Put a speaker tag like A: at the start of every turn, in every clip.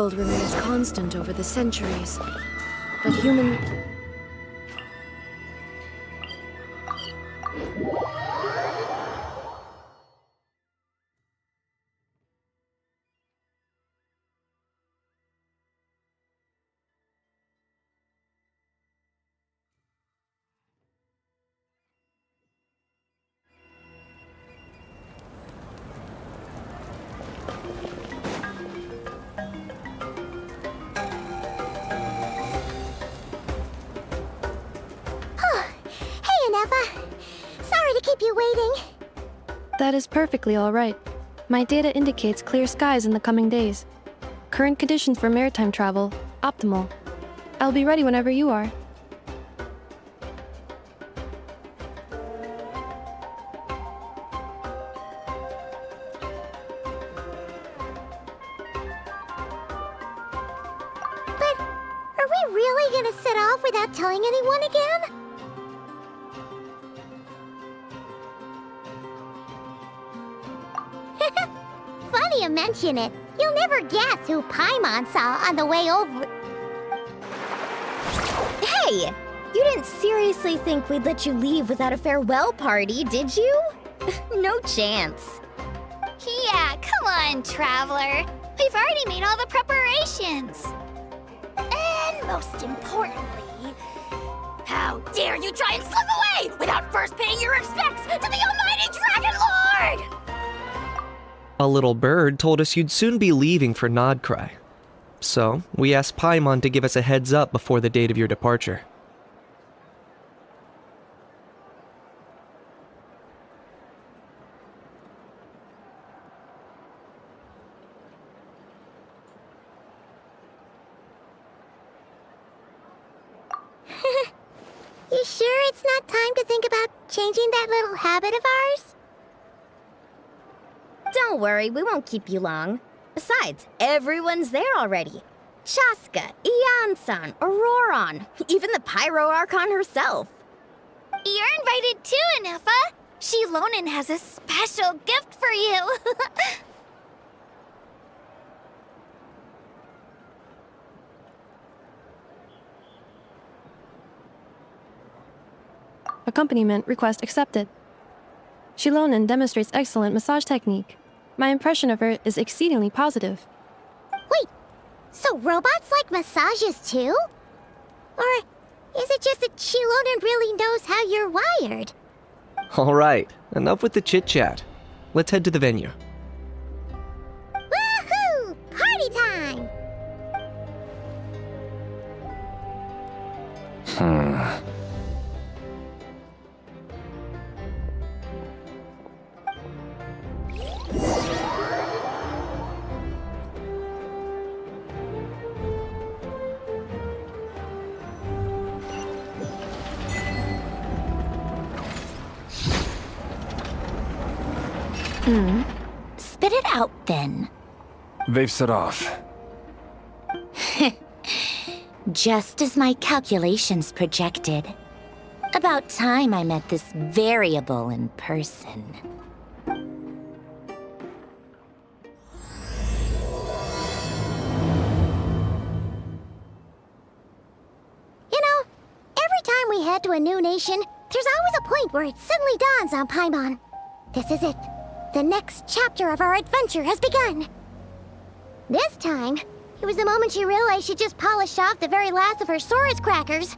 A: world remains constant over the centuries, but human... That is perfectly all right. My data indicates clear skies in the coming days. Current conditions for maritime travel, optimal. I'll be ready whenever you are.
B: But are we really gonna set off without telling anyone again? Funny you mention it. You'll never guess who Paimon saw on the way over.
C: Hey! You didn't seriously think we'd let you leave without a farewell party, did you? No chance.
D: Yeah, come on, Traveler. We've already made all the preparations. And most importantly, how dare you try and slip away without first paying your respects to the almighty Dragon Lord!
E: A little bird told us you'd soon be leaving for Nod-krai. So, we asked Paimon to give us a heads up before the date of your departure.
B: You sure it's not time to think about changing that little habit of ours?
C: Don't worry, we won't keep you long. Besides, everyone's there already. Chaska, Ian-san, Auroron, even the Pyro Archon herself.
D: You're invited too, Anefa. Shilonen has a special gift for you.
A: Accompaniment request accepted. Shilonen demonstrates excellent massage technique. My impression of her is exceedingly positive.
B: Wait, so robots like massages too? Or is it just that Shilonen really knows how you're wired?
E: Alright, enough with the chit-chat. Let's head to the venue.
B: Woohoo! Party time!
D: Spit it out, then.
F: They've set off.
D: Just as my calculations projected. About time I met this variable in person.
B: You know, every time we head to a new nation, there's always a point where it suddenly dawns on Paimon. This is it. The next chapter of our adventure has begun. This time, it was the moment she realized she just polished off the very last of her Saurus crackers.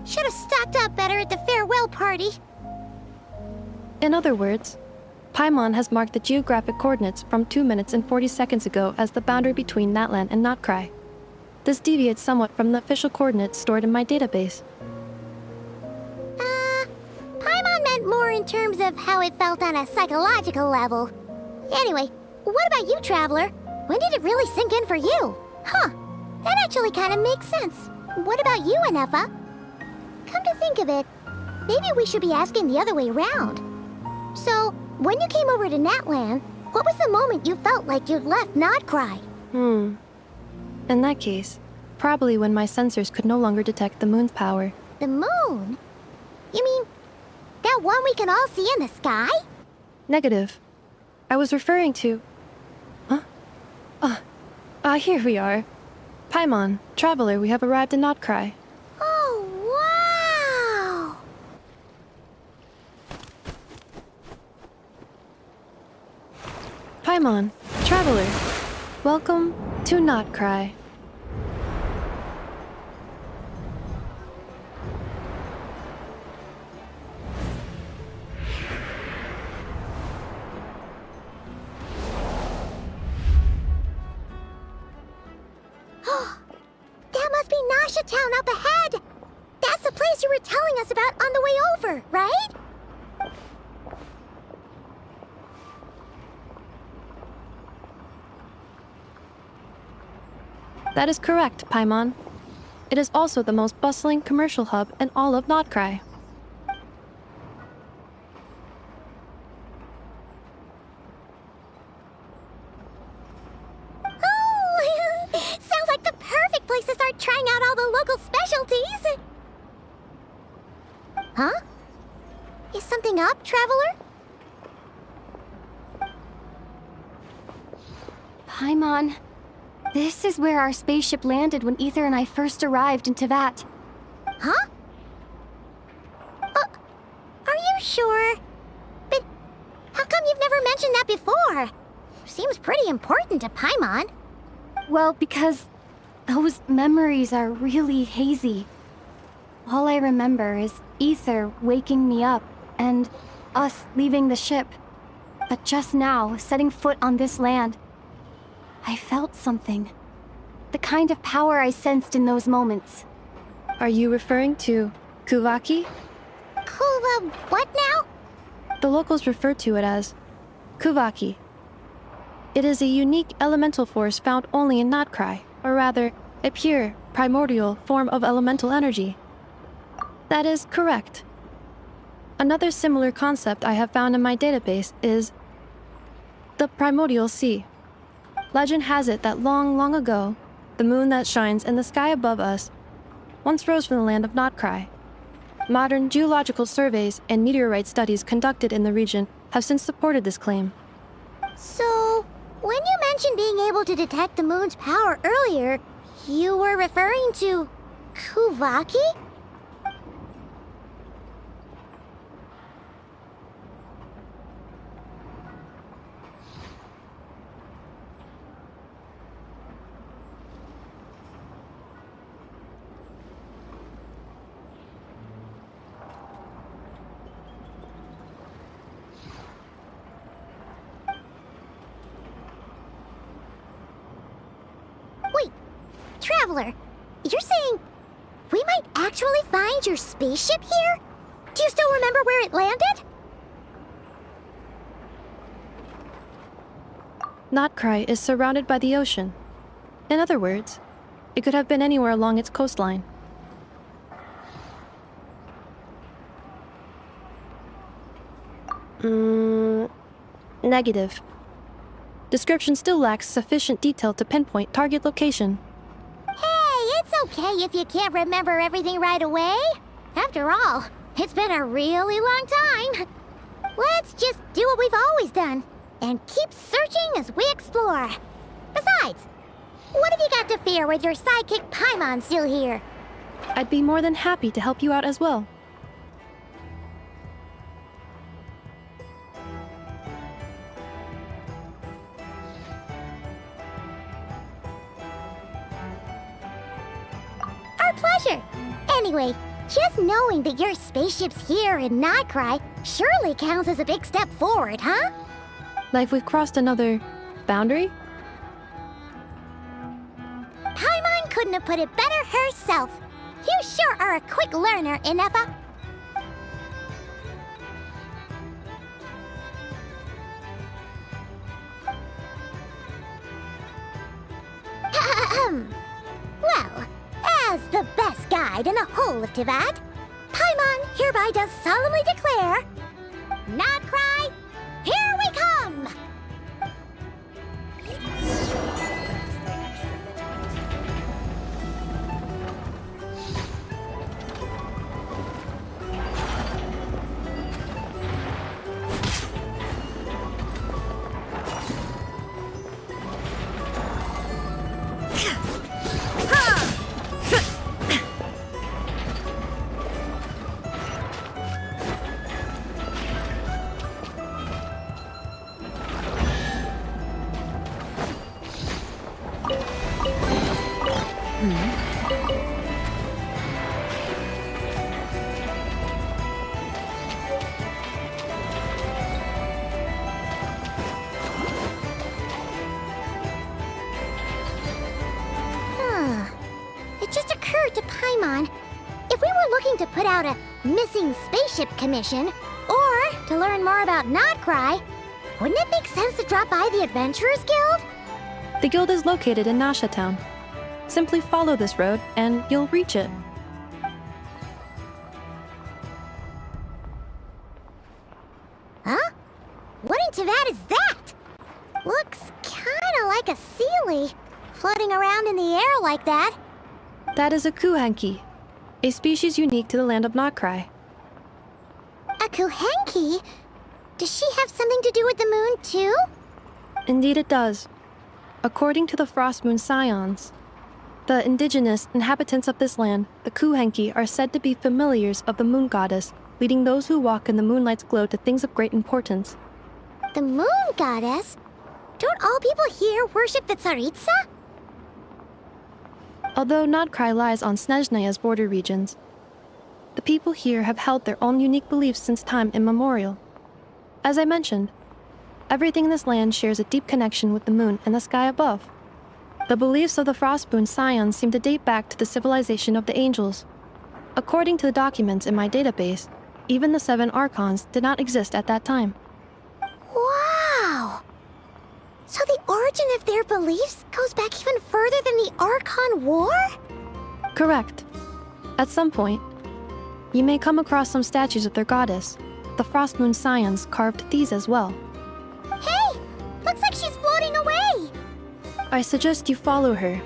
B: Should have stocked up better at the farewell party.
A: In other words, Paimon has marked the geographic coordinates from 2 minutes and 40 seconds ago as the boundary between Natlan and nod-krai. This deviates somewhat from the official coordinates stored in my database.
B: Paimon meant more in terms of how it felt on a psychological level. Anyway, what about you, Traveler? When did it really sink in for you? Huh, that actually kind of makes sense. What about you, Anefa? Come to think of it, maybe we should be asking the other way around. So, when you came over to Natlan, what was the moment you felt like you'd left nod-krai?
A: In that case, probably when my sensors could no longer detect the moon's power.
B: The moon? You mean that one we can all see in the sky?
A: Negative. I was referring to... Here we are. Paimon, traveler, we have arrived in nod-krai.
B: Oh, wow!
A: Paimon, traveler, welcome to nod-krai.
B: That must be Nasha Town up ahead! That's the place you were telling us about on the way over, right?
A: That is correct, Paimon. It is also the most bustling commercial hub in all of nod-krai.
B: Oh! Sounds like the perfect place to start trying out all the local specialties! Huh? Is something up, traveler?
G: Paimon, this is where our spaceship landed when Ether and I first arrived in Teyvat.
B: Huh? Are you sure? But how come you've never mentioned that before? Seems pretty important to Paimon.
G: Well, because those memories are really hazy. All I remember is Ether waking me up and us leaving the ship. But just now, setting foot on this land, I felt something. The kind of power I sensed in those moments.
A: Are you referring to Kuvaki?
B: What now?
A: The locals refer to it as Kuvaki. It is a unique elemental force found only in nod-krai, or rather, a pure, primordial form of elemental energy. That is correct. Another similar concept I have found in my database is the primordial sea. Legend has it that long, long ago, the moon that shines in the sky above us once rose from the land of nod-krai. Modern geological surveys and meteorite studies conducted in the region have since supported this claim.
B: So, when you mentioned being able to detect the moon's power earlier, you were referring to Kuvaki? Wait, Traveler, you're saying we might actually find your spaceship here? Do you still remember where it landed?
A: Nod-krai is surrounded by the ocean. In other words, it could have been anywhere along its coastline. Negative. Description still lacks sufficient detail to pinpoint target location.
B: Hey, it's okay if you can't remember everything right away. After all, it's been a really long time. Let's just do what we've always done and keep searching as we explore. Besides, what have you got to fear with your sidekick Paimon still here?
A: I'd be more than happy to help you out as well.
B: Our pleasure. Anyway, just knowing that your spaceship's here in nod-krai surely counts as a big step forward, huh?
A: Like we've crossed another boundary?
B: Paimon couldn't have put it better herself. You sure are a quick learner, Inefa. Well, as the best guide in the whole of Teyvat, Paimon hereby does solemnly declare, nod-krai, here we come! It just occurred to Paimon, if we were looking to put out a missing spaceship commission, or to learn more about nod-krai, wouldn't it make sense to drop by the Adventurers Guild?
A: The guild is located in Nasha Town. Simply follow this road and you'll reach it.
B: Huh? What in Tavad is that? Looks kinda like a sealy, floating around in the air like that.
A: That is a kuhanki, a species unique to the land of nod-krai.
B: A kuhenki? Does she have something to do with the moon, too?
A: Indeed it does. According to the Frost Moon Scions, the indigenous inhabitants of this land, the kuhenki, are said to be familiars of the moon goddess, leading those who walk in the moonlight's glow to things of great importance.
B: The moon goddess? Don't all people here worship the Tsaritsa?
A: Although nod-krai lies on Snezhnaya's border regions, the people here have held their own unique beliefs since time immemorial. As I mentioned, everything in this land shares a deep connection with the moon and the sky above. The beliefs of the Frostmoon Scions seem to date back to the civilization of the angels. According to the documents in my database, even the 7 archons did not exist at that time.
B: Wow! So the origin of their beliefs goes back even further than the Archon War?
A: Correct. At some point, you may come across some statues of their goddess. The Frostmoon Scions carved these as well.
B: Hey! Looks like she's floating away!
A: I suggest you follow her.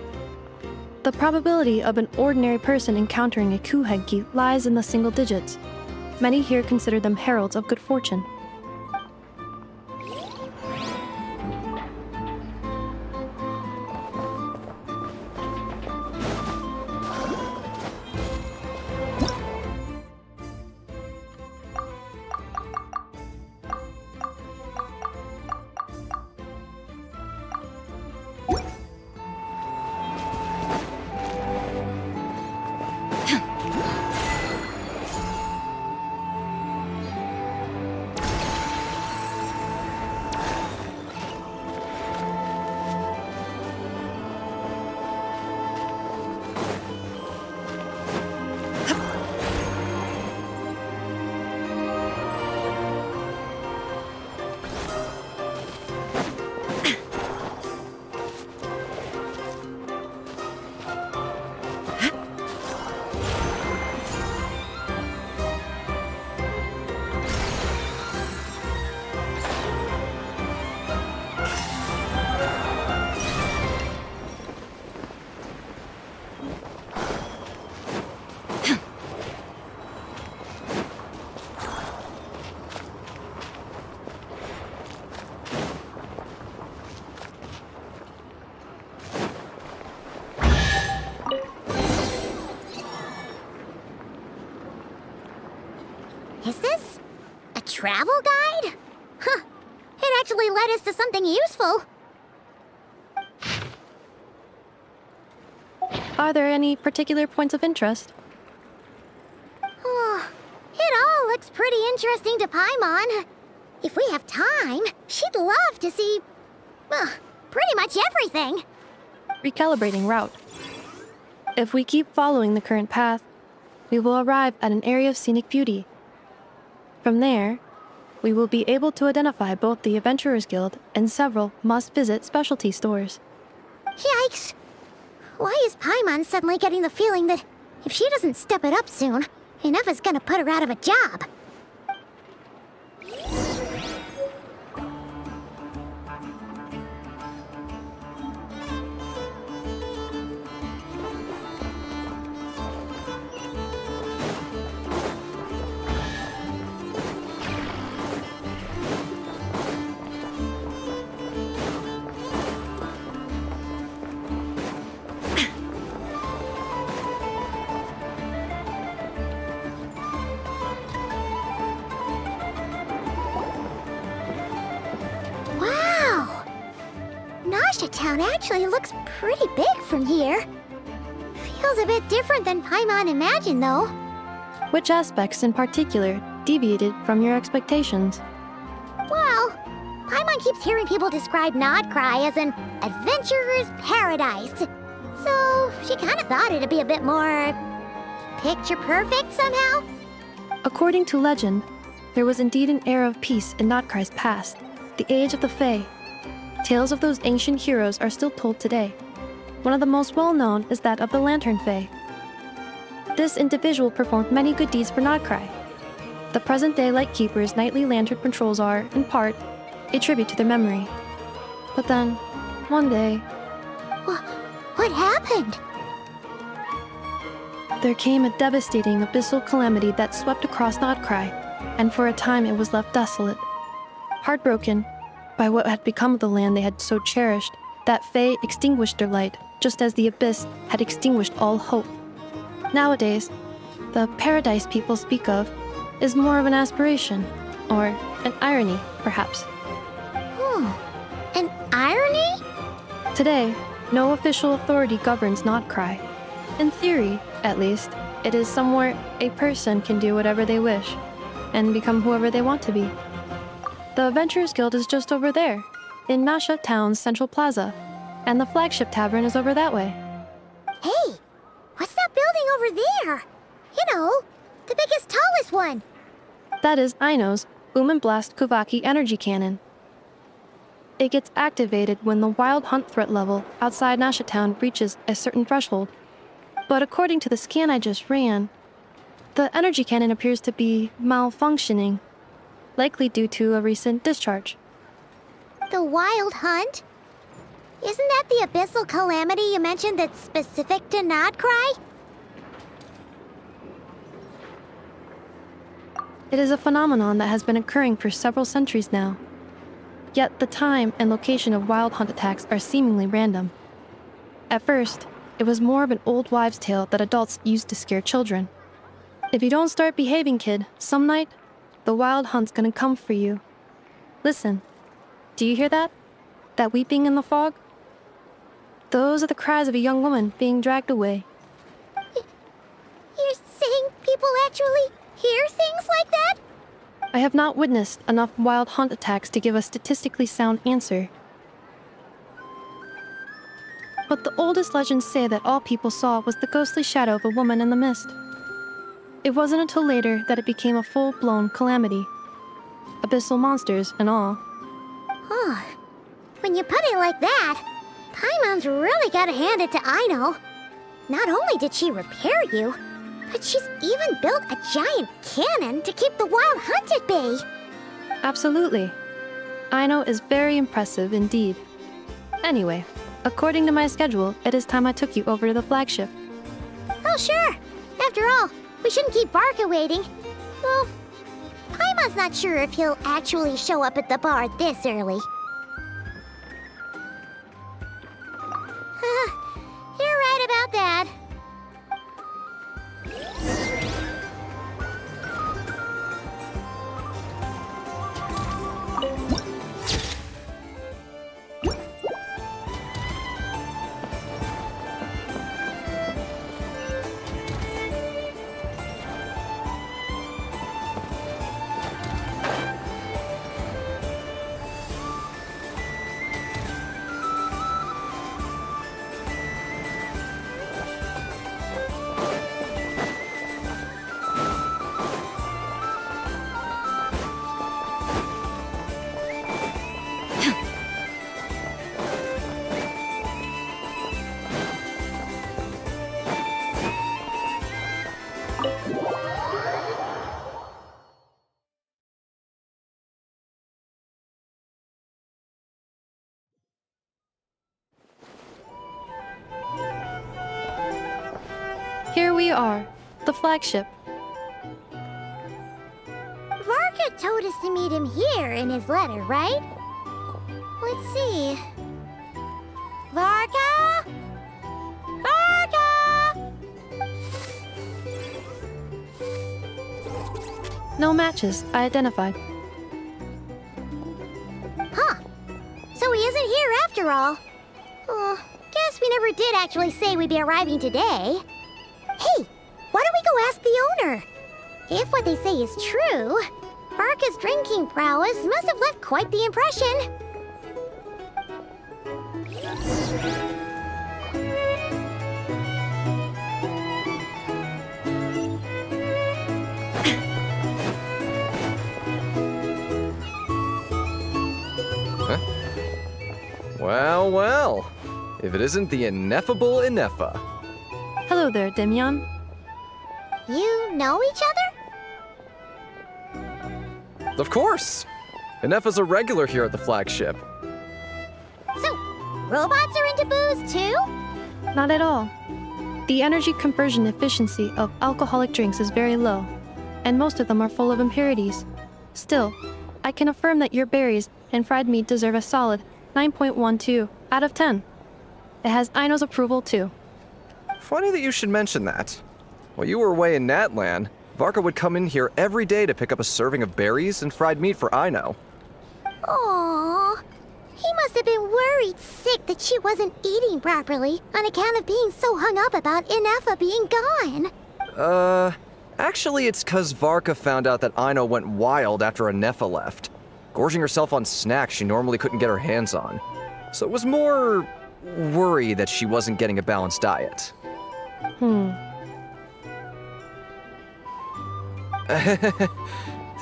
A: The probability of an ordinary person encountering a kuhenki lies in the single digits. Many here consider them heralds of good fortune.
B: Is this a travel guide? Huh. It actually led us to something useful.
A: Are there any particular points of interest?
B: Oh, it all looks pretty interesting to Paimon. If we have time, she'd love to see, pretty much everything.
A: Recalibrating route. If we keep following the current path, we will arrive at an area of scenic beauty. From there, we will be able to identify both the Adventurers Guild and several must-visit specialty stores.
B: Yikes! Why is Paimon suddenly getting the feeling that if she doesn't step it up soon, enough is gonna put her out of a job? Nasha Town actually looks pretty big from here. Feels a bit different than Paimon imagined, though.
A: Which aspects in particular deviated from your expectations?
B: Well, Paimon keeps hearing people describe nod-krai as an adventurer's paradise. So she kind of thought it'd be a bit more picture-perfect somehow.
A: According to legend, there was indeed an era of peace in nod-krai's past, the age of the Fae. Tales of those ancient heroes are still told today. One of the most well-known is that of the Lantern Fae. This individual performed many good deeds for nod-krai. The present-day Lightkeeper's nightly lantern patrols are, in part, a tribute to their memory. But then, one day,
B: What happened?
A: there came a devastating abyssal calamity that swept across nod-krai, and for a time it was left desolate. Heartbroken by what had become of the land they had so cherished, that Fae extinguished their light, just as the abyss had extinguished all hope. Nowadays, the paradise people speak of is more of an aspiration, or an irony, perhaps.
B: An irony?
A: Today, no official authority governs nod-krai. In theory, at least, it is somewhere a person can do whatever they wish, and become whoever they want to be. The Adventurers Guild is just over there, in Nasha Town's Central Plaza, and the flagship tavern is over that way.
B: Hey, what's that building over there? You know, the biggest, tallest one.
A: That is Aino's Boom and Blast Kuvaki energy cannon. It gets activated when the wild hunt threat level outside Nasha Town reaches a certain threshold. But according to the scan I just ran, the energy cannon appears to be malfunctioning, likely due to a recent discharge.
B: The wild hunt? Isn't that the abyssal calamity you mentioned that's specific to nod-krai?
A: It is a phenomenon that has been occurring for several centuries now. Yet the time and location of wild hunt attacks are seemingly random. At first, it was more of an old wives' tale that adults used to scare children. If you don't start behaving, kid, some night, the wild hunt's gonna come for you. Listen, do you hear that? That weeping in the fog? Those are the cries of a young woman being dragged away.
B: You're saying people actually hear things like that?
A: I have not witnessed enough wild hunt attacks to give a statistically sound answer. But the oldest legends say that all people saw was the ghostly shadow of a woman in the mist. It wasn't until later that it became a full-blown calamity. Abyssal monsters and all.
B: Oh, when you put it like that, Paimon's really gotta hand it to Aino. Not only did she repair you, but she's even built a giant cannon to keep the wild hunt at bay.
A: Absolutely. Aino is very impressive indeed. Anyway, according to my schedule, it is time I took you over to the flagship.
B: Oh, sure. After all, we shouldn't keep Barca waiting. Well, Paimon's not sure if he'll actually show up at the bar this early. You're right about that.
A: Here we are, the flagship.
B: Varka told us to meet him here in his letter, right? Let's see. Varka? Varka!
A: No matches, I identified.
B: Huh. So he isn't here after all. Oh, guess we never did actually say we'd be arriving today. Hey, why don't we go ask the owner? If what they say is true, Varka's drinking prowess must have left quite the impression.
F: Well, well. If it isn't the ineffable Ineffa.
A: Hello there, Demyon.
B: You know each other?
F: Of course! Ineffa's a regular here at the flagship.
B: So, robots are into booze too?
A: Not at all. The energy conversion efficiency of alcoholic drinks is very low, and most of them are full of impurities. Still, I can affirm that your berries and fried meat deserve a solid 9.12 out of 10. It has Aino's approval too.
F: Funny that you should mention that. While you were away in Natlan, Varka would come in here every day to pick up a serving of berries and fried meat for Aino.
B: Aww. He must have been worried sick that she wasn't eating properly on account of being so hung up about Ineffa being gone.
F: Actually it's 'cause Varka found out that Aino went wild after Ineffa left, gorging herself on snacks she normally couldn't get her hands on. So it was more worry that she wasn't getting a balanced diet. I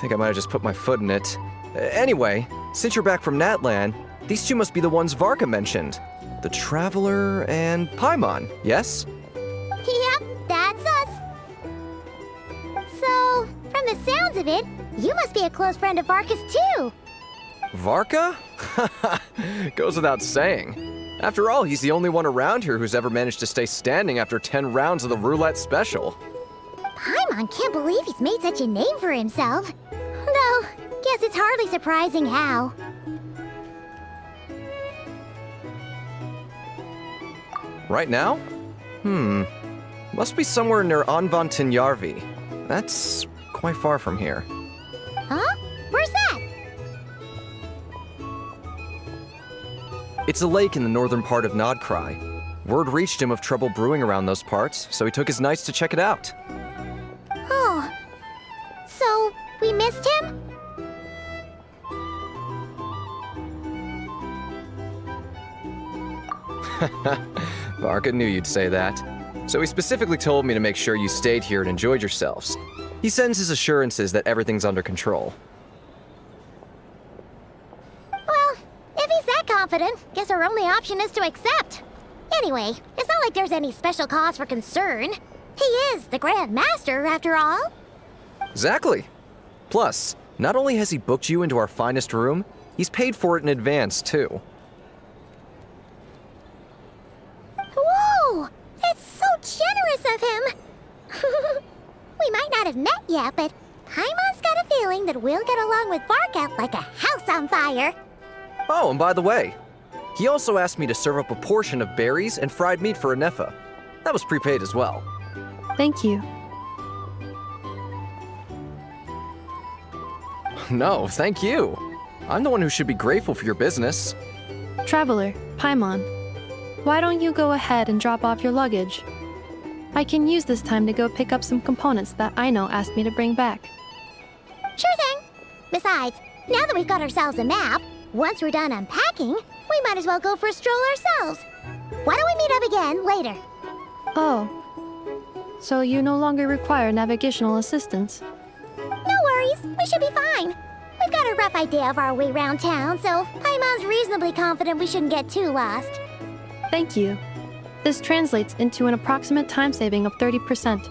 F: think I might have just put my foot in it. Anyway, since you're back from Natlan, these two must be the ones Varka mentioned. The Traveler and Paimon, yes?
B: Yep, that's us. So, from the sounds of it, you must be a close friend of Varka's too.
F: Varka? Goes without saying. After all, he's the only one around here who's ever managed to stay standing after 10 rounds of the roulette special.
B: Paimon can't believe he's made such a name for himself. Though, guess it's hardly surprising how.
F: Right now? Must be somewhere near Anvantinyarvi. That's quite far from here.
B: Huh? Where's that?
F: It's a lake in the northern part of Nod-krai. Word reached him of trouble brewing around those parts, so he took his knights to check it out.
B: Oh. So, we missed him?
F: Varka knew you'd say that. So he specifically told me to make sure you stayed here and enjoyed yourselves. He sends his assurances that everything's under control.
B: Well, if he's that confident, guess our only option is to accept. Anyway, it's not like there's any special cause for concern. He is the Grand Master, after all.
F: Exactly. Plus, not only has he booked you into our finest room, he's paid for it in advance, too.
B: Whoa! That's so generous of him! We might not have met yet, but Paimon's got a feeling that we'll get along with Varka like a house on fire.
F: Oh, and by the way, he also asked me to serve up a portion of berries and fried meat for Ineffa. That was prepaid as well.
A: Thank you.
F: No, thank you. I'm the one who should be grateful for your business.
A: Traveler, Paimon, why don't you go ahead and drop off your luggage? I can use this time to go pick up some components that Aino asked me to bring back.
B: Sure thing. Besides, now that we've got ourselves a map, once we're done unpacking, we might as well go for a stroll ourselves. Why don't we meet up again later?
A: Oh. So you no longer require navigational assistance?
B: No worries, we should be fine. We've got a rough idea of our way around town, so Paimon's reasonably confident we shouldn't get too lost.
A: Thank you. This translates into an approximate time saving of 30%,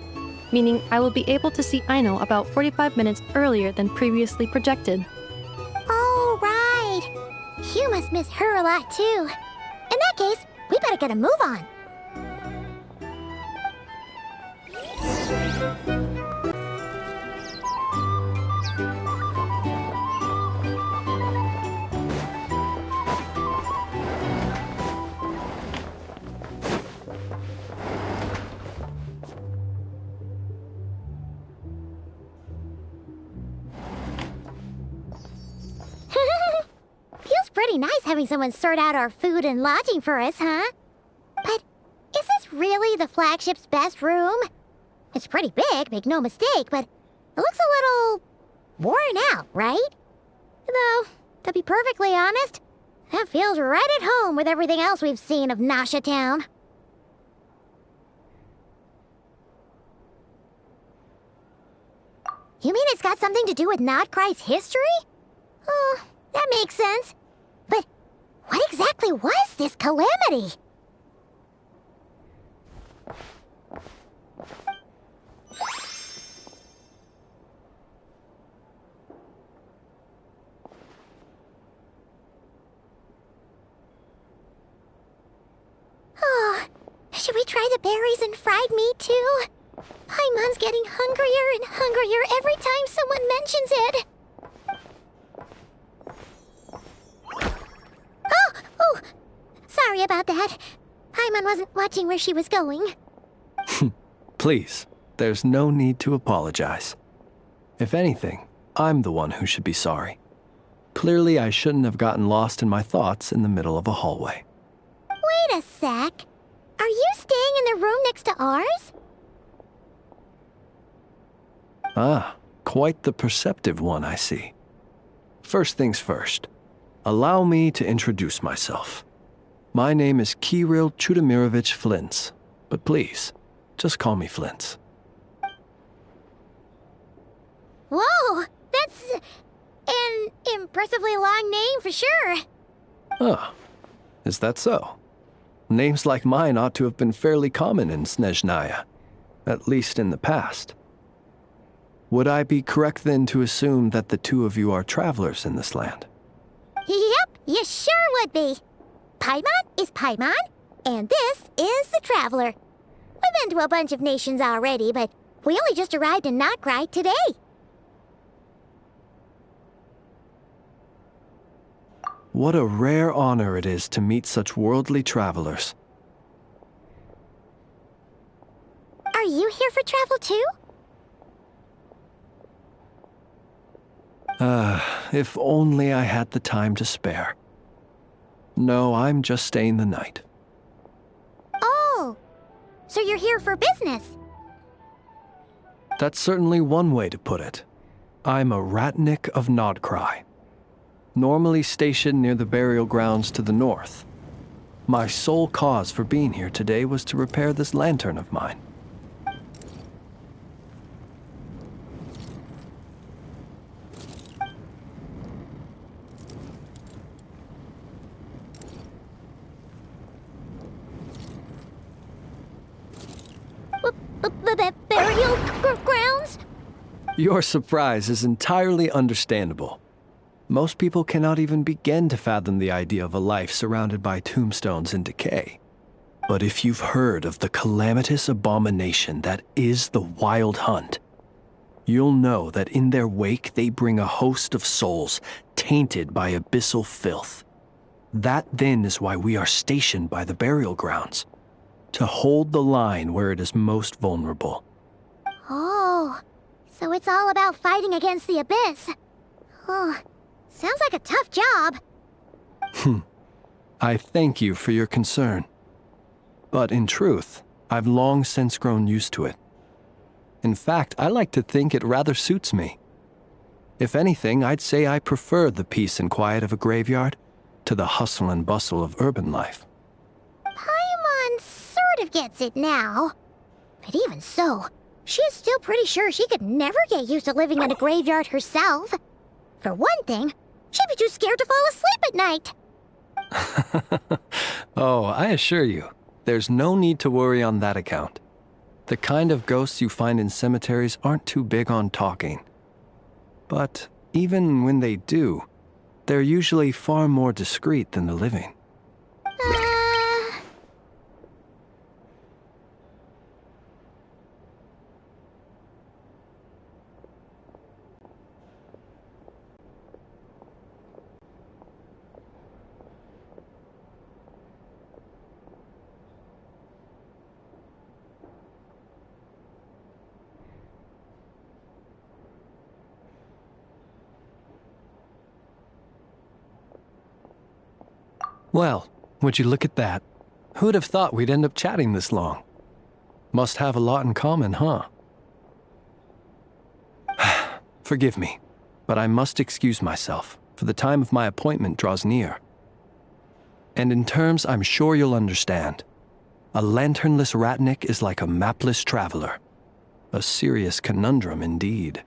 A: meaning I will be able to see Aino about 45 minutes earlier than previously projected.
B: Oh, right. You must miss her a lot, too. In that case, we better get a move on. Feels pretty nice having someone sort out our food and lodging for us, huh? But actually the flagship's best room. It's pretty big, make no mistake, but it looks a little worn out, right? Though, to be perfectly honest, that feels right at home with everything else we've seen of Nasha Town. You mean it's got something to do with nod-krai's history? Oh, that makes sense. But what exactly was this calamity? Oh, should we try the berries and fried meat too? Paimon's getting hungrier and hungrier every time someone mentions it. Oh, sorry about that. Paimon wasn't watching where she was going.
H: Please, there's no need to apologize. If anything, I'm the one who should be sorry. Clearly, I shouldn't have gotten lost in my thoughts in the middle of a hallway.
B: Wait a sec. Are you staying in the room next to ours?
H: Ah, quite the perceptive one, I see. First things first, allow me to introduce myself. My name is Kirill Chudamirovich Flintz, but please, just call me Flintz.
B: Whoa, that's an impressively long name for sure.
H: Ah, is that so? Names like mine ought to have been fairly common in Snezhnaya, at least in the past. Would I be correct then to assume that the two of you are travelers in this land?
B: Yep, you sure would be. Paimon is Paimon, and this is the Traveler. We've been to a bunch of nations already, but we only just arrived in nod-krai today.
H: What a rare honor it is to meet such worldly travelers.
B: Are you here for travel too?
H: If only I had the time to spare. No, I'm just staying the night.
B: Oh, so you're here for business?
H: That's certainly one way to put it. I'm a ratnik of nod-krai, normally stationed near the burial grounds to the north. My sole cause for being here today was to repair this lantern of mine.
B: Burial grounds?
H: Your surprise is entirely understandable. Most people cannot even begin to fathom the idea of a life surrounded by tombstones and decay. But if you've heard of the calamitous abomination that is the Wild Hunt, you'll know that in their wake they bring a host of souls tainted by abyssal filth. That then is why we are stationed by the burial grounds, to hold the line where it is most vulnerable.
B: Oh, so it's all about fighting against the abyss. Oh, sounds like a tough job.
H: I thank you for your concern. But in truth, I've long since grown used to it. In fact, I like to think it rather suits me. If anything, I'd say I prefer the peace and quiet of a graveyard to the hustle and bustle of urban life.
B: Paimon sort of gets it now. But even so, she is still pretty sure she could never get used to living in a graveyard herself. For one thing, she'd be too scared to fall asleep at night.
H: Oh, I assure you, there's no need to worry on that account. The kind of ghosts you find in cemeteries aren't too big on talking. But even when they do, they're usually far more discreet than the living. Well, would you look at that? Who'd have thought we'd end up chatting this long? Must have a lot in common, huh? Forgive me, but I must excuse myself, for the time of my appointment draws near. And in terms I'm sure you'll understand, a lanternless ratnik is like a mapless traveler. A serious conundrum indeed.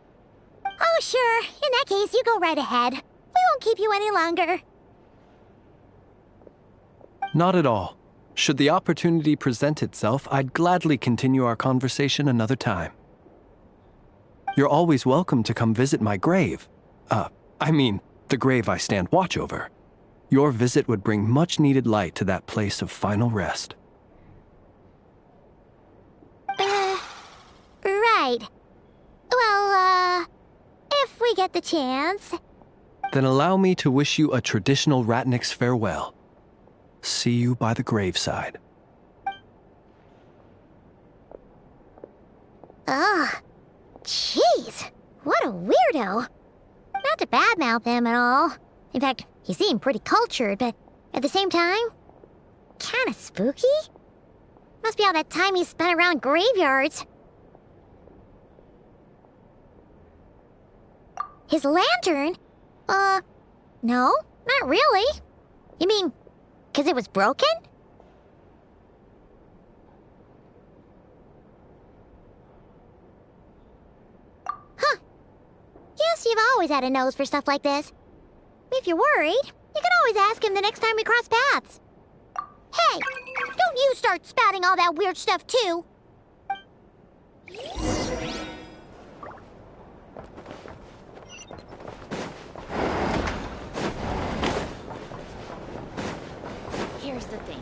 B: Oh, sure. In that case, you go right ahead. We won't keep you any longer.
H: Not at all. Should the opportunity present itself, I'd gladly continue our conversation another time. You're always welcome to come visit my grave. The grave I stand watch over. Your visit would bring much-needed light to that place of final rest.
B: Right. Well, if we get the chance.
H: Then allow me to wish you a traditional ratnik's farewell. See you by the graveside.
B: Ugh. Jeez. What a weirdo. Not to badmouth him at all. In fact, he seemed pretty cultured, but at the same time, kinda spooky? Must be all that time he spent around graveyards. His lantern? No, not really. You mean, 'cause it was broken? Huh. Guess you've always had a nose for stuff like this. If you're worried, you can always ask him the next time we cross paths. Hey, don't you start spouting all that weird stuff too.
C: Here's the thing.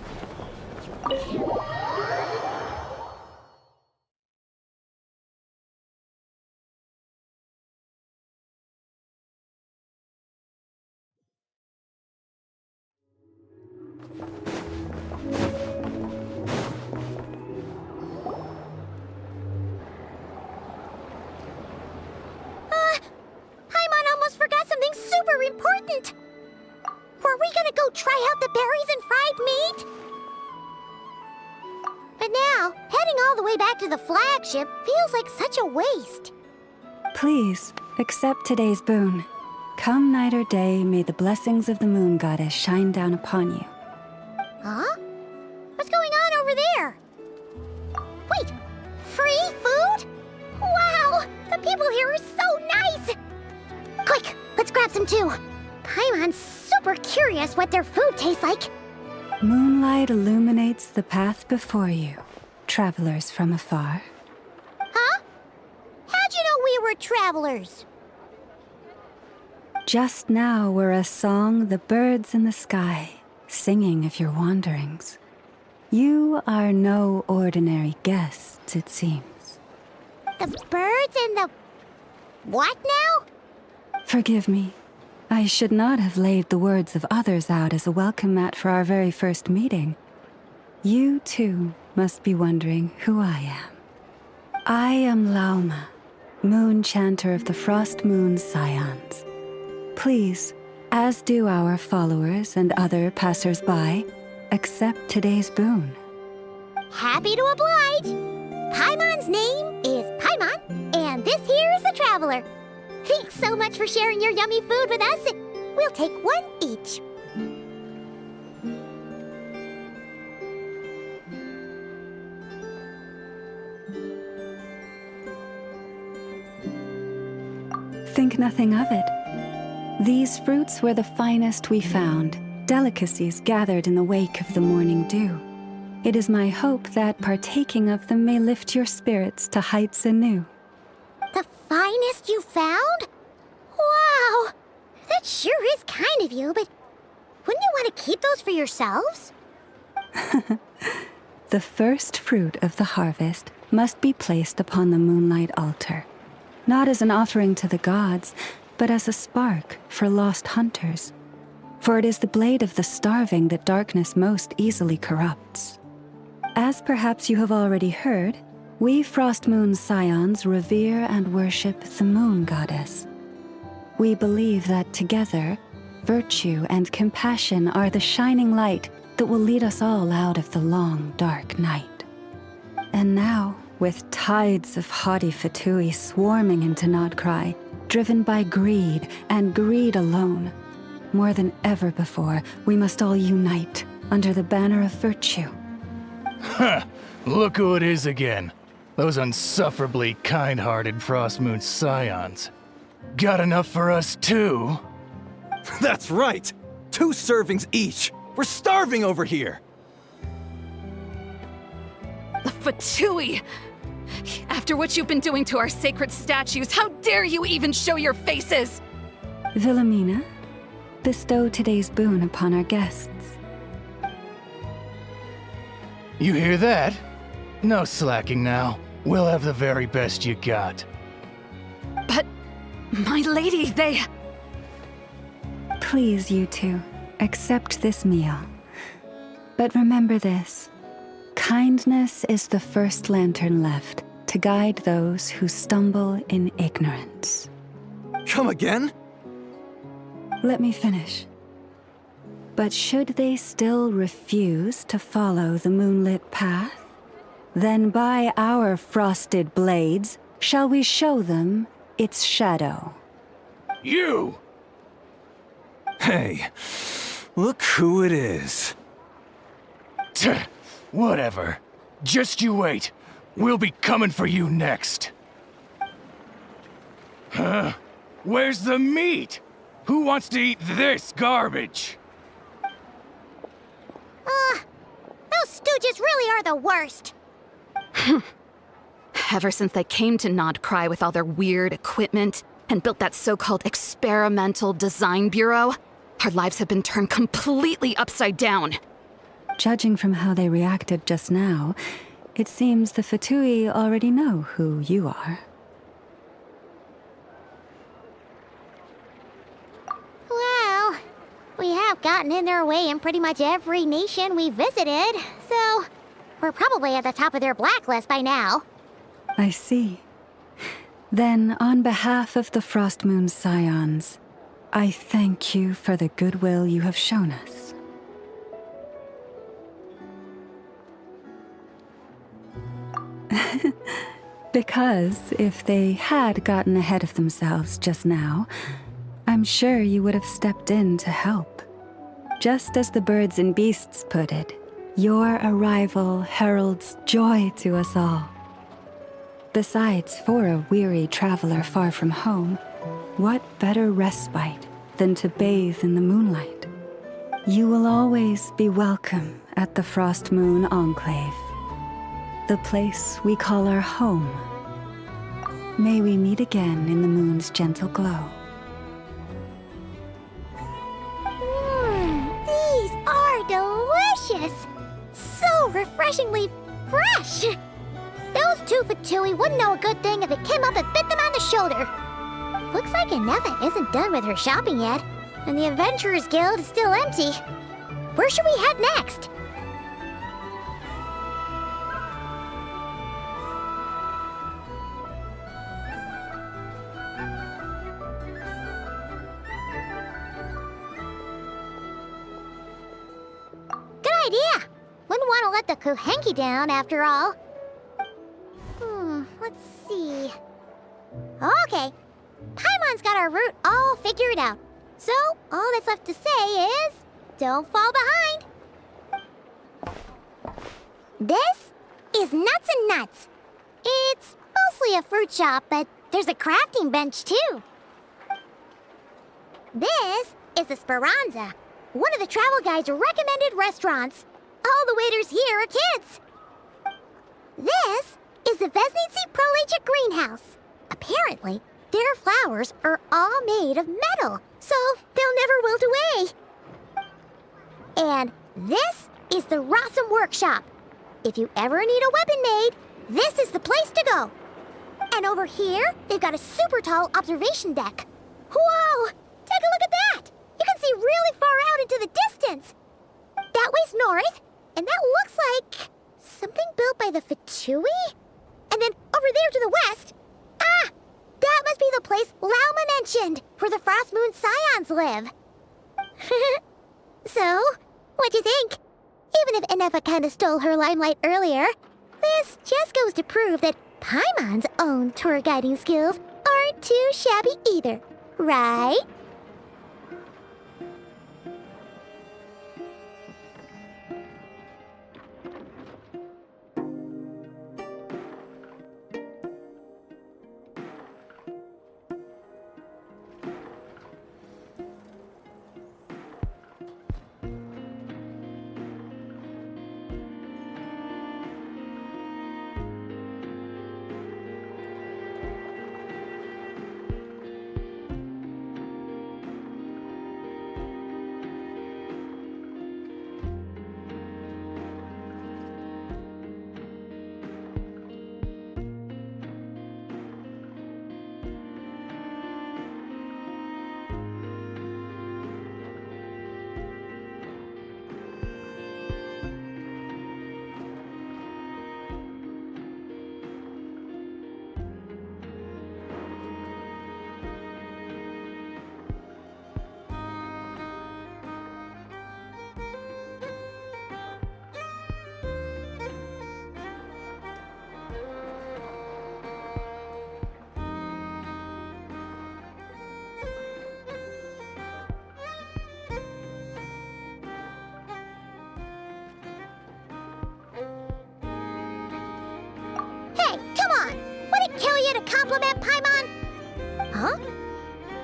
B: Paimon almost forgot something super important. Were we gonna go try out the berries and fried meat? But now, heading all the way back to the flagship feels like such a waste.
I: Please, accept today's boon. Come night or day, may the blessings of the moon goddess shine down upon you.
B: Huh? What's going on over there? Wait, free food? Wow, the people here are so nice! Quick, let's grab some too. Paimon's super curious what their food tastes like.
I: Moonlight illuminates the path before you, travelers from afar.
B: Huh? How'd you know we were travelers?
I: Just now were a song the birds in the sky, singing of your wanderings. You are no ordinary guests, it seems.
B: The birds and the... what now?
I: Forgive me. I should not have laid the words of others out as a welcome mat for our very first meeting. You, too, must be wondering who I am. I am Lauma, moon chanter of the Frost Moon Scions. Please, as do our followers and other passers-by, accept today's boon.
B: Happy to oblige. Paimon's name is Paimon, and this here is the Traveler. Thanks so much for sharing your yummy food with us. We'll take one each.
I: Think nothing of it. These fruits were the finest we found, delicacies gathered in the wake of the morning dew. It is my hope that partaking of them may lift your spirits to heights anew.
B: The finest you found? Wow! That sure is kind of you, but wouldn't you want to keep those for yourselves?
I: The first fruit of the harvest must be placed upon the moonlight altar, not as an offering to the gods, but as a spark for lost hunters. For it is the blade of the starving that darkness most easily corrupts. As perhaps you have already heard, we Frost Moon Scions revere and worship the moon goddess. We believe that together, virtue and compassion are the shining light that will lead us all out of the long, dark night. And now, with tides of haughty Fatui swarming into nod-krai, driven by greed, and greed alone, more than ever before, we must all unite under the banner of virtue.
J: Ha! Look who it is again. Those unsufferably kind-hearted Frostmoon scions. Got enough for us too?
K: That's right! 2 servings each! We're starving over here!
L: Fatui! After what you've been doing to our sacred statues, how dare you even show your faces?
I: Wilhelmina, bestow today's boon upon our guests.
J: You hear that? No slacking now. We'll have the very best you got.
L: But, my lady, they...
I: Please, you two, accept this meal. But remember this. Kindness is the first lantern left to guide those who stumble in ignorance.
K: Come again?
I: Let me finish. But should they still refuse to follow the moonlit path, then by our frosted blades shall we show them its shadow.
J: You!
K: Hey, look who it is.
J: Tch, whatever. Just you wait. We'll be coming for you next. Huh? Where's the meat? Who wants to eat this garbage?
B: Those stooges really are the worst.
L: Ever since they came to nod-krai with all their weird equipment and built that so-called experimental design bureau, our lives have been turned completely upside down.
I: Judging from how they reacted just now, it seems the Fatui already know who you are.
B: Well, we have gotten in their way in pretty much every nation we visited, so we're probably at the top of their blacklist by now.
I: I see. Then, on behalf of the Frostmoon Scions, I thank you for the goodwill you have shown us. Because if they had gotten ahead of themselves just now, I'm sure you would have stepped in to help. Just as the birds and beasts put it, your arrival heralds joy to us all. Besides, for a weary traveler far from home, what better respite than to bathe in the moonlight? You will always be welcome at the Frostmoon Enclave, the place we call our home. May we meet again in the moon's gentle glow.
B: These are delicious! So refreshingly fresh! Those 2 Fatui wouldn't know a good thing if it came up and bit them on the shoulder. Looks like Anefa isn't done with her shopping yet, and the Adventurers Guild is still empty. Where should we head next? Good idea! Wouldn't want to let the Kuhenki down after all. Let's see. Okay. Paimon's got our route all figured out. So, all that's left to say is, don't fall behind. This is Nuts and Nuts. It's mostly a fruit shop, but there's a crafting bench too. This is the Speranza, one of the travel guide's recommended restaurants. All the waiters here are kids. This is the Vesnitsi Prolegia greenhouse. Apparently, their flowers are all made of metal, so they'll never wilt away. And this is the Rossum Workshop. If you ever need a weapon made, this is the place to go. And over here, they've got a super tall observation deck. Whoa! Take a look at that! You can see really far out into the distance. That way's north, and that looks like something built by the Fatui? And then over there to the west, that must be the place Lauma mentioned, where the Frostmoon Scions live. So, what'd you think? Even if Anefa kinda stole her limelight earlier, This just goes to prove that Paimon's own tour guiding skills aren't too shabby either, right? Hey, come on! Would it kill you to compliment Paimon? Huh?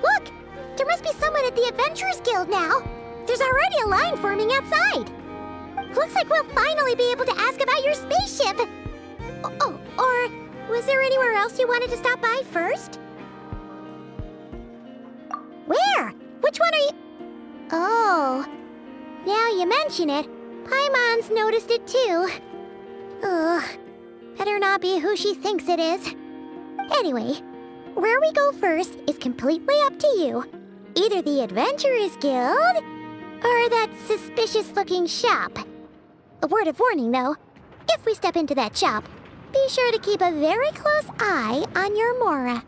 B: Look! There must be someone at the Adventurers Guild now! There's already a line forming outside! Looks like we'll finally be able to ask about your spaceship! Oh, or was there anywhere else you wanted to stop by first? Where? Which one are you... Oh... Now you mention it, Paimon's noticed it too. Ugh. Better not be who she thinks it is. Anyway, where we go first is completely up to you. Either the Adventurers Guild, or that suspicious-looking shop. A word of warning, though. If we step into that shop, be sure to keep a very close eye on your Mora.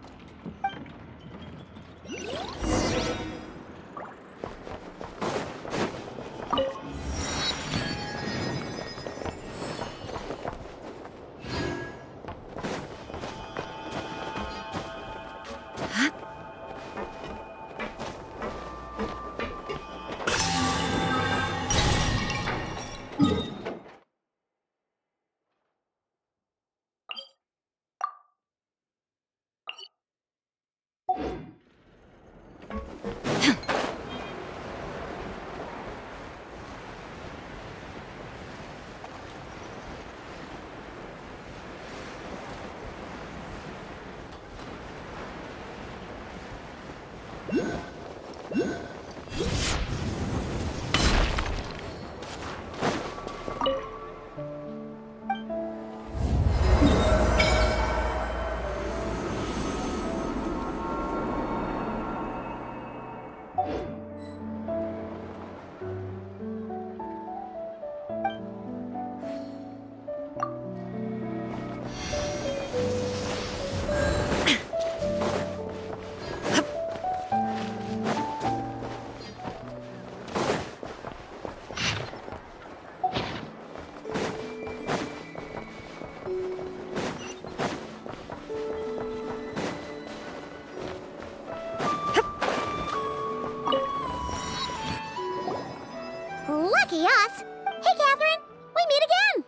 B: Lucky us! Hey, Catherine! We meet again!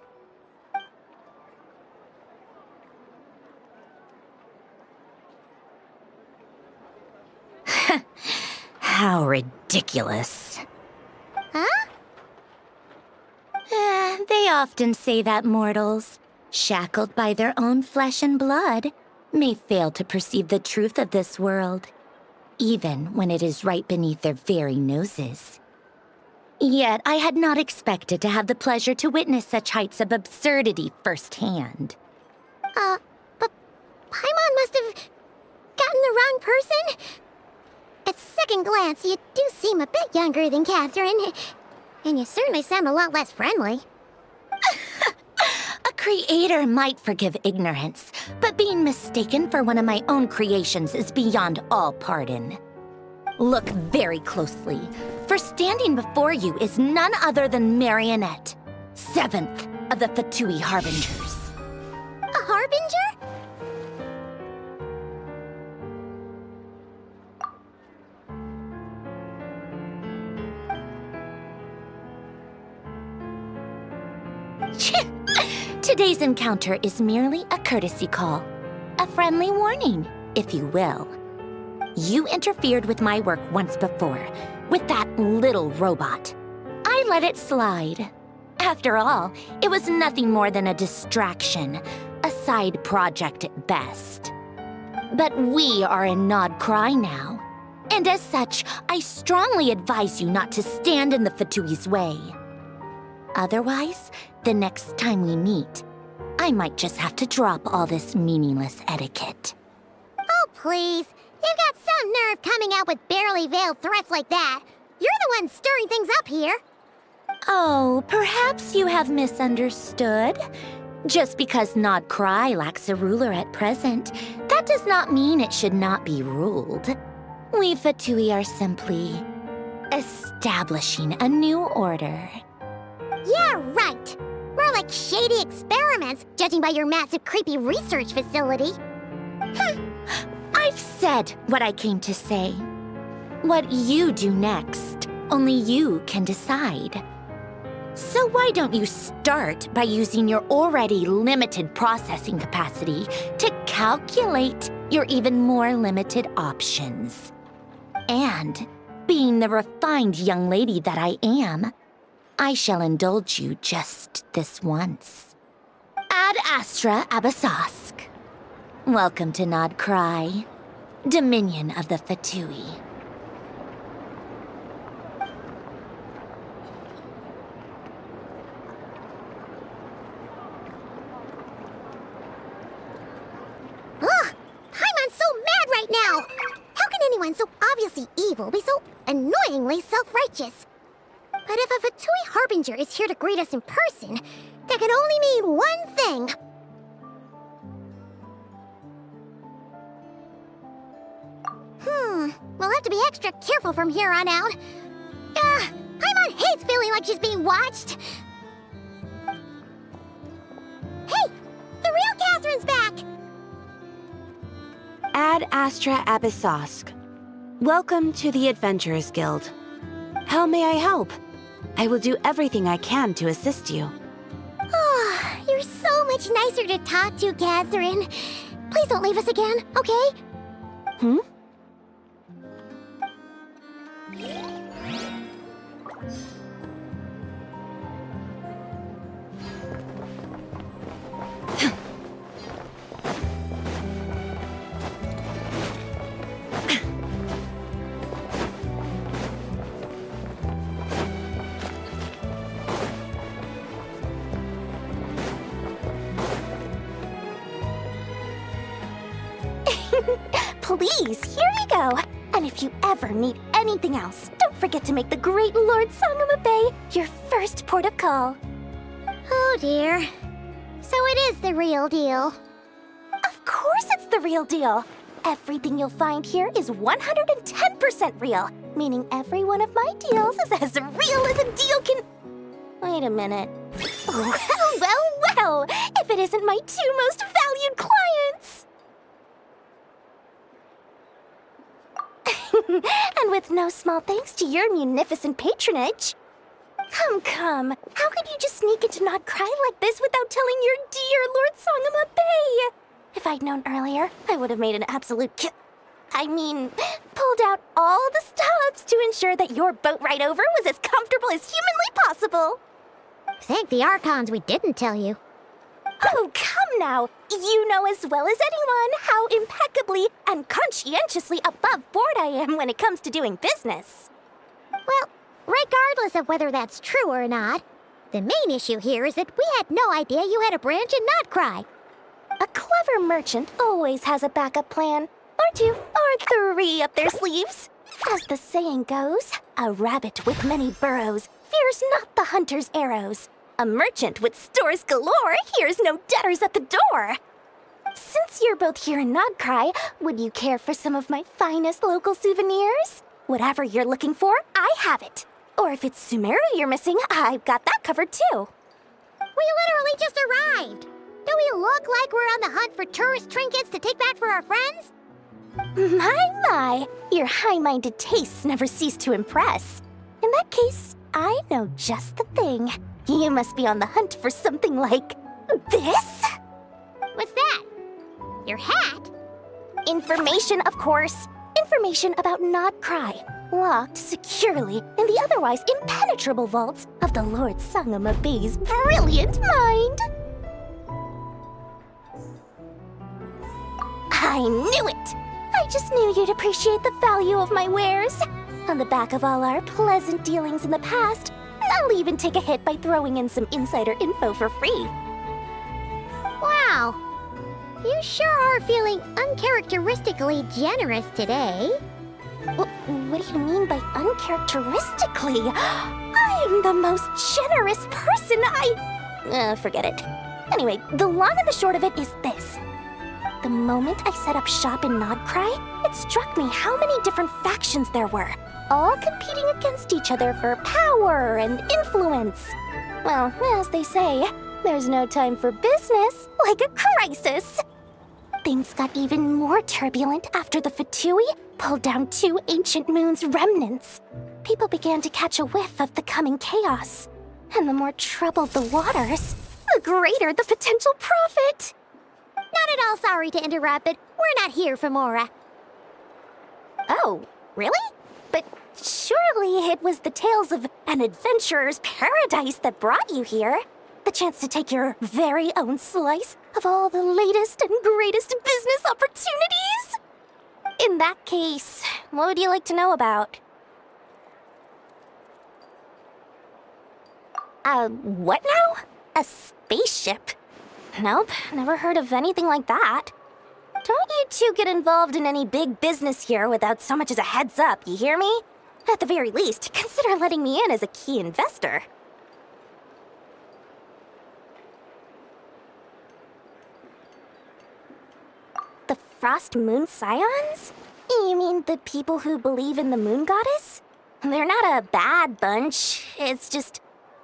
C: How ridiculous.
B: Huh?
C: They often say that mortals, shackled by their own flesh and blood, may fail to perceive the truth of this world, even when it is right beneath their very noses. Yet I had not expected to have the pleasure to witness such heights of absurdity firsthand.
B: But Paimon must have gotten the wrong person? At second glance, you do seem a bit younger than Catherine. And you certainly sound a lot less friendly.
C: A creator might forgive ignorance, but being mistaken for one of my own creations is beyond all pardon. Look very closely, for standing before you is none other than Marionette, 7th of the Fatui Harbingers.
B: A harbinger?
C: Today's encounter is merely a courtesy call. A friendly warning, if you will. You interfered with my work once before, with that little robot. I let it slide. After all, it was nothing more than a distraction, a side project at best. But we are in nod-krai now, and as such, I strongly advise you not to stand in the Fatui's way. Otherwise, the next time we meet, I might just have to drop all this meaningless etiquette.
B: Oh, please. You've got some nerve coming out with barely veiled threats like that. You're the one stirring things up here.
C: Oh, perhaps you have misunderstood. Just because nod-krai lacks a ruler at present, that does not mean it should not be ruled. We Fatui are simply establishing a new order.
B: Yeah, right. More like shady experiments, judging by your massive, creepy research facility.
C: I've said what I came to say. What you do next, only you can decide. So why don't you start by using your already limited processing capacity to calculate your even more limited options? And, being the refined young lady that I am, I shall indulge you just this once. Ad Astra Abasask. Welcome to nod-krai, Dominion of the Fatui.
B: Ugh! Paimon's so mad right now! How can anyone so obviously evil be so annoyingly self-righteous? But if a Fatui Harbinger is here to greet us in person, that can only mean one thing. We'll have to be extra careful from here on out. Paimon hates feeling like she's being watched. Hey! The real Catherine's back!
M: Ad Astra Abyssosque. Welcome to the Adventurers Guild. How may I help? I will do everything I can to assist you.
B: Oh, you're so much nicer to talk to, Catherine. Please don't leave us again, okay?
M: Hmm?
B: Please, here you go. And if you ever need anything else, don't forget to make the great Lord Sangama Bay your first port of call. Oh dear. So it is the real deal. Of course it's the real deal. Everything you'll find here is 110% real, meaning every one of my deals is as real as a deal can... Wait a minute. Well, if it isn't my two most valued clients! And with no small thanks to your munificent patronage. Come. How could you just sneak into nod-krai like this without telling your dear Lord Sangama Bay? If I'd known earlier, I would have made an absolute pulled out all the stops to ensure that your boat ride over was as comfortable as humanly possible. Thank the Archons we didn't tell you. Oh, come now. You know as well as anyone how impeccably and conscientiously above board I am when it comes to doing business. Well, regardless of whether that's true or not, the main issue here is that we had no idea you had a branch in nod-krai. A clever merchant always has a backup plan, or two, or three up their sleeves. As the saying goes, a rabbit with many burrows fears not the hunter's arrows. A merchant with stores galore hears no debtors at the door. Since you're both here in nod-krai, would you care for some of my finest local souvenirs? Whatever you're looking for, I have it. Or if it's Sumeru you're missing, I've got that covered too. We literally just arrived. Don't Do we look like we're on the hunt for tourist trinkets to take back for our friends?
N: My, your high-minded tastes never cease to impress. In that case, I know just the thing. You must be on the hunt for something like this?
B: What's that? Your hat?
N: Information, of course. Information about nod-krai, locked securely in the otherwise impenetrable vaults of the Lord Sangama Bey's brilliant mind. I knew it! I just knew you'd appreciate the value of my wares. On the back of all our pleasant dealings in the past, I'll even take a hit by throwing in some insider info for free.
B: Wow. You sure are feeling uncharacteristically generous today.
N: What do you mean by uncharacteristically? I'm the most generous person forget it. Anyway, the long and the short of it is this. The moment I set up shop in nod-krai, it struck me how many different factions there were, all competing against each other for power and influence. Well, as they say, there's no time for business like a crisis. Things got even more turbulent after the Fatui pulled down 2 ancient moon's remnants. People began to catch a whiff of the coming chaos. And the more troubled the waters, the greater the potential profit.
B: Not at all sorry to interrupt, but we're not here for Mora.
N: Oh, really? But surely it was the tales of an adventurer's paradise that brought you here. The chance to take your very own slice of all the latest and greatest business opportunities? In that case, what would you like to know about? What now? A spaceship? Nope, never heard of anything like that. Don't you two get involved in any big business here without so much as a heads up, you hear me? At the very least, consider letting me in as a key investor. The Frost Moon Scions? You mean the people who believe in the moon goddess? They're not a bad bunch, it's just,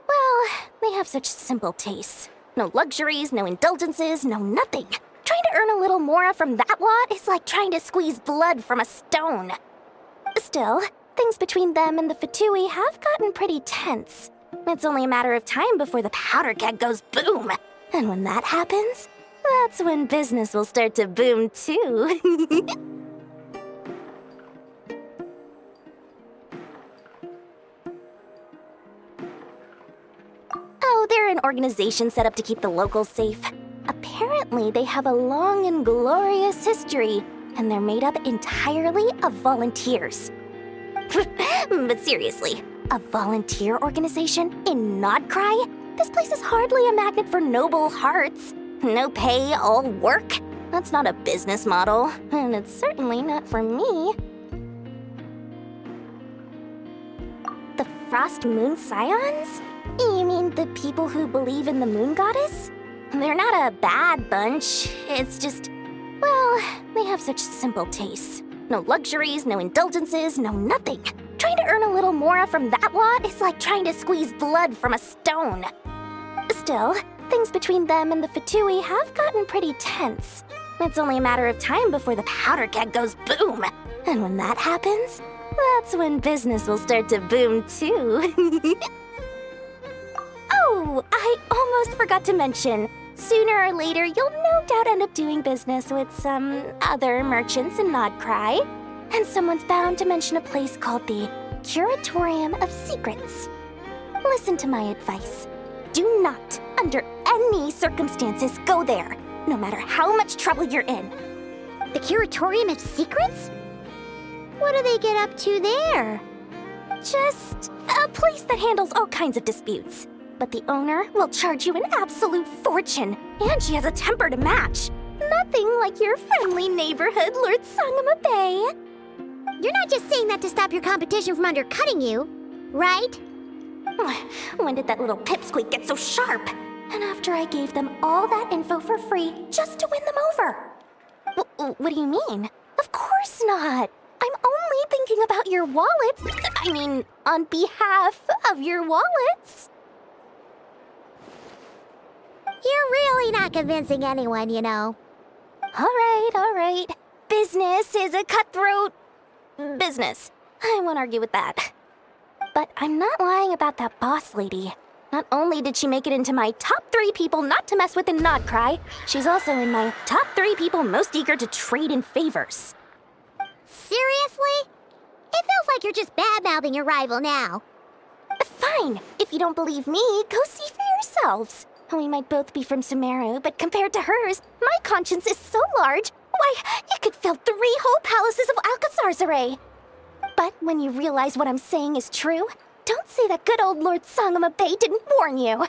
N: well, they have such simple tastes. No luxuries, no indulgences, no nothing. Trying to earn a little more from that lot is like trying to squeeze blood from a stone. Still, things between them and the Fatui have gotten pretty tense. It's only a matter of time before the powder keg goes boom. And when that happens, that's when business will start to boom too. Oh, they're an organization set up to keep the locals safe. Apparently, they have a long and glorious history, and they're made up entirely of volunteers. But seriously, a volunteer organization in nod-krai? This place is hardly a magnet for noble hearts. No pay, all work. That's not a business model, and it's certainly not for me. The Frost Moon Scions? You mean the people who believe in the moon goddess? They're not a bad bunch, it's just, well, they have such simple tastes. No luxuries, no indulgences, no nothing. Trying to earn a little more from that lot is like trying to squeeze blood from a stone. Still, things between them and the Fatui have gotten pretty tense. It's only a matter of time before the powder keg goes boom. And when that happens, that's when business will start to boom too. Oh, I almost forgot to mention. Sooner or later, you'll no doubt end up doing business with some other merchants in nod-krai. And someone's bound to mention a place called the Curatorium of Secrets. Listen to my advice. Do not, under any circumstances, go there, no matter how much trouble you're in.
B: The Curatorium of Secrets? What do they get up to there?
N: Just a place that handles all kinds of disputes. But the owner will charge you an absolute fortune, and she has a temper to match. Nothing like your friendly neighborhood, Lord Sangama Bey.
B: You're not just saying that to stop your competition from undercutting you, right?
N: When did that little pipsqueak get so sharp? And after I gave them all that info for free just to win them over. What do you mean? Of course not. I'm only thinking about your wallets. I mean, on behalf of your wallets.
B: You're really not convincing anyone, you know.
N: All right. Business is a cutthroat business. I won't argue with that. But I'm not lying about that boss lady. Not only did she make it into my top 3 people not to mess with in nod-krai, she's also in my top 3 people most eager to trade in favors.
B: Seriously? It feels like you're just bad-mouthing your rival now.
N: Fine. If you don't believe me, go see for yourselves. We might both be from Sumeru, but compared to hers, my conscience is so large, why, you could fill 3 whole palaces of Alcazar's array. But when you realize what I'm saying is true, don't say that good old Lord Sangama Bay didn't warn you.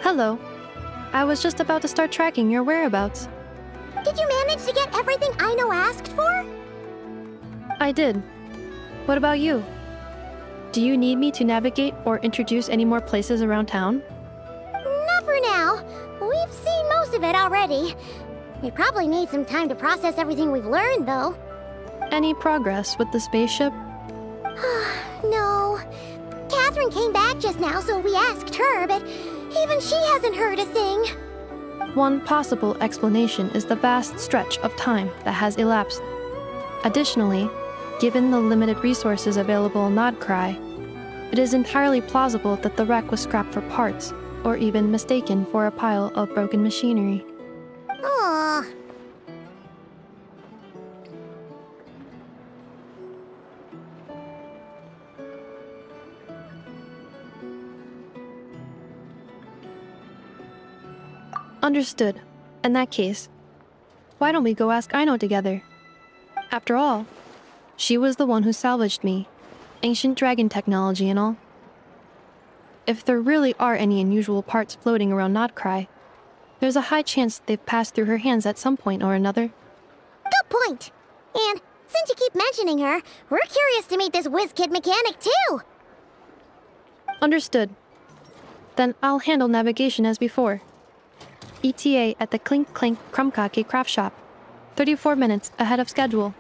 A: Hello. I was just about to start tracking your whereabouts.
B: Did you manage to get everything Aino asked for?
A: I did. What about you? Do you need me to navigate or introduce any more places around town?
B: Not for now. We've seen most of it already. We probably need some time to process everything we've learned, though.
A: Any progress with the spaceship?
B: No. Catherine came back just now, so we asked her, but even she hasn't heard a thing.
A: One possible explanation is the vast stretch of time that has elapsed. Additionally, given the limited resources available in nod-krai, it is entirely plausible that the wreck was scrapped for parts, or even mistaken for a pile of broken machinery.
B: Aww.
A: Understood. In that case, why don't we go ask Aino together? After all, she was the one who salvaged me. Ancient dragon technology and all. If there really are any unusual parts floating around nod-krai, there's a high chance they've passed through her hands at some point or another.
B: Good point. And since you keep mentioning her, we're curious to meet this whiz-kid mechanic too.
A: Understood. Then I'll handle navigation as before. ETA at the Clink Clink Krumkake craft shop. 34 minutes ahead of schedule.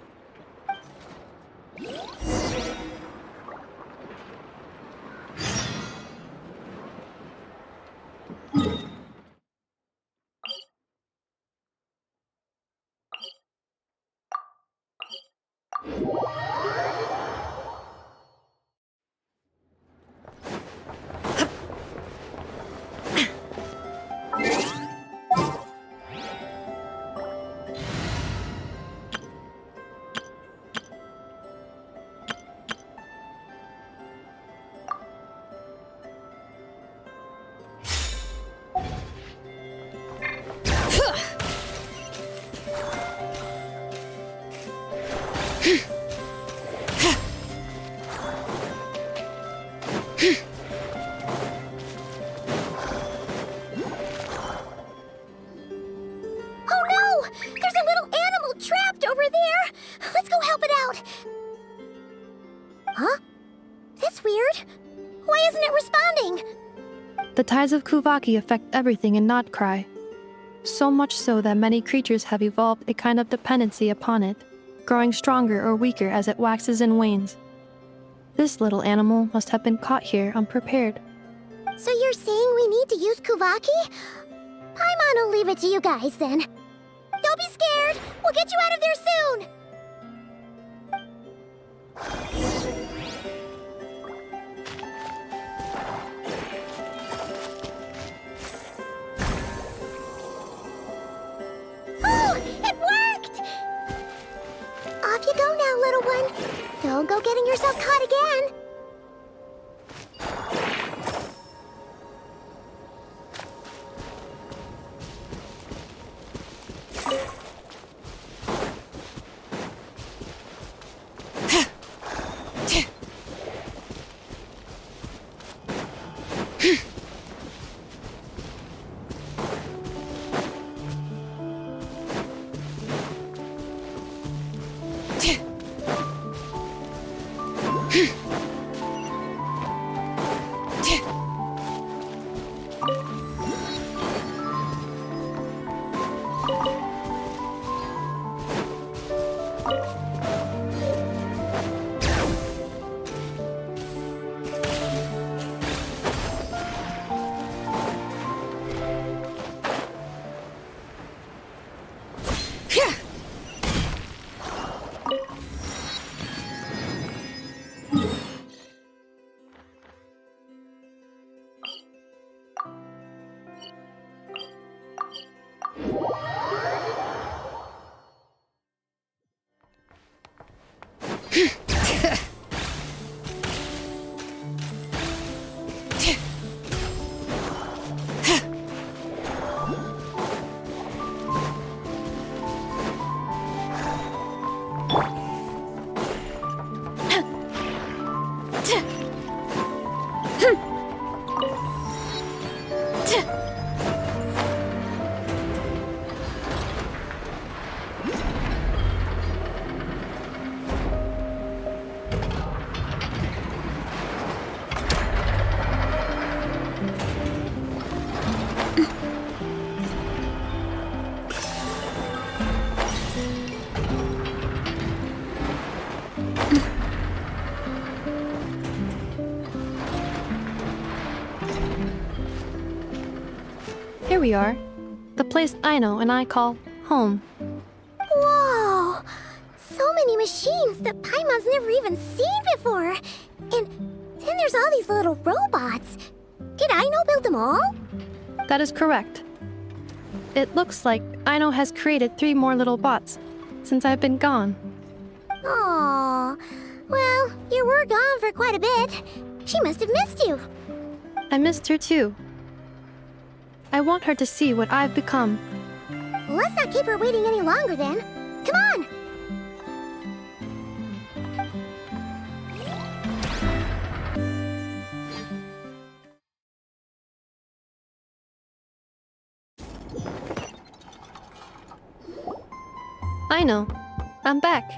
A: The tides of Kuvaki affect everything in nod-krai. So much so that many creatures have evolved a kind of dependency upon it, growing stronger or weaker as it waxes and wanes. This little animal must have been caught here unprepared.
B: So you're saying we need to use Kuvaki? Paimon will leave it to you guys then. Don't be scared! We'll get you out of there soon! Oh! It worked! Off you go now, little one. Don't go getting yourself caught again.
A: Here we are. The place Aino and I call home.
B: Whoa! So many machines that Paimon's never even seen before. And then there's all these little robots. Did Aino build them all?
A: That is correct. It looks like Aino has created 3 more little bots since I've been gone.
B: Aww. Well, you were gone for quite a bit. She must have missed you.
A: I missed her too. I want her to see what I've become.
B: Let's not keep her waiting any longer then. Come on!
A: Aino, I'm back.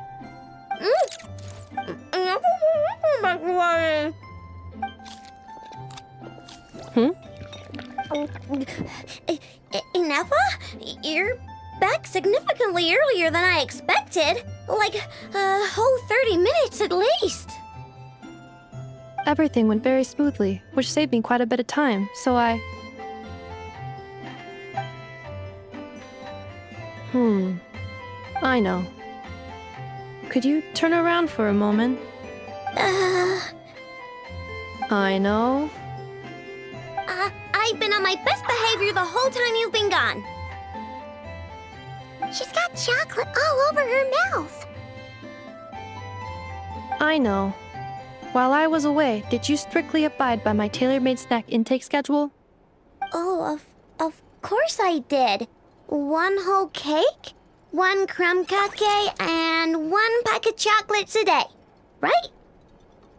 N: Ineffa? You're back significantly earlier than I expected. Like a whole 30 minutes at least.
A: Everything went very smoothly, which saved me quite a bit of time, so I... Aino. Could you turn around for a moment? Aino.
N: I've been on my best behavior the whole time you've been gone.
B: She's got chocolate all over her mouth.
A: Aino. While I was away, did you strictly abide by my tailor-made snack intake schedule?
N: Oh, of course I did. 1 whole cake, 1 crumb cake, and 1 pack of chocolates a day, right?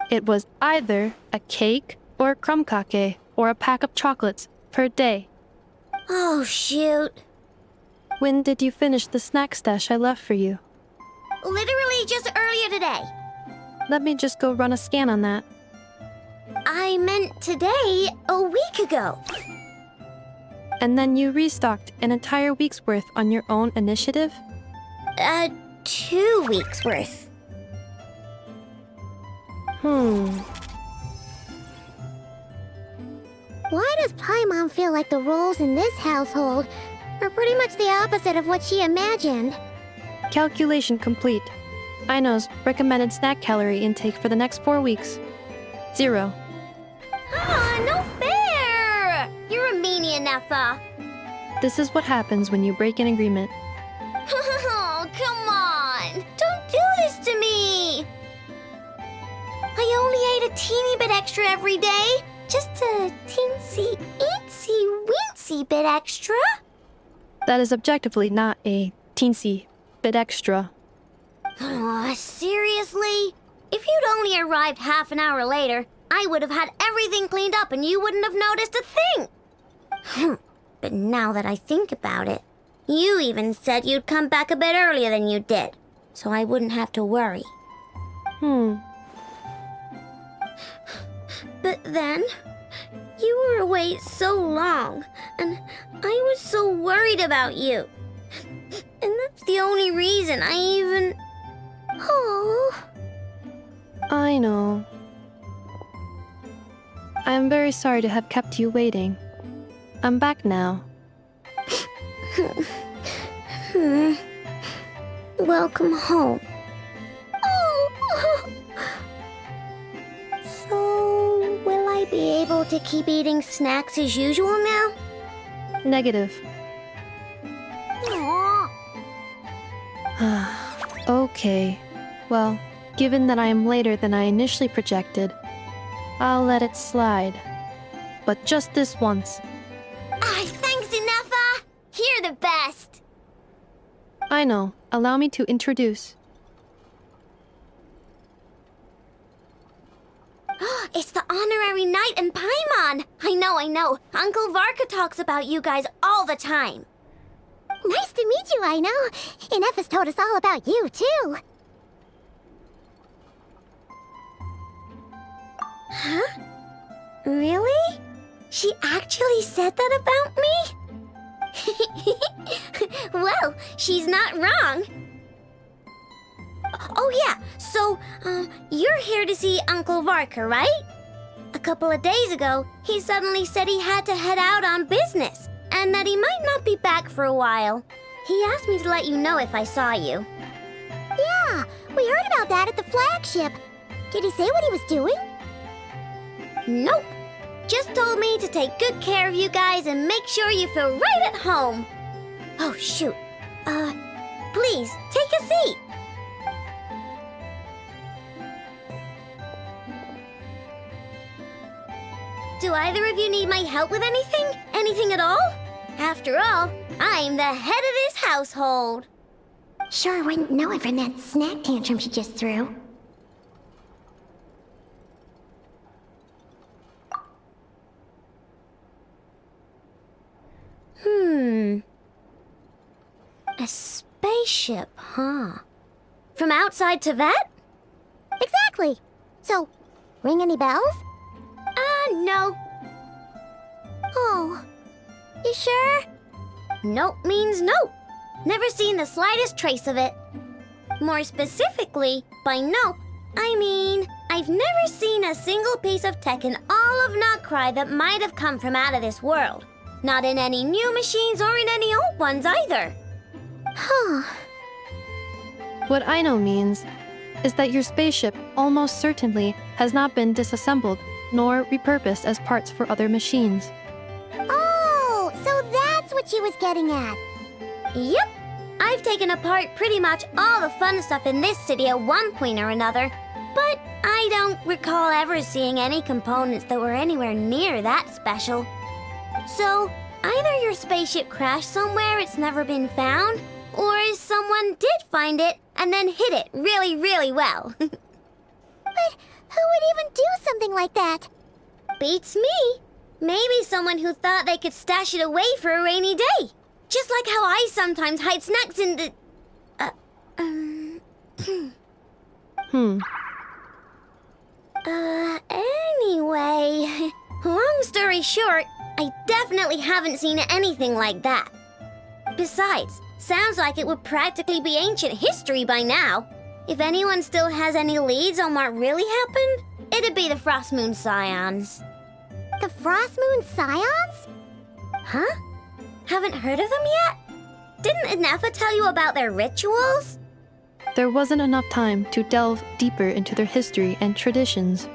A: It was either a cake or a crumb cake or a pack of chocolates per day.
N: Oh, shoot.
A: When did you finish the snack stash I left for you?
N: Literally just earlier today.
A: Let me just go run a scan on that.
N: I meant today, a week ago.
A: And then you restocked an entire week's worth on your own initiative?
N: 2 weeks worth.
B: Why does Paimon feel like the roles in this household are pretty much the opposite of what she imagined?
A: Calculation complete. Aino's recommended snack calorie intake for the next 4 weeks. 0.
N: No fair! You're a meanie, Ineffa.
A: This is what happens when you break an agreement.
N: Oh, come on! Don't do this to me! I only ate a teeny bit extra every day. Just a teensy, eensy bit extra.
A: That is objectively not a teensy bit extra.
N: Oh, seriously? If you'd only arrived half an hour later, I would have had everything cleaned up and you wouldn't have noticed a thing. But now that I think about it, you even said you'd come back a bit earlier than you did, so I wouldn't have to worry. But then, you were away so long, and I was so worried about you. And that's the only reason I even... Oh.
A: I know. I am very sorry to have kept you waiting. I'm back now.
N: Welcome home. Oh. So, will I be able to keep eating snacks as usual now?
A: Negative. Okay. Well, given that I am later than I initially projected, I'll let it slide. But just this once.
N: Thanks, Ineffa! You're the best!
A: I know. Allow me to introduce.
N: It's the honorary knight and Paimon! I know. Uncle Varka talks about you guys all the time.
B: Nice to meet you, Aino. Ineffa's told us all about you, too.
N: Huh? Really? She actually said that about me? Well, she's not wrong. Oh yeah, so, you're here to see Uncle Varka, right? A couple of days ago, he suddenly said he had to head out on business. And
B: and that he might not be back for a while. He asked me to let you know if I saw you. Yeah, we heard about that at the flagship. Did he say what he was doing? Nope. Just told me to take good care of you guys and make sure you feel right at home. Oh, shoot. Please, take a seat. Do either of you need my help with anything? Anything at all? After all, I'm the head of this household.
N: Sure wouldn't know it from that snack tantrum she just threw.
B: A spaceship, huh? From outside to that?
N: Exactly. So, ring any bells?
B: No.
N: Oh, you sure?
B: Nope means nope. Never seen the slightest trace of it. More specifically, by nope, I mean, I've never seen a single piece of tech in all of nod-krai that might have come from out of this world. Not in any new machines or in any old ones either.
N: Huh.
A: What Aino means is that your spaceship almost certainly has not been disassembled nor repurposed as parts for other machines.
N: Oh, so that's what she was getting at.
B: Yep. I've taken apart pretty much all the fun stuff in this city at one point or another, but I don't recall ever seeing any components that were anywhere near that special. So, either your spaceship crashed somewhere it's never been found, or someone did find it and then hid it really, really well.
N: But who would even do something like that?
B: Beats me. Maybe someone who thought they could stash it away for a rainy day. Just like how I sometimes hide snacks in the... Anyway, long story short, I definitely haven't seen anything like that. Besides, sounds like it would practically be ancient history by now. If anyone still has any leads on what really happened, it'd be the Frost Moon Scions.
N: The Frost Moon Scions?
B: Huh? Haven't heard of them yet? Didn't Inefa tell you about their rituals?
A: There wasn't enough time to delve deeper into their history and traditions.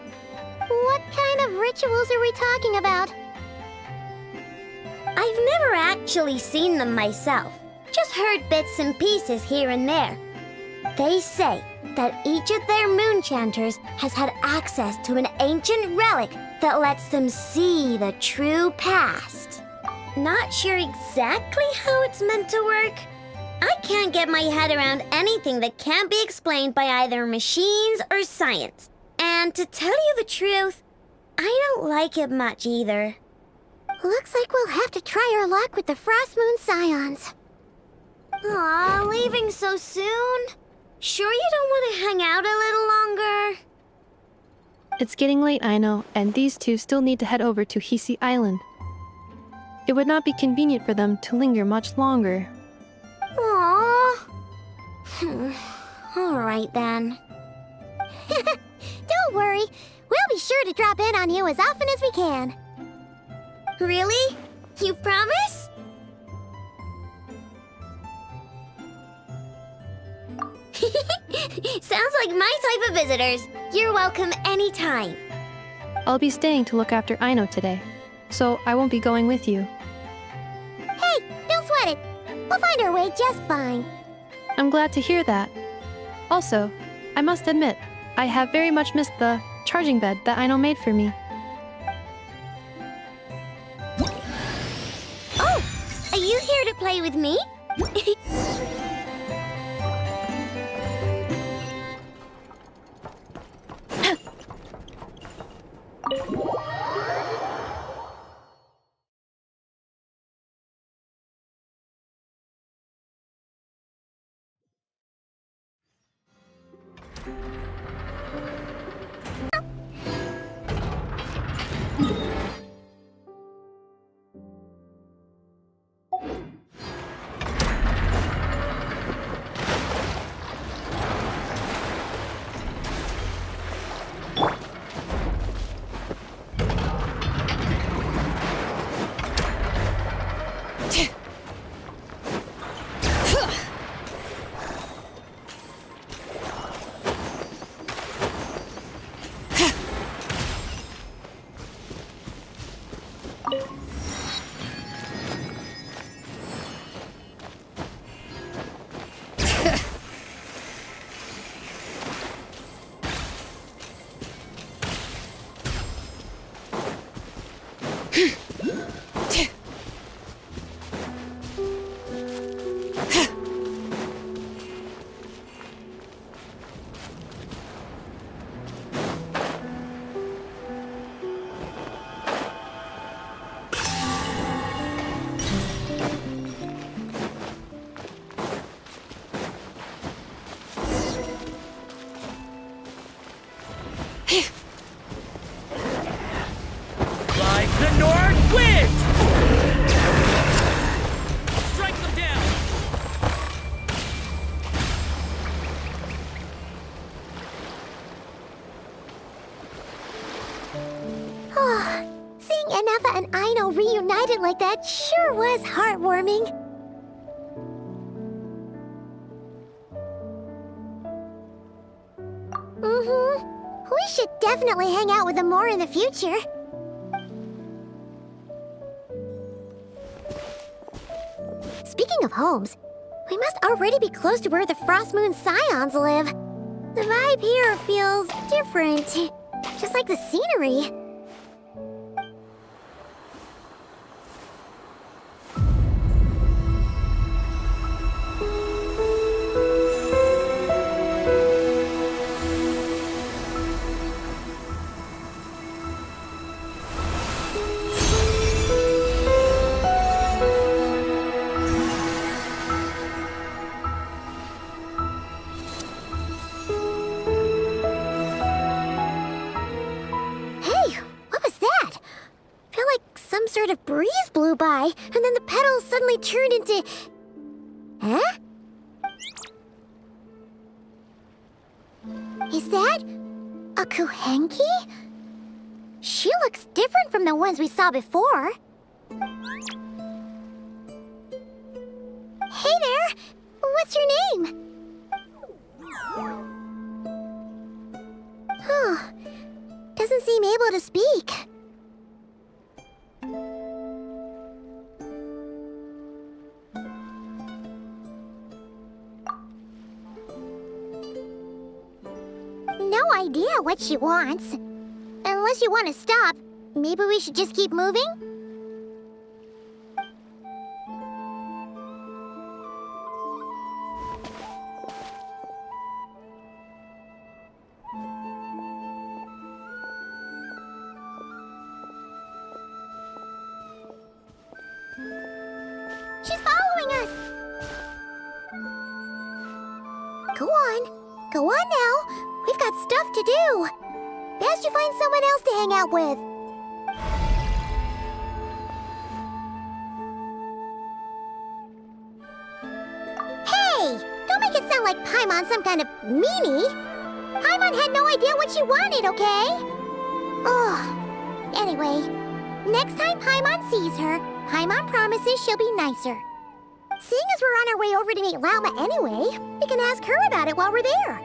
N: What kind of rituals are we talking about?
B: I've never actually seen them myself, just heard bits and pieces here and there. They say that each of their moon chanters has had access to an ancient relic that lets them see the true past. Not sure exactly how it's meant to work. I can't get my head around anything that can't be explained by either machines or science. And to tell you the truth, I don't like it much either.
N: Looks like we'll have to try our luck with the Frost Moon Scions.
B: Aw, leaving so soon? Sure you don't want to hang out a little longer?
A: It's getting late, I know, and these two still need to head over to Hisi Island. It would not be convenient for them to linger much longer.
B: Aww. All right then.
N: Don't worry, we'll be sure to drop in on you as often as we can.
B: Really? You promise? Sounds like my type of visitors. You're welcome anytime.
A: I'll be staying to look after Aino today, so I won't be going with you.
N: Hey, don't sweat it. We'll find our way just fine.
A: I'm glad to hear that. Also, I must admit, I have very much missed the charging bed that Aino made for me.
B: Oh, are you here to play with me?
O: Like the North Wind! Strike them down!
B: Seeing Anafa and Aino reunited like that sure was heartwarming. We should definitely hang out with them more in the future. Speaking of homes, we must already be close to where the Frost Moon Scions live. The vibe here feels different, just like the scenery. Sort of breeze blew by, and then the petals suddenly turned into... Huh? Is that... a Kuhenki? She looks different from the ones we saw before. Hey there! What's your name? Huh. Doesn't seem able to speak. No idea what she wants. Unless you want to stop, maybe we should just keep moving? She's following us! Go on. Go on now. We've got stuff to do. Best you find someone else to hang out with. Hey! Don't make it sound like Paimon's some kind of meanie. Paimon had no idea what she wanted, okay? Ugh. Anyway, next time Paimon sees her, Paimon promises she'll be nicer. Seeing as we're on our way over to meet Lauma anyway, we can ask her about it while we're there.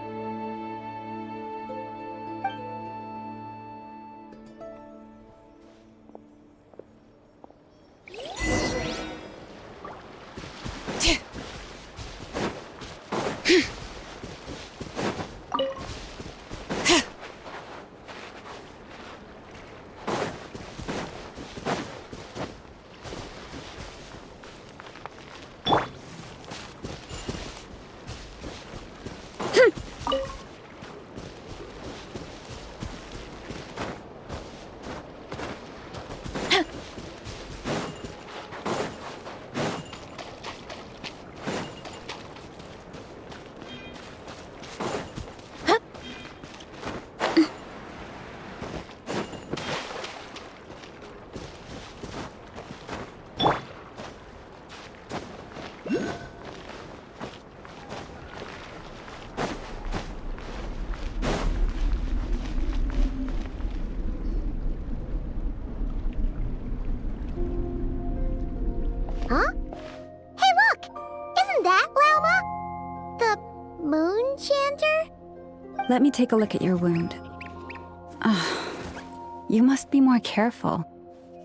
B: Huh? Hey, look! Isn't that Lauma? The moon chanter?
I: Let me take a look at your wound. You must be more careful.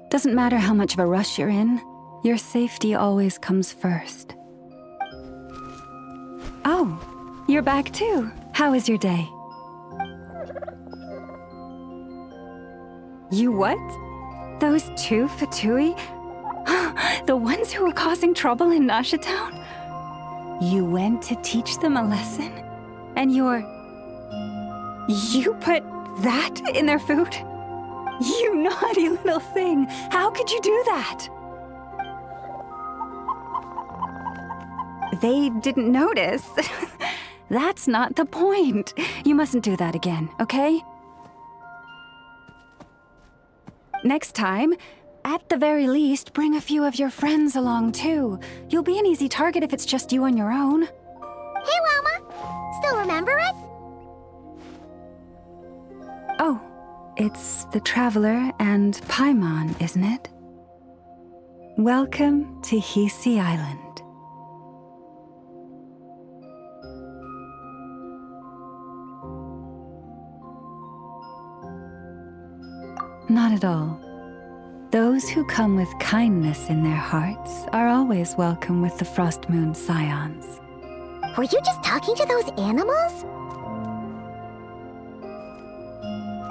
I: Doesn't matter how much of a rush you're in, your safety always comes first. Oh, you're back too. How is your day? You what? Those two Fatui? The ones who were causing trouble in Nasha Town? You went to teach them a lesson? And you put that in their food? You naughty little thing! How could you do that? They didn't notice. That's not the point. You mustn't do that again, okay? Next time, at the very least, bring a few of your friends along too. You'll be an easy target if it's just you on your own.
B: Hey, Lauma! Still remember us?
I: Oh, it's the Traveler and Paimon, isn't it? Welcome to Hisi Island. Not at all. Those who come with kindness in their hearts are always welcome with the Frost Moon Scions.
B: Were you just talking to those animals?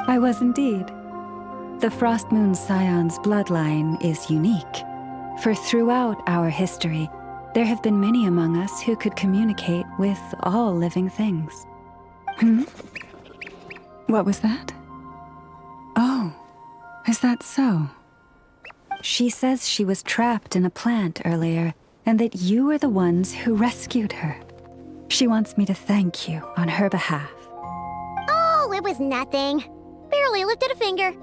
I: I was indeed. The Frost Moon Scion's bloodline is unique, for throughout our history, there have been many among us who could communicate with all living things. What was that? Oh, is that so? She says she was trapped in a plant earlier, and that you were the ones who rescued her. She wants me to thank you on her behalf.
B: Oh, it was nothing. Barely lifted a finger.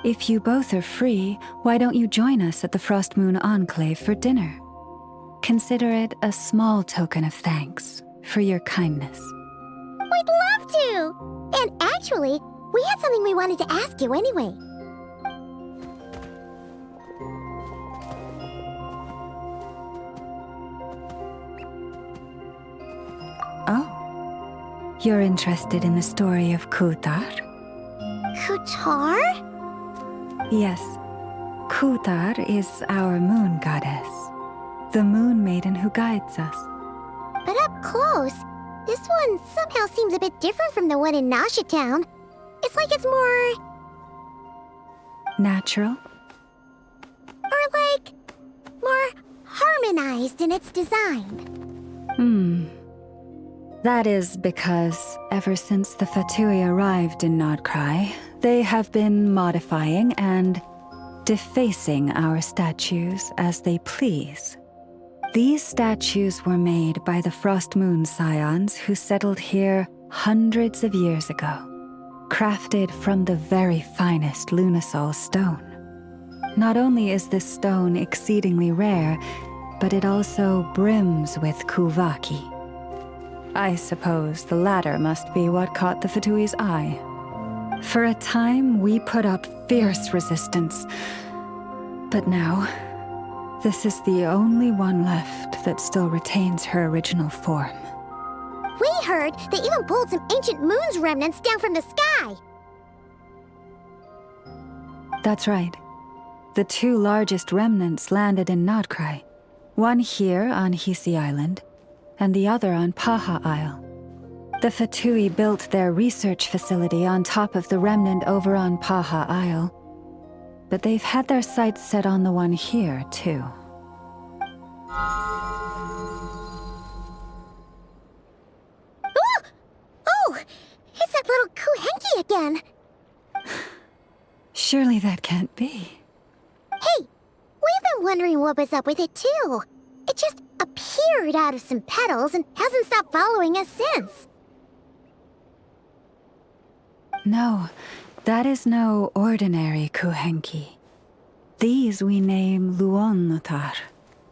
I: If you both are free, why don't you join us at the Frost Moon Enclave for dinner? Consider it a small token of thanks for your kindness.
B: We'd love to! And actually, we had something we wanted to ask you anyway.
I: Oh, you're interested in the story of Kutar?
B: Kutar?
I: Yes, Kutar is our moon goddess, the moon maiden who guides us.
B: But up close, this one somehow seems a bit different from the one in Nasha Town. It's like it's more...
I: natural?
B: Or like... more harmonized in its design.
I: That is because ever since the Fatui arrived in nod-krai, they have been modifying and defacing our statues as they please. These statues were made by the Frost Moon Scions who settled here hundreds of years ago, crafted from the very finest Lunasol stone. Not only is this stone exceedingly rare, but it also brims with kuvaki. I suppose the latter must be what caught the Fatui's eye. For a time, we put up fierce resistance. But now, this is the only one left that still retains her original form.
B: We heard they even pulled some ancient moon's remnants down from the sky.
I: That's right. The two largest remnants landed in nod-krai. One here on Hisi Island, and the other on Paha Isle. The Fatui built their research facility on top of the remnant over on Paha Isle, but they've had their sights set on the one here, too.
B: Oh! It's that little Kuhenki again!
I: Surely that can't be.
B: Hey! We've been wondering what was up with it, too. It just appeared out of some petals and hasn't stopped following us since.
I: No, that is no ordinary Kuhenki. These we name Luonnotar,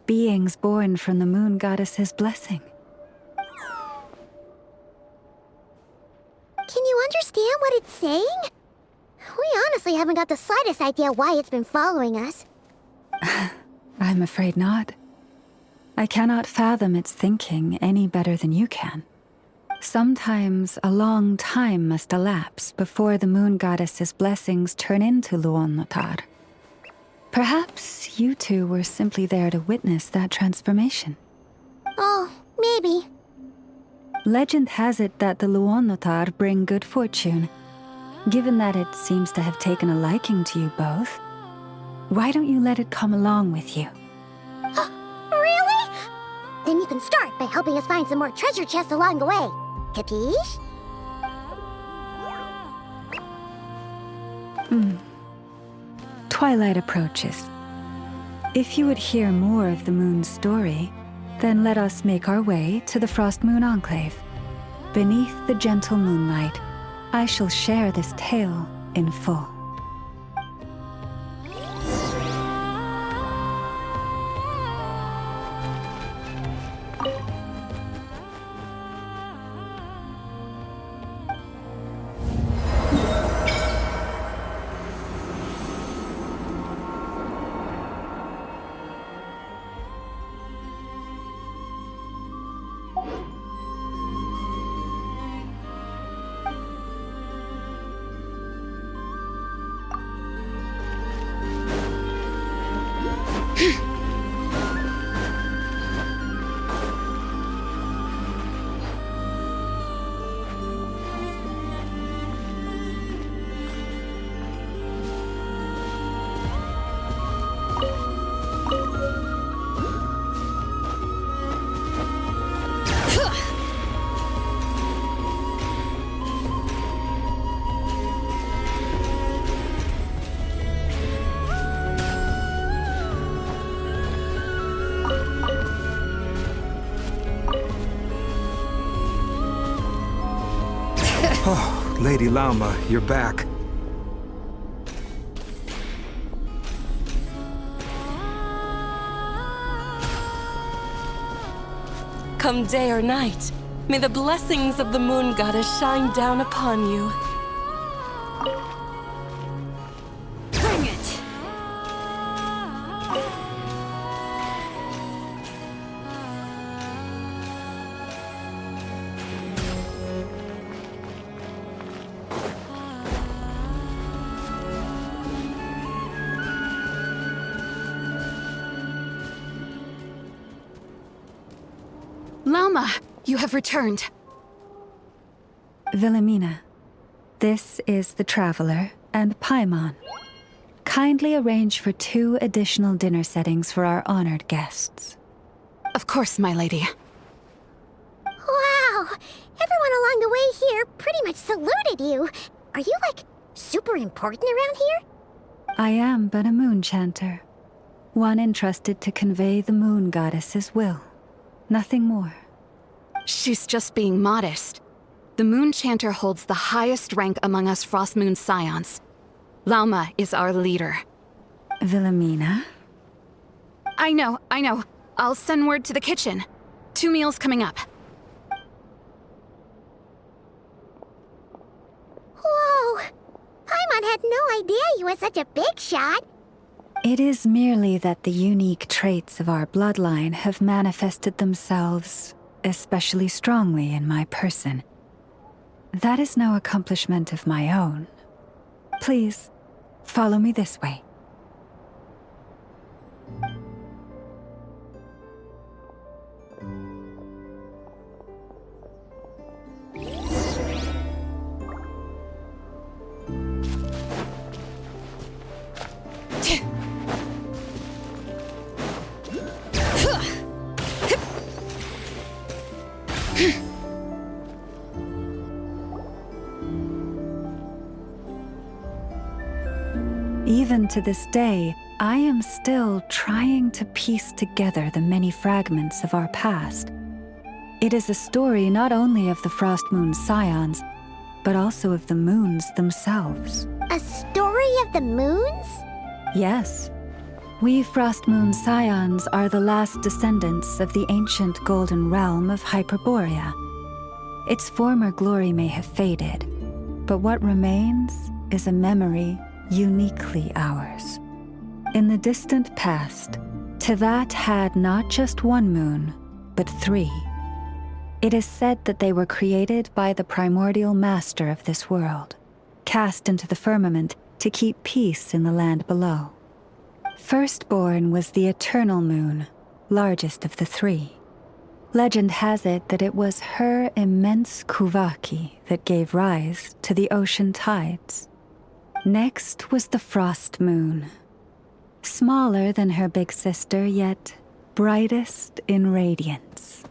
I: beings born from the moon goddess's blessing.
B: Can you understand what it's saying? We honestly haven't got the slightest idea why it's been following us.
I: I'm afraid not. I cannot fathom its thinking any better than you can. Sometimes a long time must elapse before the moon goddess's blessings turn into nod-krai. Perhaps you two were simply there to witness that transformation.
B: Oh, maybe.
I: Legend has it that the nod-krai bring good fortune. Given that it seems to have taken a liking to you both, why don't you let it come along with you?
B: Really? Then you can start by helping us find some more treasure chests along the way. Capiche?
I: Twilight approaches. If you would hear more of the moon's story, then let us make our way to the Frost Moon Enclave. Beneath the gentle moonlight, I shall share this tale in full.
P: Oh, Lady Lama, you're back.
Q: Come day or night, may the blessings of the moon goddess shine down upon you.
L: Bring it! Lama, you have returned.
I: Wilhelmina, this is the Traveler and Paimon. Kindly arrange for 2 additional dinner settings for our honored guests.
L: Of course, my lady.
B: Wow! Everyone along the way here pretty much saluted you. Are you, like, super important around here?
I: I am but a moon chanter, one entrusted to convey the moon goddess's will. Nothing more.
L: She's just being modest. The Moon Chanter holds the highest rank among us Frost Moon Scions. Lauma is our leader.
I: Wilhelmina?
L: I know. I'll send word to the kitchen. 2 meals coming up.
B: Whoa! Paimon had no idea you were such a big shot.
I: It is merely that the unique traits of our bloodline have manifested themselves especially strongly in my person. That is no accomplishment of my own. Please, follow me this way. Even to this day, I am still trying to piece together the many fragments of our past. It is a story not only of the Frost Moon Scions, but also of the moons themselves.
B: A story of the moons?
I: Yes. We Frost Moon Scions are the last descendants of the ancient golden realm of Hyperborea. Its former glory may have faded, but what remains is a memory uniquely ours. In the distant past, that had not just one moon, but 3. It is said that they were created by the primordial master of this world, cast into the firmament to keep peace in the land below. Firstborn was the eternal moon, largest of the 3. Legend has it that it was her immense kuvaki that gave rise to the ocean tides. Next was the frost moon, smaller than her big sister, yet brightest in radiance.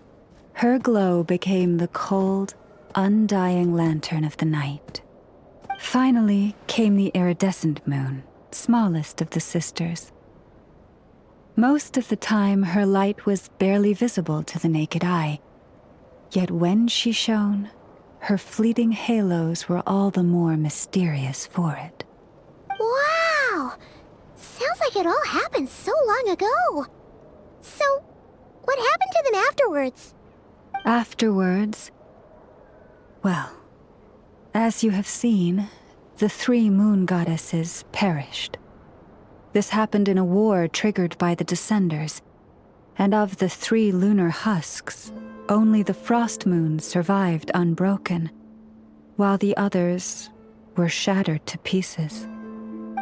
I: Her glow became the cold, undying lantern of the night. Finally came the iridescent moon, smallest of the sisters. Most of the time, her light was barely visible to the naked eye. Yet when she shone, her fleeting halos were all the more mysterious for it.
B: Wow! Sounds like it all happened so long ago. So, what happened to them afterwards?
I: Afterwards, well, as you have seen, the 3 moon goddesses perished. This happened in a war triggered by the Descenders, and of the 3 lunar husks, only the frost moon survived unbroken, while the others were shattered to pieces.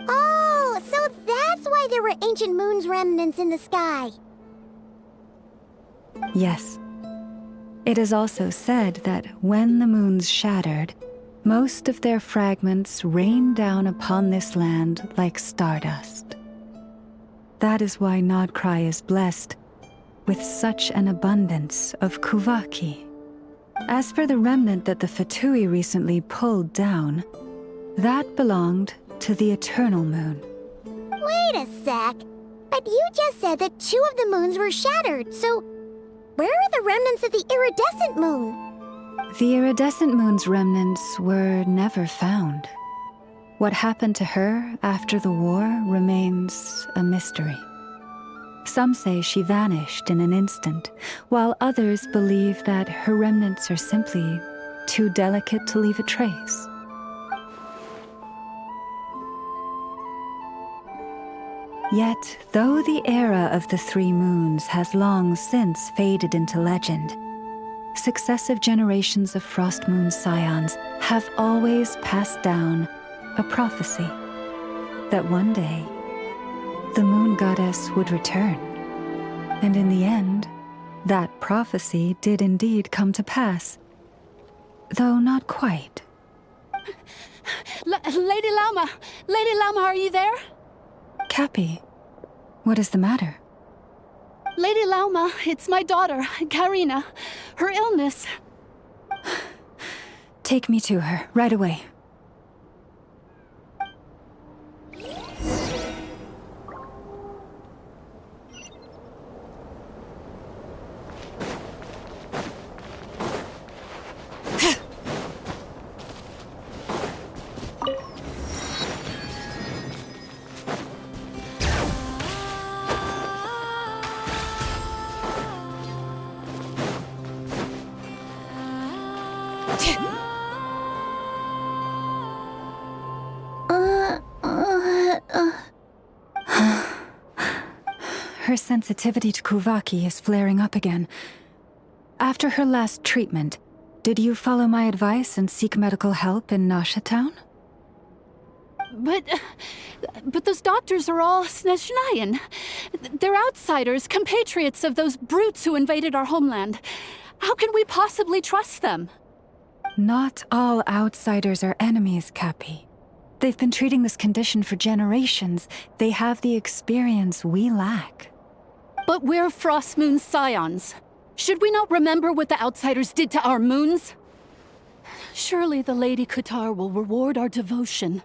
B: Oh, so that's why there were ancient moon's remnants in the sky.
I: Yes. It is also said that when the moons shattered, most of their fragments rained down upon this land like stardust. That is why nod-krai is blessed with such an abundance of kuvaki. As for the remnant that the Fatui recently pulled down, that belonged to the eternal moon.
B: Wait a sec. But you just said that 2 of the moons were shattered, so where are the remnants of the iridescent moon?
I: The iridescent moon's remnants were never found. What happened to her after the war remains a mystery. Some say she vanished in an instant, while others believe that her remnants are simply too delicate to leave a trace. Yet, though the era of the 3 moons has long since faded into legend, successive generations of Frost Moon scions have always passed down a prophecy that one day the moon goddess would return. And in the end, that prophecy did indeed come to pass, though not quite.
R: Lady Lauma! Lady Lauma, are you there?
I: Cappy, what is the matter?
R: Lady Lauma, it's my daughter, Karina. Her illness.
I: Take me to her, right away. Her sensitivity to kuvaki is flaring up again. After her last treatment, did you follow my advice and seek medical help in Nasha Town?
R: But those doctors are all Snezhnayan. They're outsiders, compatriots of those brutes who invaded our homeland. How can we possibly trust them?
I: Not all outsiders are enemies, Cappy. They've been treating this condition for generations. They have the experience we lack.
R: But we're Frost Moon scions. Should we not remember what the outsiders did to our moons? Surely the Lady Kutar will reward our devotion.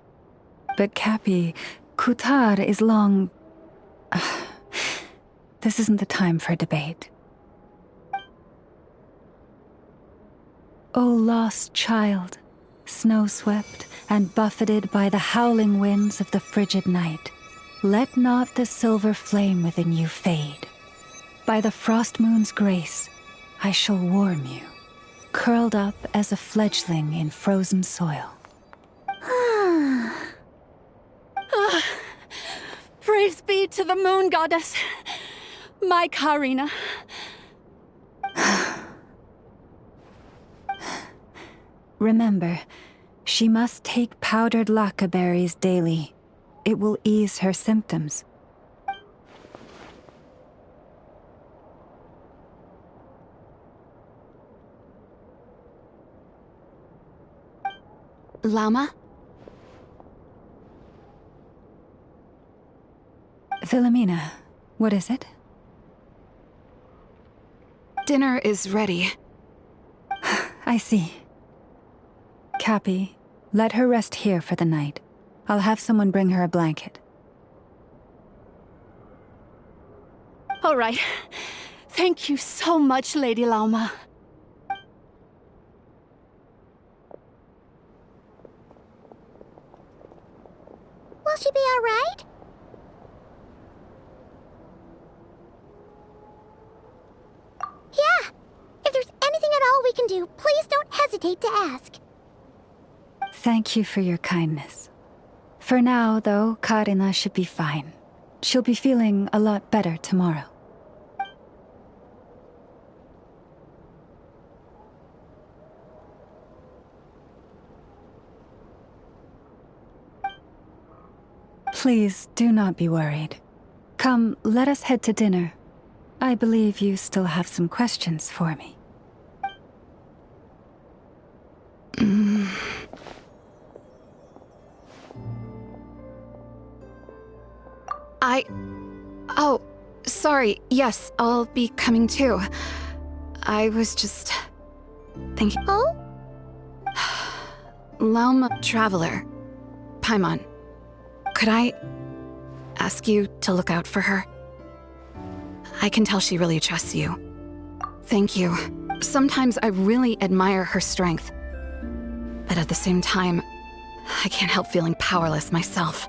I: But Cappy, Kutar is long... This isn't the time for debate. O lost child, snow-swept and buffeted by the howling winds of the frigid night, let not the silver flame within you fade. By the frost moon's grace, I shall warm you, curled up as a fledgling in frozen soil.
R: Praise be to the moon goddess. My Karina.
I: Remember, she must take powdered laka berries daily. It will ease her symptoms.
L: Llama?
I: Philomena, what is it?
L: Dinner is ready.
I: I see. Cappy, let her rest here for the night. I'll have someone bring her a blanket.
R: All right. Thank you so much, Lady Llama.
B: Will she be all right? Yeah. If there's anything at all we can do, please don't hesitate to ask.
I: Thank you for your kindness. For now, though, Karina should be fine. She'll be feeling a lot better tomorrow. Please do not be worried. Come, let us head to dinner. I believe you still have some questions for me.
L: Oh, sorry. Yes, I'll be coming too. I was just thinking.
B: Oh?
L: Llama Traveler. Paimon. Could I ask you to look out for her? I can tell she really trusts you. Thank you. Sometimes I really admire her strength. But at the same time, I can't help feeling powerless myself.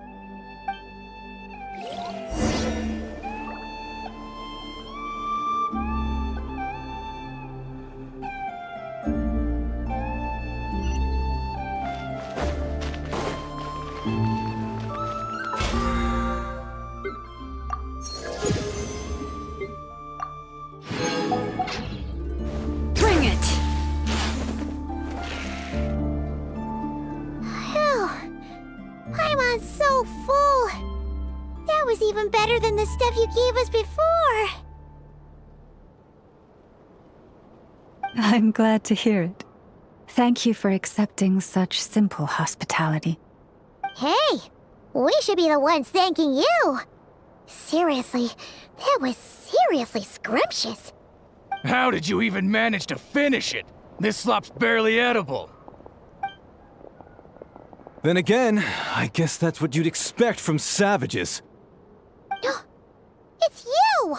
B: Even better than the stuff you gave us before.
I: I'm glad to hear it. Thank you for accepting such simple hospitality.
B: Hey, we should be the ones thanking you. Seriously, that was seriously scrumptious.
J: How did you even manage to finish it? This slop's barely edible.
K: Then again, I guess that's what you'd expect from savages.
B: It's you!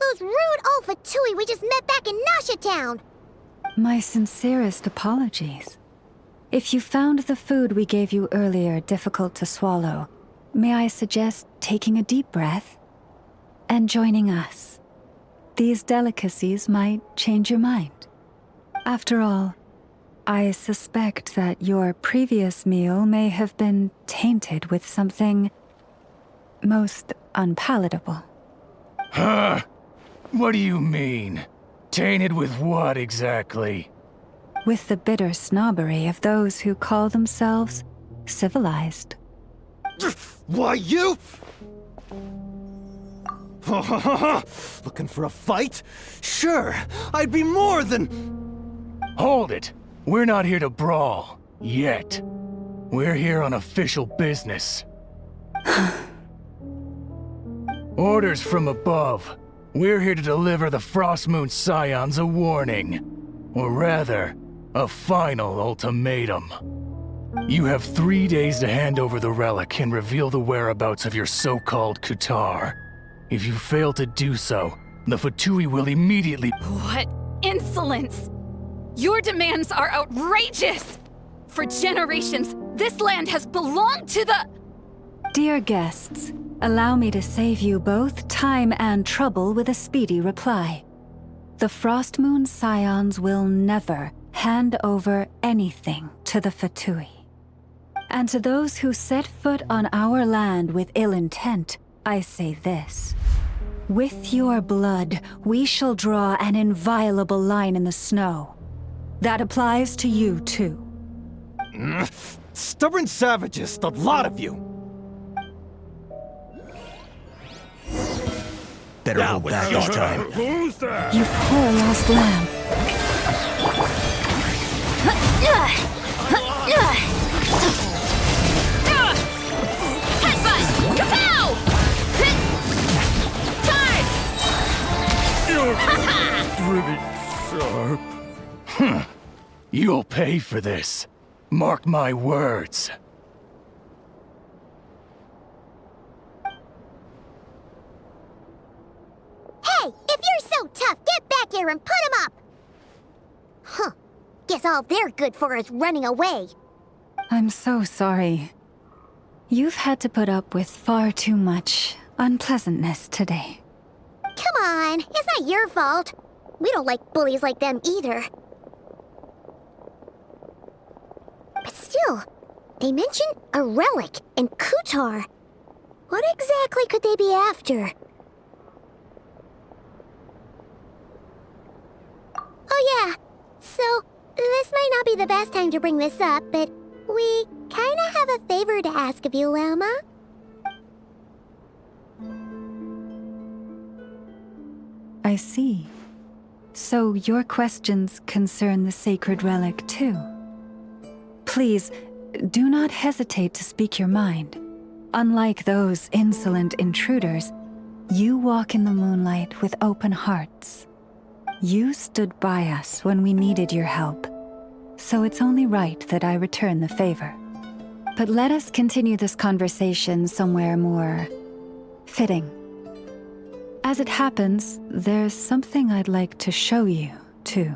B: Those rude old Fatui we just met back in Nasha Town!
I: My sincerest apologies. If you found the food we gave you earlier difficult to swallow, may I suggest taking a deep breath and joining us? These delicacies might change your mind. After all, I suspect that your previous meal may have been tainted with something most unpalatable.
J: Huh? What do you mean? Tainted with what exactly?
I: With the bitter snobbery of those who call themselves civilized.
K: Why, you? Looking for a fight? Sure, I'd be more than...
J: Hold it! We're not here to brawl. Yet. We're here on official business. Orders from above. We're here to deliver the Frostmoon Scions a warning. Or rather, a final ultimatum. You have 3 days to hand over the relic and reveal the whereabouts of your so-called Kutar. If you fail to do so, the Fatui will immediately—
L: What insolence! Your demands are outrageous! For generations, this land has belonged to the—
I: Dear guests, allow me to save you both time and trouble with a speedy reply. The Frostmoon Scions will never hand over anything to the Fatui. And to those who set foot on our land with ill intent, I say this. With your blood, we shall draw an inviolable line in the snow. That applies to you, too.
K: Stubborn savages, the lot of you!
S: Better hold back this time.
I: You poor lost lamb.
D: Headbutt! Kapow! Charge!
J: Pretty sharp. You'll pay for this. Mark my words.
B: Hey, if you're so tough, get back here and put him up! Huh. Guess all they're good for is running away.
I: I'm so sorry. You've had to put up with far too much unpleasantness today.
B: Come on, it's not your fault. We don't like bullies like them either. But still, they mentioned a relic and Kutar. What exactly could they be after? Oh yeah, so this might not be the best time to bring this up, but we kinda have a favor to ask of you, Lama.
I: I see. So your questions concern the sacred relic too. Please, do not hesitate to speak your mind. Unlike those insolent intruders, you walk in the moonlight with open hearts. You stood by us when we needed your help, so it's only right that I return the favor. But let us continue this conversation somewhere more fitting. As it happens, there's something I'd like to show you, too.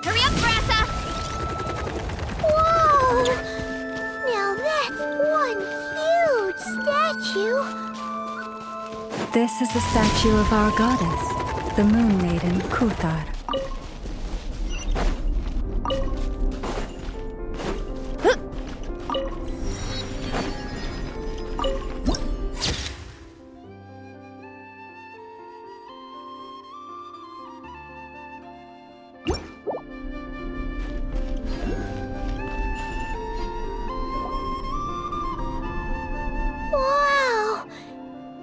D: Hurry up, Brassa!
B: Whoa! Now that's one huge statue.
I: This is a statue of our goddess, the Moon Maiden Kutar.
B: Wow!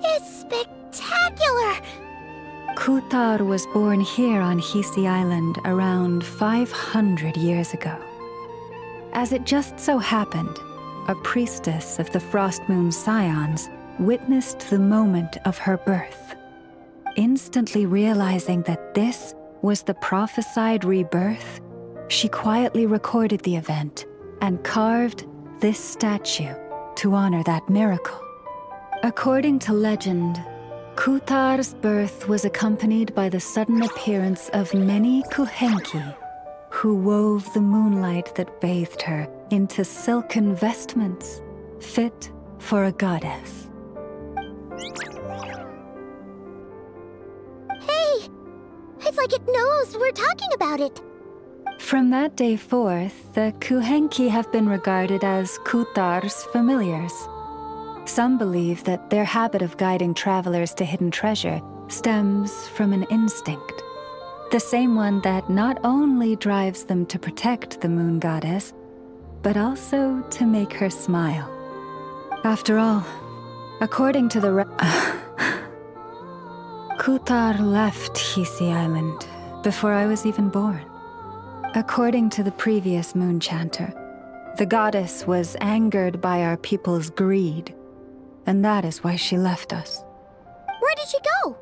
B: It's spectacular!
I: Kutar was born here on Hisi Island around 500 years ago. As it just so happened, a priestess of the Frost Moon Scions witnessed the moment of her birth. Instantly realizing that this was the prophesied rebirth, she quietly recorded the event and carved this statue to honor that miracle. According to legend, Kutar's birth was accompanied by the sudden appearance of many Kuhenki, who wove the moonlight that bathed her into silken vestments fit for a goddess.
B: Hey! It's like it knows we're talking about it.
I: From that day forth, the Kuhenki have been regarded as Kutar's familiars. Some believe that their habit of guiding travelers to hidden treasure stems from an instinct. The same one that not only drives them to protect the moon goddess, but also to make her smile. After all, according to the Kutar left Hisi Island before I was even born. According to the previous moon chanter, the goddess was angered by our people's greed, and that is why she left us.
B: Where did she go?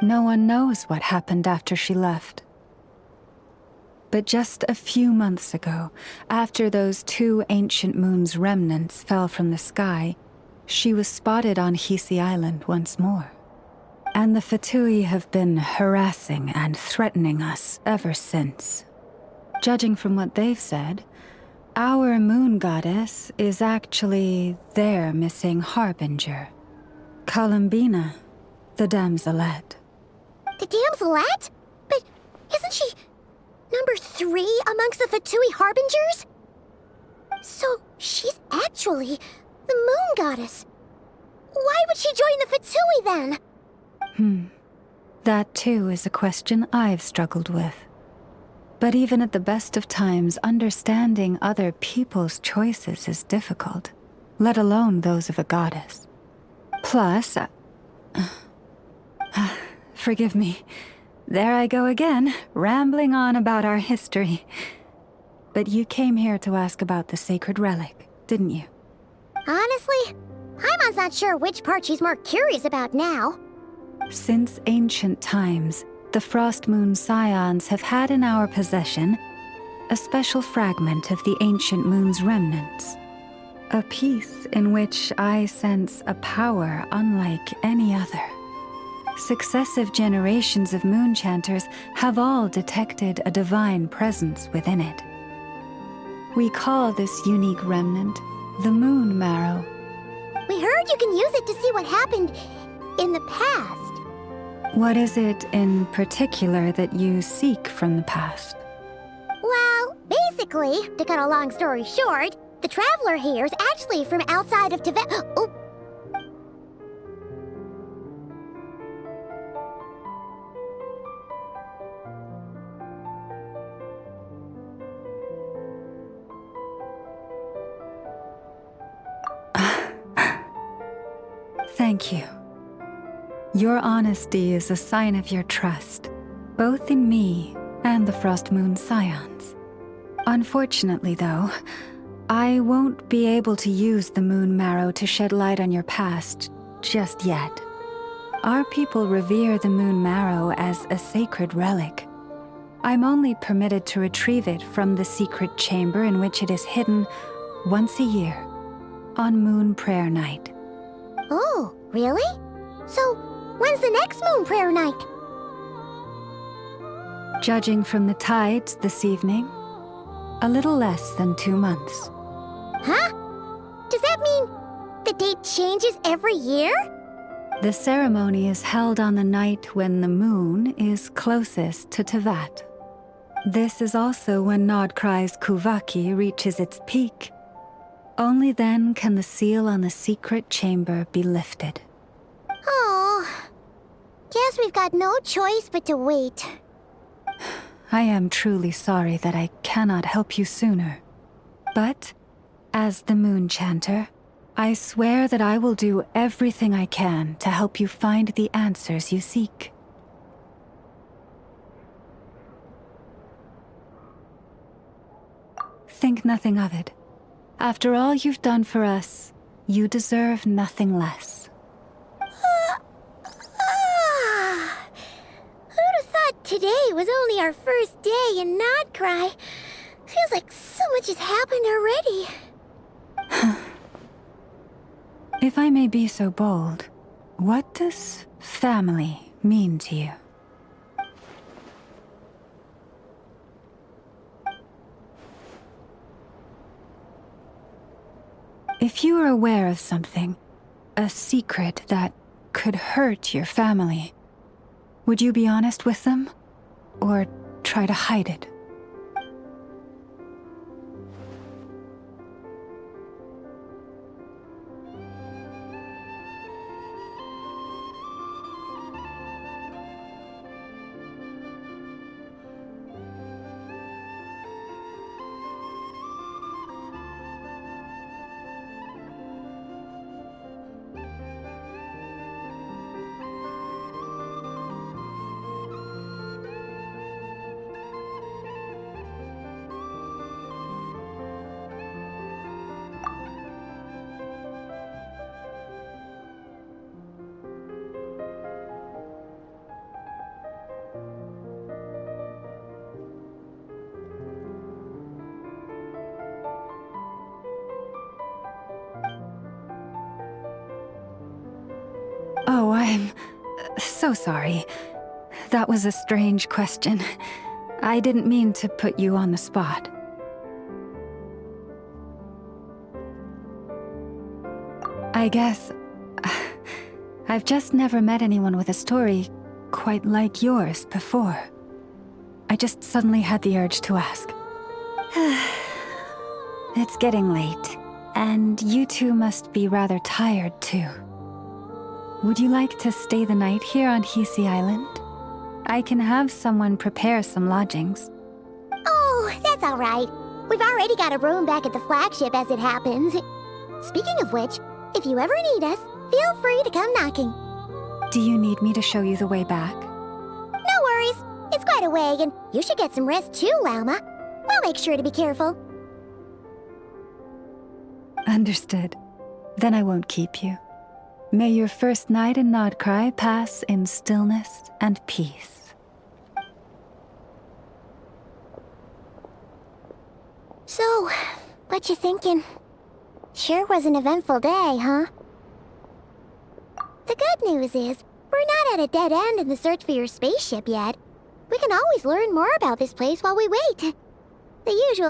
I: No one knows what happened after she left. But just a few months ago, after those 2 ancient moons' remnants fell from the sky, she was spotted on Hisi Island once more. And the Fatui have been harassing and threatening us ever since. Judging from what they've said, our moon goddess is actually their missing harbinger, Columbina, The damselette.
B: The damselette? But isn't she number 3 amongst the Fatui Harbingers? So she's actually the moon goddess. Why would she join the Fatui then?
I: That too is a question I've struggled with. But even at the best of times, understanding other people's choices is difficult, let alone those of a goddess. Plus, forgive me, there I go again, rambling on about our history. But you came here to ask about the sacred relic, didn't you?
B: Honestly, Paimon's not sure which part she's more curious about now.
I: Since ancient times, the Frost Moon Scions have had in our possession a special fragment of the ancient moon's remnants. A piece in which I sense a power unlike any other. Successive generations of moon chanters have all detected a divine presence within it. We call this unique remnant the Moon Marrow.
B: We heard you can use it to see what happened in the past.
I: What is it in particular that you seek from the past?
B: Well, basically, to cut a long story short, the traveler here is actually from outside of Tibet. Oh.
I: Thank you. Your honesty is a sign of your trust, both in me and the Frost Moon Scions. Unfortunately, though, I won't be able to use the Moon Marrow to shed light on your past just yet. Our people revere the Moon Marrow as a sacred relic. I'm only permitted to retrieve it from the secret chamber in which it is hidden once a year, on Moon Prayer Night.
B: Oh, really? So, when's the next Moon Prayer Night?
I: Judging from the tides this evening, a little less than 2 months.
B: Huh? Does that mean the date changes every year?
I: The ceremony is held on the night when the moon is closest to Tevat. This is also when nod-krai's Kuvaki reaches its peak. Only then can the seal on the secret chamber be lifted.
B: Oh, guess we've got no choice but to wait.
I: I am truly sorry that I cannot help you sooner. But, as the Moon Chanter, I swear that I will do everything I can to help you find the answers you seek. Think nothing of it. After all you've done for us, you deserve nothing less.
B: Who'd have thought today was only our first day in nod-krai? Feels like so much has happened already.
I: If I may be so bold, what does family mean to you? If you are aware of something, a secret that could hurt your family, would you be honest with them? Or try to hide it? Oh, I'm so sorry. That was a strange question. I didn't mean to put you on the spot. I guess I've just never met anyone with a story quite like yours before. I just suddenly had the urge to ask. It's getting late, and you two must be rather tired too. Would you like to stay the night here on Hisi Island? I can have someone prepare some lodgings.
B: Oh, that's all right. We've already got a room back at the flagship as it happens. Speaking of which, if you ever need us, feel free to come knocking.
I: Do you need me to show you the way back?
B: No worries. It's quite a way, and you should get some rest too, Lauma. We'll make sure to be careful.
I: Understood. Then I won't keep you. May your first night in nod-krai pass in stillness and peace.
B: So, what you thinking? Sure was an eventful day, huh? The good news is, we're not at a dead end in the search for your spaceship yet. We can always learn more about this place while we wait. The usual...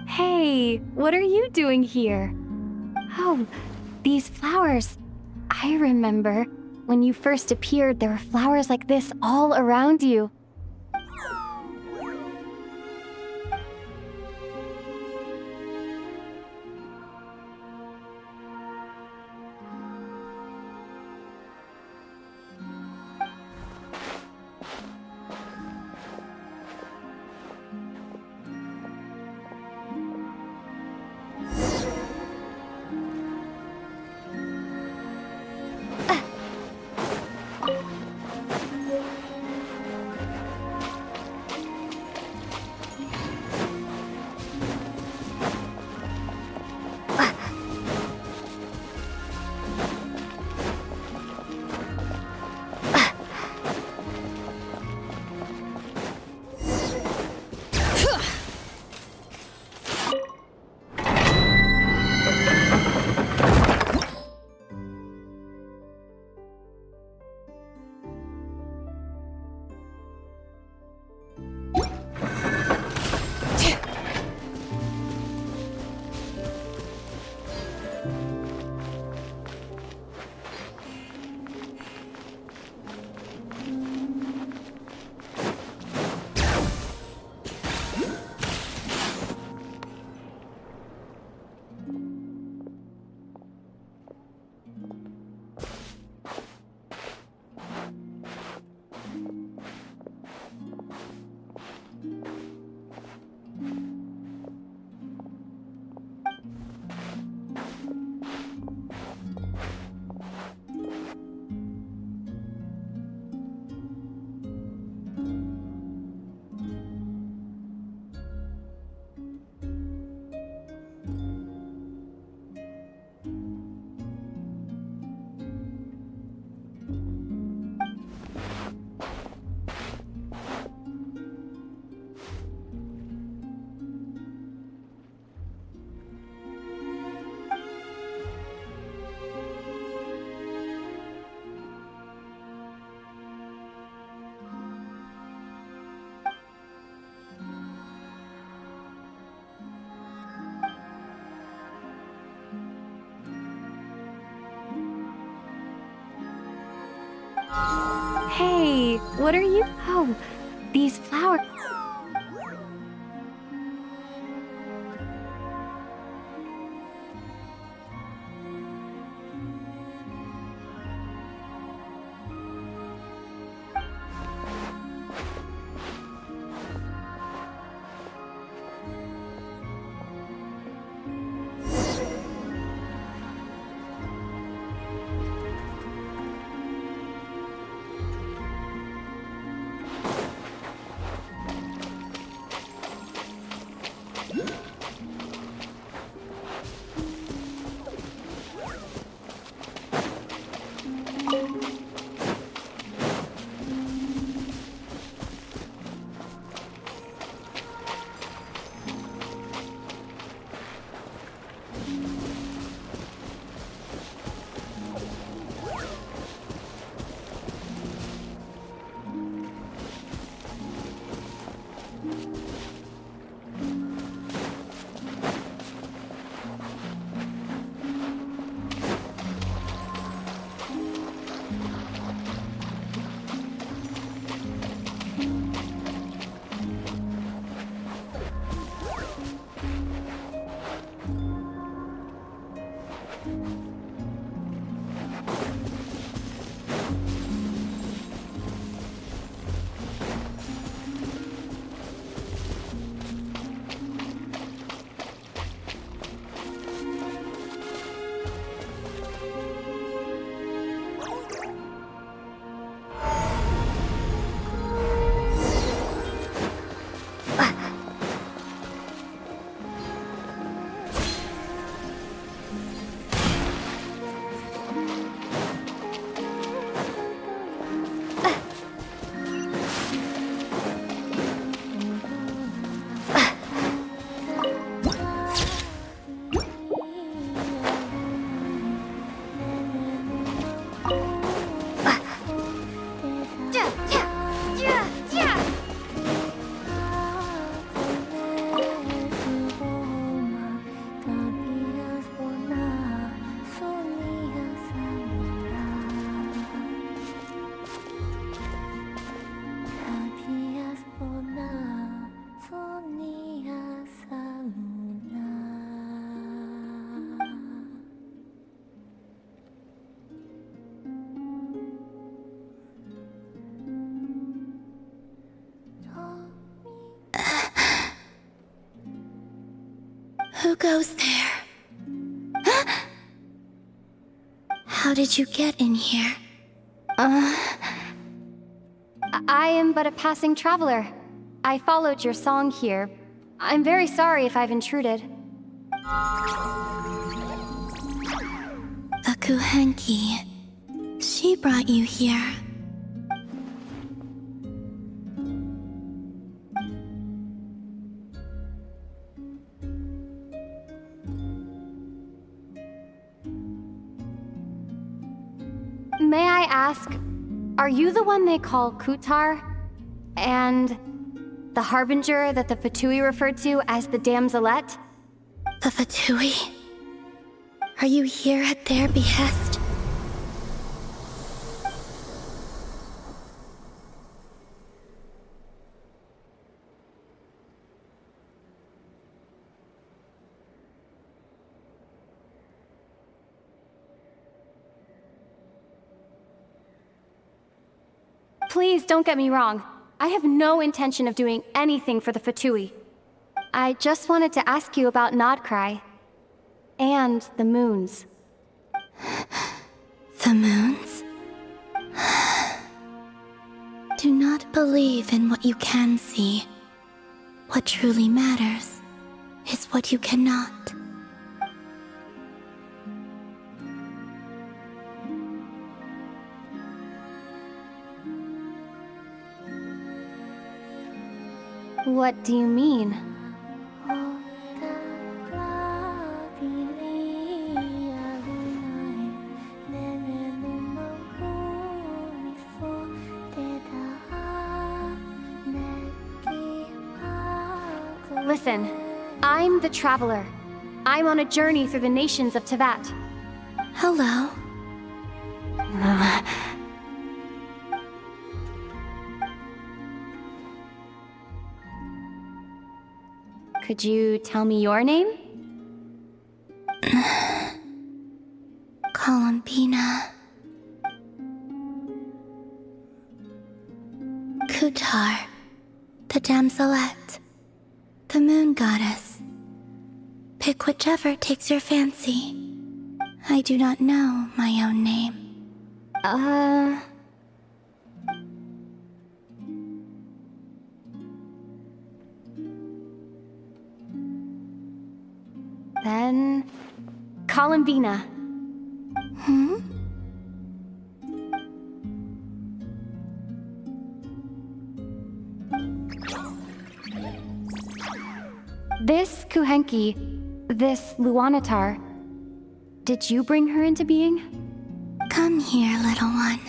G: Hey, what are you doing here? Oh, these flowers. I remember. When you first appeared, there were flowers like this all around you. Hey, what are you? Oh, these flowers.
C: Who goes there? How did you get in here?
G: I am but a passing traveler. I followed your song here. I'm very sorry if I've intruded.
C: The Kuhenki. She brought you here.
G: May I ask, are you the one they call Kutar? And the harbinger that the Fatui referred to as the Damselette?
C: The Fatui? Are you here at their behest?
G: Please don't get me wrong. I have no intention of doing anything for the Fatui. I just wanted to ask you about nod-krai. And the moons.
C: The moons? Do not believe in what you can see. What truly matters is what you cannot.
G: What do you mean? Listen, I'm the Traveler. I'm on a journey through the nations of Tevat.
C: Hello.
G: Could you tell me your name?
C: Columbina. Kutar, the Damselette, the Moon Goddess. Pick whichever takes your fancy. I do not know my own name.
G: Then... Columbina.
C: Hmm?
G: This Kuhenki, this Luanatar, did you bring her into being?
C: Come here, little one.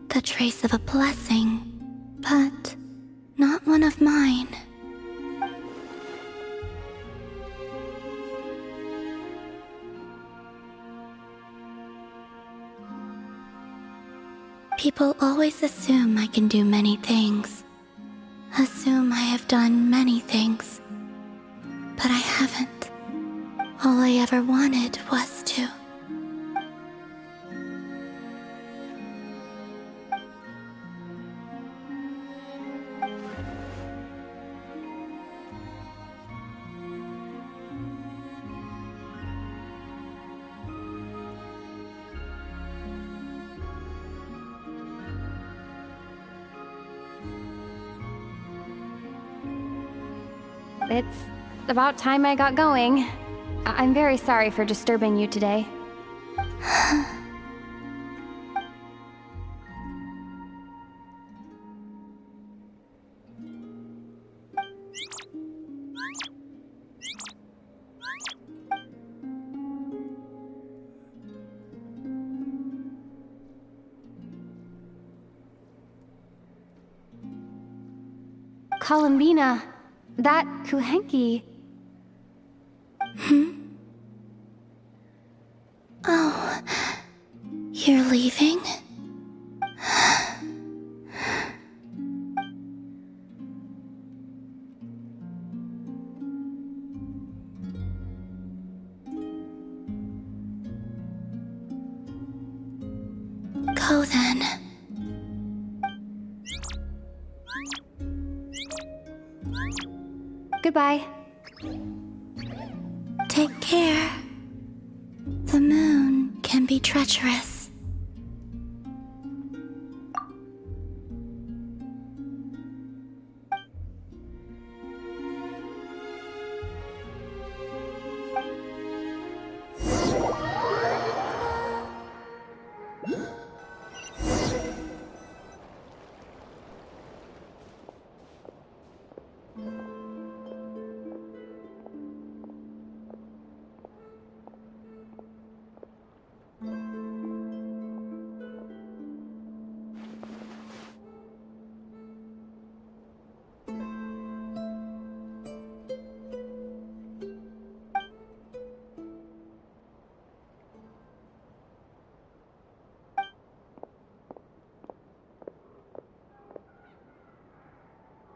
C: The trace of a blessing, but not one of mine. People always assume I can do many things. Assume I have done many things. But I haven't. All I ever wanted was to.
G: It's about time I got going. I'm very sorry for disturbing you today. Columbina, that Kuhenki...
C: Oh, you're leaving? Go then.
G: Goodbye.
C: Take care. The moon can be treacherous.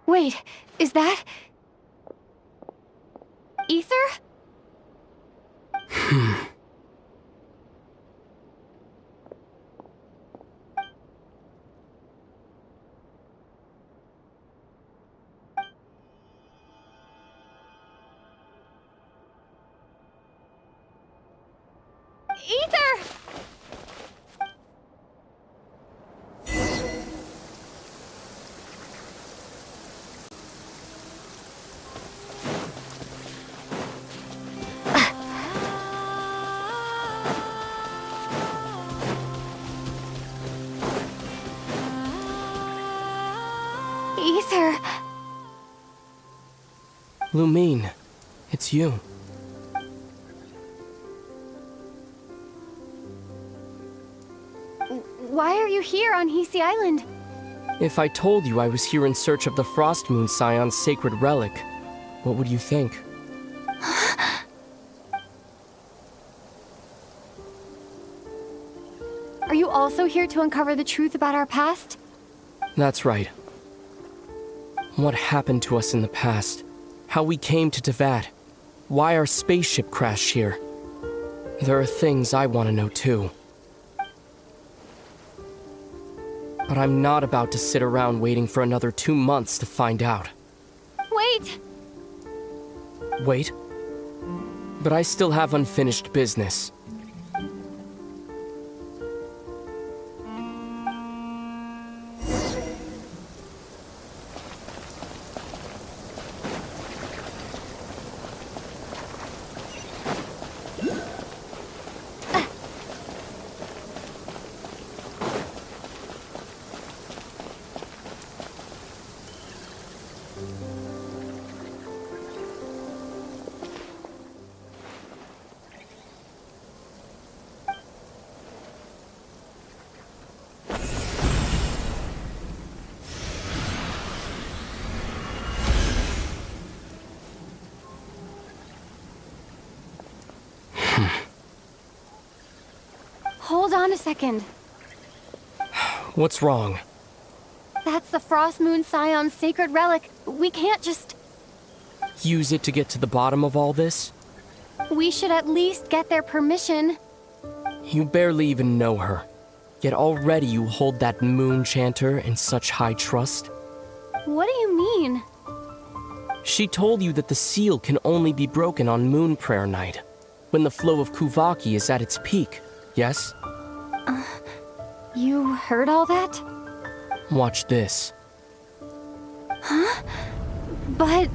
G: Wait, is that... Ether? Ether! Ether!
T: Lumine, it's you.
G: Why are you here on Hisi Island?
T: If I told you I was here in search of the Frost Moon Scion's sacred relic, what would you think?
G: Are you also here to uncover the truth about our past?
T: That's right. What happened to us in the past? How we came to Tevat? Why our spaceship crashed here? There are things I want to know too. But I'm not about to sit around waiting for another 2 months to find out.
G: Wait!
T: Wait? But I still have unfinished business.
G: Hold on a second.
T: What's wrong?
G: That's the Frost Moon Scion's sacred relic. We can't just...
T: Use it to get to the bottom of all this?
G: We should at least get their permission.
T: You barely even know her. Yet already you hold that moon chanter in such high trust.
G: What do you mean?
T: She told you that the seal can only be broken on Moon Prayer Night, when the flow of Kuvaki is at its peak, yes?
G: You heard all that?
T: Watch this.
G: Huh? But...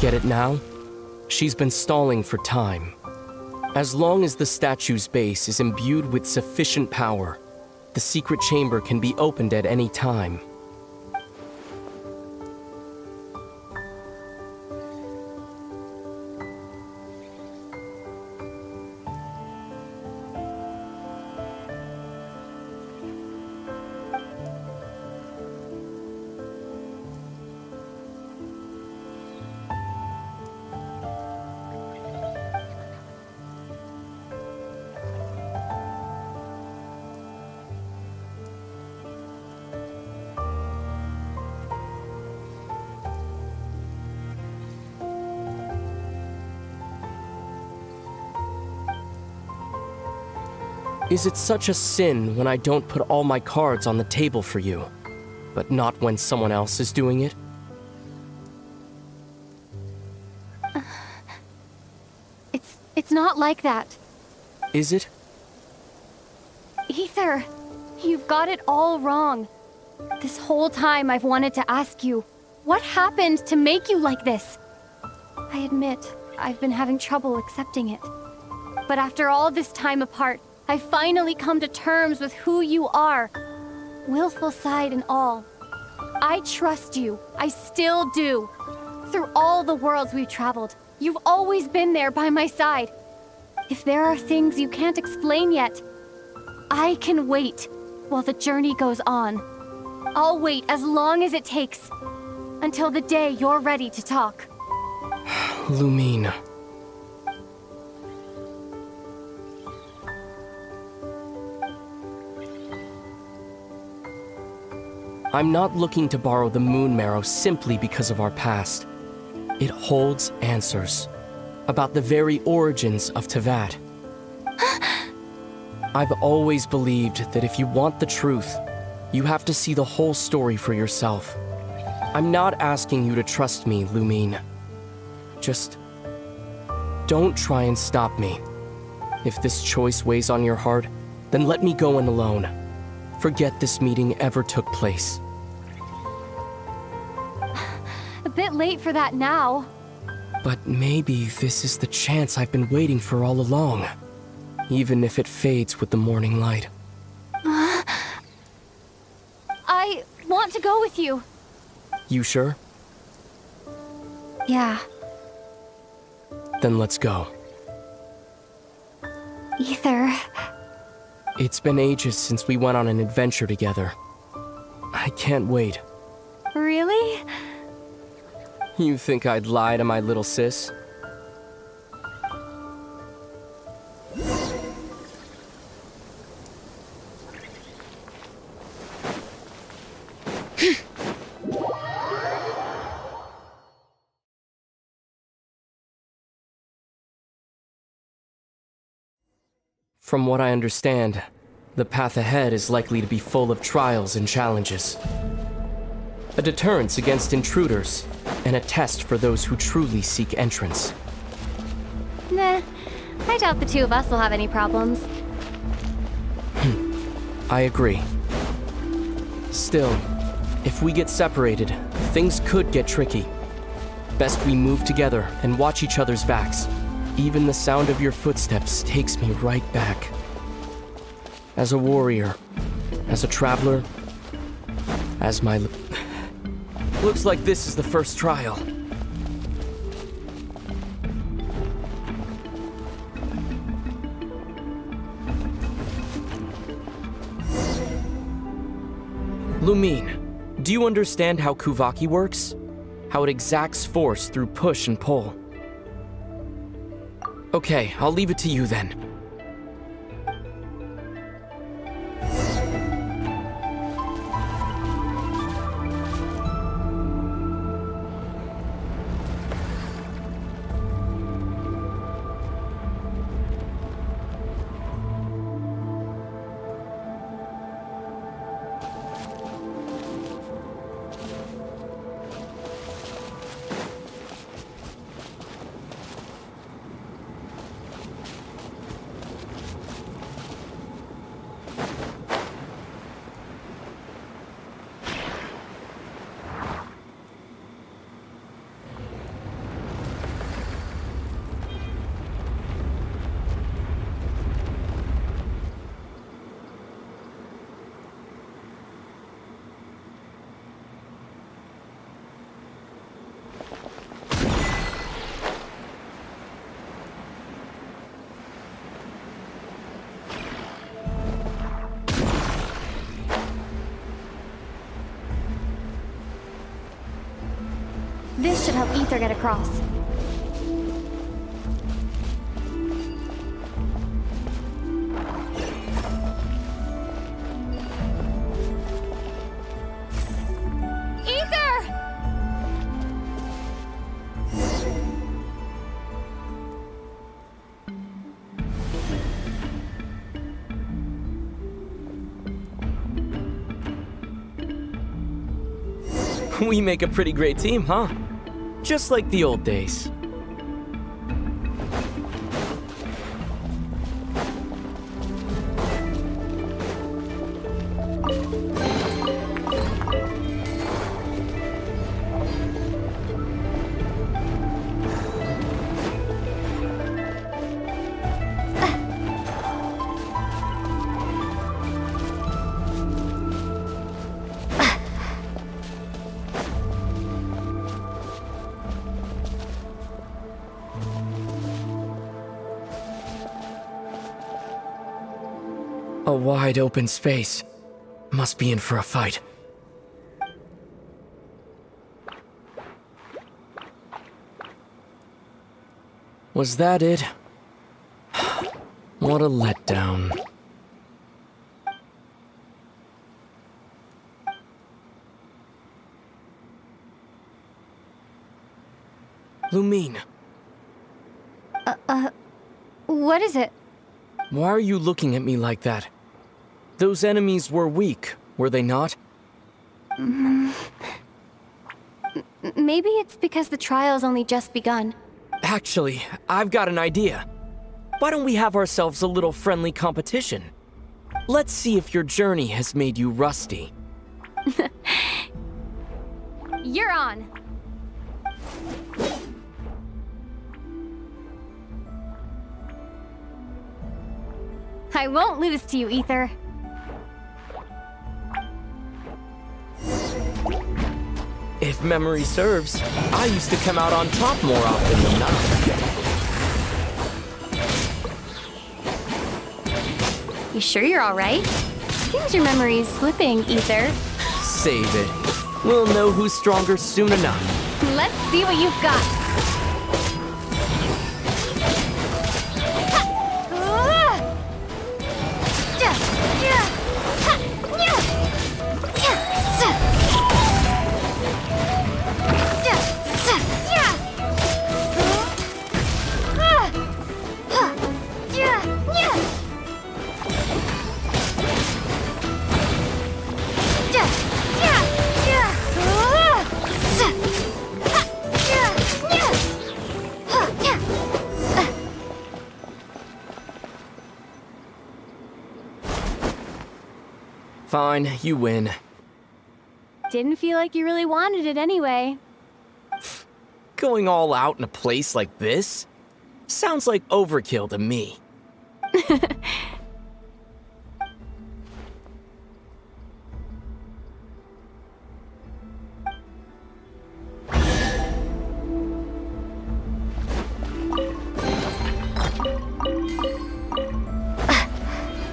T: Get it now? She's been stalling for time. As long as the statue's base is imbued with sufficient power, the secret chamber can be opened at any time. Is it such a sin when I don't put all my cards on the table for you, but not when someone else is doing it?
G: It's not like that.
T: Is it?
G: Ether, you've got it all wrong. This whole time I've wanted to ask you, what happened to make you like this? I admit, I've been having trouble accepting it. But after all this time apart, I've finally come to terms with who you are. Willful side and all. I trust you. I still do. Through all the worlds we've traveled, you've always been there by my side. If there are things you can't explain yet, I can wait while the journey goes on. I'll wait as long as it takes, until the day you're ready to talk.
T: Lumine. I'm not looking to borrow the moon marrow simply because of our past. It holds answers about the very origins of Teyvat. I've always believed that if you want the truth, you have to see the whole story for yourself. I'm not asking you to trust me, Lumine. Just don't try and stop me. If this choice weighs on your heart, then let me go in alone. Forget this meeting ever took place.
G: A bit late for that now.
T: But maybe this is the chance I've been waiting for all along. Even if it fades with the morning light.
G: I want to go with you.
T: You sure?
G: Yeah.
T: Then let's go.
G: Ether.
T: It's been ages since we went on an adventure together. I can't wait.
G: Really?
T: You think I'd lie to my little sis? From what I understand, the path ahead is likely to be full of trials and challenges. A deterrence against intruders, and a test for those who truly seek entrance.
G: Nah, I doubt the two of us will have any problems.
T: I agree. Still, if we get separated, things could get tricky. Best we move together and watch each other's backs. Even the sound of your footsteps takes me right back. As a warrior, as a traveler, as my... Looks like this is the first trial. Lumine, do you understand how Kuvaki works? How it exacts force through push and pull? Okay, I'll leave it to you then.
G: This should help Ether get across. Ether!
T: We make a pretty great team, huh? Just like the old days. A wide open space. Must be in for a fight. Was that it? What a letdown. Lumine.
G: What is it?
T: Why are you looking at me like that? Those enemies were weak, were they not?
G: Maybe it's because the trial's only just begun.
T: Actually, I've got an idea. Why don't we have ourselves a little friendly competition? Let's see if your journey has made you rusty.
G: You're on. I won't lose to you, Ether.
T: If memory serves, I used to come out on top more often than not.
G: You sure you're alright? Seems your memory's slipping, Ether.
T: Save it. We'll know who's stronger soon enough.
G: Let's see what you've got.
T: Fine, you win.
G: Didn't feel like you really wanted it anyway.
T: Going all out in a place like this? Sounds like overkill to me.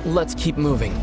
T: Let's keep moving.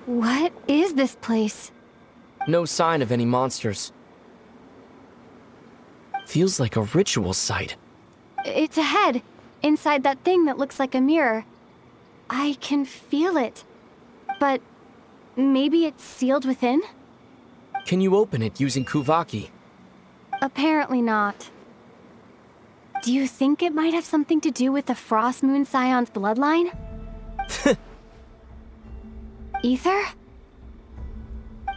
G: What is this place?
T: No sign of any monsters. Feels like a ritual site.
G: It's ahead, inside that thing that looks like a mirror. I can feel it. But maybe it's sealed within?
T: Can you open it using Kuvaki?
G: Apparently not. Do you think it might have something to do with the Frost Moon Scion's bloodline? Ether?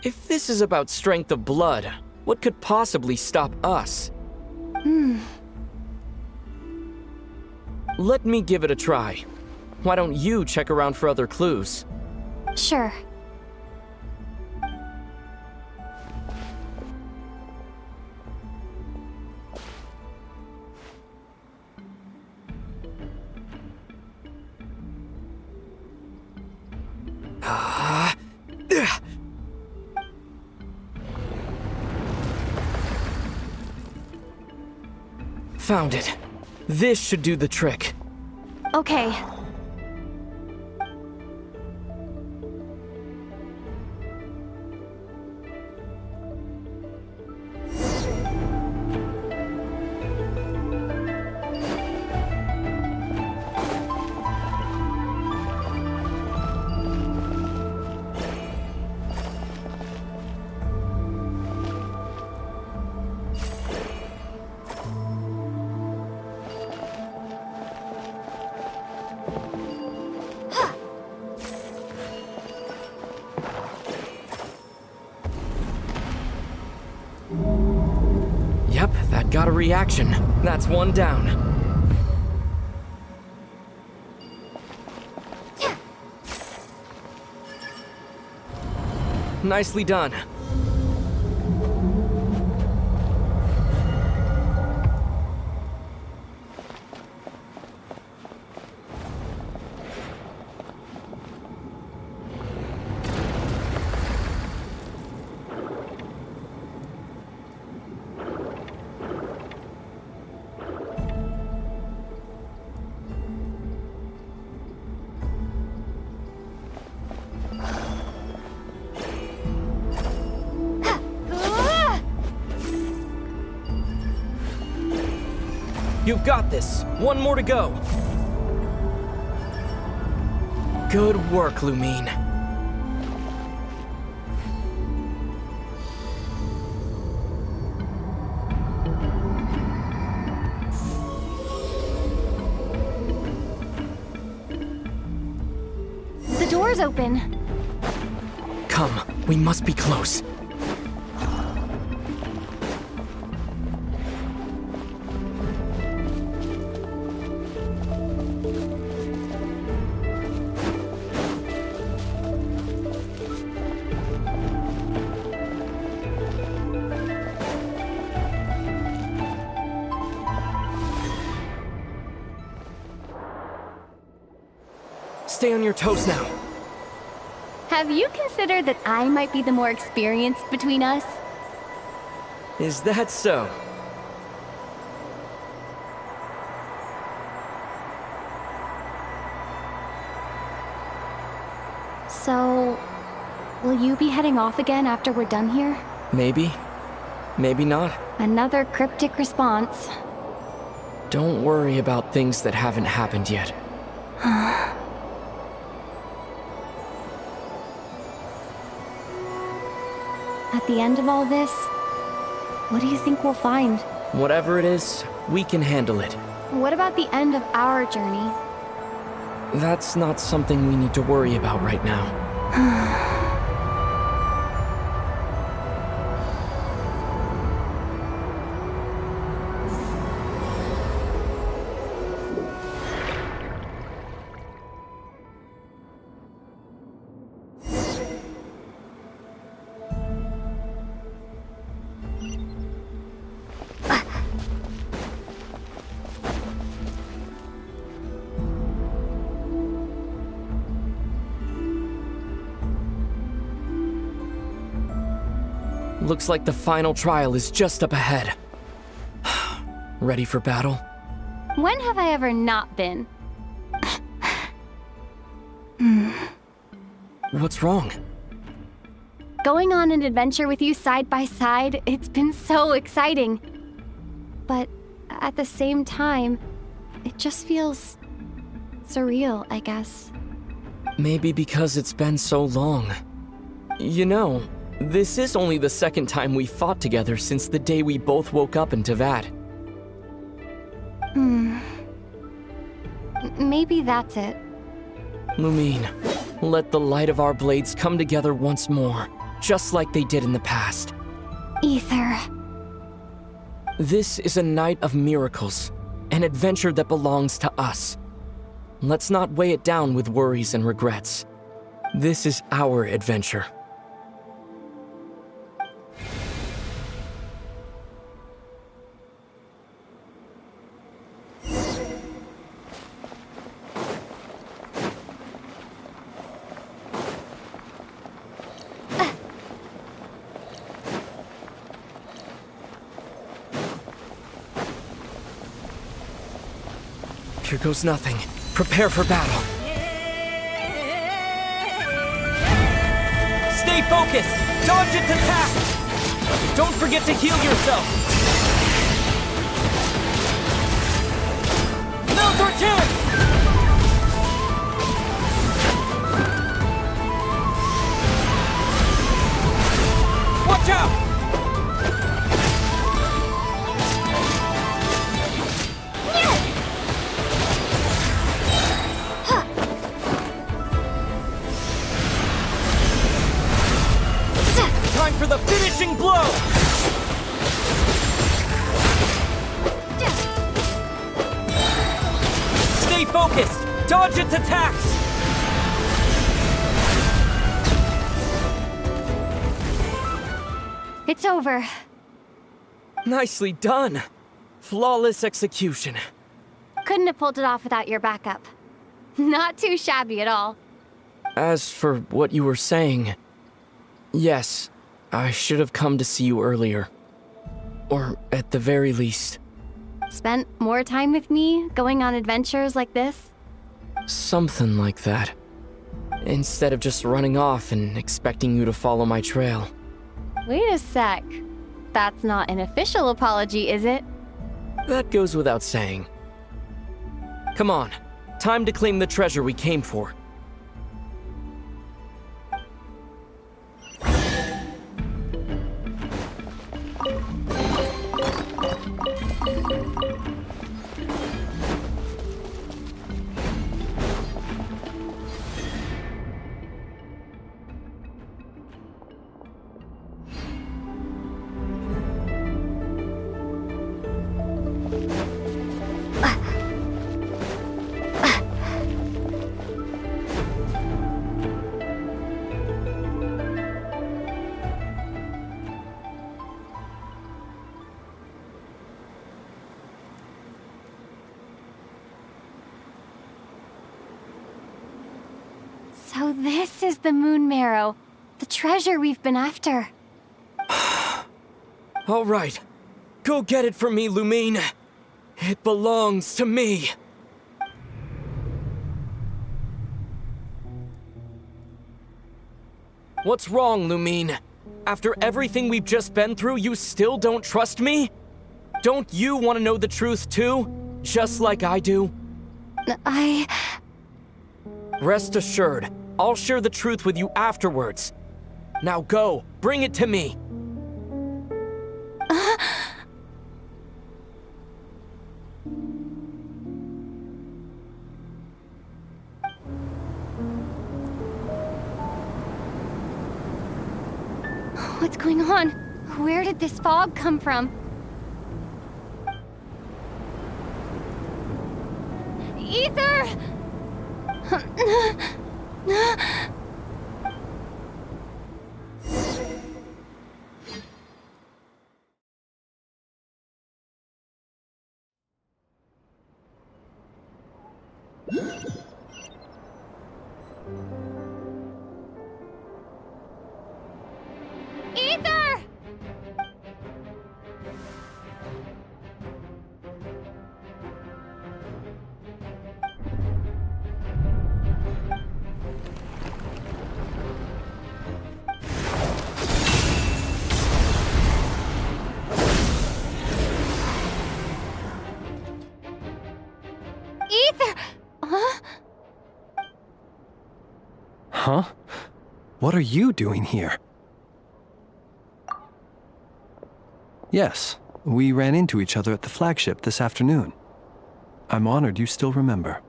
T: If this is about strength of blood, what could possibly stop us? Let me give it a try. Why don't you check around for other clues?
G: Sure.
T: Found it. This should do the trick.
G: Okay.
T: Yep, that got a reaction. That's one down. Nicely done. You've got this. One more to go. Good work, Lumine.
G: The door's open.
T: Come, we must be close. Stay on your toes now.
G: Have you considered that I might be the more experienced between us?
T: Is that so?
G: So, will you be heading off again after we're done here?
T: Maybe. Maybe not.
G: Another cryptic response.
T: Don't worry about things that haven't happened yet.
G: At the end of all this, what do you think we'll find?
T: Whatever it is, we can handle it.
G: What about the end of our journey?
T: That's not something we need to worry about right now. Looks like the final trial is just up ahead. Ready for battle?
G: When have I ever not been?
T: What's wrong?
G: Going on an adventure with you side by side, it's been so exciting. But at the same time, it just feels surreal, I guess.
T: Maybe because it's been so long. You know, this is only the second time we fought together since the day we both woke up in Teyvat.
G: Maybe that's it.
T: Lumine, let the light of our blades come together once more, just like they did in the past.
G: Ether.
T: This is a night of miracles, an adventure that belongs to us. Let's not weigh it down with worries and regrets. This is our adventure. Here goes nothing. Prepare for battle. Stay focused! Dodge its attack! Don't forget to heal yourself! Now's our chance! Watch out! focused! Dodge its attacks!
G: It's over.
T: Nicely done. Flawless execution.
G: Couldn't have pulled it off without your backup. Not too shabby at all.
T: As for what you were saying, yes, I should have come to see you earlier. Or at the very least.
G: Spent more time with me, going on adventures like this?
T: Something like that. Instead of just running off and expecting you to follow my trail.
G: Wait a sec. That's not an official apology, is it?
T: That goes without saying. Come on, time to claim the treasure we came for.
G: So this is the Moon Marrow, the treasure we've been after.
T: All right, go get it for me, Lumine. It belongs to me. What's wrong, Lumine? After everything we've just been through, you still don't trust me? Don't you want to know the truth too? Just like I do? Rest assured, I'll share the truth with you afterwards. Now go, bring it to me.
G: What's going on? Where did this fog come from? Ether! Ether! Ether! Huh?
H: Huh? What are you doing here? Yes, we ran into each other at the flagship this afternoon. I'm honored you still remember.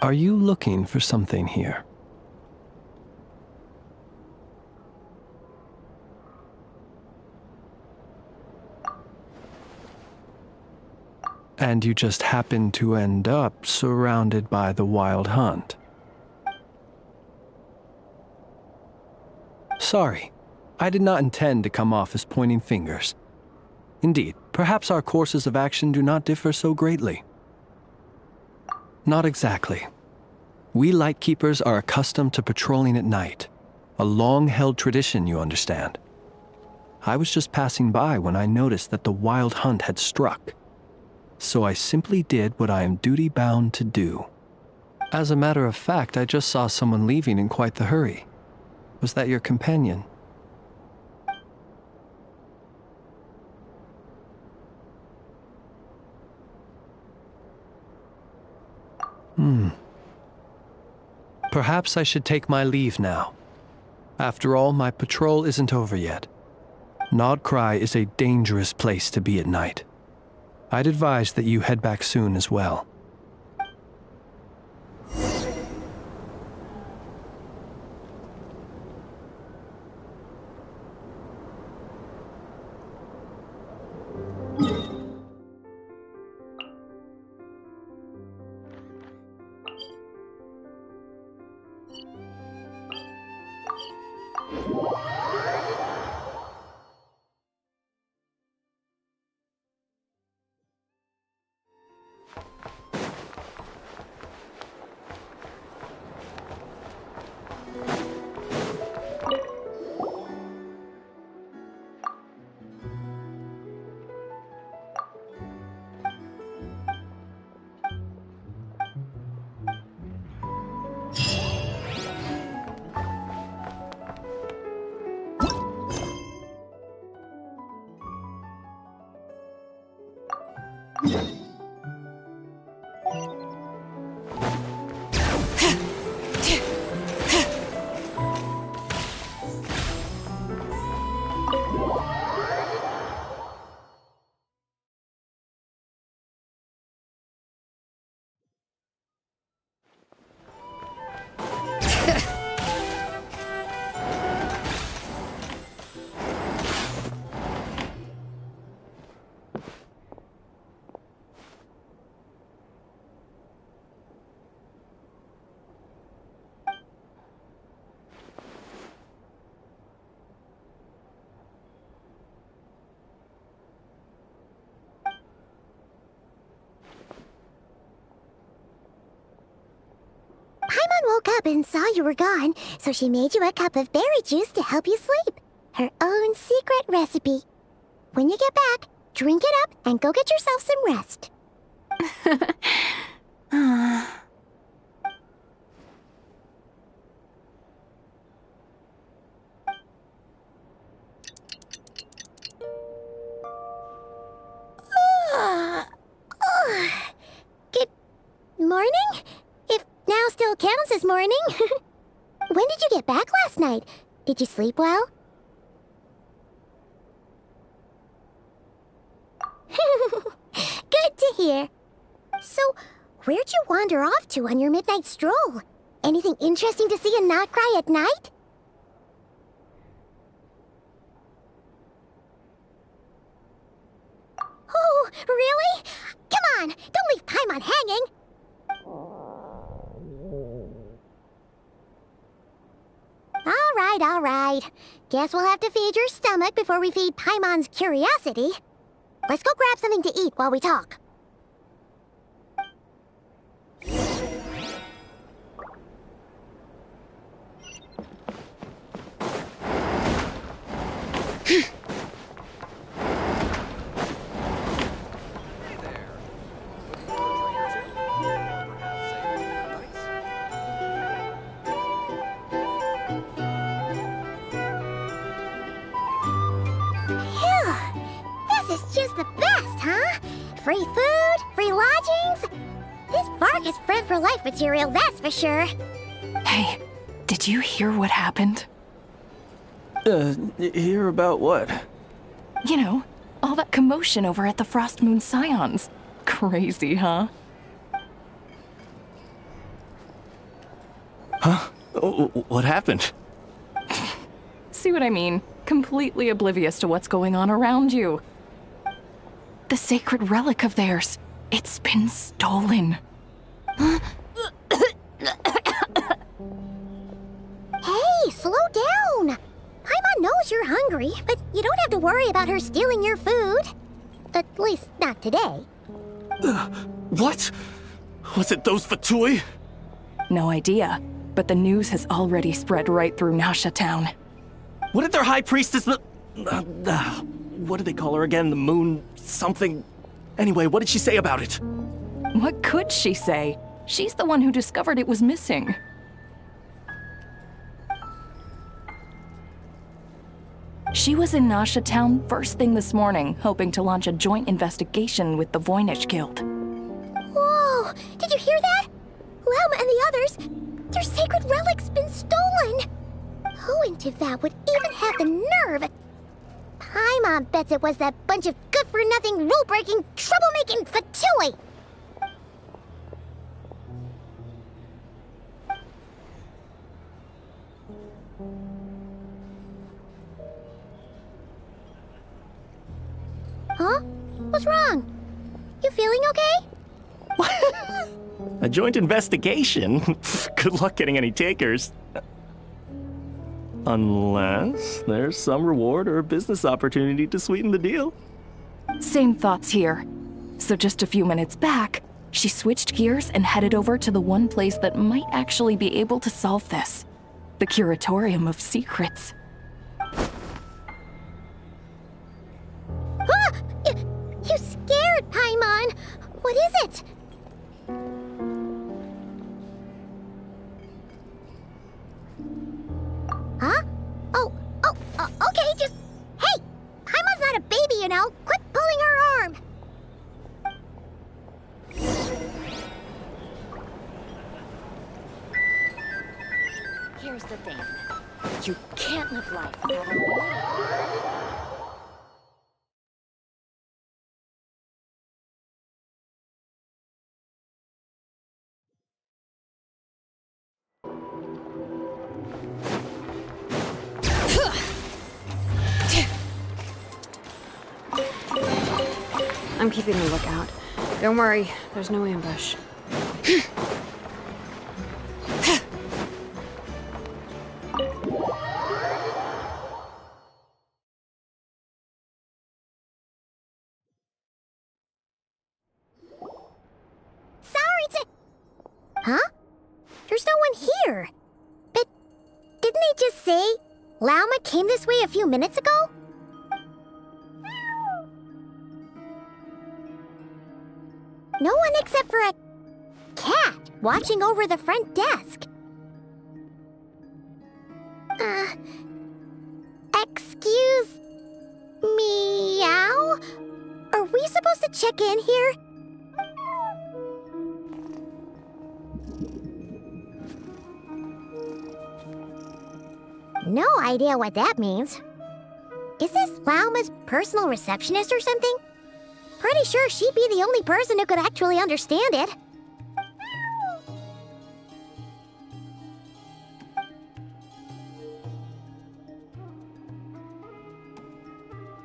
H: Are you looking for something here? And you just happened to end up surrounded by the Wild Hunt. Sorry, I did not intend to come off as pointing fingers. Indeed, perhaps our courses of action do not differ so greatly. Not exactly. We Lightkeepers are accustomed to patrolling at night. A long-held tradition, you understand. I was just passing by when I noticed that the Wild Hunt had struck. So I simply did what I am duty-bound to do. As a matter of fact, I just saw someone leaving in quite the hurry. Was that your companion? Perhaps I should take my leave now. After all, my patrol isn't over yet. Nod-krai is a dangerous place to be at night. I'd advise that you head back soon as well.
B: Paimon woke up and saw you were gone, so she made you a cup of berry juice to help you sleep. Her own secret recipe. When you get back, drink it up and go get yourself some rest. Good morning? If now still counts as morning. When did you get back last night? Did you sleep well? Good to hear. So, where'd you wander off to on your midnight stroll? Anything interesting to see in nod-krai at night? Oh, really? Come on, don't leave Paimon hanging! All right. Guess we'll have to feed your stomach before we feed Paimon's curiosity. Let's go grab something to eat while we talk. Free food, free lodgings. This Vark is friend for life material, that's for sure.
U: Hey, did you hear what happened?
H: Hear about what?
U: You know, all that commotion over at the Frost Moon Scions. Crazy, huh?
H: Huh? What happened?
U: See what I mean? Completely oblivious to what's going on around you. The sacred relic of theirs. It's been stolen.
B: Hey, slow down. Paimon knows you're hungry, but you don't have to worry about her stealing your food. At least, not today.
H: What? Was it those Fatui?
U: No idea, but the news has already spread right through Nausha town.
H: What did their high priestess, what do they call her again? The moon something? Anyway, what did she say about it?
U: What could she say? She's the one who discovered it was missing. She was in Nausha town first thing this morning, hoping to launch a joint investigation with the Voynich Guild.
B: Whoa! Did you hear that? Lama and the others, their sacred relic's been stolen! Who in Tivat would even have the nerve? Paimon bets it was that bunch of good-for-nothing, rule-breaking, troublemaking Fatui! Huh? What's wrong? You feeling okay?
H: A joint investigation? Good luck getting any takers. Unless there's some reward or a business opportunity to sweeten the deal.
U: Same thoughts here. So just a few minutes back, she switched gears and headed over to the one place that might actually be able to solve this. The Curatorium of Secrets.
B: Ah! You scared, Paimon! What is it? Huh? Okay, just... Hey! Paimon's not a baby, you know! Quit pulling her arm!
C: Here's the thing. You can't live life without a little...
E: I'm keeping a lookout. Don't worry, there's no ambush.
B: Huh? There's no one here. But didn't they just say Lauma came this way a few minutes ago? No one except for a cat watching over the front desk. Excuse meow? Are we supposed to check in here? No idea what that means. Is this Lauma's personal receptionist or something? Pretty sure she'd be the only person who could actually understand it.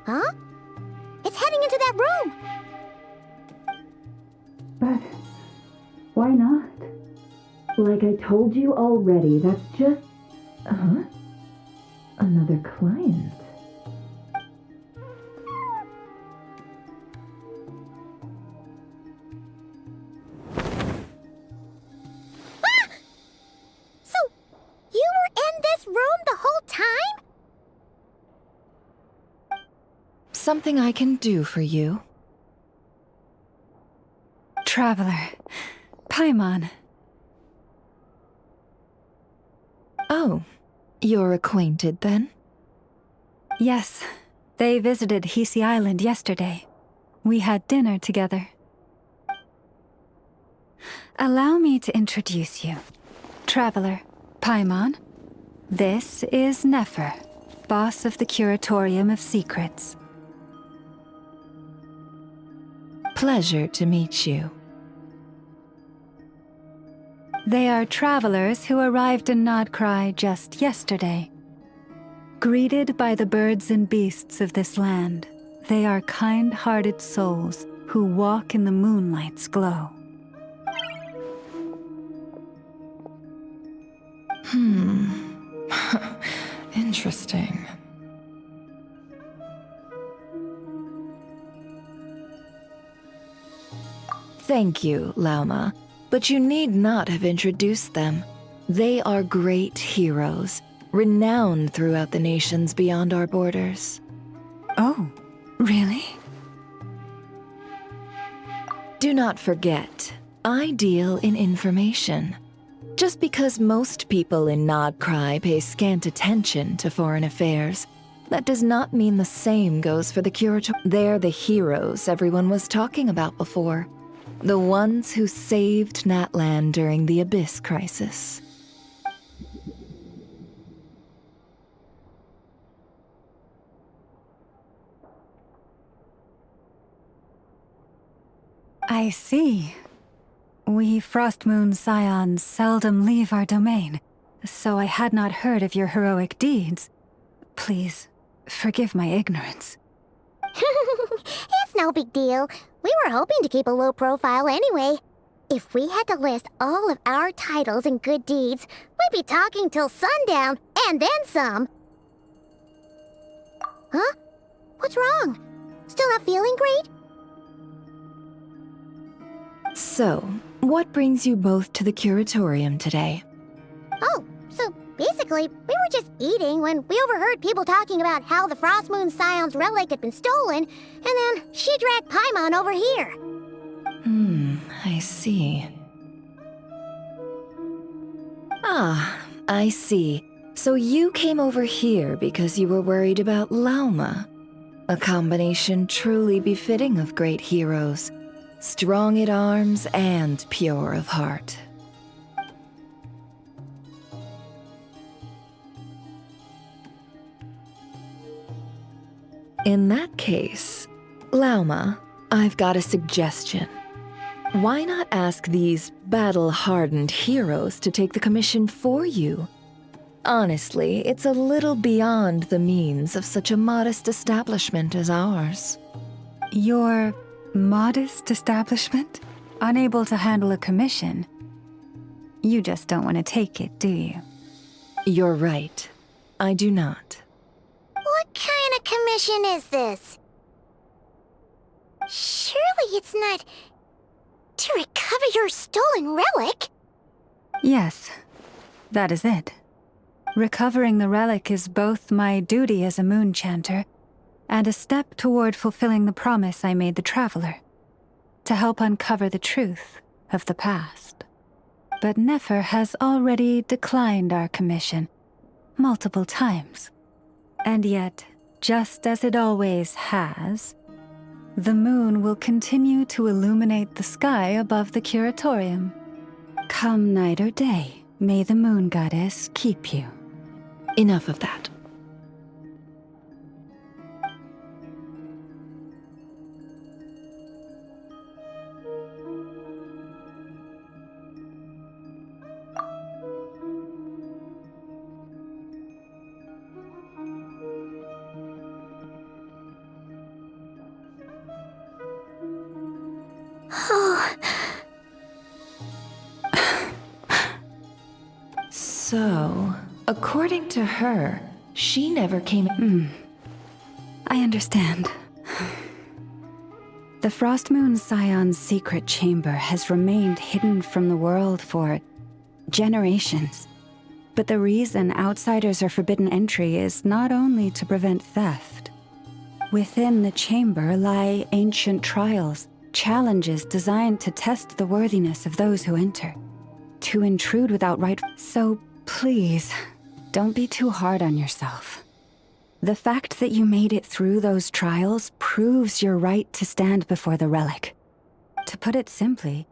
B: Huh? It's heading into that room!
V: But why not? Like I told you already, that's just... Huh? Another client.
B: Ah! So, you were in this room the whole time?
W: Something I can do for you?
I: Traveler. Paimon.
W: Oh, you're acquainted then?
I: Yes, they visited Hisi Island yesterday. We had dinner together. Allow me to introduce you. Traveler, Paimon. This is Nefer, boss of the Curatorium of Secrets.
W: Pleasure to meet you.
I: They are travelers who arrived in nod-krai just yesterday. Greeted by the birds and beasts of this land, they are kind-hearted souls who walk in the moonlight's glow.
W: Interesting. Thank you, Lauma, but you need not have introduced them. They are great heroes, renowned throughout the nations beyond our borders.
I: Oh, really?
W: Do not forget, I deal in information. Just because most people in nod-krai pay scant attention to foreign affairs, that does not mean the same goes for the curator. They're the heroes everyone was talking about before. The ones who saved Natlan during the Abyss crisis.
I: I see. We Frostmoon Scions seldom leave our domain, so I had not heard of your heroic deeds. Please, forgive my ignorance.
B: It's no big deal. We were hoping to keep a low profile anyway. If we had to list all of our titles and good deeds, we'd be talking till sundown, and then some. Huh? What's wrong? Still not feeling great?
W: So, what brings you both to the curatorium today?
B: Oh, so basically, we were just eating when we overheard people talking about how the Frostmoon Scion's relic had been stolen, and then she dragged Paimon over here.
W: I see. Ah, I see. So you came over here because you were worried about Lauma. A combination truly befitting of great heroes. Strong at arms and pure of heart. In that case, Lauma, I've got a suggestion. Why not ask these battle-hardened heroes to take the commission for you? Honestly, it's a little beyond the means of such a modest establishment as ours.
I: Your modest establishment? Unable to handle a commission? You just don't want to take it, do you?
W: You're right. I do not.
B: What kind of commission is this? Surely it's not to recover your stolen relic?
I: Yes, that is it. Recovering the relic is both my duty as a moon chanter and a step toward fulfilling the promise I made the Traveler, to help uncover the truth of the past. But Nefer has already declined our commission multiple times. And yet, just as it always has, the moon will continue to illuminate the sky above the curatorium. Come night or day, may the moon goddess keep you.
W: Enough of that. So, according to her, she never came.
I: I understand. The Frost Moon Scion's secret chamber has remained hidden from the world for generations. But the reason outsiders are forbidden entry is not only to prevent theft. Within the chamber lie ancient trials, challenges designed to test the worthiness of those who enter. To intrude without right. So please, don't be too hard on yourself. The fact that you made it through those trials proves your right to stand before the relic. To put it simply,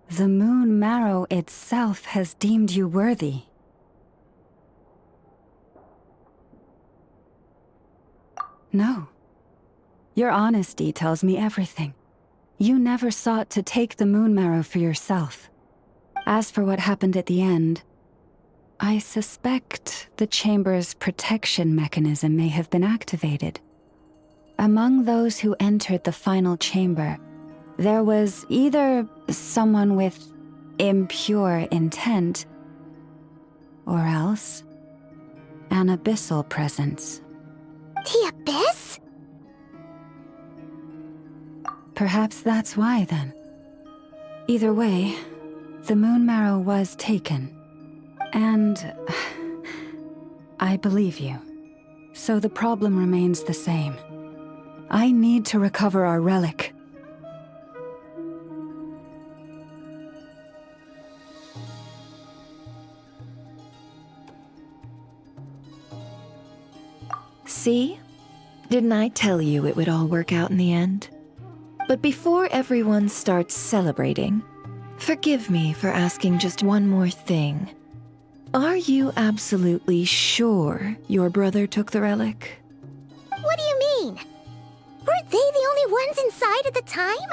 I: the Moon Marrow itself has deemed you worthy. No. Your honesty tells me everything. You never sought to take the Moon Marrow for yourself. As for what happened at the end, I suspect the chamber's protection mechanism may have been activated. Among those who entered the final chamber, there was either someone with impure intent, or else an abyssal presence.
B: The Abyss?
I: Perhaps that's why, then. Either way, the Moon Marrow was taken. And I believe you. So the problem remains the same. I need to recover our relic.
W: See? Didn't I tell you it would all work out in the end? But before everyone starts celebrating, forgive me for asking just one more thing. Are you absolutely sure your brother took the relic?
B: What do you mean? Weren't they the only ones inside at the time?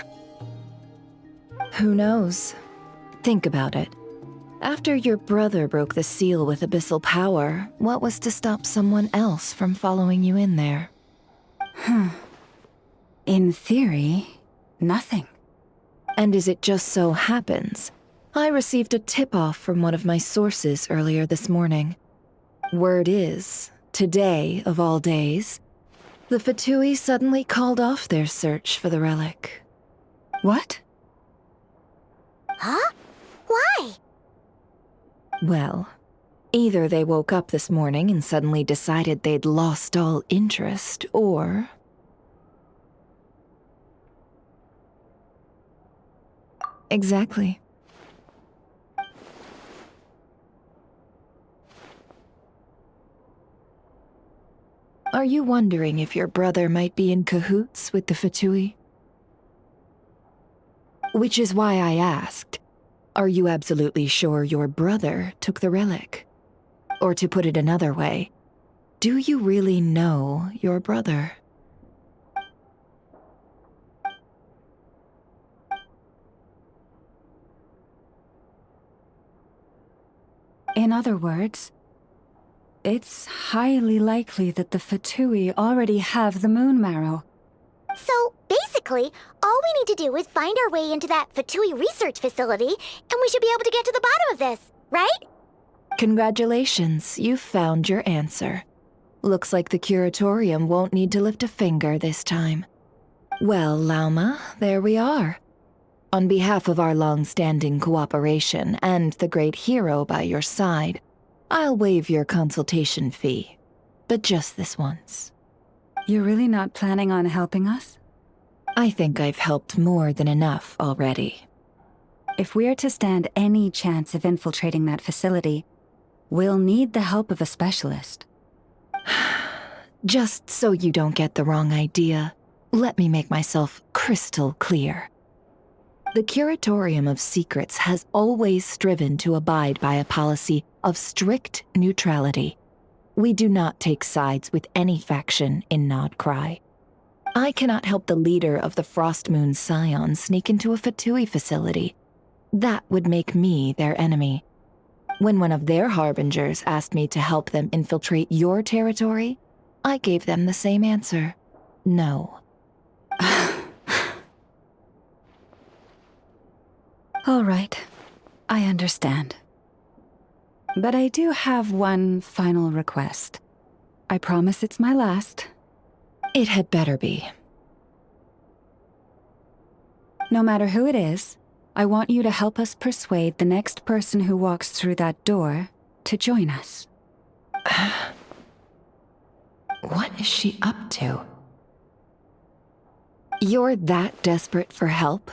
W: Who knows? Think about it. After your brother broke the seal with abyssal power, what was to stop someone else from following you in there?
I: In theory, nothing.
W: And as it just so happens, I received a tip-off from one of my sources earlier this morning. Word is, today of all days, the Fatui suddenly called off their search for the relic.
I: What?
B: Huh? Why?
W: Well, either they woke up this morning and suddenly decided they'd lost all interest, or... Exactly. Are you wondering if your brother might be in cahoots with the Fatui? Which is why I asked, are you absolutely sure your brother took the relic? Or to put it another way, do you really know your brother?
I: In other words, it's highly likely that the Fatui already have the moon marrow.
B: So, basically, all we need to do is find our way into that Fatui research facility, and we should be able to get to the bottom of this, right?
W: Congratulations, you've found your answer. Looks like the curatorium won't need to lift a finger this time. Well, Lauma, there we are. On behalf of our long-standing cooperation and the great hero by your side, I'll waive your consultation fee, but just this once.
I: You're really not planning on helping us?
W: I think I've helped more than enough already.
I: If we're to stand any chance of infiltrating that facility, we'll need the help of a specialist.
W: Just so you don't get the wrong idea, let me make myself crystal clear. The Curatorium of Secrets has always striven to abide by a policy of strict neutrality. We do not take sides with any faction in nod-krai. I cannot help the leader of the Frostmoon Scions sneak into a Fatui facility. That would make me their enemy. When one of their harbingers asked me to help them infiltrate your territory, I gave them the same answer. No.
I: All right, I understand. But I do have one final request. I promise it's my last.
W: It had better be.
I: No matter who it is, I want you to help us persuade the next person who walks through that door to join us.
W: What is she up to? You're that desperate for help?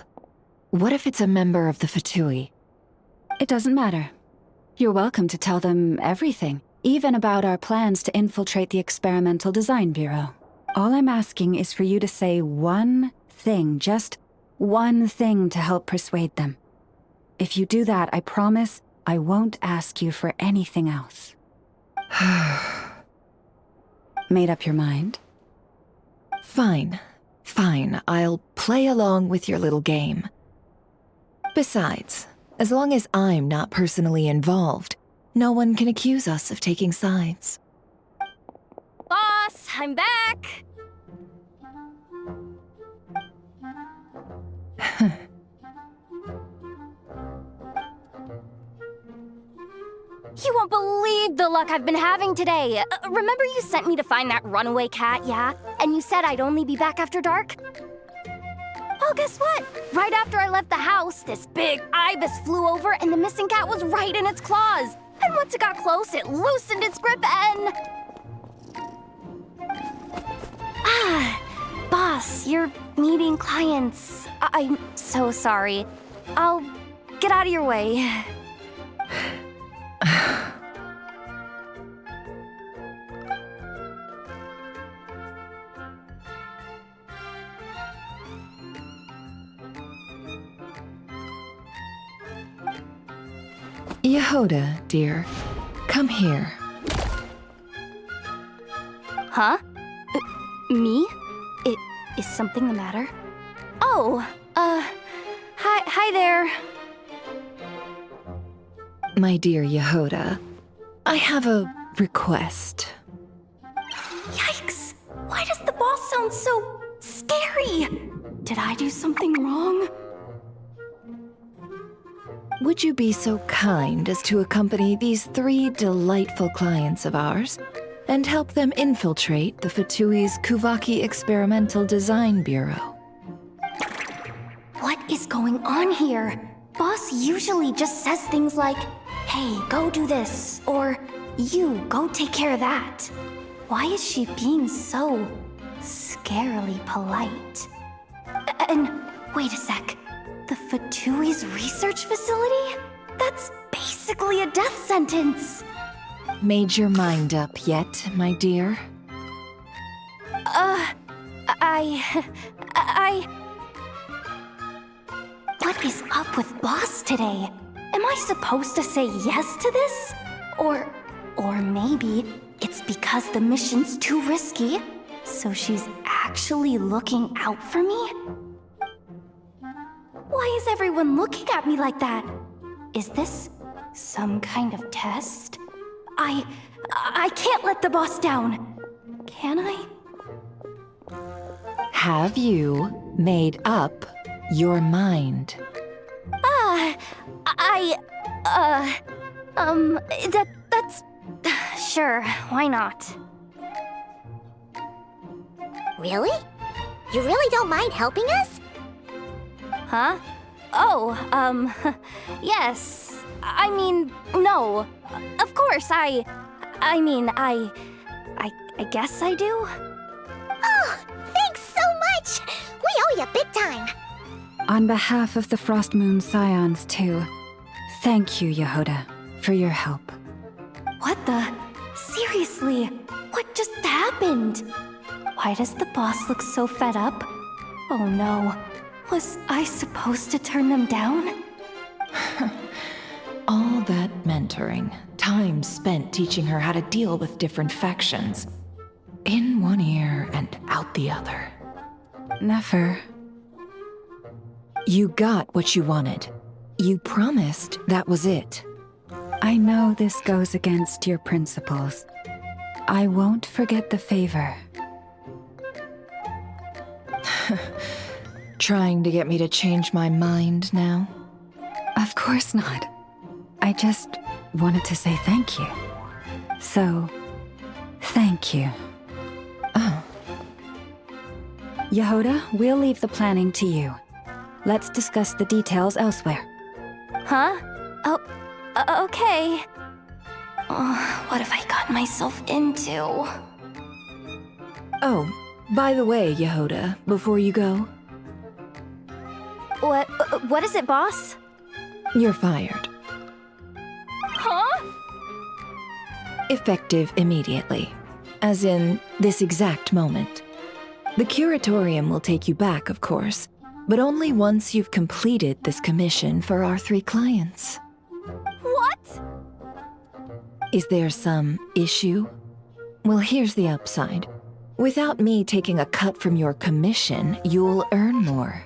W: What if it's a member of the Fatui?
I: It doesn't matter. You're welcome to tell them everything, even about our plans to infiltrate the Experimental Design Bureau. All I'm asking is for you to say one thing, just one thing to help persuade them. If you do that, I promise I won't ask you for anything else. Made up your mind?
W: Fine. Fine, I'll play along with your little game. Besides, as long as I'm not personally involved, no one can accuse us of taking sides.
G: Boss, I'm back! You won't believe the luck I've been having today. Remember you sent me to find that runaway cat, yeah? And you said I'd only be back after dark? Well, guess what? Right after I left the house, this big ibis flew over and the missing cat was right in its claws. And once it got close, it loosened its grip and... Boss, you're meeting clients. I'm so sorry. I'll get out of your way.
W: Yehoda, dear, come here.
G: Huh? Me? Is something the matter? Oh, hi there.
W: My dear Yehoda, I have a request.
G: Yikes! Why does the boss sound so scary? Did I do something wrong?
W: Would you be so kind as to accompany these 3 delightful clients of ours and help them infiltrate the Fatui's Kuvaki Experimental Design Bureau?
G: What is going on here? Boss usually just says things like, hey, go do this, or you, go take care of that. Why is she being so scarily polite? And wait a sec. The Fatui's research facility? That's basically a death sentence.
W: Made your mind up yet, my dear?
G: What is up with Boss today? Am I supposed to say yes to this? Or maybe it's because the mission's too risky, so she's actually looking out for me? Why is everyone looking at me like that? Is this Some kind of test? I can't let the boss down. Can I?
W: Have you made up your mind?
G: That's... Sure, why not?
B: Really? You really don't mind helping us?
G: Huh? Oh, yes. I mean, no. Of course, I guess I do.
B: Oh, thanks so much! We owe you big time!
I: On behalf of the Frost Moon Scions, too, thank you, Yehoda, for your help.
G: What the? Seriously, what just happened? Why does the boss look so fed up? Oh no, was I supposed to turn them down?
W: All that mentoring, time spent teaching her how to deal with different factions. In one ear and out the other.
I: Never.
W: You got what you wanted. You promised that was it.
I: I know this goes against your principles. I won't forget the favor.
W: Trying to get me to change my mind now?
I: Of course not. I just wanted to say thank you. So, thank you.
W: Oh.
I: Yehoda, we'll leave the planning to you. Let's discuss the details elsewhere.
G: Huh? Oh, okay. Oh, what have I gotten myself into?
W: Oh, by the way, Yehoda, before you go...
G: What is it, boss?
W: You're fired.
G: Huh?
W: Effective immediately. As in, this exact moment. The curatorium will take you back, of course, but only once you've completed this commission for our 3 clients.
G: What?
W: Is there some issue? Well, here's the upside. Without me taking a cut from your commission, you'll earn more.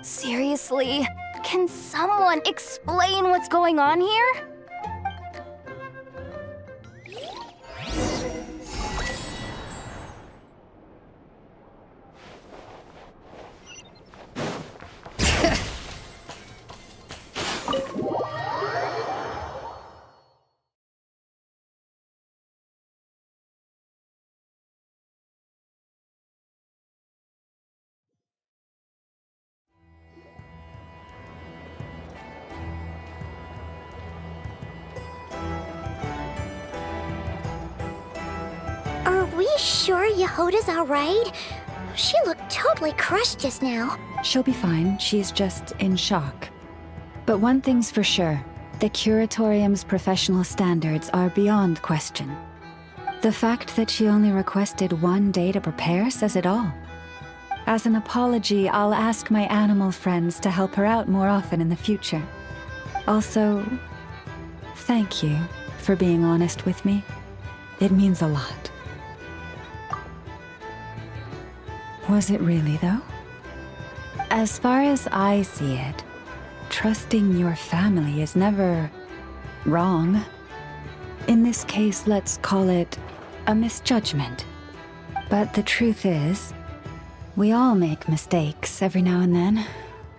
G: Seriously? Can someone explain what's going on here?
B: Are we sure Yehoda's alright? She looked totally crushed just now.
I: She'll be fine, she's just in shock. But one thing's for sure, the curatorium's professional standards are beyond question. The fact that she only requested 1 day to prepare says it all. As an apology, I'll ask my animal friends to help her out more often in the future. Also, thank you for being honest with me. It means a lot. Was it really, though? As far as I see it, trusting your family is never wrong. In this case, let's call it a misjudgment. But the truth is, we all make mistakes every now and then.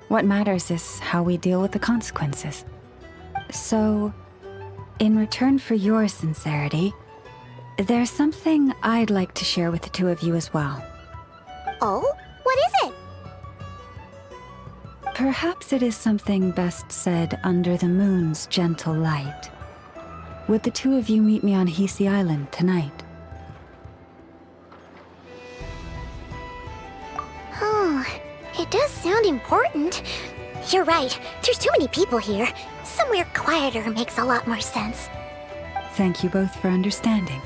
I: What matters is how we deal with the consequences. So, in return for your sincerity, there's something I'd like to share with the 2 of you as well.
B: Oh? What is it?
I: Perhaps it is something best said under the moon's gentle light. Would the 2 of you meet me on Hisi Island tonight?
B: Oh, it does sound important. You're right, there's too many people here. Somewhere quieter makes a lot more sense.
I: Thank you both for understanding.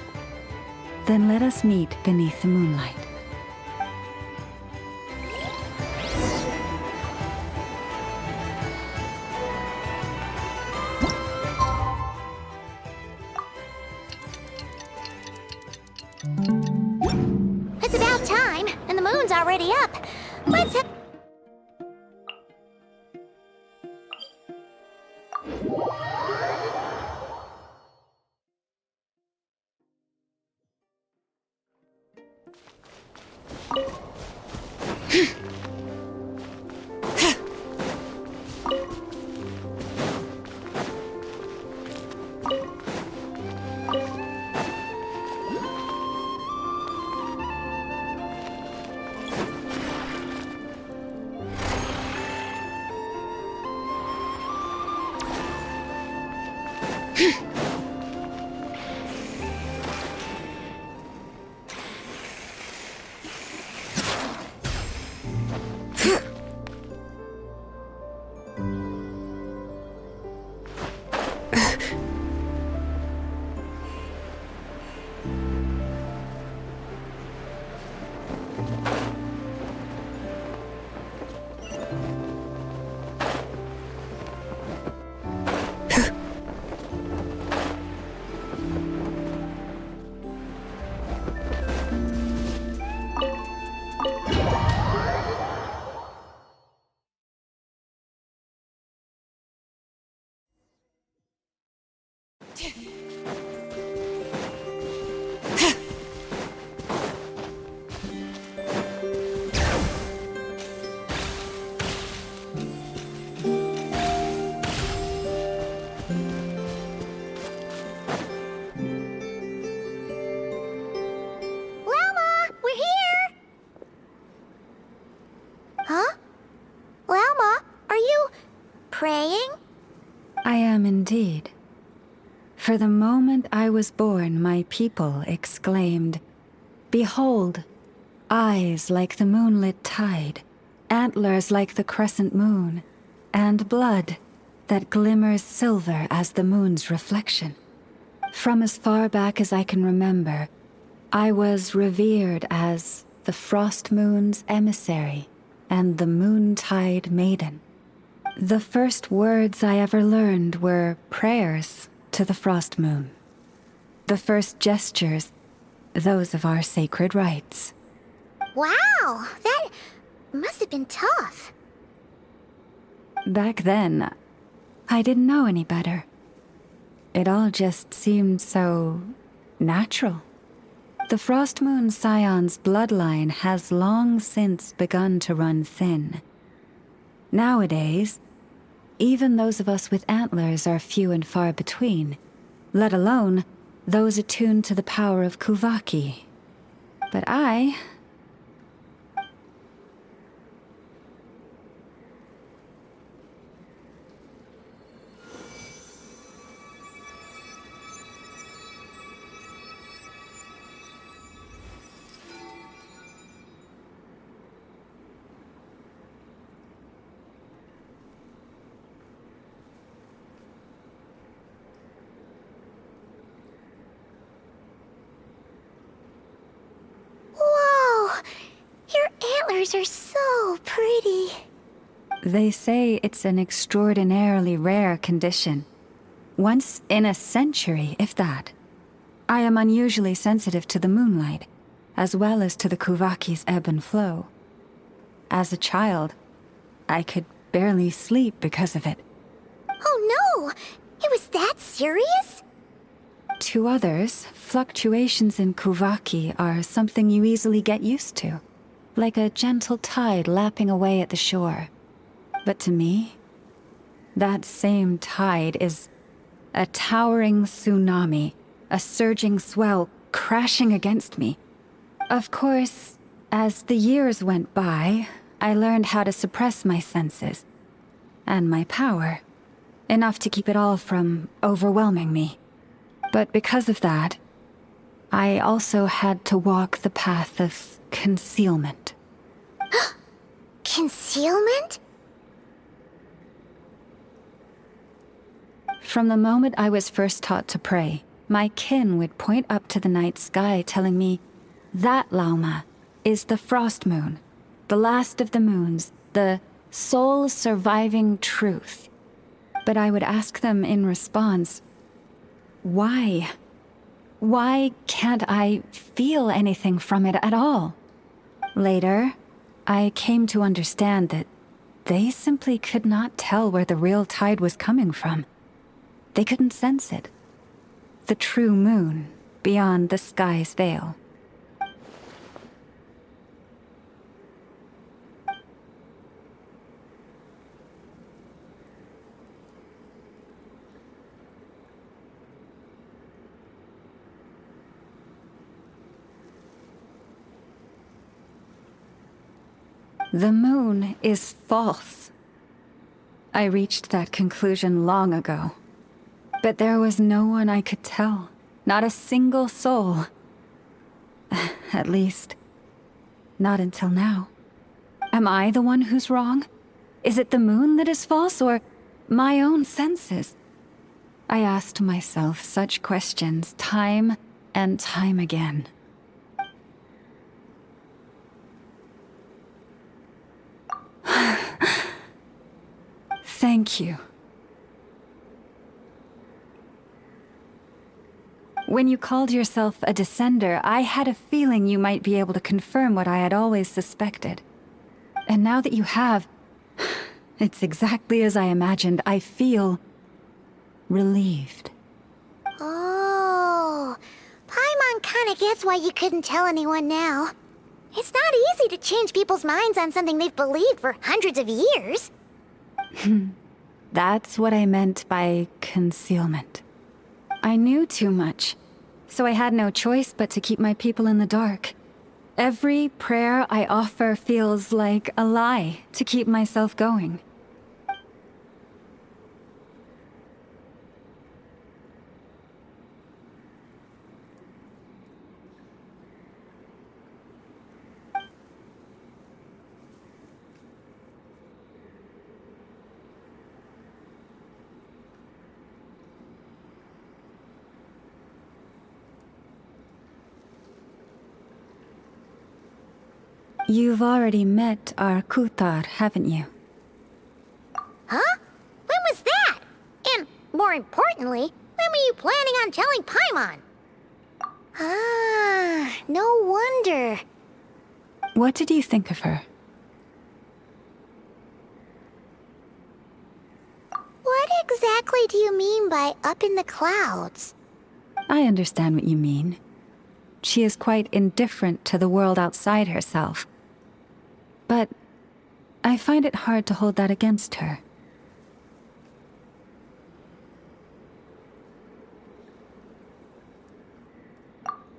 I: Then let us meet beneath the moonlight.
B: It's about time, and the moon's already up. Let's have... Llama, we're here! Huh? Llama, are you praying?
I: I am indeed. For the moment I was born, my people exclaimed, "Behold, eyes like the moonlit tide, antlers like the crescent moon, and blood that glimmers silver as the moon's reflection." From as far back as I can remember, I was revered as the Frost Moon's emissary and the Moontide Maiden. The first words I ever learned were prayers to the Frost Moon. The first gestures, those of our sacred rites.
B: Wow, that must have been tough.
I: Back then, I didn't know any better. It all just seemed so natural. The Frost Moon Scion's bloodline has long since begun to run thin. Nowadays, even those of us with antlers are few and far between, let alone those attuned to the power of Kuvaki. But I...
B: Whoa! Your antlers are so pretty.
I: They say it's an extraordinarily rare condition. Once in a century, if that. I am unusually sensitive to the moonlight, as well as to the Kuvaki's ebb and flow. As a child, I could barely sleep because of it.
B: Oh no! It was that serious?
I: To others, fluctuations in Kuvaki are something you easily get used to, like a gentle tide lapping away at the shore. But to me, that same tide is a towering tsunami, a surging swell crashing against me. Of course, as the years went by, I learned how to suppress my senses and my power, enough to keep it all from overwhelming me. But because of that, I also had to walk the path of concealment.
B: Concealment?
I: From the moment I was first taught to pray, my kin would point up to the night sky telling me, "That, Lauma, is the Frost Moon, the last of the moons, the sole surviving truth." But I would ask them in response, why? Why can't I feel anything from it at all? Later, I came to understand that they simply could not tell where the real tide was coming from. They couldn't sense it. The true moon beyond the sky's veil. The moon is false. I reached that conclusion long ago. But there was no one I could tell. Not a single soul. At least, not until now. Am I the one who's wrong? Is it the moon that is false, or my own senses? I asked myself such questions time and time again. Thank you. When you called yourself a descender, I had a feeling you might be able to confirm what I had always suspected. And now that you have, it's exactly as I imagined. I feel relieved.
B: Oh, Paimon kinda gets why you couldn't tell anyone now. It's not easy to change people's minds on something they've believed for hundreds of years.
I: That's what I meant by concealment. I knew too much, so I had no choice but to keep my people in the dark. Every prayer I offer feels like a lie to keep myself going. You've already met our Kutar, haven't you?
B: Huh? When was that? And, more importantly, when were you planning on telling Paimon? Ah, no wonder.
I: What did you think of her?
B: What exactly do you mean by up in the clouds?
I: I understand what you mean. She is quite indifferent to the world outside herself. But I find it hard to hold that against her.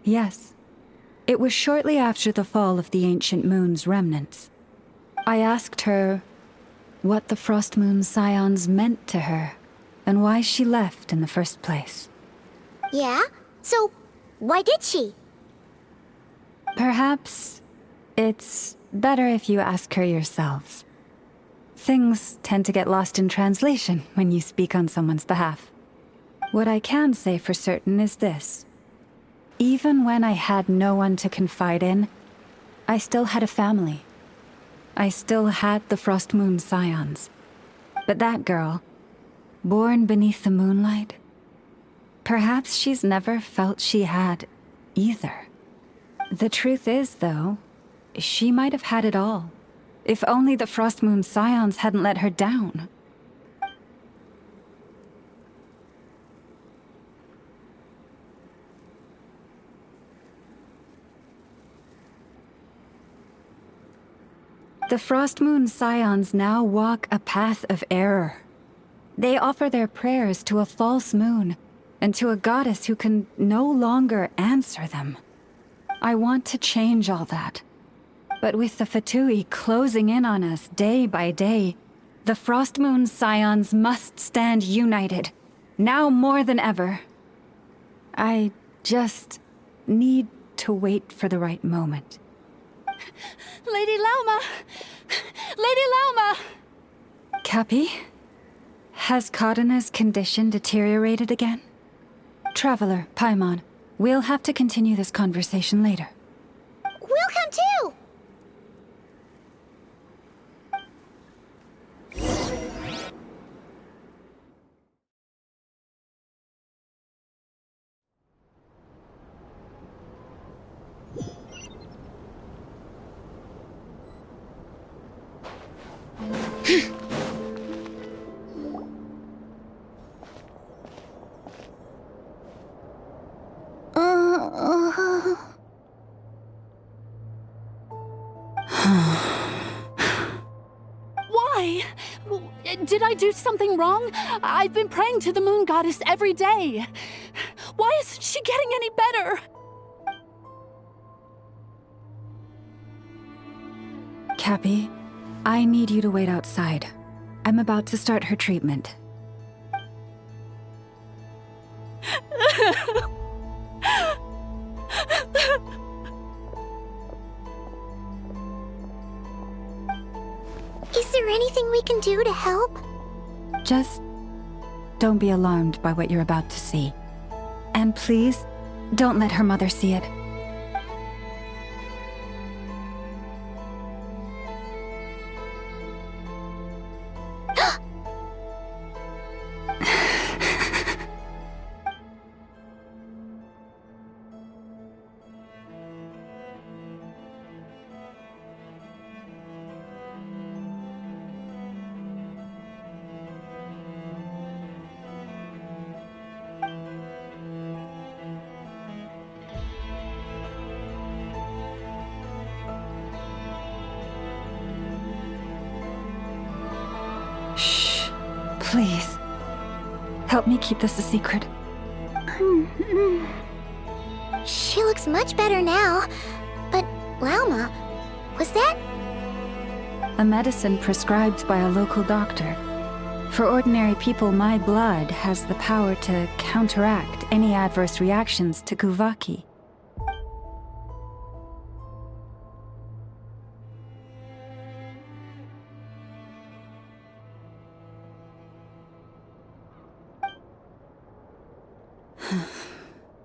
I: Yes. It was shortly after the fall of the ancient moon's remnants. I asked her what the Frost Moon Scions meant to her, and why she left in the first place.
B: Yeah? So, why did she?
I: Perhaps it's better if you ask her yourselves. Things tend to get lost in translation when you speak on someone's behalf. What I can say for certain is this. Even when I had no one to confide in, I still had a family. I still had the Frost Moon Scions. But that girl, born beneath the moonlight, perhaps she's never felt she had either. The truth is, though, she might have had it all, if only the Frost Moon Scions hadn't let her down. The Frost Moon Scions now walk a path of error. They offer their prayers to a false moon, and to a goddess who can no longer answer them. I want to change all that. But with the Fatui closing in on us day by day, the Frost Moon Scions must stand united, now more than ever. I just need to wait for the right moment.
R: Lady Lauma! Lady Lauma!
I: Cappy? Has Karina's condition deteriorated again? Traveler, Paimon, we'll have to continue this conversation later.
B: We'll come too!
R: Why? Did I do something wrong? I've been praying to the moon goddess every day. Why isn't she getting any better?
I: Cappy, I need you to wait outside. I'm about to start her treatment.
B: we can do to help?
I: Just don't be alarmed by what you're about to see. And please, don't let her mother see it. Shh. Please. Help me keep this a secret.
B: She looks much better now. But, Lauma, was that?
I: A medicine prescribed by a local doctor. For ordinary people, my blood has the power to counteract any adverse reactions to Kuvaki.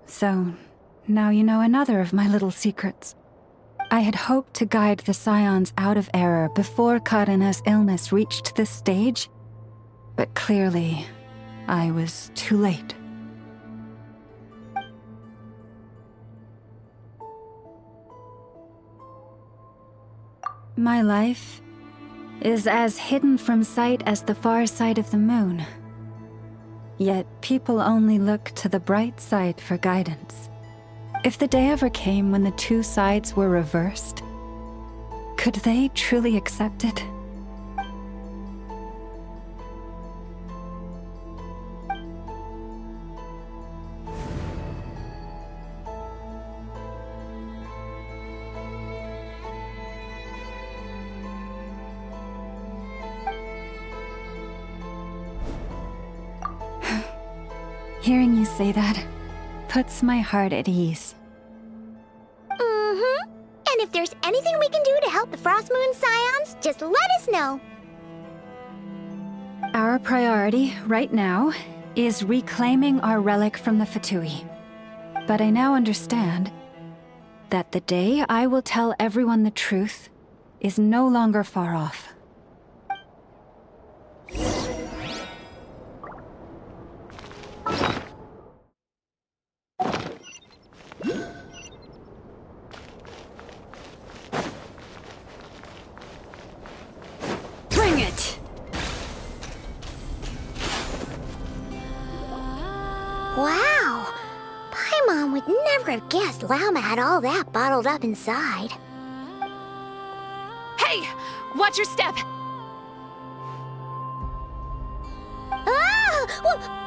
I: So, now you know another of my little secrets. I had hoped to guide the Scions out of error before Karina's illness reached this stage, but clearly, I was too late. My life is as hidden from sight as the far side of the moon. Yet people only look to the bright side for guidance. If the day ever came when the two sides were reversed, could they truly accept it? Hearing you say that puts my heart at ease.
B: Mm-hmm. And if there's anything we can do to help the Frost Moon Scions, just let us know.
I: Our priority right now is reclaiming our relic from the Fatui. But I now understand that the day I will tell everyone the truth is no longer far off.
R: Bring it!
B: Wow! Paimon would never have guessed Lauma had all that bottled up inside.
L: Hey! Watch your step!
B: Ah!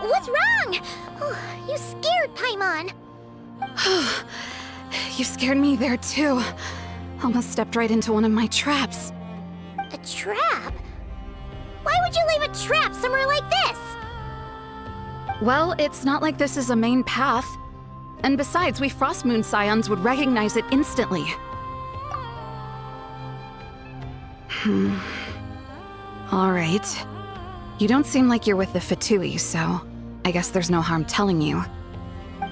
B: What's wrong? Oh, you scared Paimon.
L: You scared me there too. Almost stepped right into one of my traps.
B: A trap? Why would you leave a trap somewhere like this?
L: Well, it's not like this is a main path. And besides, we Frost Moon Scions would recognize it instantly. Alright. You don't seem like you're with the Fatui, so I guess there's no harm telling you.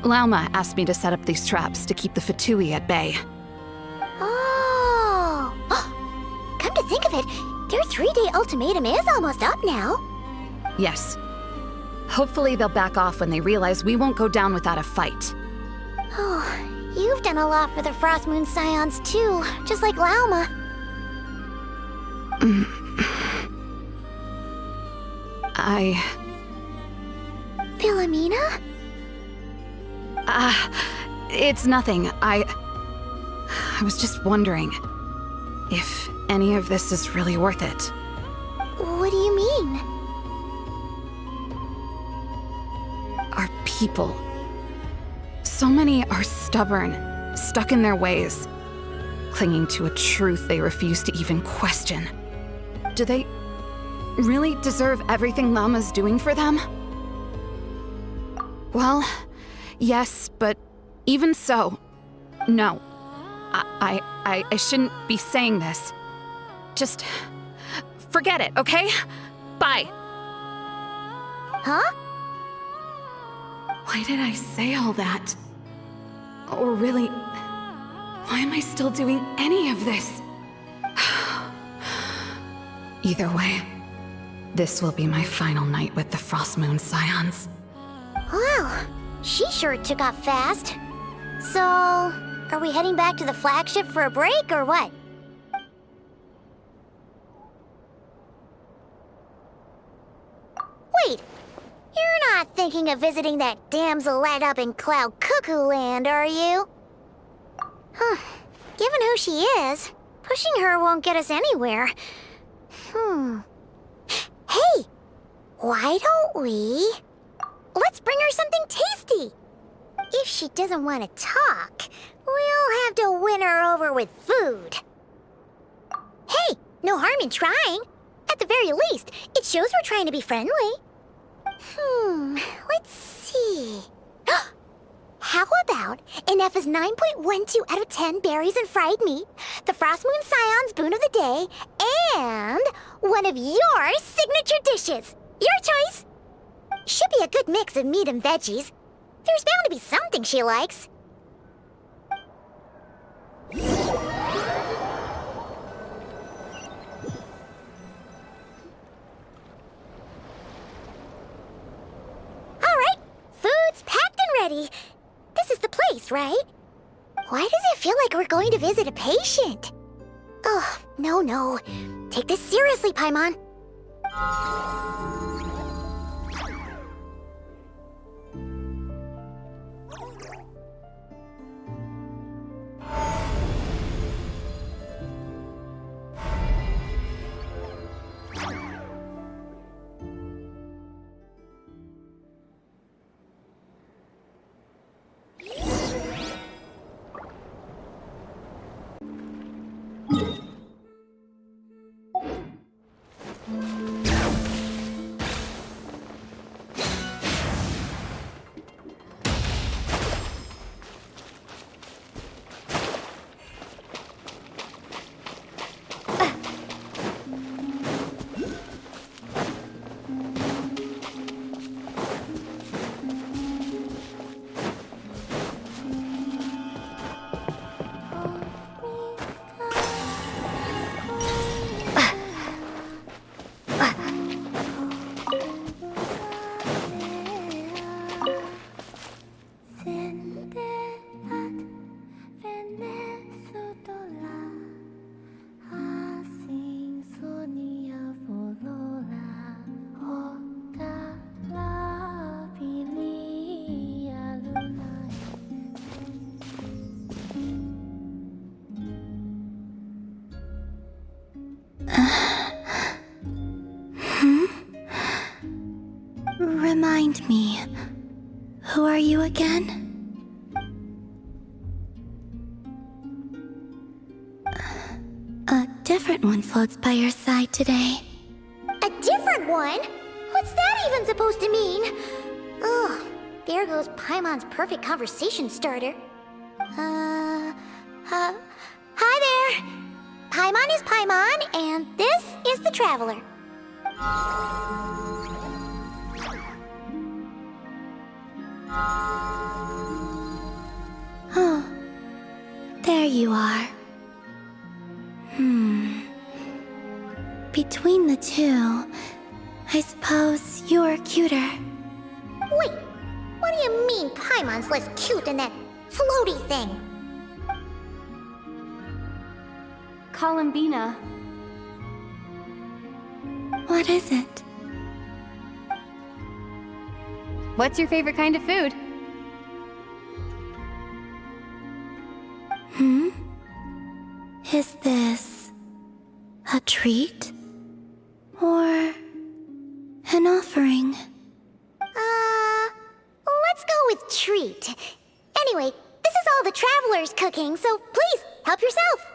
L: Lauma asked me to set up these traps to keep the Fatui at bay.
B: Oh! Come to think of it, their 3-day ultimatum is almost up now.
L: Yes. Hopefully they'll back off when they realize we won't go down without a fight.
B: Oh, you've done a lot for the Frost Moon Scions too, just like Lauma. Philomena?
L: It's nothing. I was just wondering if any of this is really worth it.
B: What do you mean?
L: Our people. So many are stubborn, stuck in their ways, clinging to a truth they refuse to even question. Do they really deserve everything Lauma's doing for them? Well, yes, but even so, no. I shouldn't be saying this. Just Forget it, okay? Bye.
B: Huh?
L: Why did I say all that? Or really, why am I still doing any of this? Either way, this will be my final night with the Frost Moon Scions.
B: Wow, she sure took off fast. So, are we heading back to the flagship for a break, or what? Wait, you're not thinking of visiting that damselette up in Cloud Cuckoo Land, are you? Huh, given who she is, pushing her won't get us anywhere. Hey, why don't we... Let's bring her something tasty! If she doesn't want to talk, we'll have to win her over with food. Hey, no harm in trying. At the very least, it shows we're trying to be friendly. Let's see. How about an F's 9.12 out of 10 berries and fried meat, the Frost Moon Scion's boon of the day, and one of your signature dishes? Your choice. Should be a good mix of meat and veggies. There's bound to be something she likes. All right, food's packed and ready. This is the place, right? Why does it feel like we're going to visit a patient? Oh, no. Take this seriously, Paimon. Remind me, who are you again? A different one floats by your side today. A different one? What's that even supposed to mean? Oh, there goes Paimon's perfect conversation starter. Hi there. Paimon is Paimon, and this is the Traveler. Oh, there you are. Between the two, I suppose you're cuter. Wait, what do you mean Paimon's less cute than that floaty thing?
G: Columbina.
B: What is it?
G: What's your favorite kind of food?
B: Is this a treat? Or an offering? Let's go with treat. Anyway, this is all the Traveler's cooking, so please, help yourself.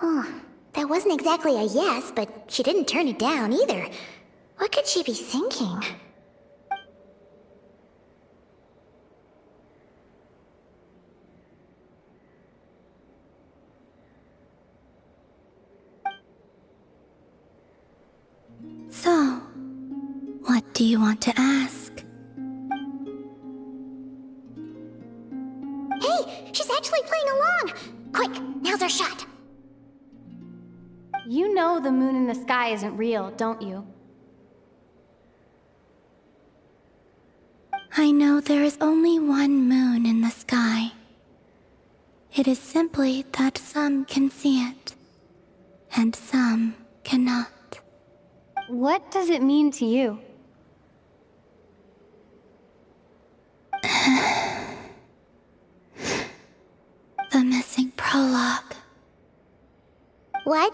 B: Oh, that wasn't exactly a yes, but she didn't turn it down either. What could she be thinking?
C: do you want to ask?
B: Hey, she's actually playing along! Quick, now's our shot!
G: You know the moon in the sky isn't real, don't you?
C: I know there is only one moon in the sky. It is simply that some can see it, and some cannot.
G: What does it mean to you?
C: The missing prologue.
B: What?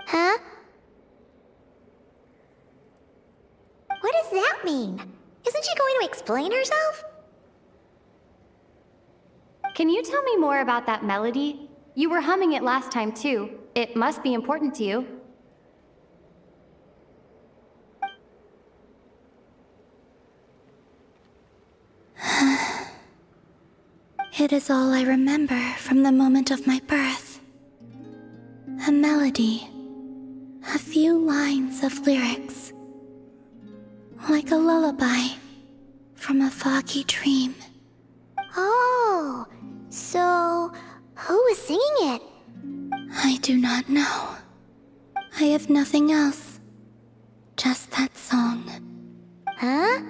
B: Huh? What does that mean? Isn't she going to explain herself?
G: Can you tell me more about that melody? You were humming it last time too. It must be important to you.
C: It is all I remember from the moment of my birth. A melody. A few lines of lyrics. Like a lullaby from a foggy dream.
B: Oh, so who was singing it?
C: I do not know. I have nothing else. Just that song.
B: Huh?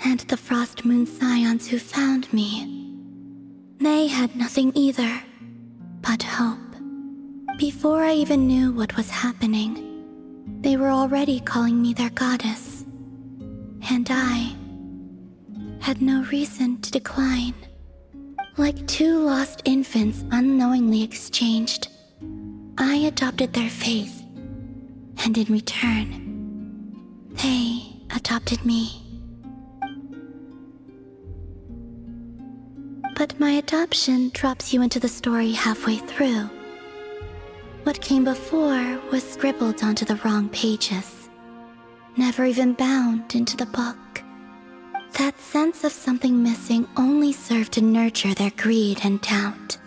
C: And the Frost Moon Scions who found me. They had nothing either, but hope. Before I even knew what was happening, they were already calling me their goddess. And I had no reason to decline. Like two lost infants unknowingly exchanged, I adopted their faith, and in return, they adopted me. But my adoption drops you into the story halfway through. What came before was scribbled onto the wrong pages, never even bound into the book. That sense of something missing only served to nurture their greed and doubt.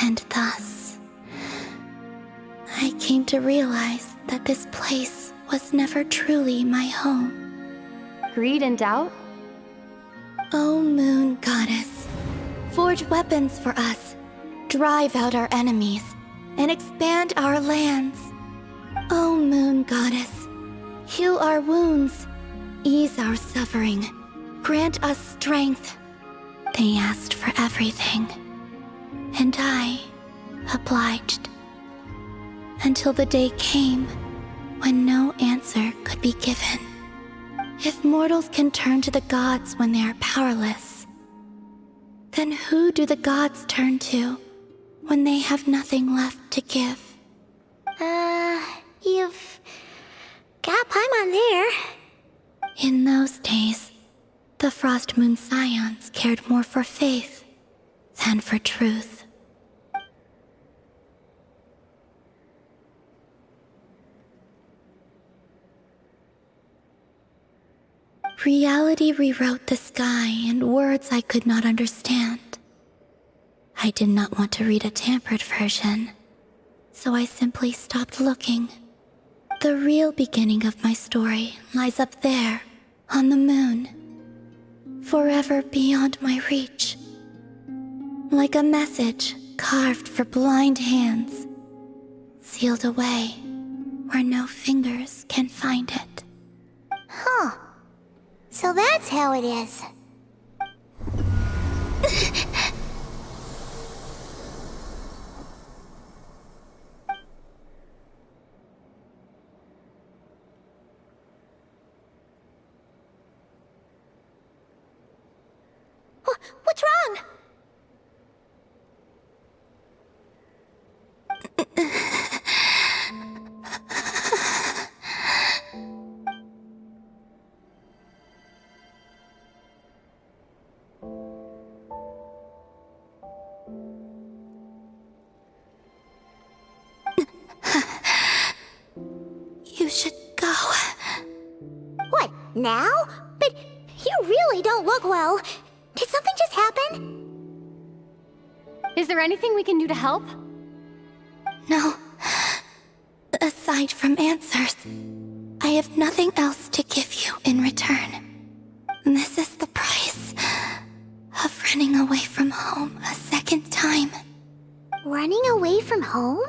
C: And thus, I came to realize that this place was never truly my home.
G: Greed and doubt?
C: O Moon Goddess, forge weapons for us, drive out our enemies, and expand our lands. O Moon Goddess, heal our wounds, ease our suffering, grant us strength. They asked for everything, and I obliged. Until the day came when no answer could be given. If mortals can turn to the gods when they are powerless, then who do the gods turn to when they have nothing left to give?
B: You've got Paimon there.
C: In those days, the Frost Moon Scions cared more for faith than for truth. Reality rewrote the sky in words I could not understand. I did not want to read a tampered version, so I simply stopped looking. The real beginning of my story lies up there, on the moon, forever beyond my reach. Like a message carved for blind hands, sealed away where no fingers can find it.
B: Huh. So that's how it is. What's wrong? Now? But you really don't look well. Did something just happen?
G: Is there anything we can do to help?
C: No. Aside from answers, I have nothing else to give you in return. This is the price of running away from home a second time.
B: Running away from home?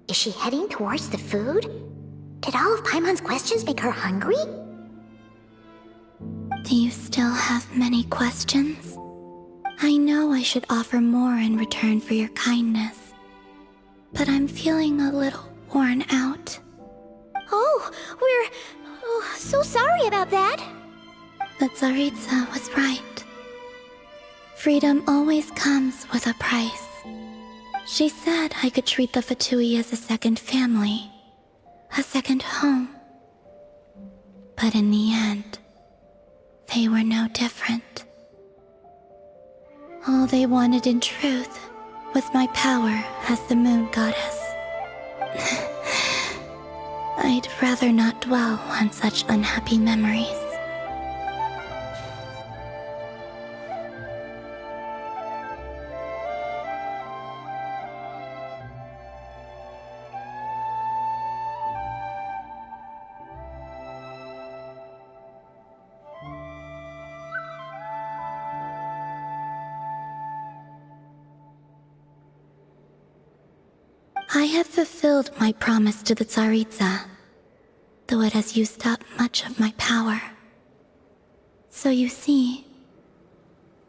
B: Is she heading towards the food? Did all of Paimon's questions make her hungry?
C: Do you still have many questions? I know I should offer more in return for your kindness, but I'm feeling a little worn out.
B: Oh, we're so sorry about that.
C: The Tsaritsa was right. Freedom always comes with a price. She said I could treat the Fatui as a second family, a second home. But in the end, they were no different. All they wanted in truth was my power as the moon goddess. I'd rather not dwell on such unhappy memories. I have fulfilled my promise to the Tsaritsa, though it has used up much of my power. So you see,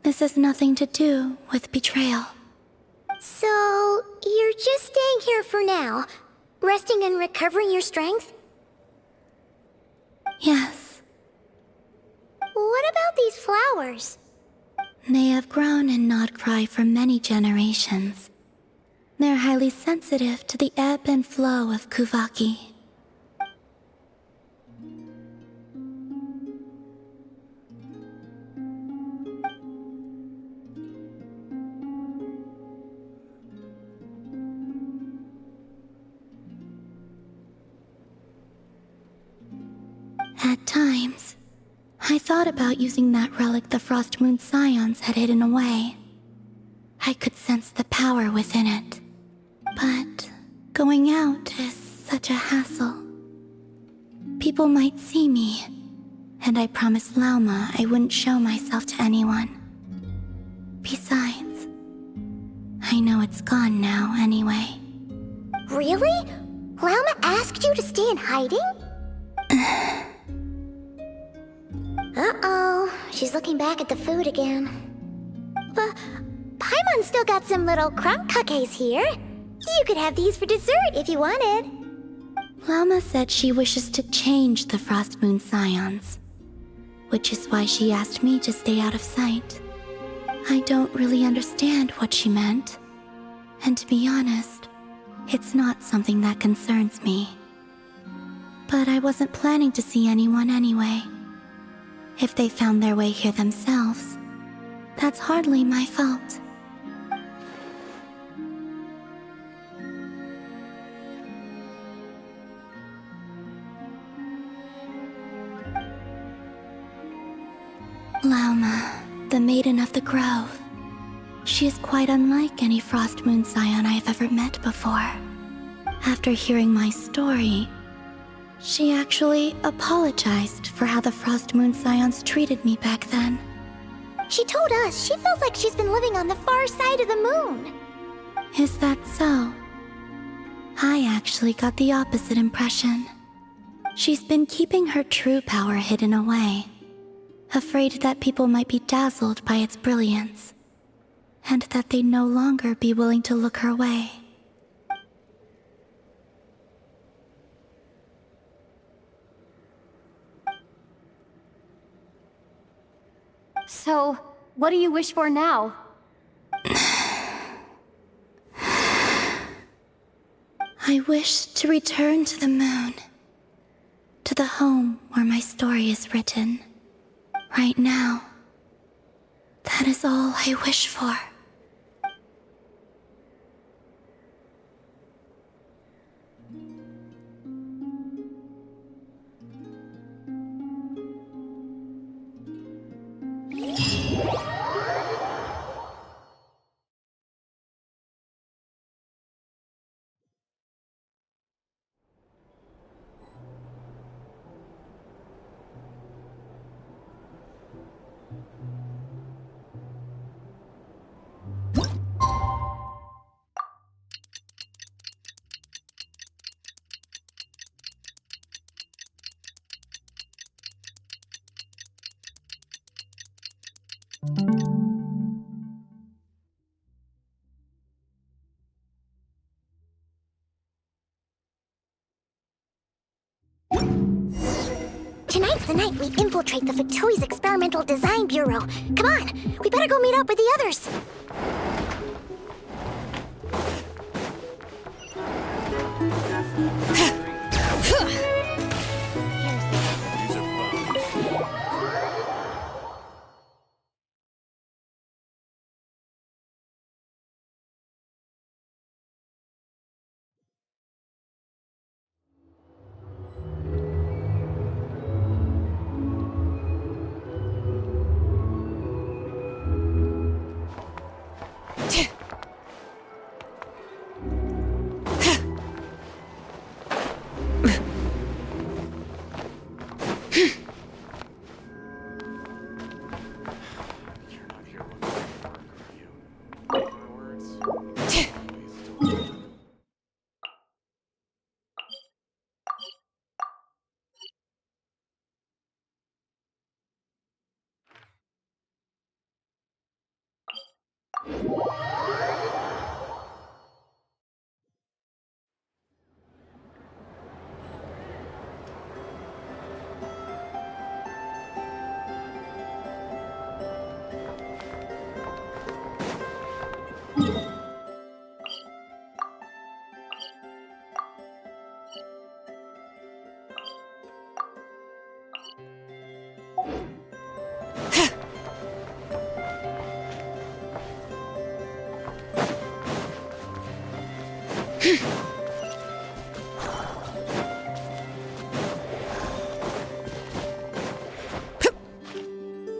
C: this has nothing to do with betrayal.
B: So, you're just staying here for now, resting and recovering your strength?
C: Yes.
B: What about these flowers?
C: They have grown in nod-krai for many generations. They're highly sensitive to the ebb and flow of Kuvaki. At times, I thought about using that relic the Frost Moon Scions had hidden away. I could sense the power within it. But going out is such a hassle. People might see me, and I promised Lauma I wouldn't show myself to anyone. Besides, I know it's gone now anyway.
B: Really? Lauma asked you to stay in hiding? Uh-oh, she's looking back at the food again. But Paimon's still got some little crumb cookies here. You could have these for dessert if you wanted.
C: Lauma said she wishes to change the Frost Moon Scions, which is why she asked me to stay out of sight. I don't really understand what she meant, and to be honest, it's not something that concerns me. But I wasn't planning to see anyone anyway. If they found their way here themselves, that's hardly my fault. Lauma, the Maiden of the Grove. She is quite unlike any Frost Moon Scion I have ever met before. After hearing my story, she actually apologized for how the Frost Moon Scions treated me back then.
B: She told us she feels like she's been living on the far side of the moon.
C: Is that so? I actually got the opposite impression. She's been keeping her true power hidden away, afraid that people might be dazzled by its brilliance, and that they'd no longer be willing to look her way.
G: So, what do you wish for now?
C: I wish to return to the moon, to the home where my story is written. Right now, That is all I wish for.
B: Tonight's the night we infiltrate the Fatoi's Experimental Design Bureau. Come on, we better go meet up with the others.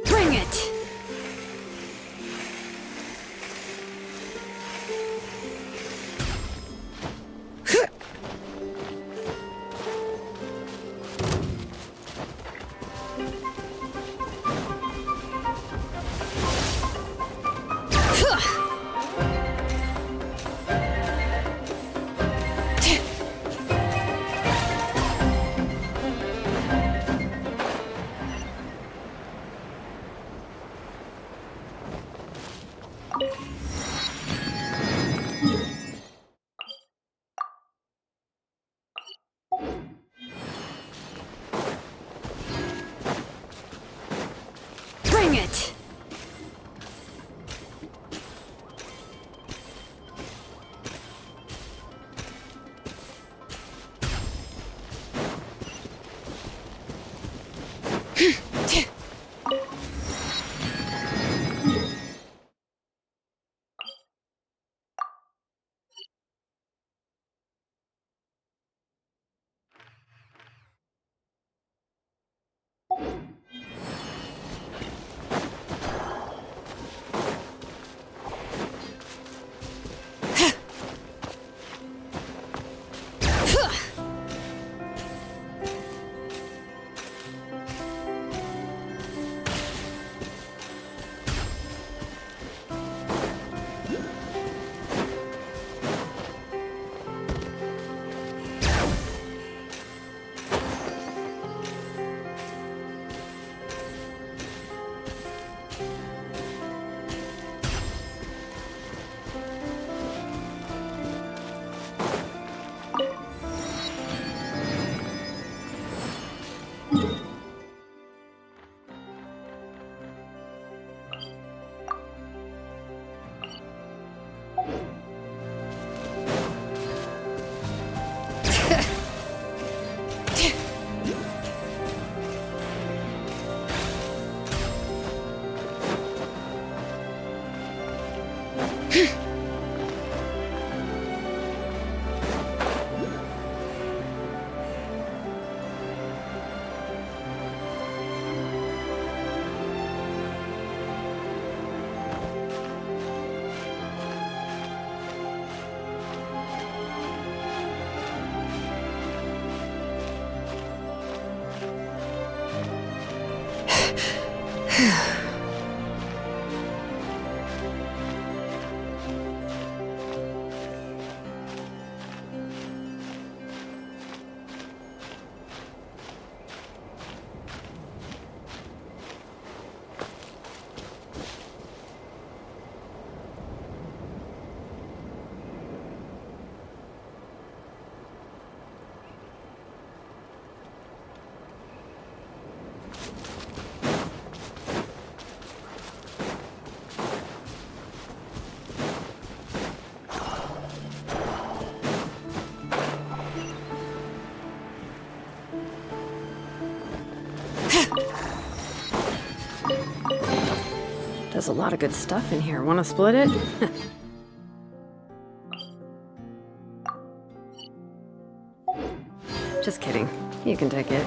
R: Bring it! Bring it!
E: There's a lot of good stuff in here. Wanna split it? Just kidding. You can take it.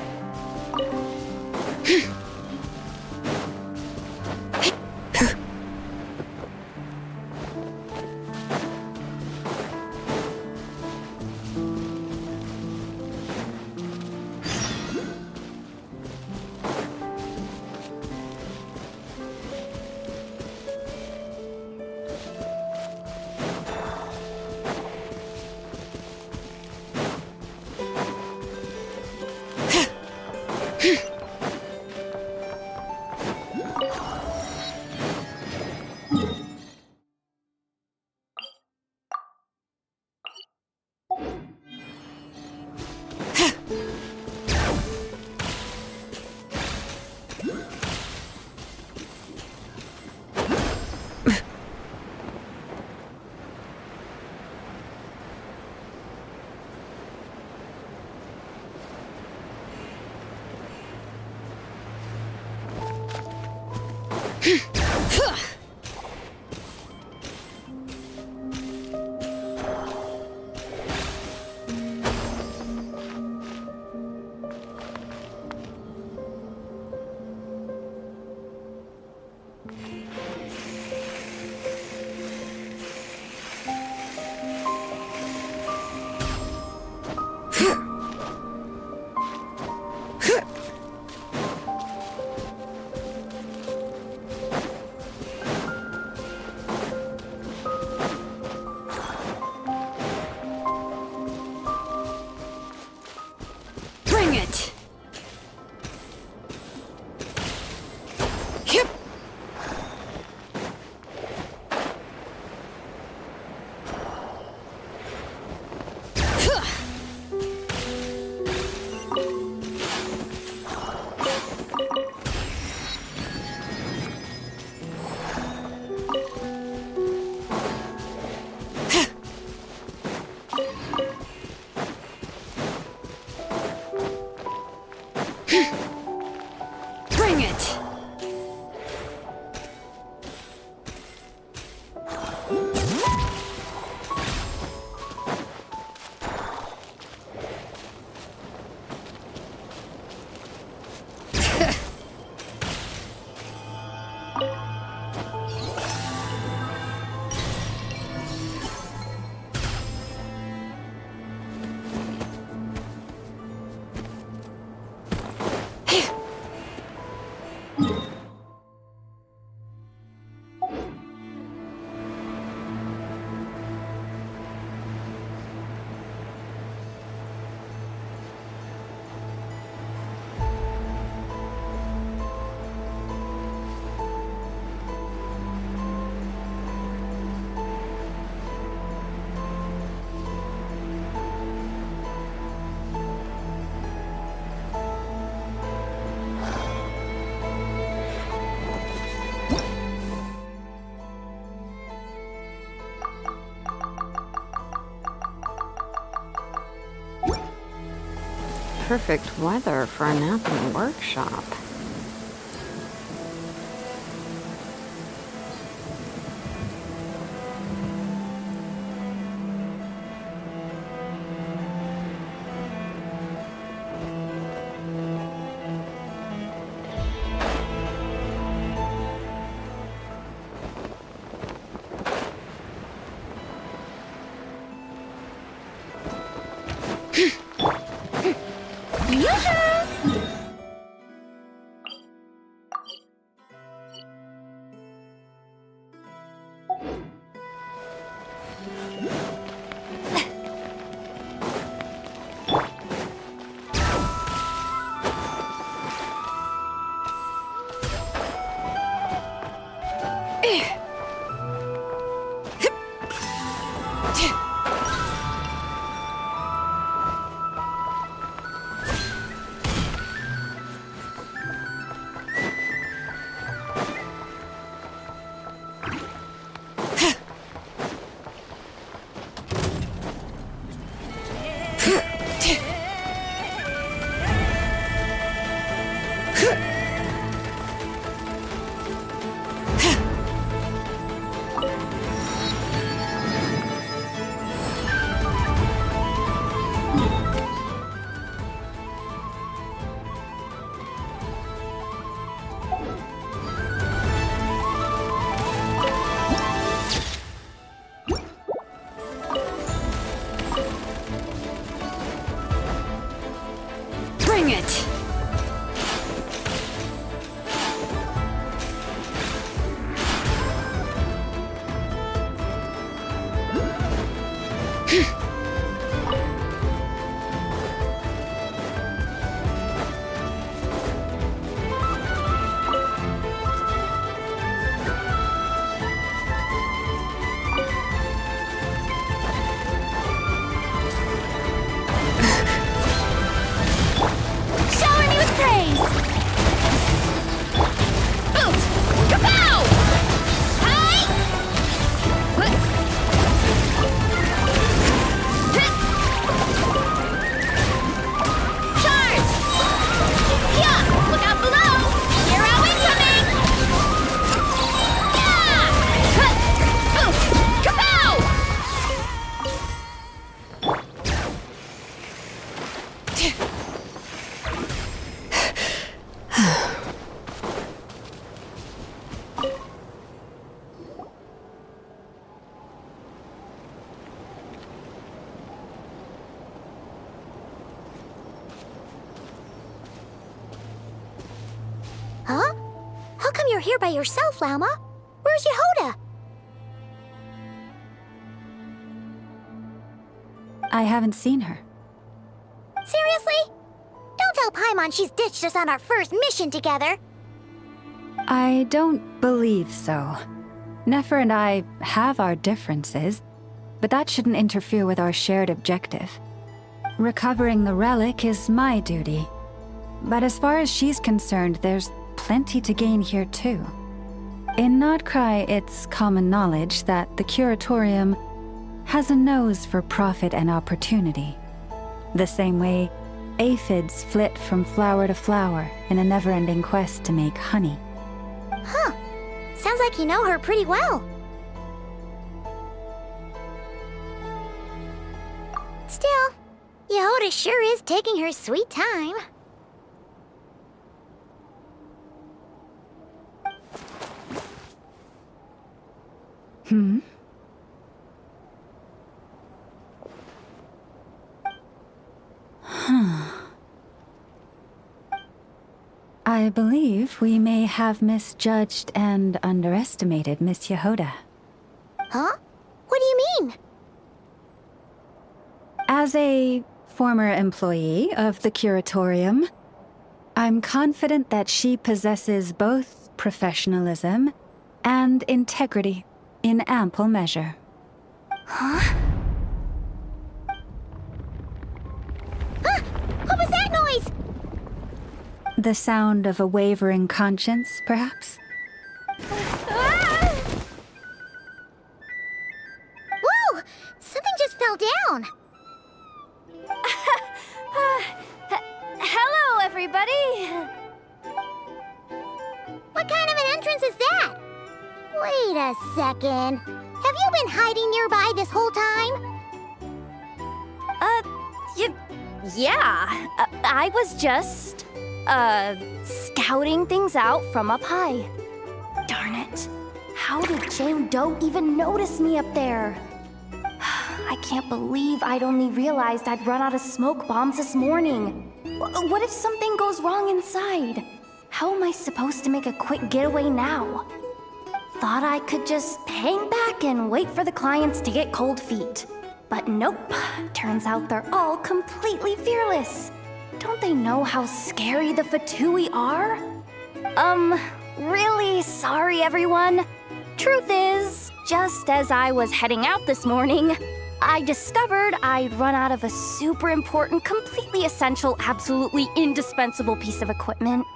E: Perfect weather for a nap in the workshop.
R: Bring it!
D: Shower me with praise! Oof! Kapow! Hi! Charge! Yeah! Look out below! Hero incoming! Yeah! Oof! Kapow!
B: Huh? How come you're here by yourself, Llama? Where's Yehoda?
I: I haven't seen her.
B: Seriously? Don't tell Paimon she's ditched us on our first mission together.
I: I don't believe so. Nefer and I have our differences, but that shouldn't interfere with our shared objective. Recovering the relic is my duty. But as far as she's concerned, there's plenty to gain here too. In nod-krai, it's common knowledge that the Curatorium has a nose for profit and opportunity. The same way aphids flit from flower to flower in a never-ending quest to make honey.
B: Huh. Sounds like you know her pretty well. Still, Yehoda sure is taking her sweet time.
I: Hmm? I believe we may have misjudged and underestimated Miss Yehoda.
B: Huh? What do you mean?
I: As a former employee of the Curatorium, I'm confident that she possesses both professionalism and integrity in ample measure.
B: Huh? Huh? What was that noise?
I: The sound of a wavering conscience, perhaps?
B: Whoa! Something just fell down.
G: Hello, everybody!
B: What kind of an entrance is that? Wait a second. Have you been hiding nearby this whole time?
G: Yeah. I was just, scouting things out from up high. Darn it. How did Jane Doe even notice me up there? I can't believe I'd only realized I'd run out of smoke bombs this morning. What if something goes wrong inside? How am I supposed to make a quick getaway now? Thought I could just hang back and wait for the clients to get cold feet. But nope. Turns out they're all completely fearless. Don't they know how scary the Fatui are? Really sorry, everyone. Truth is, just as I was heading out this morning, I discovered I'd run out of a super important, completely essential, absolutely indispensable piece of equipment.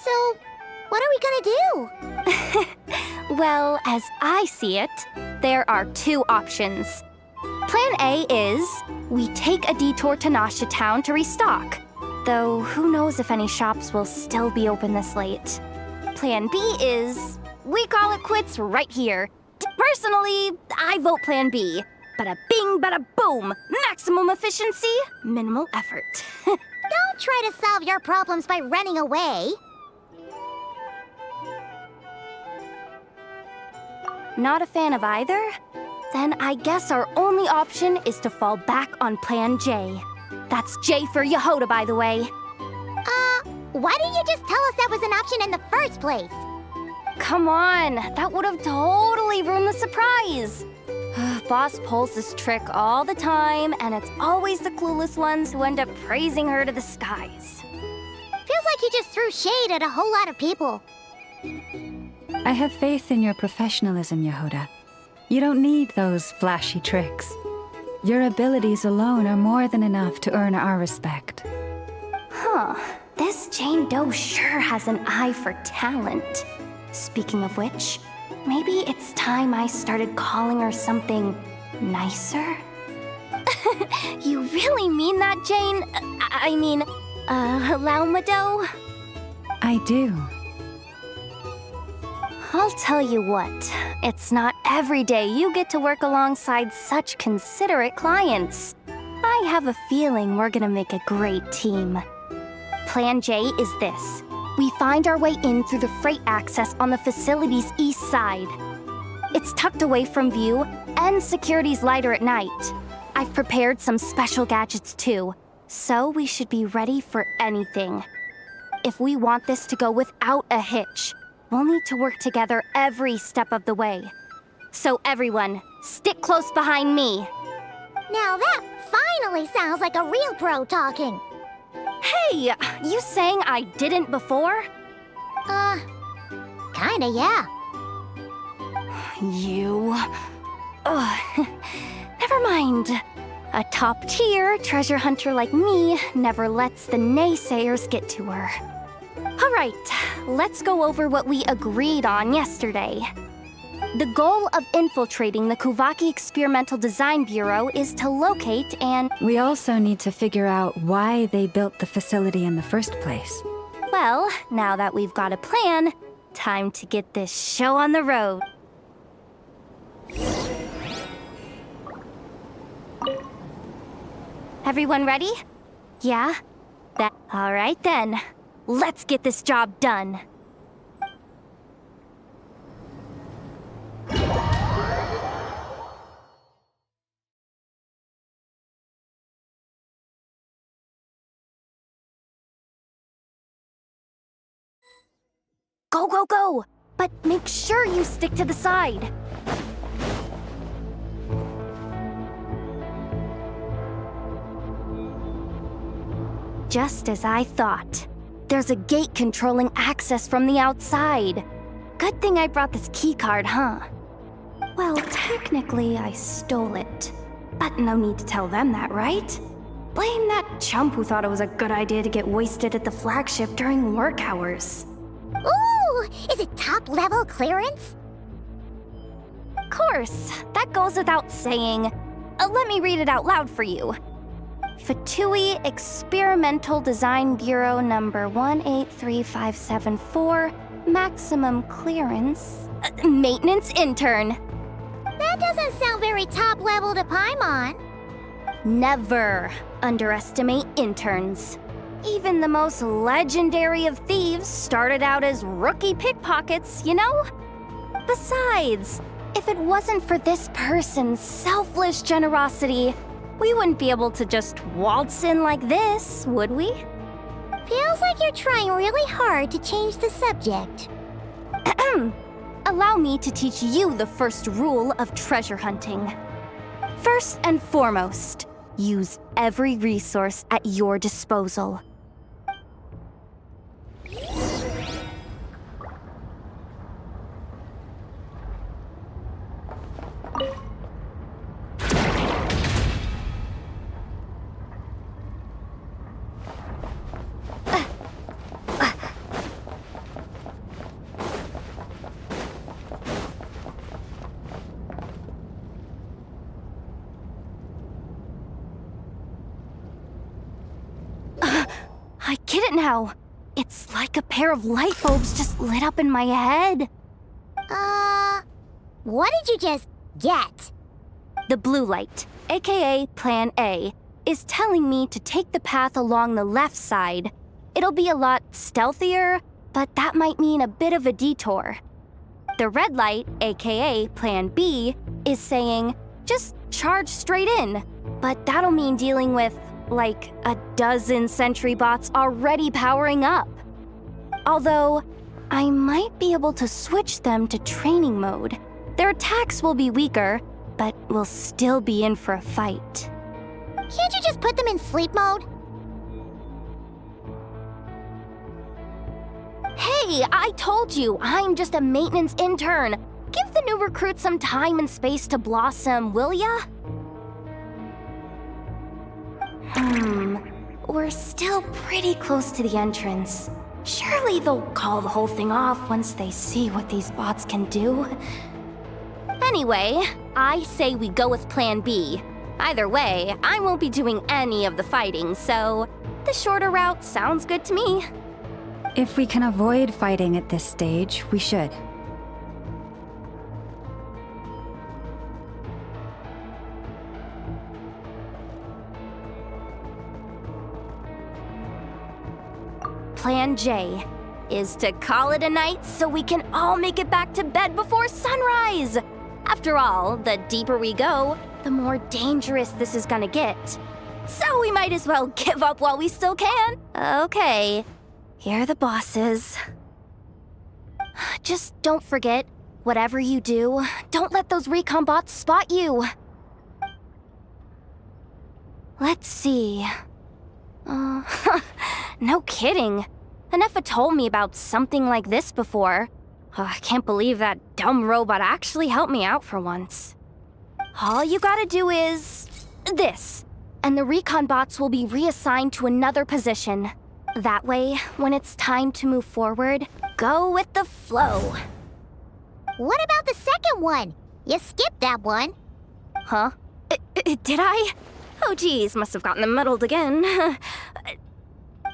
B: So, what are we gonna do?
G: Well, as I see it, there are two options. Plan A is, we take a detour to Nasha Town to restock. Though, who knows if any shops will still be open this late. Plan B is, we call it quits right here. Personally, I vote Plan B. Bada bing, bada boom. Maximum efficiency, minimal effort.
B: Don't try to solve your problems by running away.
G: Not a fan of either? Then I guess our only option is to fall back on Plan J. That's J for Yehoda, by the way.
B: Why didn't you just tell us that was an option in the first place?
G: Come on, that would have totally ruined the surprise. Boss pulls this trick all the time, and it's always the clueless ones who end up praising her to the skies.
B: Feels like you just threw shade at a whole lot of people.
I: I have faith in your professionalism, Yehoda. You don't need those flashy tricks. Your abilities alone are more than enough to earn our respect.
G: Huh. This Jane Doe sure has an eye for talent. Speaking of which, maybe it's time I started calling her something nicer? You really mean that, Jane? I mean, Laumado?
I: I do.
G: I'll tell you what, it's not every day you get to work alongside such considerate clients. I have a feeling we're gonna make a great team. Plan J is this. We find our way in through the freight access on the facility's east side. It's tucked away from view, and security's lighter at night. I've prepared some special gadgets too, so we should be ready for anything. If we want this to go without a hitch, we'll need to work together every step of the way. So everyone, stick close behind me.
B: Now that finally sounds like a real pro talking.
G: Hey, you saying I didn't before?
B: Kinda, yeah.
G: You... Ugh. Never mind. A top-tier treasure hunter like me never lets the naysayers get to her. All right, let's go over what we agreed on yesterday. The goal of infiltrating the Kuvaki Experimental Design Bureau is to locate and...
I: We also need to figure out why they built the facility in the first place.
G: Well, now that we've got a plan, time to get this show on the road. Everyone ready? Yeah? All right then. Let's get this job done. Go, go, go! But make sure you stick to the side. Just as I thought. There's a gate controlling access from the outside. Good thing I brought this keycard, huh? Well, technically I stole it. But no need to tell them that, right? Blame that chump who thought it was a good idea to get wasted at the flagship during work hours.
B: Ooh! Is it top-level clearance?
G: Of course, that goes without saying. Let me read it out loud for you. Fatui Experimental Design Bureau number 183574, maximum clearance, maintenance intern.
B: That doesn't sound very top-level to Paimon.
G: Never underestimate interns. Even the most legendary of thieves started out as rookie pickpockets, you know? Besides, if it wasn't for this person's selfless generosity, we wouldn't be able to just waltz in like this, would we?
B: Feels like you're trying really hard to change the subject.
G: Allow me to teach you the first rule of treasure hunting. First and foremost, use every resource at your disposal. I get it now. It's like a pair of light bulbs just lit up in my head.
B: What did you just get?
G: The blue light, aka Plan A, is telling me to take the path along the left side. It'll be a lot stealthier, but that might mean a bit of a detour. The red light, aka Plan B, is saying, just charge straight in. But that'll mean dealing with, like a dozen sentry bots already powering up. Although, I might be able to switch them to training mode. Their attacks will be weaker, but we'll still be in for a fight.
B: Can't you just put them in sleep mode?
G: Hey, I told you, I'm just a maintenance intern. Give the new recruits some time and space to blossom, will ya? We're still pretty close to the entrance. Surely they'll call the whole thing off once they see what these bots can do. Anyway, I say we go with Plan B. Either way, I won't be doing any of the fighting, so the shorter route sounds good to me.
I: If we can avoid fighting at this stage, we should.
G: Plan J is to call it a night so we can all make it back to bed before sunrise. After all, the deeper we go, the more dangerous this is gonna get. So we might as well give up while we still can. Okay, here are the bosses. Just don't forget, whatever you do, don't let those recon bots spot you. Let's see. No kidding. Anefa told me about something like this before. I can't believe that dumb robot actually helped me out for once. All you gotta do is this, and the recon bots will be reassigned to another position. That way, when it's time to move forward, go with the flow.
B: What about the second one? You skipped that one.
G: Huh? Did I? Oh geez, must have gotten them muddled again.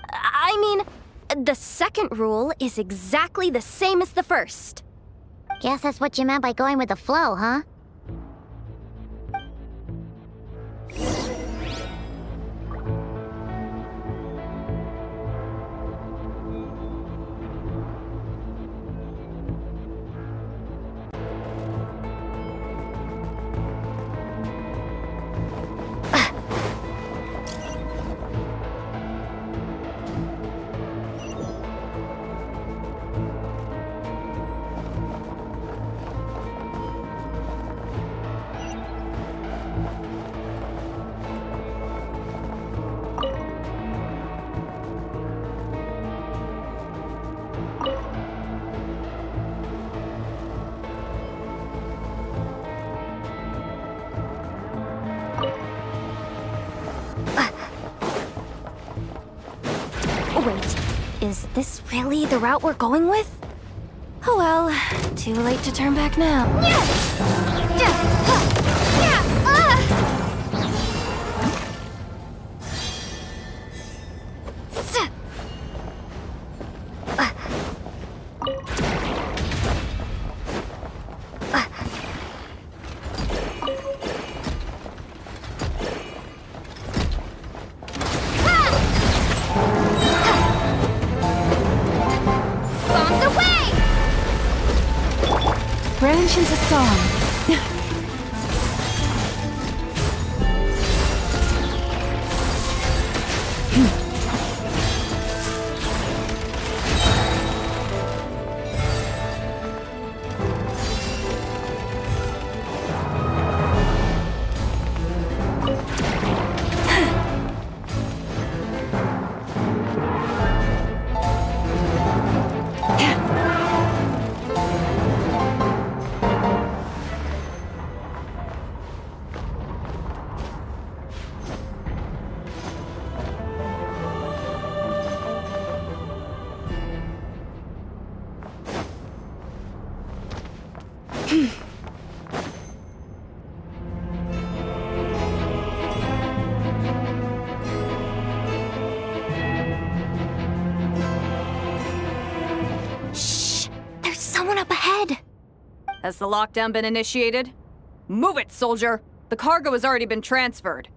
G: I mean, the second rule is exactly the same as the first.
B: Guess that's what you meant by going with the flow, huh?
G: Wait, is this really the route we're going with? Oh well, too late to turn back now.
U: Branch into song.
F: Has the lockdown been initiated? Move it, soldier! The cargo has already been transferred.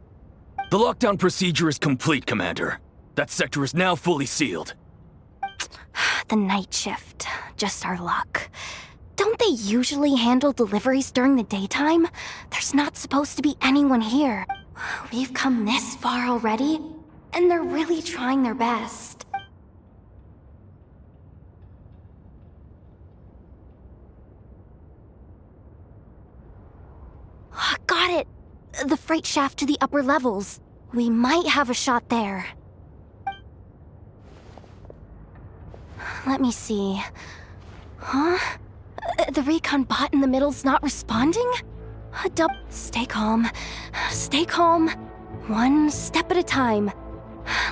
M: The lockdown procedure is complete, Commander. That sector is now fully sealed.
G: The night shift. Just our luck. Don't they usually handle deliveries during the daytime? There's not supposed to be anyone here. We've come this far already, and they're really trying their best. Got it! The freight shaft to the upper levels. We might have a shot there. Let me see. Huh? The recon bot in the middle's not responding? Stay calm. Stay calm. One step at a time.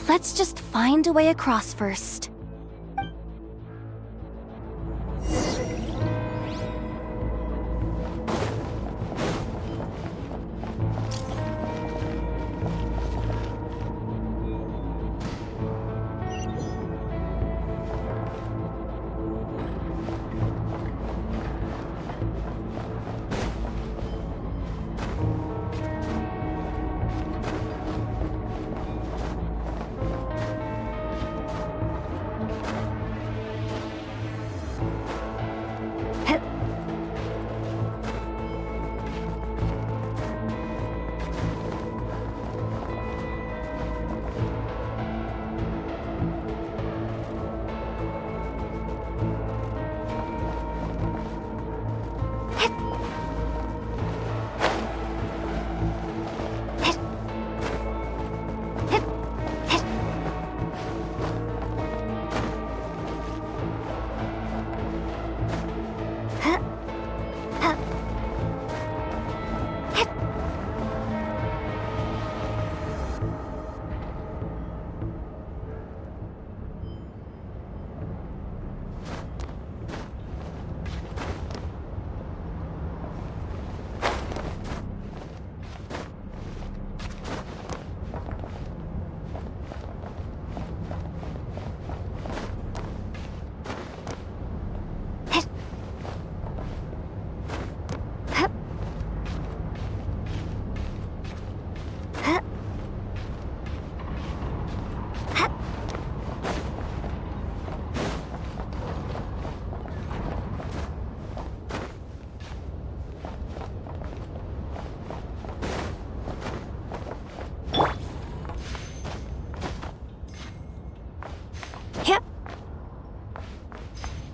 G: Let's just find a way across first.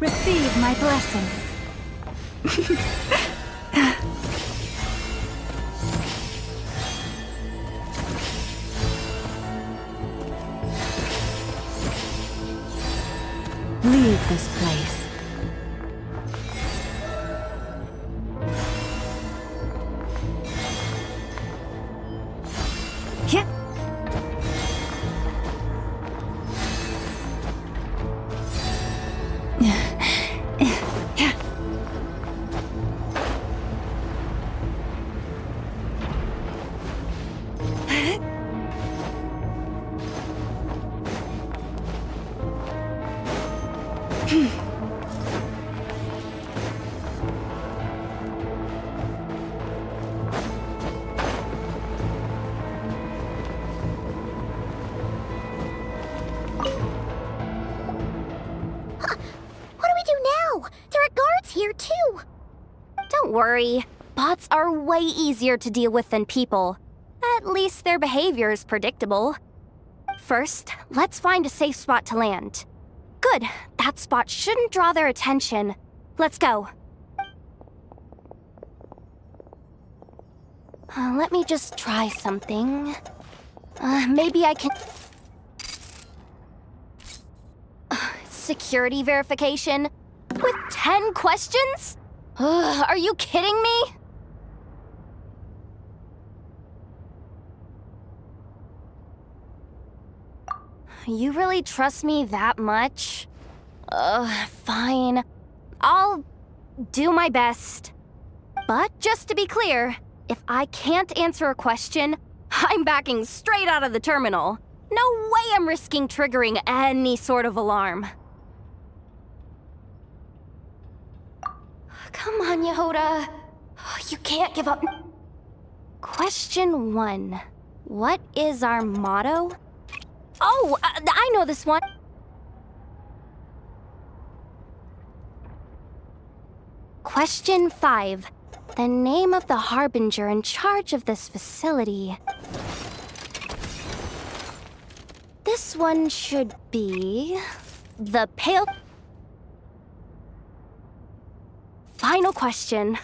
B: Receive my blessing.
C: Leave this place.
G: Don't worry. Bots are way easier to deal with than people. At least their behavior is predictable. First, let's find a safe spot to land. Good. That spot shouldn't draw their attention. Let's go. Let me just try something. Maybe I can... Security verification? With 10 questions? Are you kidding me? You really trust me that much? Fine. I'll do my best. But just to be clear, if I can't answer a question, I'm backing straight out of the terminal. No way I'm risking triggering any sort of alarm. Come on, Yehoda. You can't give up. Question 1. What is our motto? Oh, I know this one. Question 5. The name of the harbinger in charge of this facility. this one should be the pale... Final question.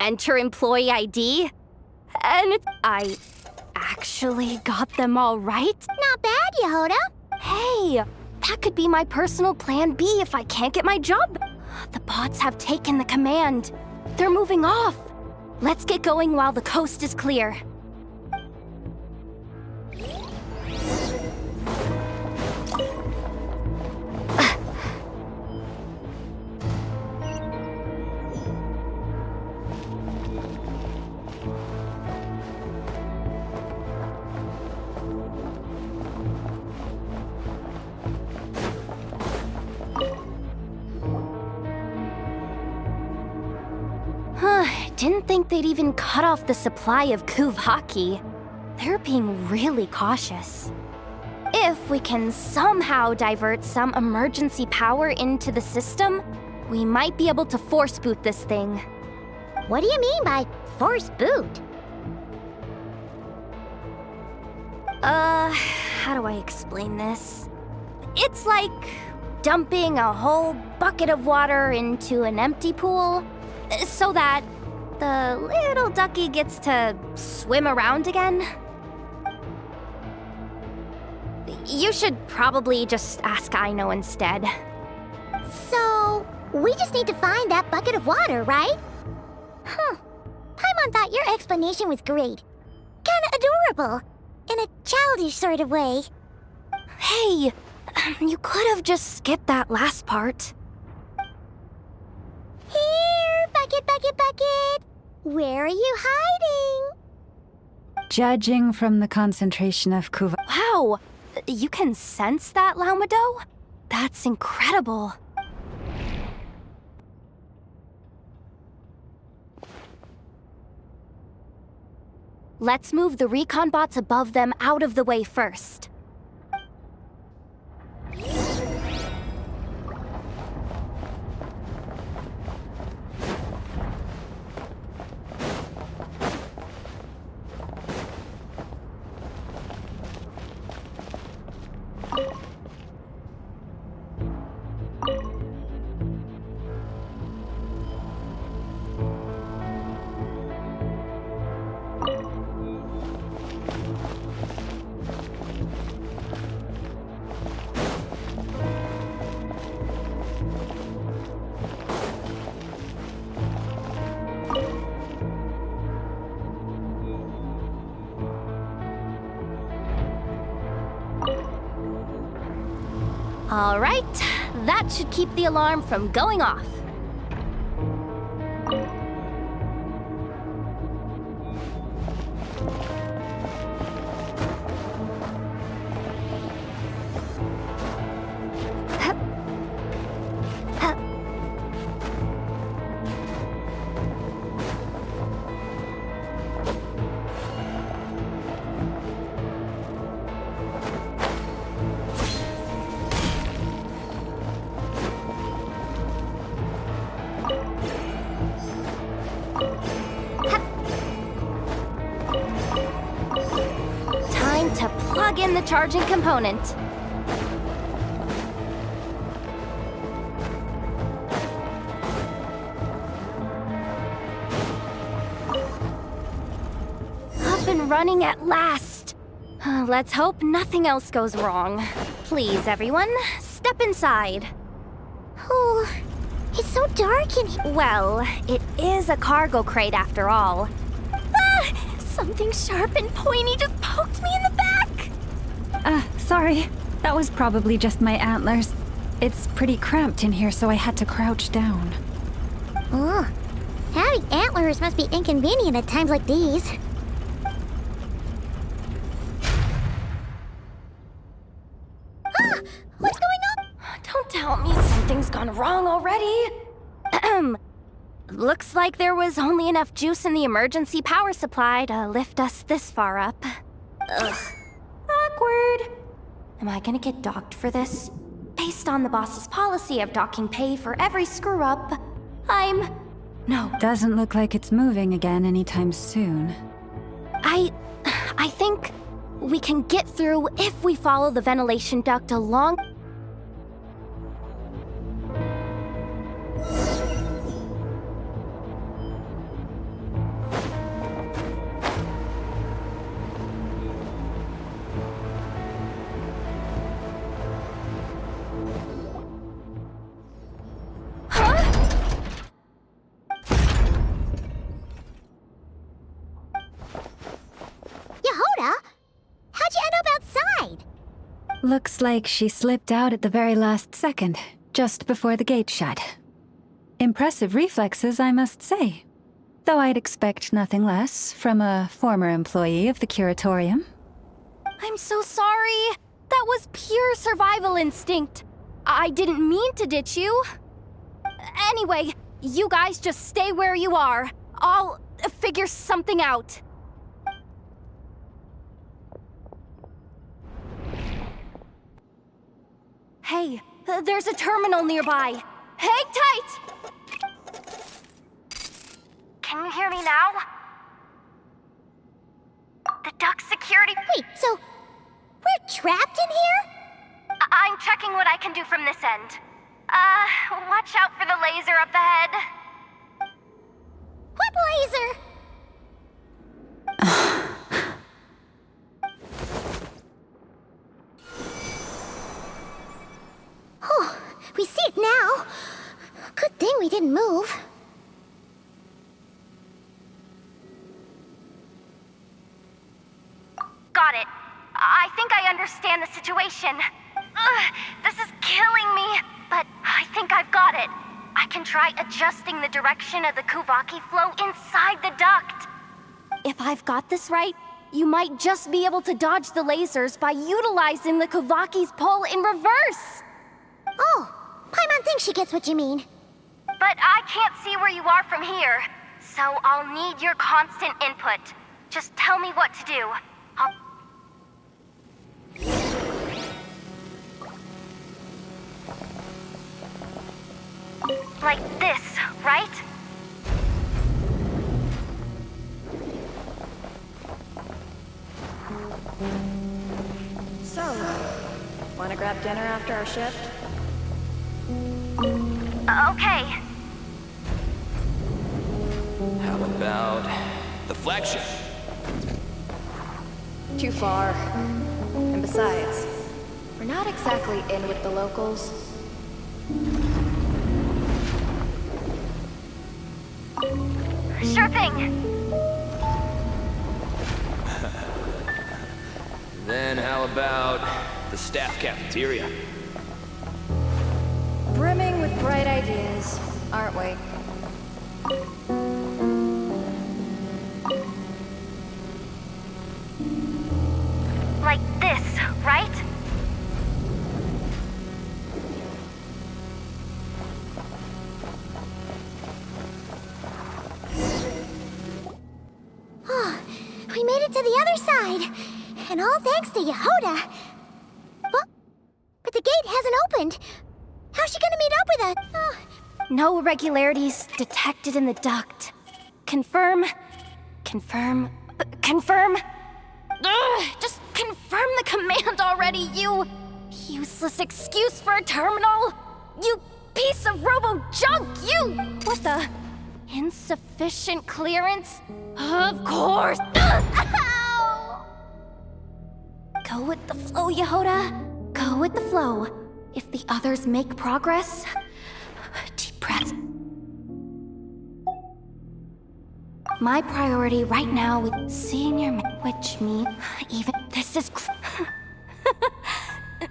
G: Enter employee ID. And I actually got them all right.
B: Not bad, Yehoda.
G: Hey, that could be my personal plan B if I can't get my job. The bots have taken the command. They're moving off. Let's get going while the coast is clear. Didn't think they'd even cut off the supply of Kuvaki. They're being really cautious. If we can somehow divert some emergency power into the system, we might be able to force boot this thing.
B: What do you mean by force boot?
G: How do I explain this? It's like dumping a whole bucket of water into an empty pool, so that the little ducky gets to swim around again. You should probably just ask Aino instead.
B: So, we just need to find that bucket of water, right? Huh. Paimon thought your explanation was great. Kinda adorable. In a childish sort of way.
G: Hey, you could have just skipped that last part.
B: Here, bucket, bucket, bucket. Where are you hiding?
I: Judging from the concentration of Kuva...
G: Wow! You can sense that, Laumado? That's incredible. Let's move the recon bots above them out of the way first. All right, that should keep the alarm from going off. To plug in the charging component. Up and running at last. Let's hope nothing else goes wrong. Please, everyone, step inside.
B: Oh, it's so dark in here.
G: Well, it is a cargo crate after all. Ah! Something sharp and pointy just poked me in the back!
I: Sorry. That was probably just my antlers. It's pretty cramped in here, so I had to crouch down.
B: Oh, having antlers must be inconvenient at times like these. Ah! What's going on?
G: Don't tell me something's gone wrong already. Looks like there was only enough juice in the emergency power supply to lift us this far up. Ugh. Awkward. Am I gonna get docked for this? Based on the boss's policy of docking pay for every screw-up, No.
I: Doesn't look like it's moving again anytime soon.
G: I think We can get through if we follow the ventilation duct along.
B: Yehoda? How'd you end up outside?
I: Looks like she slipped out at the very last second, just before the gate shut. Impressive reflexes, I must say. Though I'd expect nothing less from a former employee of the Curatorium.
G: I'm so sorry. That was pure survival instinct. I didn't mean to ditch you. Anyway, you guys just stay where you are. I'll figure something out. Hey, there's a terminal nearby. Hang tight! Can you hear me now? The duct security...
B: Wait, so we're trapped in here?
G: I'm checking what I can do from this end. Watch out for the laser up ahead.
B: What laser? Oh, we see it now. Good thing we didn't move.
G: Got it. I think I understand the situation. This is killing me, but I think I've got it. I can try adjusting the direction of the Kuvaki flow inside the duct. If I've got this right, you might just be able to dodge the lasers by utilizing the Kuvaki's pull in reverse.
B: Oh, Paimon thinks she gets what you mean.
G: But I can't see where you are from here, so I'll need your constant input. Just tell me what to do. Like this, right?
A: So, wanna grab dinner after our shift?
G: Okay.
M: How about the flagship?
A: Too far. And besides, we're not exactly in with the locals.
G: Sure thing.
M: Then how about the staff cafeteria?
A: Brimming with bright ideas, aren't we?
G: Like this, right?
B: Oh, we made it to the other side. And all thanks to Yehoda. But the gate hasn't opened. How's she gonna meet up with us? Oh.
G: No irregularities detected in the duct. Confirm. Confirm. Confirm. Ugh, just confirm the command already, you useless excuse for a terminal. You piece of robo-junk, you! What the? Insufficient clearance? Of course! Ow! Go with the flow, Yehoda. Go with the flow. If the others make progress, deep breaths. My priority right now is seeing your which me even this is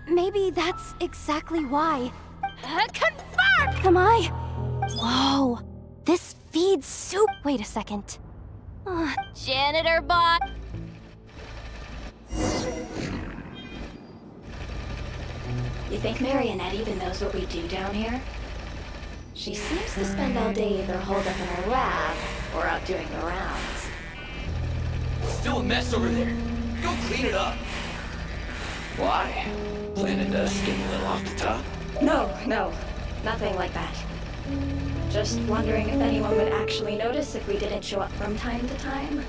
G: maybe that's exactly why. Confirm! Am I? Whoa, this feeds soup. Wait a second. Janitor bot.
N: You think Marionette even knows what we do down here? She seems to spend all day either holed up in her lab or out doing the rounds.
M: Still a mess over there. Go clean it up. Why? Planning to skim a little off the top?
N: No, nothing like that. Just wondering if anyone would actually notice if we didn't show up from time to time.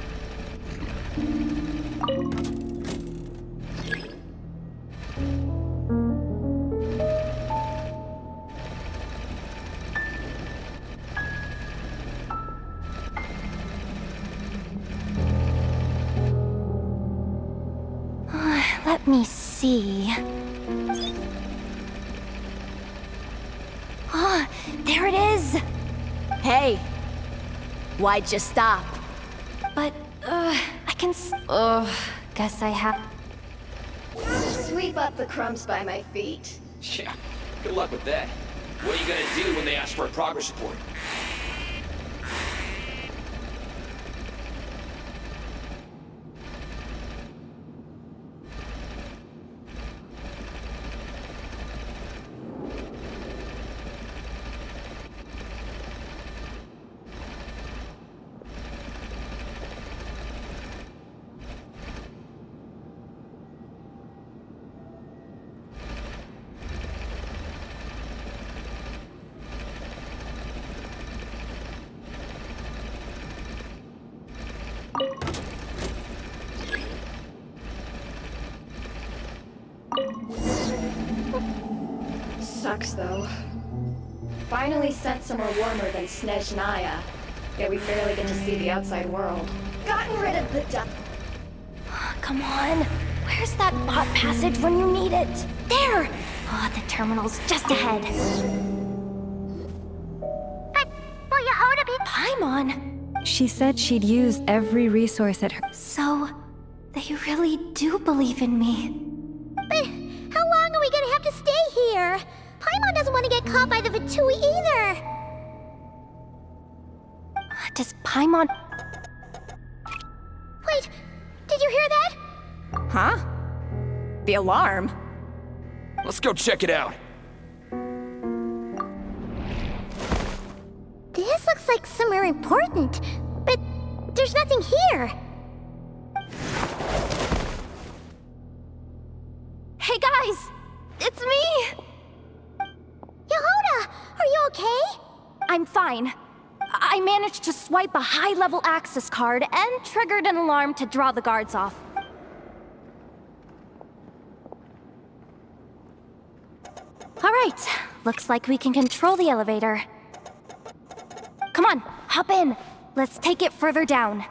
G: Let me see. Ah, there it is!
A: Hey! Why'd you stop?
G: But, I can guess I have...
N: Sweep up the crumbs by my feet.
M: Yeah, good luck with that. What are you gonna do when they ask for a progress report?
N: Sucks, though. Finally sent somewhere warmer than Snezhnaya, yet we barely get to see the outside world. Gotten rid of the
G: Come on! Where's that bot passage when you need it? There! Oh, the terminal's just ahead.
B: But will you hold a bit?
G: Paimon!
I: She said she'd use every resource at her.
G: So, they really do believe in me.
B: But how long are we gonna have to stay here? Paimon doesn't want to get caught by the Vitui either.
G: Does Paimon...
B: Wait, did you hear that?
A: Huh? The alarm?
M: Let's go check it out.
B: This looks like somewhere important, but there's nothing here.
G: Hey guys! It's me!
B: Yehuda, are you okay?
G: I'm fine. I managed to swipe a high-level access card and triggered an alarm to draw the guards off. Alright, looks like we can control the elevator. Come on, hop in. Let's take it further down.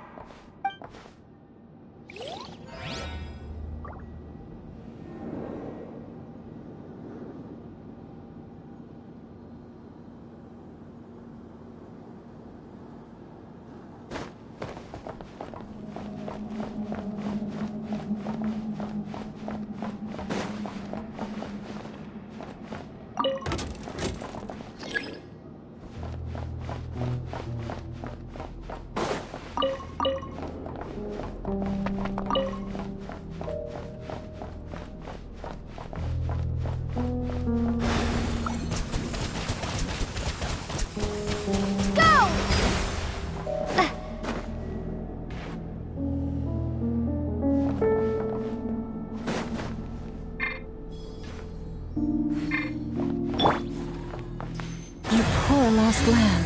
I: Poor lost lamb.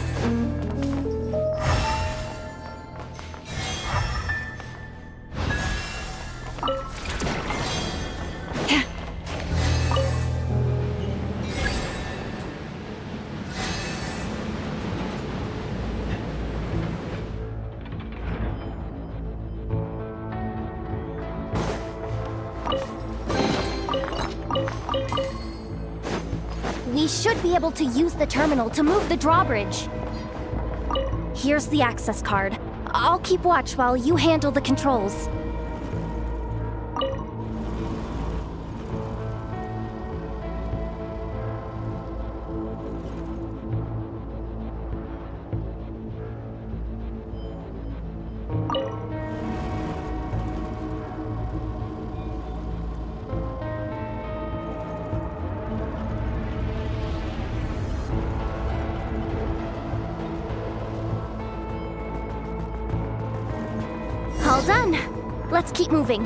G: We should be able to use the terminal to move the drawbridge. Here's the access card. I'll keep watch while you handle the controls. All done. Let's keep moving.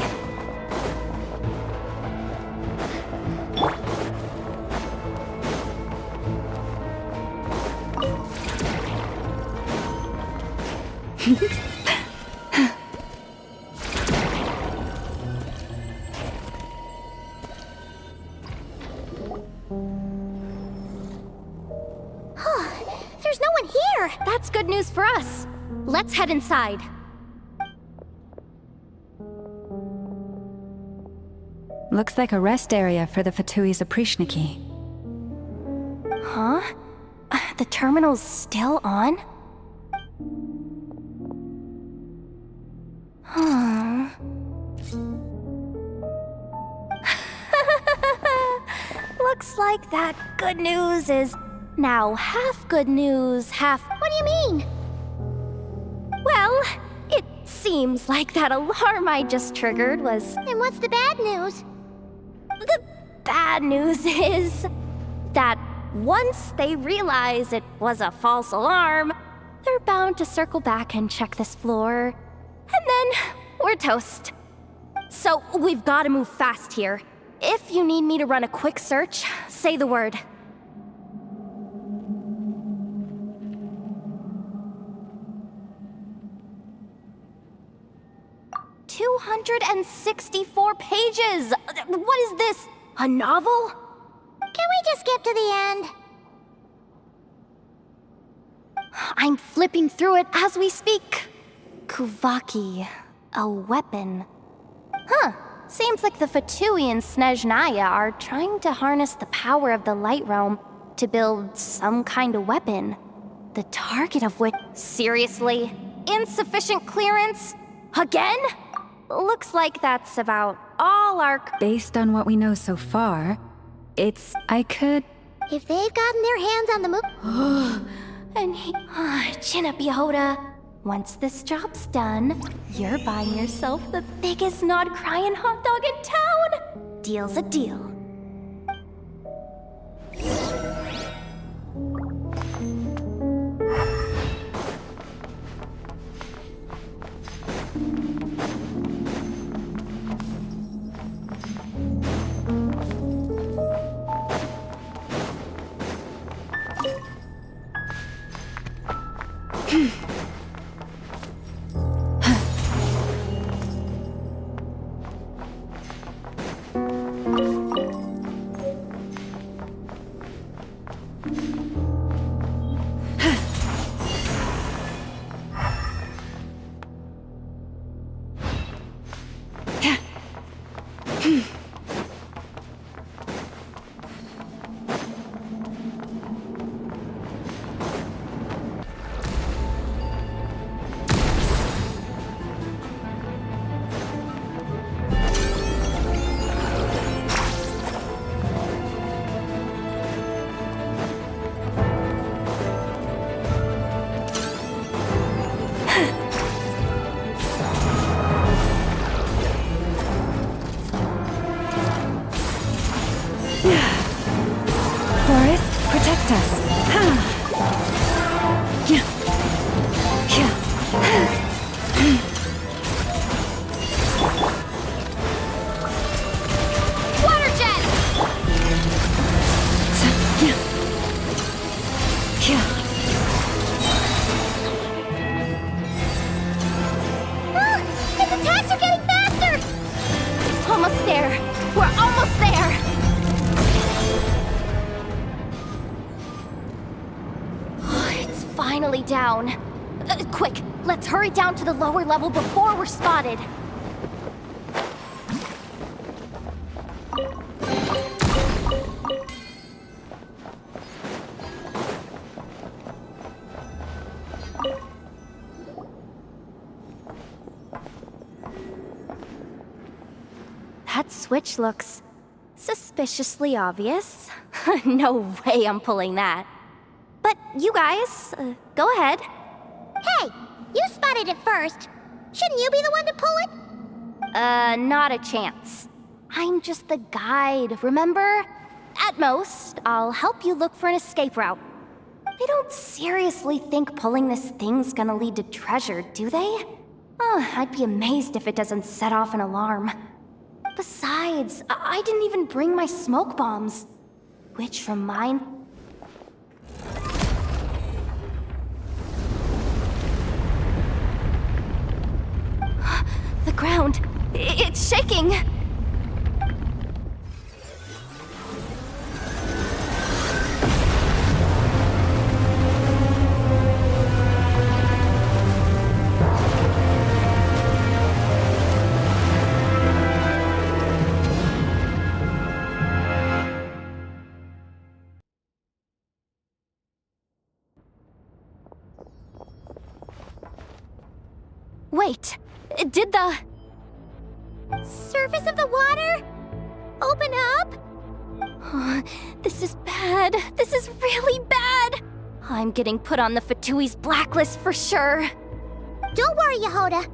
B: There's no one here!
G: That's good news for us. Let's head inside.
I: Looks like a rest area for the Fatui's Oprishniki.
G: Huh? The terminal's still on? Huh. Looks like that good news is now half good news, half...
B: What do you mean?
G: Well, it seems like that alarm I just triggered was...
B: And what's the bad news?
G: The bad news is that once they realize it was a false alarm, they're bound to circle back and check this floor. And then we're toast. So we've got to move fast here. If you need me to run a quick search, say the word. "264 pages! What is this? A novel?
B: Can we just skip to the end?
G: I'm flipping through it as we speak. Kuvaki, a weapon. Huh. Seems like the Fatui and Snezhnaya are trying to harness the power of the Light Realm to build some kind of weapon. The target of which... Seriously? Insufficient clearance? Again? Looks like that's about all our...
I: Based on what we know so far, it's... I could...
B: If they've gotten their hands on the move...
G: And he... Chinna Bihoda. Once this job's done, you're buying yourself the biggest nod-krai hot dog in town! Deal's a deal. Down. Quick, let's hurry down to the lower level before we're spotted. That switch looks suspiciously obvious. No way I'm pulling that. But you guys, go ahead.
B: Hey, you spotted it first. Shouldn't you be the one to pull it?
G: Not a chance. I'm just the guide, remember? At most, I'll help you look for an escape route. They don't seriously think pulling this thing's gonna lead to treasure, do they? I'd be amazed if it doesn't set off an alarm. Besides, I didn't even bring my smoke bombs. Which remind... The ground, it's shaking! Wait, did the...
B: Surface of the water? Open up?
G: This is bad. This is really bad. I'm getting put on the Fatui's blacklist for sure.
B: Don't worry, Yehoda.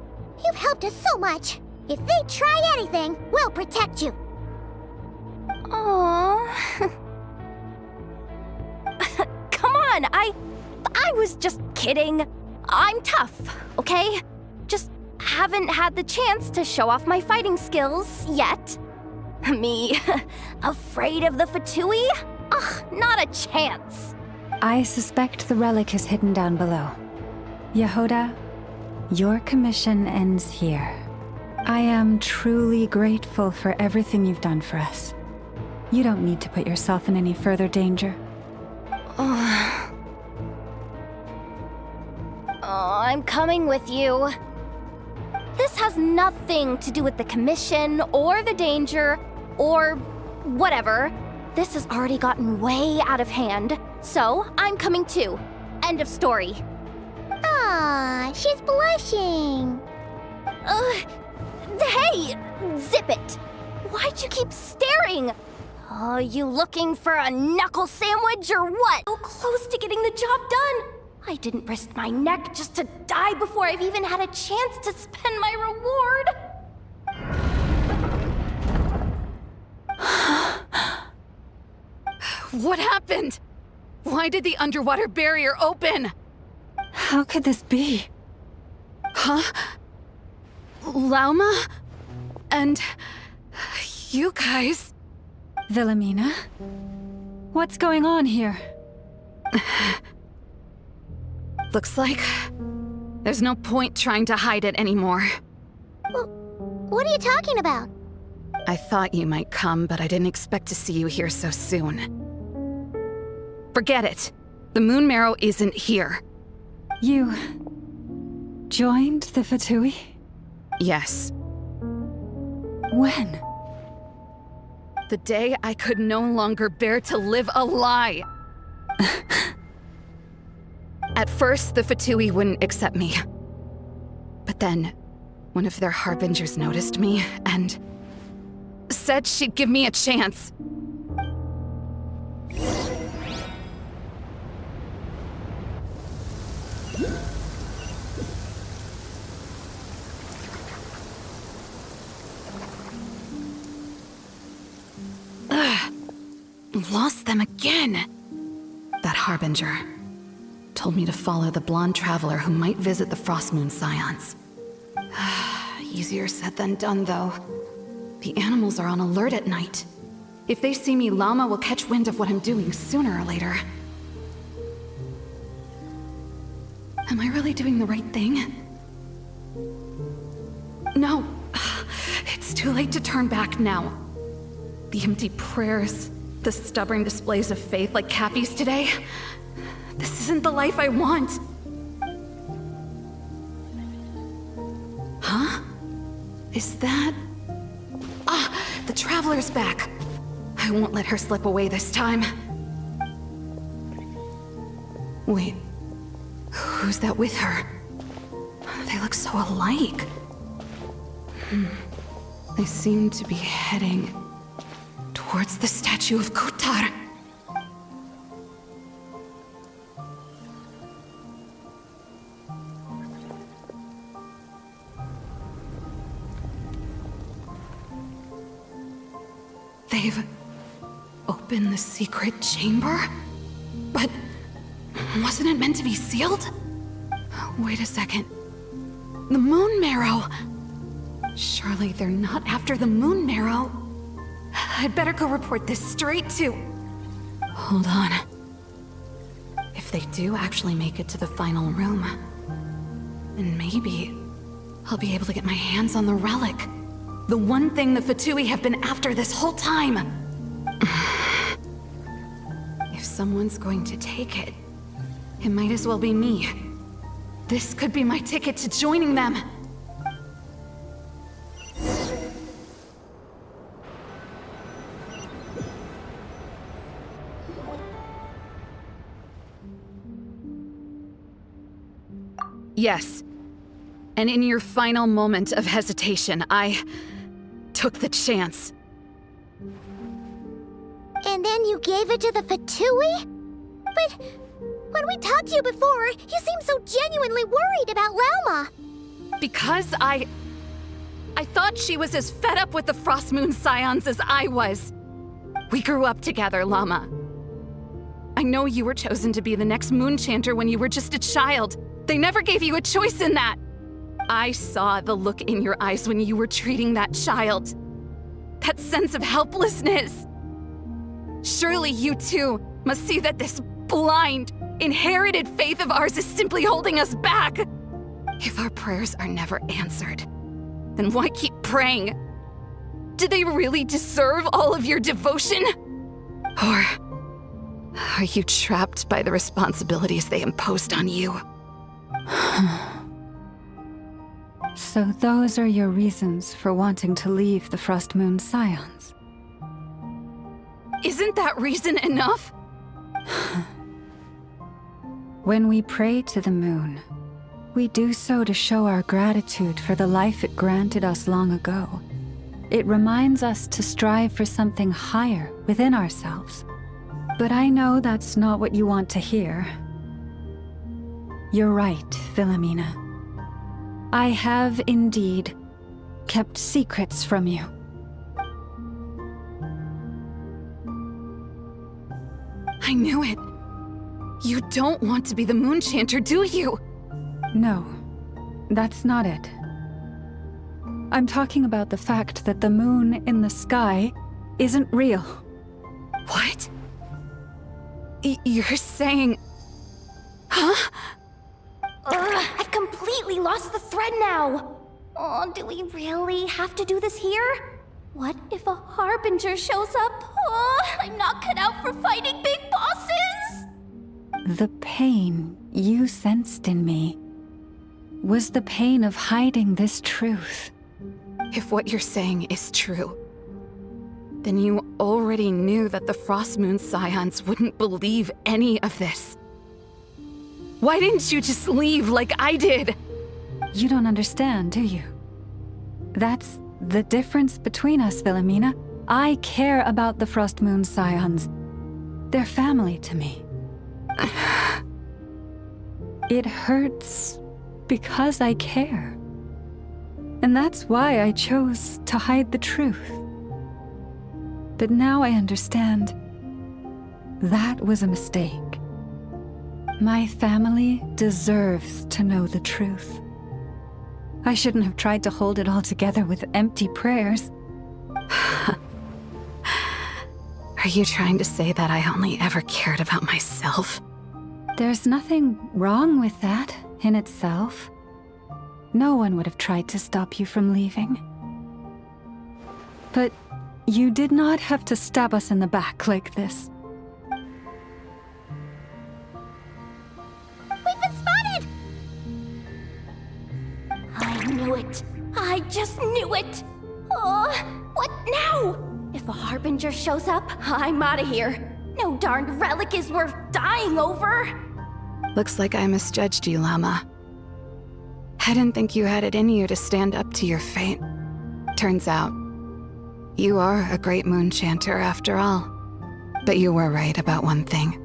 B: You've helped us so much. If they try anything, we'll protect you.
G: Aww. Come on, I was just kidding. I'm tough, okay? Just haven't had the chance to show off my fighting skills yet. Me, afraid of the Fatui? Ugh, not a chance.
I: I suspect the relic is hidden down below. Yehoda, your commission ends here. I am truly grateful for everything you've done for us. You don't need to put yourself in any further danger.
G: I'm coming with you. This has nothing to do with the commission or the danger or whatever. This has already gotten way out of hand, so I'm coming too. End of story.
B: Aw, she's blushing.
G: Hey, zip it. Why'd you keep staring? Are you looking for a knuckle sandwich or what? So close to getting the job done. I didn't risk my neck just to die before I've even had a chance to spend my reward.
L: What happened? Why did the underwater barrier open?
I: How could this be?
L: Huh? Lauma? And... you guys...
I: Wilhelmina? What's going on here?
L: Looks like... there's no point trying to hide it anymore.
B: Well, what are you talking about?
L: I thought you might come, but I didn't expect to see you here so soon. Forget it. The Moon Marrow isn't here.
I: You... joined the Fatui?
L: Yes.
I: When?
L: The day I could no longer bear to live a lie. At first, the Fatui wouldn't accept me. But then, one of their harbingers noticed me and said she'd give me a chance. Lost them again. That harbinger told me to follow the blonde traveler who might visit the Frostmoon Scions. Easier said than done, though. The animals are on alert at night. If they see me, Llama will catch wind of what I'm doing sooner or later. Am I really doing the right thing? No. It's too late to turn back now. The empty prayers, the stubborn displays of faith like Cappy's today. This isn't the life I want. Huh? Is that... Ah, the Traveler's back. I won't let her slip away this time. Wait, who's that with her? They look so alike. They seem to be heading towards the statue of Kotar. They've opened the secret chamber? But wasn't it meant to be sealed? Wait a second. The Moon Marrow! Surely they're not after the Moon Marrow. I'd better go report this straight to... Hold on. If they do actually make it to the final room, then maybe I'll be able to get my hands on the relic. The one thing the Fatui have been after this whole time. If someone's going to take it, it might as well be me. This could be my ticket to joining them. Yes. And in your final moment of hesitation, I took the chance.
B: And then you gave it to the Fatui? But when we talked to you before, you seemed so genuinely worried about Lauma.
L: Because I thought she was as fed up with the Frost Moon Scions as I was. We grew up together, Llama. I know you were chosen to be the next Moon Chanter when you were just a child. They never gave you a choice in that. I saw the look in your eyes when you were treating that child. That sense of helplessness. Surely you too must see that this blind, inherited faith of ours is simply holding us back. If our prayers are never answered, then why keep praying? Do they really deserve all of your devotion? Or are you trapped by the responsibilities they imposed on you?
I: So those are your reasons for wanting to leave the Frost Moon Scions?
L: Isn't that reason enough?
I: When we pray to the moon, we do so to show our gratitude for the life it granted us long ago. It reminds us to strive for something higher within ourselves. But I know that's not what you want to hear. You're right, Philomena. I have indeed kept secrets from you.
L: I knew it. You don't want to be the Moon Chanter, do you?
I: No, that's not it. I'm talking about the fact that the moon in the sky isn't real.
L: What? You're saying... Huh?
A: I've completely lost the thread now. Oh, do we really have to do this here? What if a Harbinger shows up? Oh, I'm not cut out for fighting big bosses!
I: The pain you sensed in me was the pain of hiding this truth.
L: If what you're saying is true, then you already knew that the Frost Moon Scions wouldn't believe any of this. Why didn't you just leave like I did?
I: You don't understand, do you? That's the difference between us, Philomena. I care about the Frost Moon Scions. They're family to me. It hurts because I care. And that's why I chose to hide the truth. But now I understand that was a mistake. My family deserves to know the truth. I shouldn't have tried to hold it all together with empty prayers.
L: Are you trying to say that I only ever cared about myself?
I: There's nothing wrong with that in itself. No one would have tried to stop you from leaving. But you did not have to stab us in the back like this.
B: We've been spotted!
A: I knew it. I just knew it. What now? If a Harbinger shows up, I'm out of here. No darned relic is worth dying over.
L: Looks like I misjudged you, Llama. I didn't think you had it in you to stand up to your fate. Turns out, you are a great Moon Chanter after all. But you were right about one thing.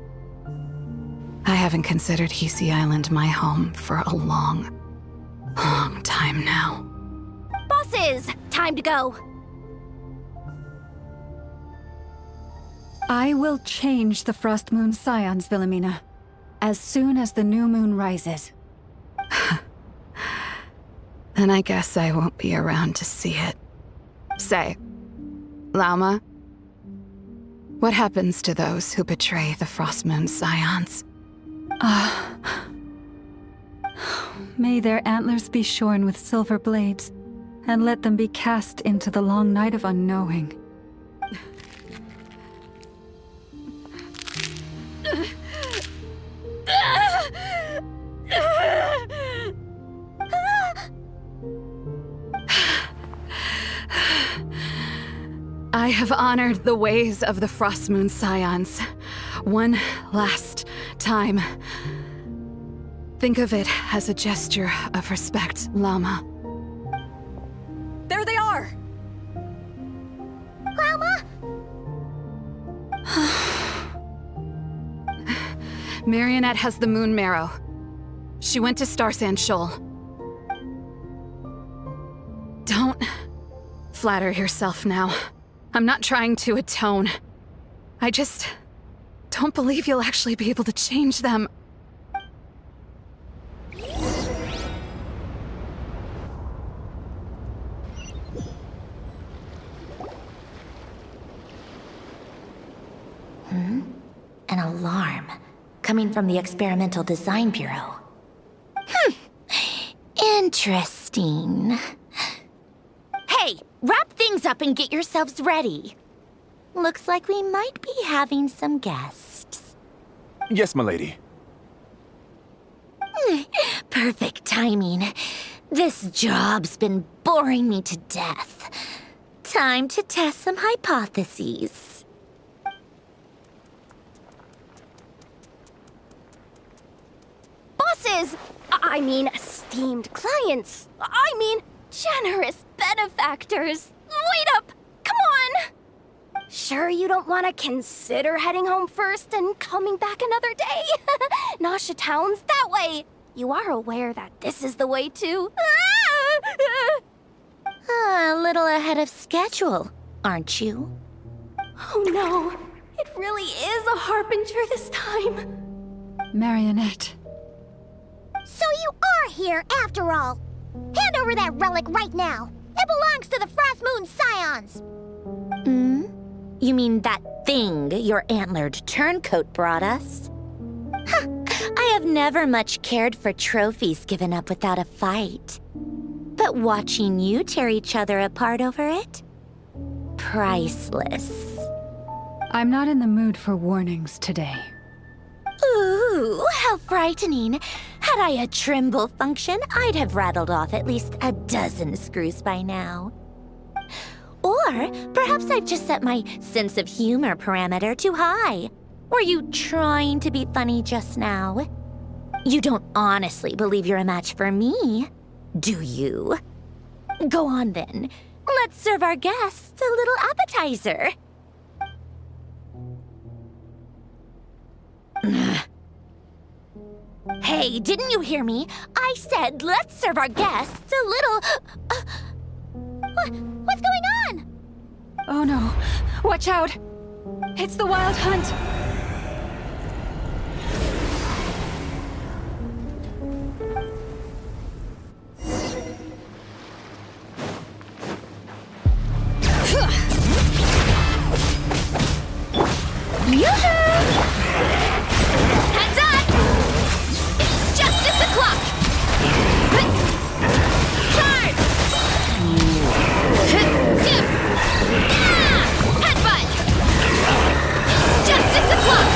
L: I haven't considered Hisi Island my home for a long time now.
A: Bosses, time to go.
I: I will change the Frost Moon Scions, Philomena, as soon as the new moon rises.
L: Then I guess I won't be around to see it. Say, Lauma, what happens to those who betray the Frost Moon Scions?
I: May their antlers be shorn with silver blades, and let them be cast into the long night of unknowing.
L: I have honored the ways of the Frost Moon Scions one last time. Think of it as a gesture of respect, Llama.
F: There they are!
B: Grandma?
L: Marionette has the moon marrow. She went to Star Sand Shoal. Don't flatter yourself now. I'm not trying to atone. I just don't believe you'll actually be able to change them.
C: An alarm coming from the Experimental Design Bureau. Interesting. Hey, wrap things up and get yourselves ready. Looks like we might be having some guests.
O: Yes, milady.
C: Perfect timing. This job's been boring me to death. Time to test some hypotheses.
A: Bosses! I mean, esteemed clients. I mean, generous benefactors. Wait up! Come on! Sure you don't want to consider heading home first and coming back another day? Nasha Town's that way. You are aware that this is the way too.
C: A little ahead of schedule, aren't you?
A: Oh no, it really is a harbinger this time.
I: Marionette.
B: So you are here after all. Hand over that relic right now. It belongs to the Frost Moon Scions.
C: You mean that thing your antlered turncoat brought us? I have never much cared for trophies given up without a fight. But watching you tear each other apart over it? Priceless.
I: I'm not in the mood for warnings today.
C: Ooh, how frightening. Had I a Trimble function, I'd have rattled off at least a dozen screws by now. Or perhaps I've just set my sense of humor parameter too high. Were you trying to be funny just now? You don't honestly believe you're a match for me, do you? Go on then. Let's serve our guests a little appetizer. Hey, didn't you hear me? I said let's serve our guests a little... What's going on?
G: Oh no. Watch out. It's the Wild Hunt.
A: Heads up! It's justice o'clock! Charge! Headbutt! It's justice o'clock!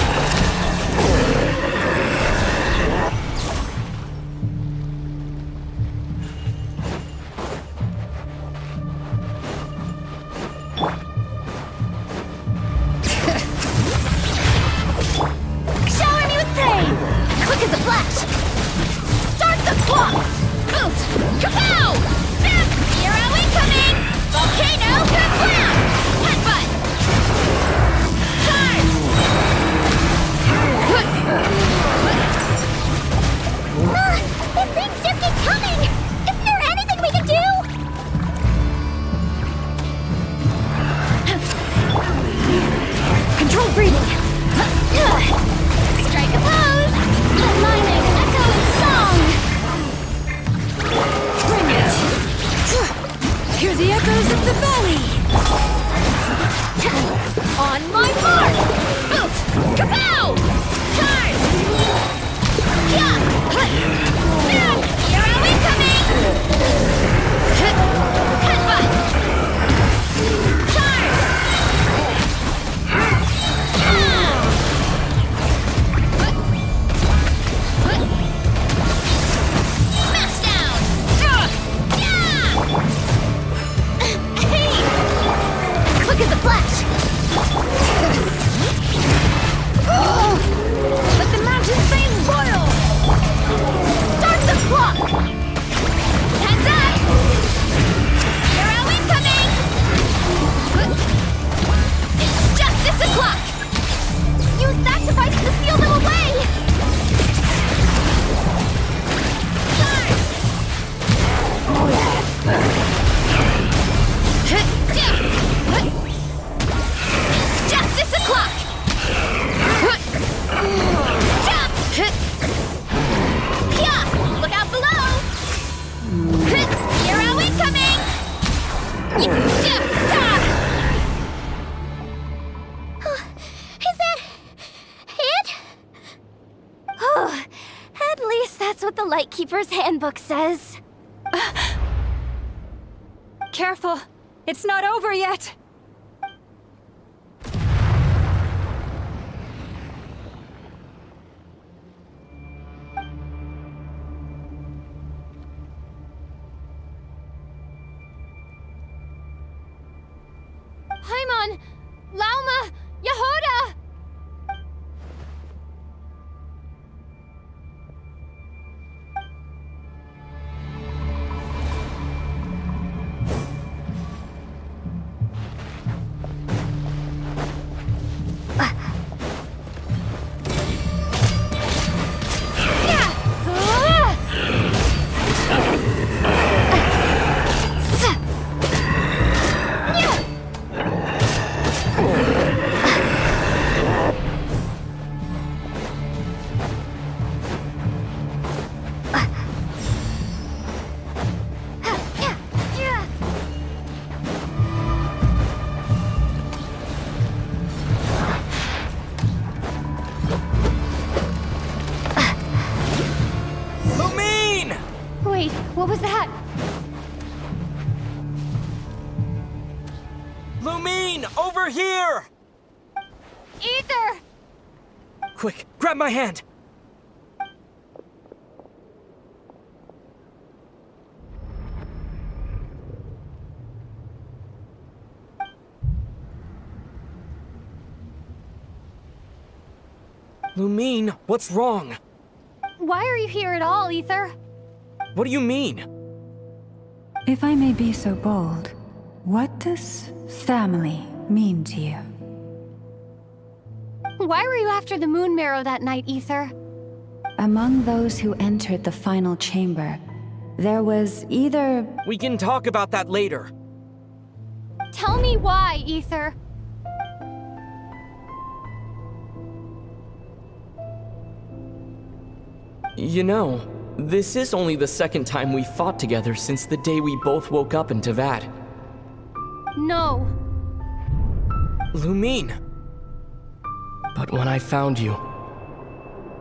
A: the Lightkeeper's handbook says.
F: Careful! It's not over yet!
A: Paimon! Lauma! Yehuda! Wait, what was that?
T: Lumine, over here!
A: Ether!
T: Quick, grab my hand! Lumine, what's wrong?
G: Why are you here at all, Ether?
T: What do you mean?
I: If I may be so bold, what does family mean to you?
G: Why were you after the Moon Marrow that night, Ether?
I: Among those who entered the final chamber, there was either...
T: We can talk about that later.
G: Tell me why, Ether.
T: You know, this is only the second time we fought together since the day we both woke up in Teyvat.
G: No.
T: Lumine. But when I found you,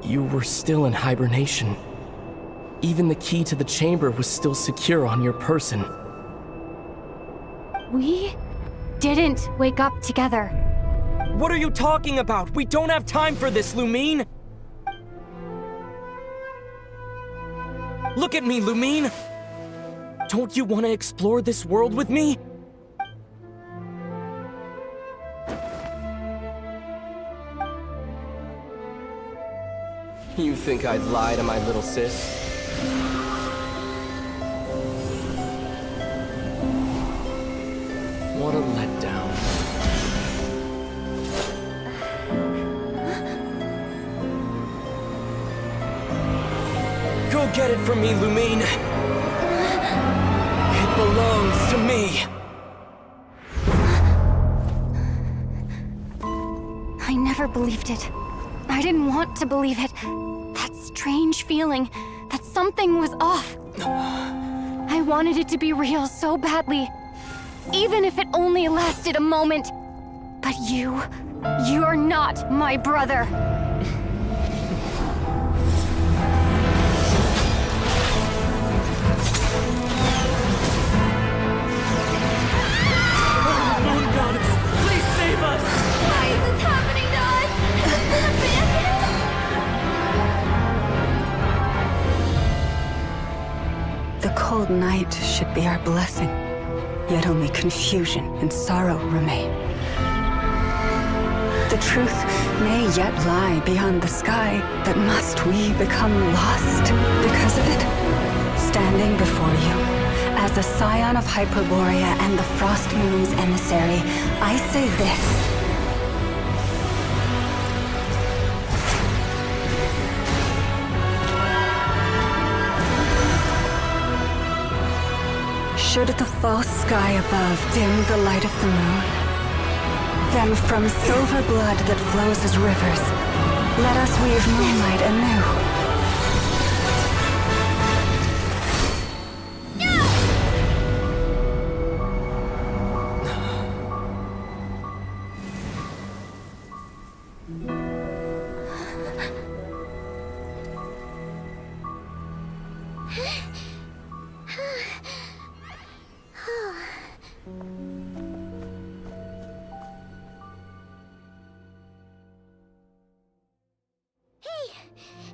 T: you were still in hibernation. Even the key to the chamber was still secure on your person.
G: We didn't wake up together.
T: What are you talking about? We don't have time for this, Lumine! Look at me, Lumine! Don't you want to explore this world with me? You think I'd lie to my little sis? What a letdown. Go get it from me, Lumine. It belongs to me.
G: I never believed it. I didn't want to believe it. That strange feeling that something was off. I wanted it to be real so badly. Even if it only lasted a moment. But you're not my brother.
I: The cold night should be our blessing, yet only confusion and sorrow remain. The truth may yet lie beyond the sky, but must we become lost because of it? Standing before you, as a scion of Hyperborea and the Frost Moon's emissary, I say this. Should the false sky above dim the light of the moon, then from silver blood that flows as rivers, let us weave moonlight anew.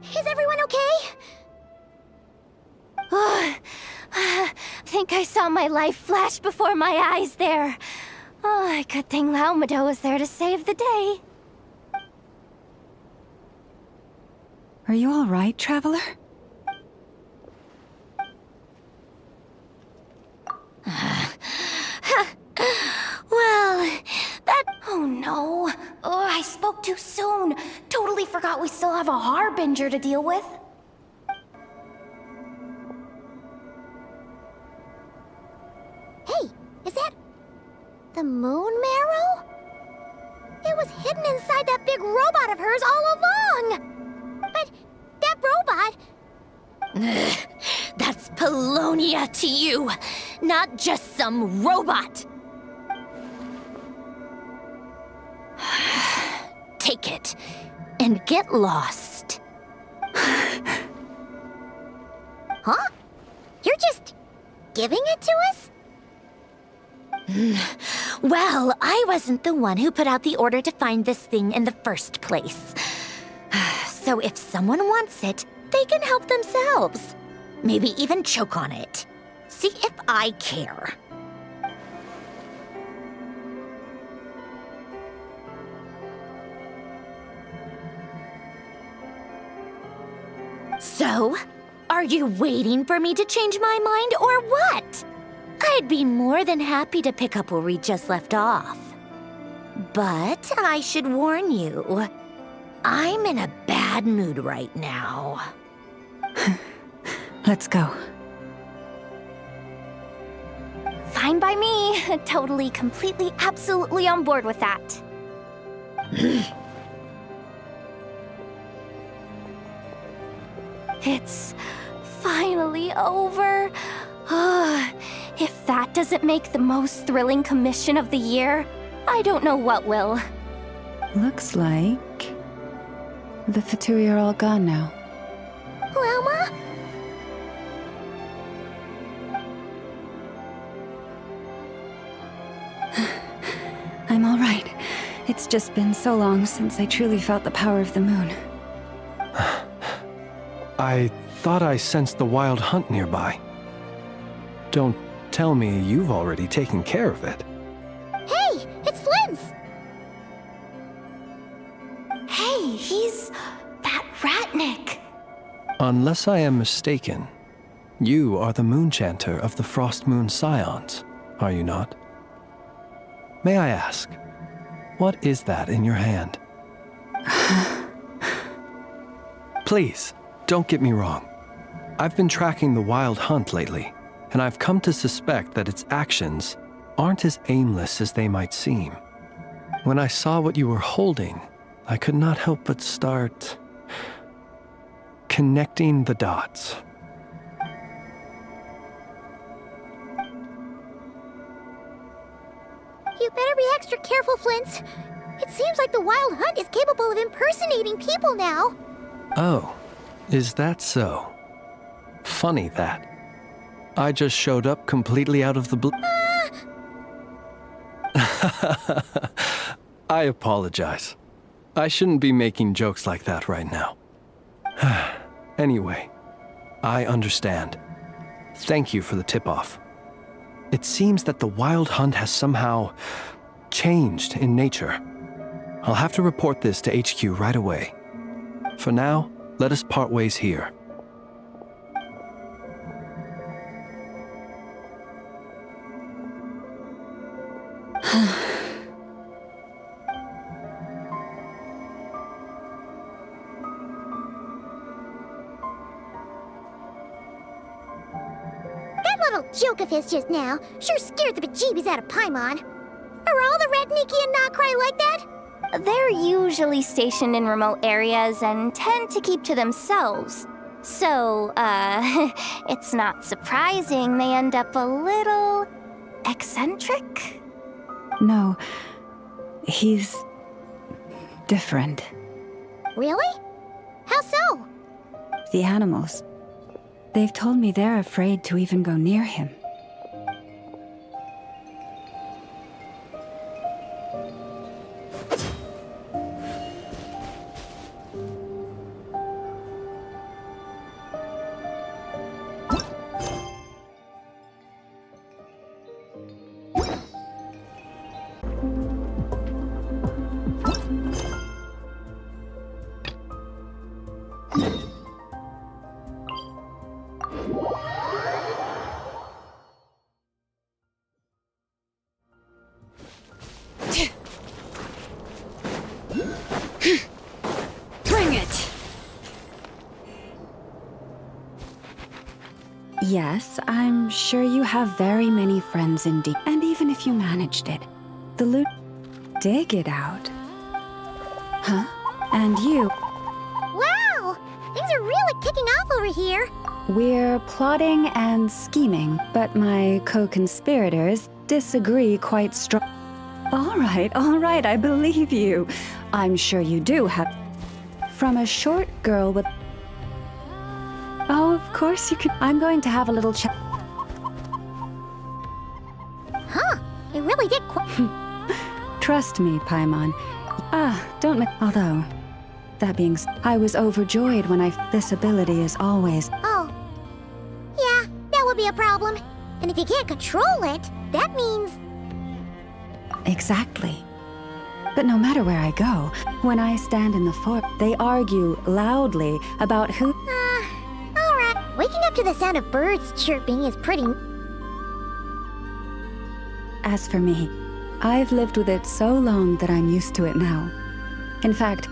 B: Is everyone okay?
A: Think I saw my life flash before my eyes there. Oh, good thing Laumado was there to save the day.
I: Are you all right, Traveler?
A: Well, that... Oh no. Oh, I spoke too soon. Totally forgot we still have a Harbinger to deal with.
B: Hey, is that... the moon marrow? It was hidden inside that big robot of hers all along! But that robot...
C: That's Polonia to you, not just some robot. Take it and get lost.
B: Huh? You're just giving it to us?
C: Well, I wasn't the one who put out the order to find this thing in the first place. So if someone wants it, they can help themselves. Maybe even choke on it. See if I care. So, are you waiting for me to change my mind or what? I'd be more than happy to pick up where we just left off. But I should warn you, I'm in a bad mood right now.
I: Let's go.
A: Fine by me. Totally, completely, absolutely on board with that. It's finally over. If that doesn't make the most thrilling commission of the year, I don't know what will.
I: Looks like the Fatui are all gone now.
B: Lelma?
I: I'm all right. It's just been so long since I truly felt the power of the moon.
H: I thought I sensed the wild hunt nearby. Don't tell me you've already taken care of it.
B: Hey, it's Flynn's!
A: Hey, he's that Ratnik.
H: Unless I am mistaken, you are the Moonchanter of the Frost Moon Scions, are you not? May I ask, what is that in your hand? Please, don't get me wrong. I've been tracking the wild hunt lately, and I've come to suspect that its actions aren't as aimless as they might seem. When I saw what you were holding, I could not help but start connecting the dots.
B: You better be extra careful, Flint. It seems like the Wild Hunt is capable of impersonating people now.
H: Oh, is that so? Funny that. I just showed up completely out of the blue. I apologize. I shouldn't be making jokes like that right now. Anyway, I understand. Thank you for the tip-off. It seems that the Wild Hunt has somehow changed in nature. I'll have to report this to HQ right away. For now, let us part ways here.
B: That little joke of his just now sure scared the bejeebies out of Paimon. Are all the Redniki and nod-krai like that?
A: They're usually stationed in remote areas and tend to keep to themselves. So, it's not surprising they end up a little eccentric?
I: No, he's different.
B: Really? How so?
I: The animals. They've told me they're afraid to even go near him.
G: Bring it!
I: Yes, I'm sure you have very many friends indeed. And even if you managed it, the loot... Dig it out. Huh? And you...
B: Wow! Things are really kicking off over here.
I: We're plotting and scheming, but my co-conspirators disagree quite strong. All right, I believe you. I'm sure you do have... From a short girl with... Oh, of course you could... I'm going to have a little chat.
B: Huh, it really did
I: Trust me, Paimon. Don't although, that being I was overjoyed when this ability is always...
B: Oh. Yeah, that would be a problem. And if you can't control it, that means...
I: Exactly. But no matter where I go, when I stand in the fort, they argue loudly about who...
B: Alright. Waking up to the sound of birds chirping is pretty...
I: As for me, I've lived with it so long that I'm used to it now. In fact...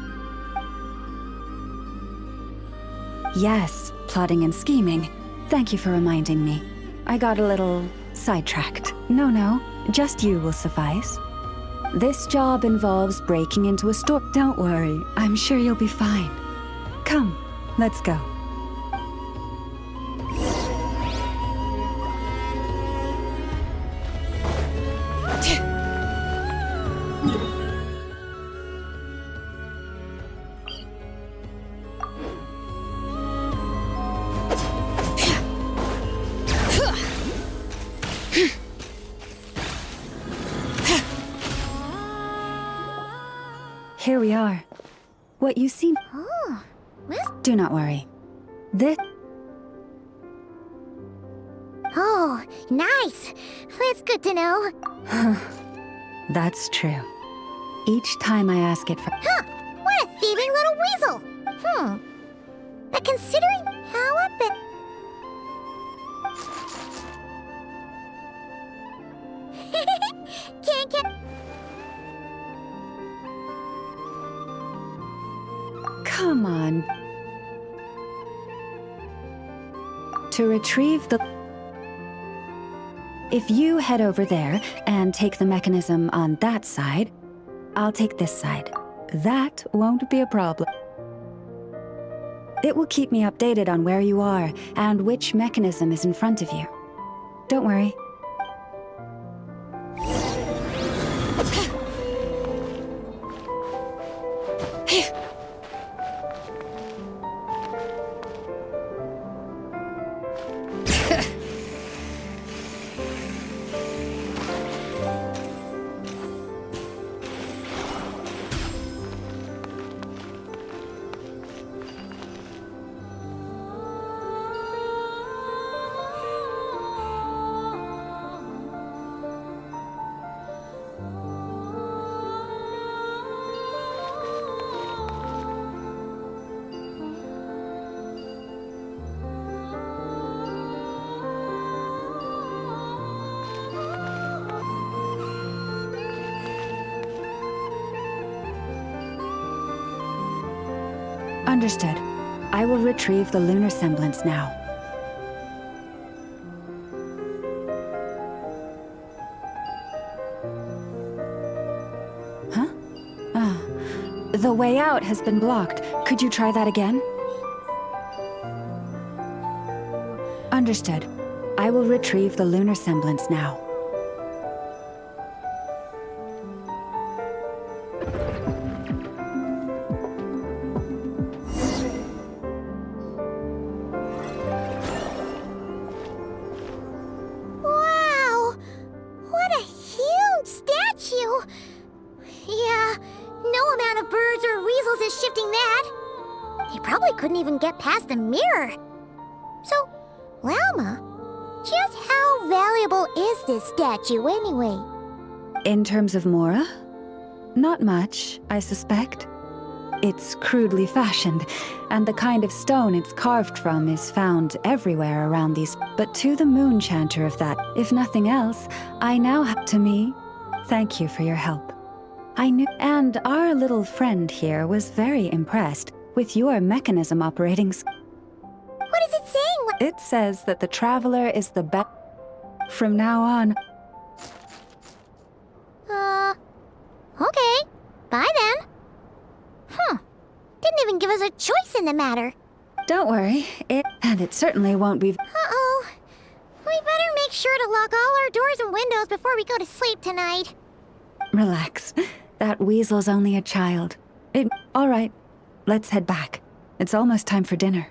I: Yes, plotting and scheming. Thank you for reminding me. I got a little sidetracked. No, just you will suffice. This job involves breaking into a store. Don't worry, I'm sure you'll be fine. Come, let's go. Here we are. What you see...
B: Oh, what?
I: Do not worry. This...
B: Oh, nice. That's good to know.
I: That's true. Each time I ask it for...
B: Huh, what a thieving little weasel. But considering how I've been... Can't get...
I: Come on. To retrieve the... If you head over there and take the mechanism on that side, I'll take this side. That won't be a problem. It will keep me updated on where you are and which mechanism is in front of you. Don't worry. Understood. I will retrieve the lunar semblance now. Huh? The way out has been blocked. Could you try that again? Understood. I will retrieve the lunar semblance now.
B: Get past the mirror. So, Llama, just how valuable is this statue anyway?
I: In terms of Mora? Not much, I suspect. It's crudely fashioned, and the kind of stone it's carved from is found everywhere around these. But to the moon chanter of that, if nothing else, I now have to me, thank you for your help. I knew, and our little friend here was very impressed with your mechanism operating.
B: What is it saying?
I: It says that the Traveler is the best. From now on.
B: Okay. Bye then. Didn't even give us a choice in the matter.
I: Don't worry, and it certainly won't be.
B: Uh-oh. We better make sure to lock all our doors and windows before we go to sleep tonight.
I: Relax. That weasel's only a child. All right, let's head back. It's almost time for dinner.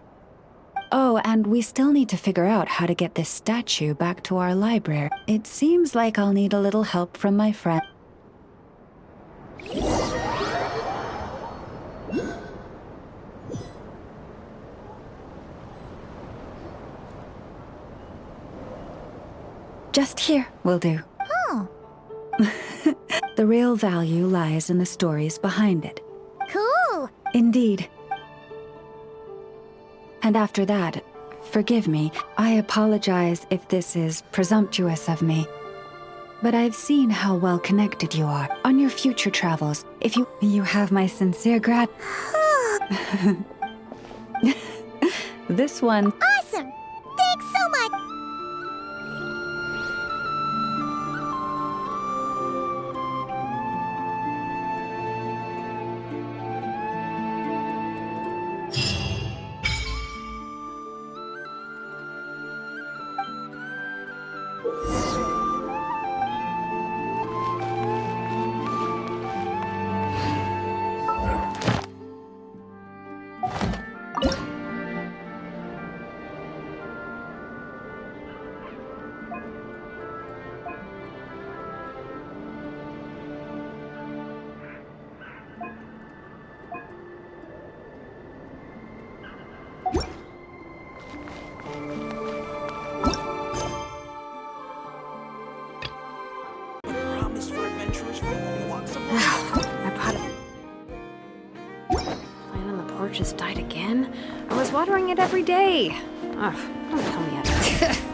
I: Oh, and we still need to figure out how to get this statue back to our library. It seems like I'll need a little help from my friend. Just here will do.
B: Oh.
I: The real value lies in the stories behind it.
B: Cool.
I: Indeed. And after that, forgive me, I apologize if this is presumptuous of me. But I've seen how well connected you are. On your future travels, if you have my sincere This one.
B: Awesome! Thanks so much!
E: Just died again? I was watering it every day. Ugh, don't tell me yet.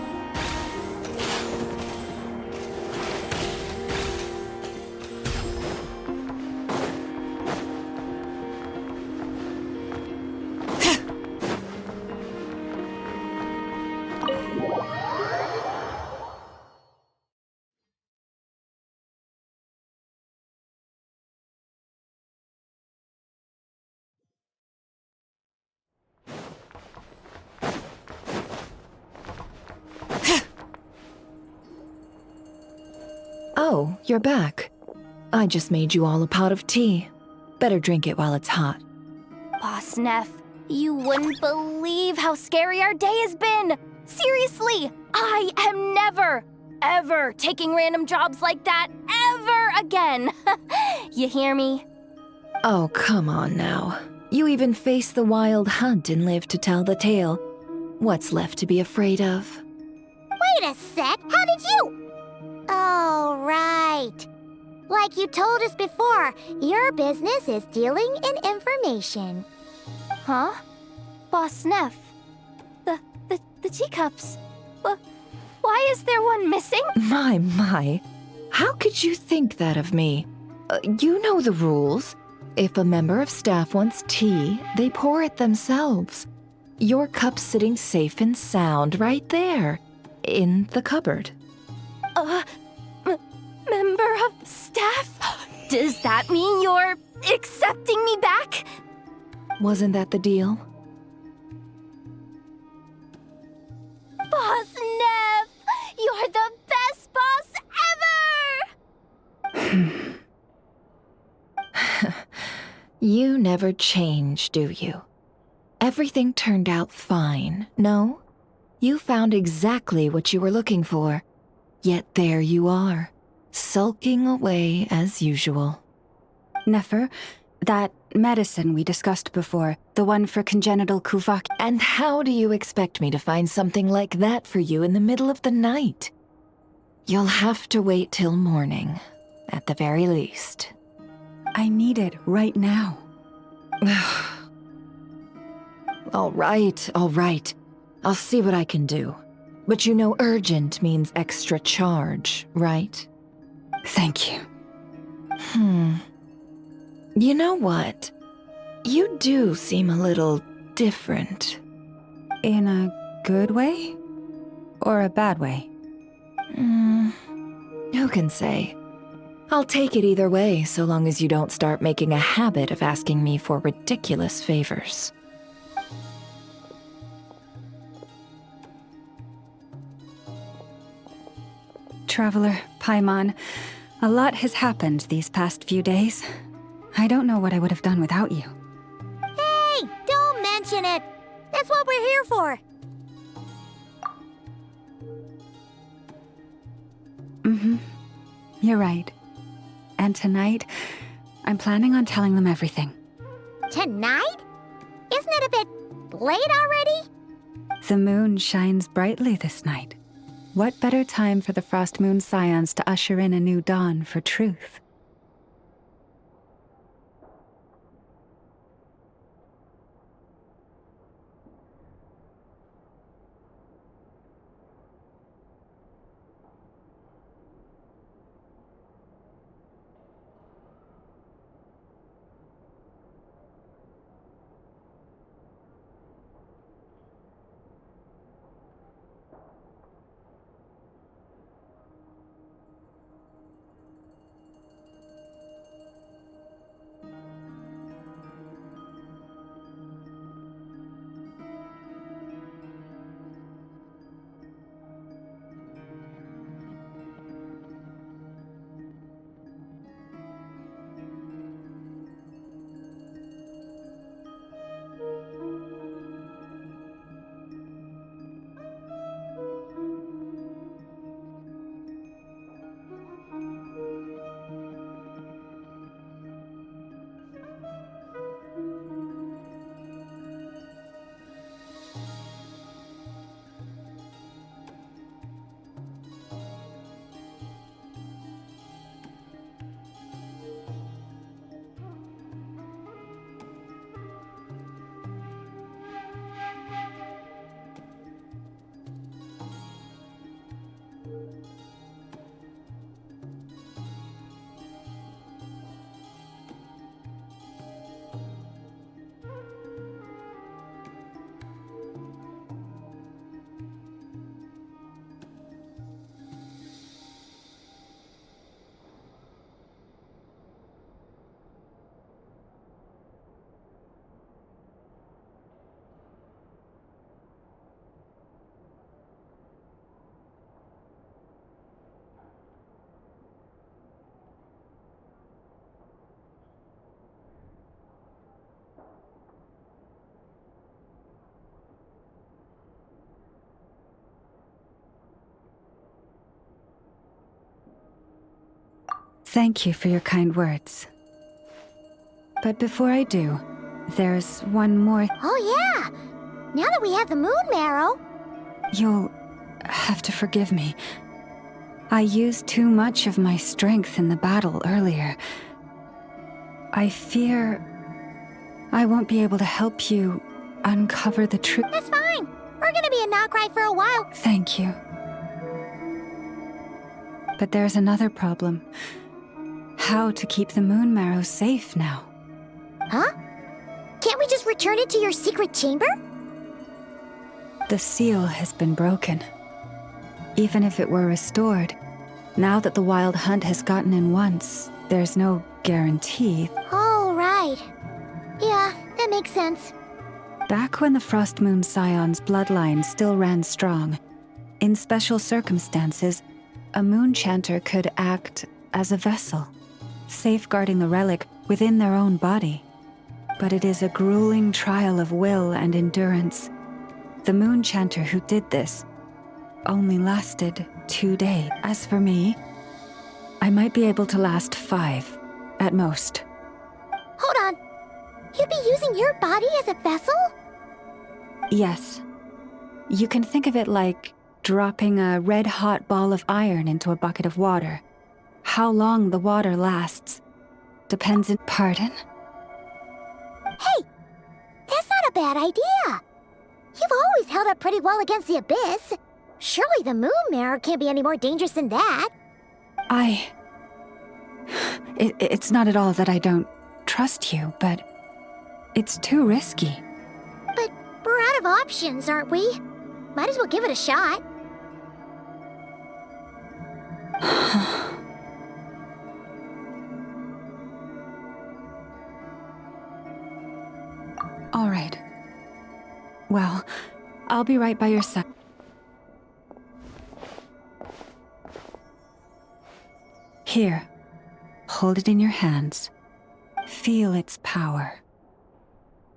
W: Oh, you're back. I just made you all a pot of tea. Better drink it while it's hot.
A: Boss Neff, you wouldn't believe how scary our day has been! Seriously, I am never, ever taking random jobs like that ever again! You hear me?
W: Oh, come on now. You even faced the wild hunt and lived to tell the tale. What's left to be afraid of?
B: Wait a sec, how did you? Oh, right. Like you told us before, your business is dealing in information.
A: Huh? Boss Neff, the teacups. Why is there one missing?
W: My. How could you think that of me? You know the rules. If a member of staff wants tea, they pour it themselves. Your cup's sitting safe and sound right there, in the cupboard.
A: Member of staff? Does that mean you're accepting me back?
W: Wasn't that the deal?
A: Boss Neff! You're the best boss ever!
W: You never change, do you? Everything turned out fine, no? You found exactly what you were looking for. Yet there you are, sulking away as usual.
I: Nefer, that medicine we discussed before, the one for congenital kuvak.
W: And how do you expect me to find something like that for you in the middle of the night? You'll have to wait till morning, at the very least.
I: I need it right now.
W: All right, all right. I'll see what I can do. But you know urgent means extra charge, right?
I: Thank you.
W: You know what? You do seem a little different.
I: In a good way? Or a bad way?
W: Who can say? I'll take it either way, so long as you don't start making a habit of asking me for ridiculous favors.
I: Traveler, Paimon, a lot has happened these past few days. I don't know what I would have done without you.
B: Hey, don't mention it. That's what we're here for.
I: You're right. And tonight, I'm planning on telling them everything.
B: Tonight? Isn't it a bit late already?
I: The moon shines brightly this night. What better time for the Frost Moon Scions to usher in a new dawn for truth? Thank you for your kind words. But before I do, there's one more.
B: Oh yeah! Now that we have the moon marrow...
I: You'll have to forgive me. I used too much of my strength in the battle earlier. I fear I won't be able to help you uncover the truth.
B: That's fine! We're gonna be a nod-krai for a while.
I: Thank you. But there's another problem. How to keep the moon marrow safe now?
B: Huh? Can't we just return it to your secret chamber?
I: The seal has been broken. Even if it were restored, now that the wild hunt has gotten in once, there's no guarantee.
B: Oh, right. Yeah, that makes sense.
I: Back when the Frost Moon Scion's bloodline still ran strong, in special circumstances, a moon chanter could act as a vessel, safeguarding the relic within their own body. But it is a grueling trial of will and endurance. The moon chanter who did this only lasted 2 days. As for me, I might be able to last 5, at most.
B: Hold on. You'd be using your body as a vessel?
I: Yes. You can think of it like dropping a red-hot ball of iron into a bucket of water. How long the water lasts depends in... Pardon?
B: Hey, that's not a bad idea. You've always held up pretty well against the abyss. Surely the moon mirror can't be any more dangerous than that.
I: It's not at all that I don't trust you, but it's too risky.
B: But we're out of options, aren't we? Might as well give it a shot.
I: All right. Well, I'll be right by your side. Here. Hold it in your hands. Feel its power.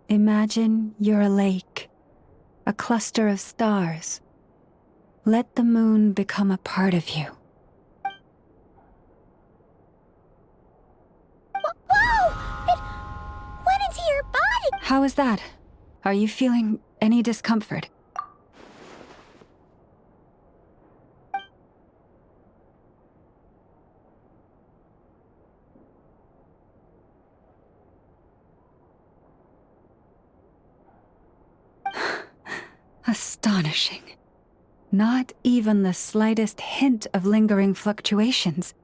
I: Imagine you're a lake, a cluster of stars. Let the moon become a part of you.
B: Whoa! It went into your body!
I: How is that? Are you feeling any discomfort? Astonishing. Not even the slightest hint of lingering fluctuations.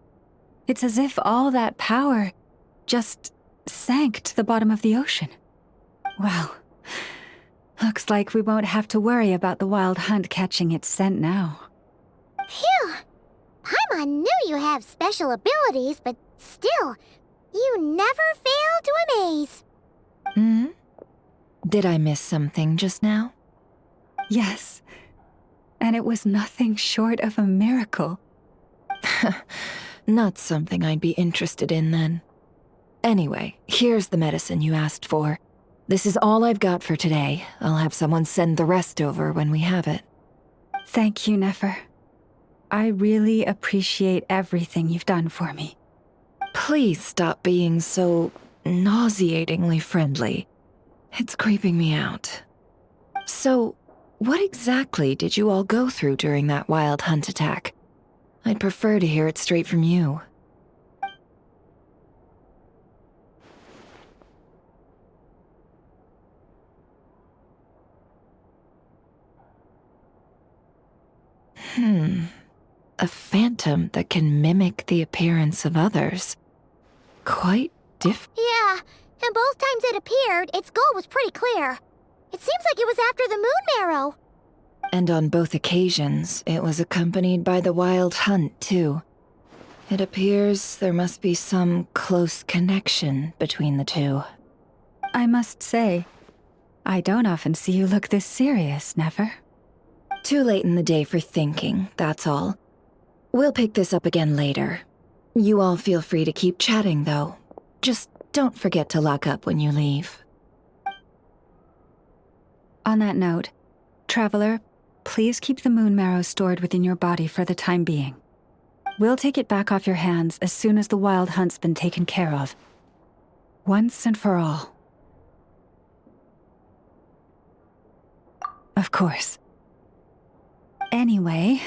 I: It's as if all that power just sank to the bottom of the ocean. Well, looks like we won't have to worry about the wild hunt catching its scent now.
B: Phew! Paimon knew you have special abilities, but still, you never fail to amaze.
W: Hmm? Did I miss something just now?
I: Yes. And it was nothing short of a miracle.
W: Not something I'd be interested in then. Anyway, here's the medicine you asked for. This is all I've got for today. I'll have someone send the rest over when we have it.
I: Thank you, Nefer. I really appreciate everything you've done for me.
W: Please stop being so nauseatingly friendly. It's creeping me out. So, what exactly did you all go through during that wild hunt attack? I'd prefer to hear it straight from you. A phantom that can mimic the appearance of others. Quite
B: Yeah, and both times it appeared, its goal was pretty clear. It seems like it was after the moon marrow.
W: And on both occasions, it was accompanied by the wild hunt, too. It appears there must be some close connection between the two.
I: I must say, I don't often see you look this serious, Nefer.
W: Too late in the day for thinking, that's all. We'll pick this up again later. You all feel free to keep chatting, though. Just don't forget to lock up when you leave.
I: On that note, Traveler, please keep the moon marrow stored within your body for the time being. We'll take it back off your hands as soon as the wild hunt's been taken care of. Once and for all. Of course. Anyway,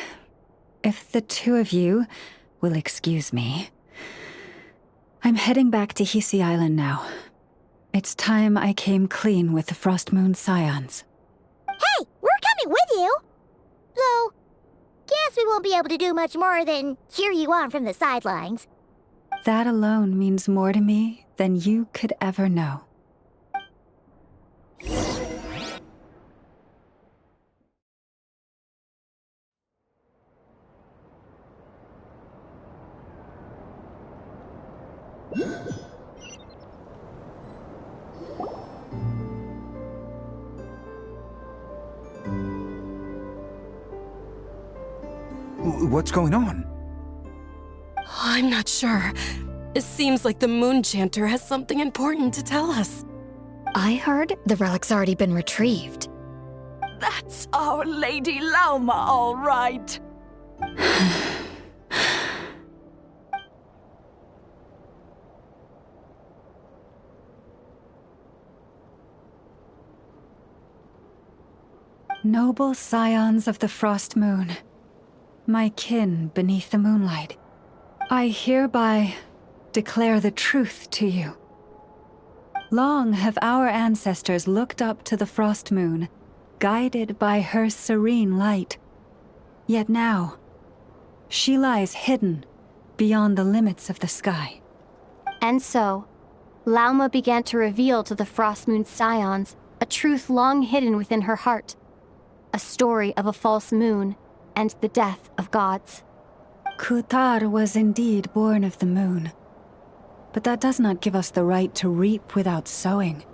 I: if the two of you will excuse me, I'm heading back to Hisi Island now. It's time I came clean with the Frost Moon Scions.
B: Hey, we're coming with you! Though, guess we won't be able to do much more than cheer you on from the sidelines.
I: That alone means more to me than you could ever know.
O: What's going on?
P: I'm not sure. It seems like the Moon Chanter has something important to tell us.
D: I heard the relic's already been retrieved.
U: That's our Lady Lauma, all right.
I: Noble scions of the Frost Moon, my kin beneath the moonlight, I hereby declare the truth to you. Long have our ancestors looked up to the frost moon, guided by her serene light. Yet now, she lies hidden beyond the limits of the sky.
G: And so, Lauma began to reveal to the Frost Moon Scions a truth long hidden within her heart. A story of a false moon and the death of gods.
I: Kutar was indeed born of the moon. But that does not give us the right to reap without sowing,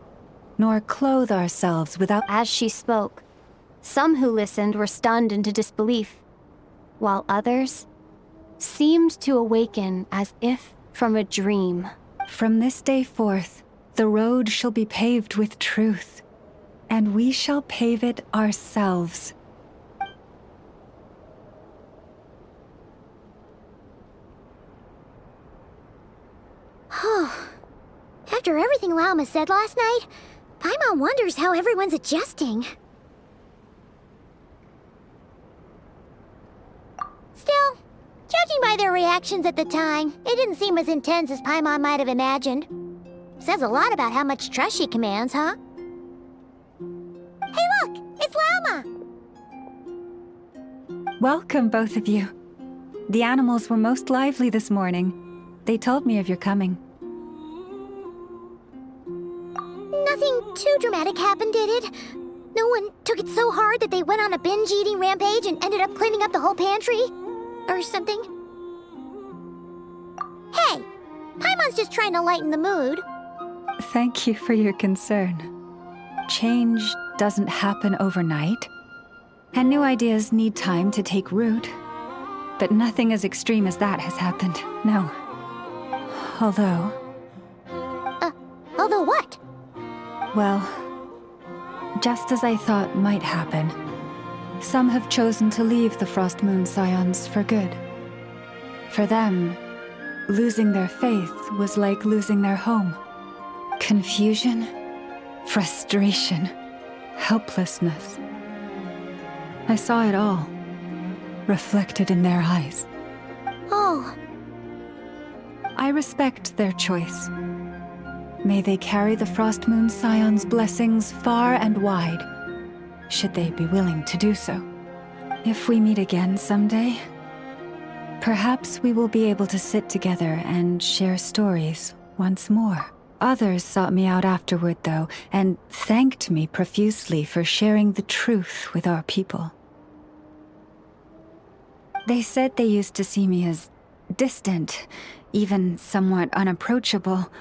I: nor clothe ourselves without—
G: As she spoke, some who listened were stunned into disbelief, while others seemed to awaken as if from a dream.
I: From this day forth, the road shall be paved with truth, and we shall pave it ourselves.
B: After everything Lauma said last night, Paimon wonders how everyone's adjusting. Still, judging by their reactions at the time, it didn't seem as intense as Paimon might have imagined. Says a lot about how much trust she commands, huh? Hey look! It's Lauma!
I: Welcome, both of you. The animals were most lively this morning. They told me of your coming.
B: Nothing too dramatic happened, did it? No one took it so hard that they went on a binge-eating rampage and ended up cleaning up the whole pantry? Or something? Hey! Paimon's just trying to lighten the mood.
I: Thank you for your concern. Change doesn't happen overnight, and new ideas need time to take root. But nothing as extreme as that has happened, no. Although
B: what?
I: Well, just as I thought might happen, some have chosen to leave the Frost Moon Scions for good. For them, losing their faith was like losing their home. Confusion, frustration, helplessness. I saw it all, reflected in their eyes.
B: Oh.
I: I respect their choice. May they carry the Frost Moon Scions' blessings far and wide, should they be willing to do so. If we meet again someday, perhaps we will be able to sit together and share stories once more. Others sought me out afterward, though, and thanked me profusely for sharing the truth with our people. They said they used to see me as distant, even somewhat unapproachable,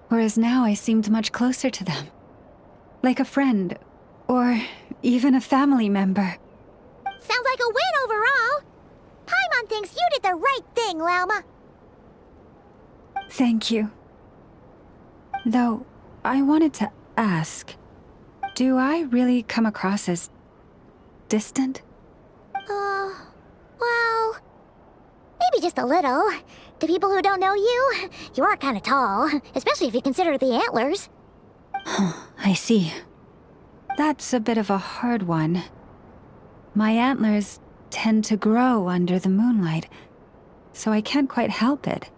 I: whereas now I seemed much closer to them. Like a friend, or even a family member.
B: Sounds like a win overall! Paimon thinks you did the right thing, Lauma.
I: Thank you. Though, I wanted to ask, do I really come across as distant?
B: Well, maybe just a little. To people who don't know you, you are kind of tall, especially if you consider the antlers.
I: I see. That's a bit of a hard one. My antlers tend to grow under the moonlight, so I can't quite help it.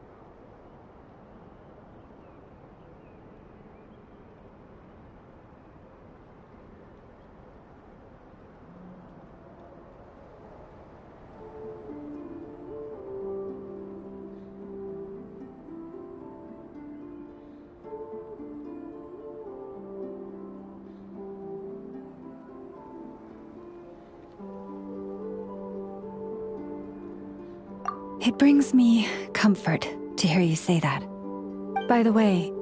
I: It brings me comfort to hear you say that. By the way,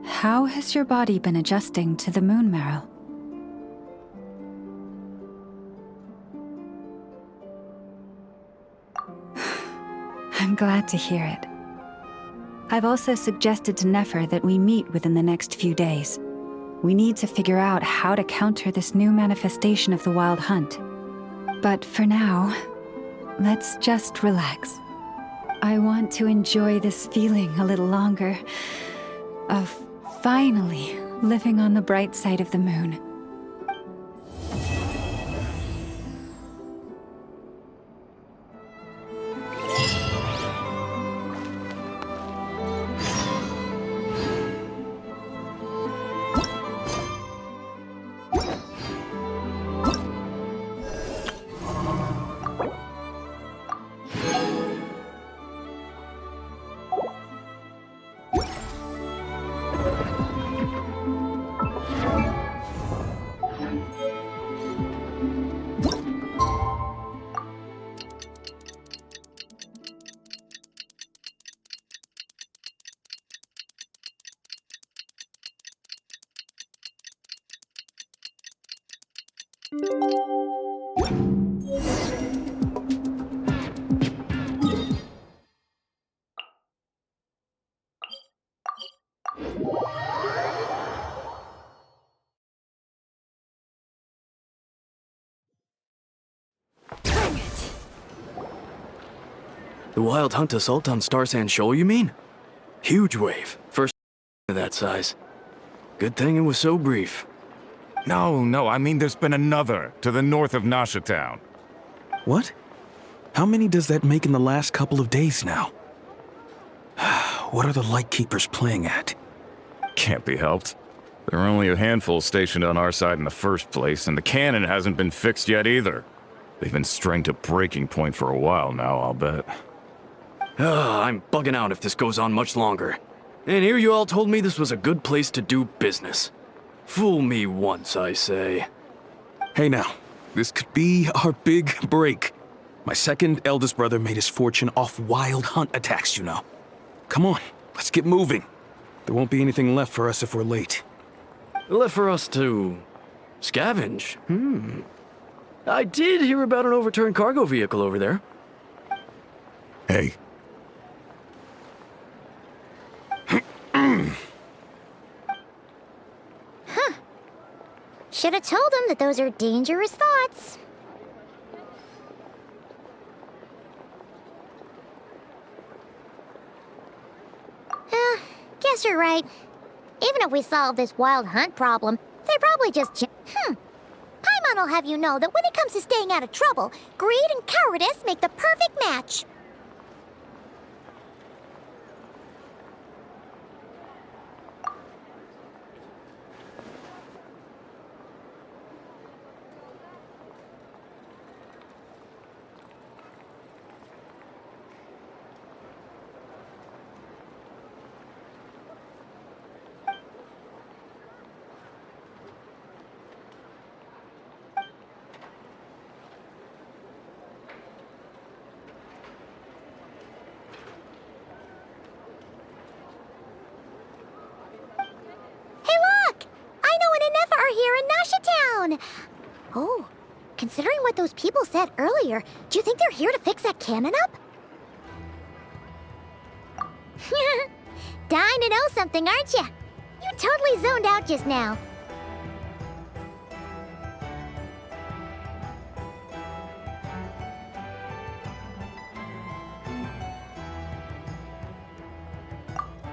I: how has your body been adjusting to the moon marrow? I'm glad to hear it. I've also suggested to Nefer that we meet within the next few days. We need to figure out how to counter this new manifestation of the Wild Hunt. But for now, let's just relax. I want to enjoy this feeling a little longer, of finally living on the bright side of the moon.
K: The Wild Hunt assault on Star Sand Shoal, you mean? Huge wave. First of that size. Good thing it was so brief.
Q: No, I mean there's been another to the north of Nasha Town.
O: What? How many does that make in the last couple of days now? What are the Lightkeepers playing at?
Q: Can't be helped. There are only a handful stationed on our side in the first place, and the cannon hasn't been fixed yet either. They've been strained to breaking point for a while now, I'll bet.
K: I'm bugging out if this goes on much longer. And here you all told me this was a good place to do business. Fool me once, I say.
O: Hey now, this could be our big break. My second eldest brother made his fortune off Wild Hunt attacks, you know. Come on, let's get moving. There won't be anything left for us if we're late.
K: Left for us to scavenge? I did hear about an overturned cargo vehicle over there.
Q: Hey.
B: Huh. Should have told him that those are dangerous thoughts. Guess you're right. Even if we solve this Wild Hunt problem, they probably just Paimon will have you know that when it comes to staying out of trouble, greed and cowardice make the perfect match. Oh, considering what those people said earlier, do you think they're here to fix that cannon up? Dying to know something, aren't you? You totally zoned out just now.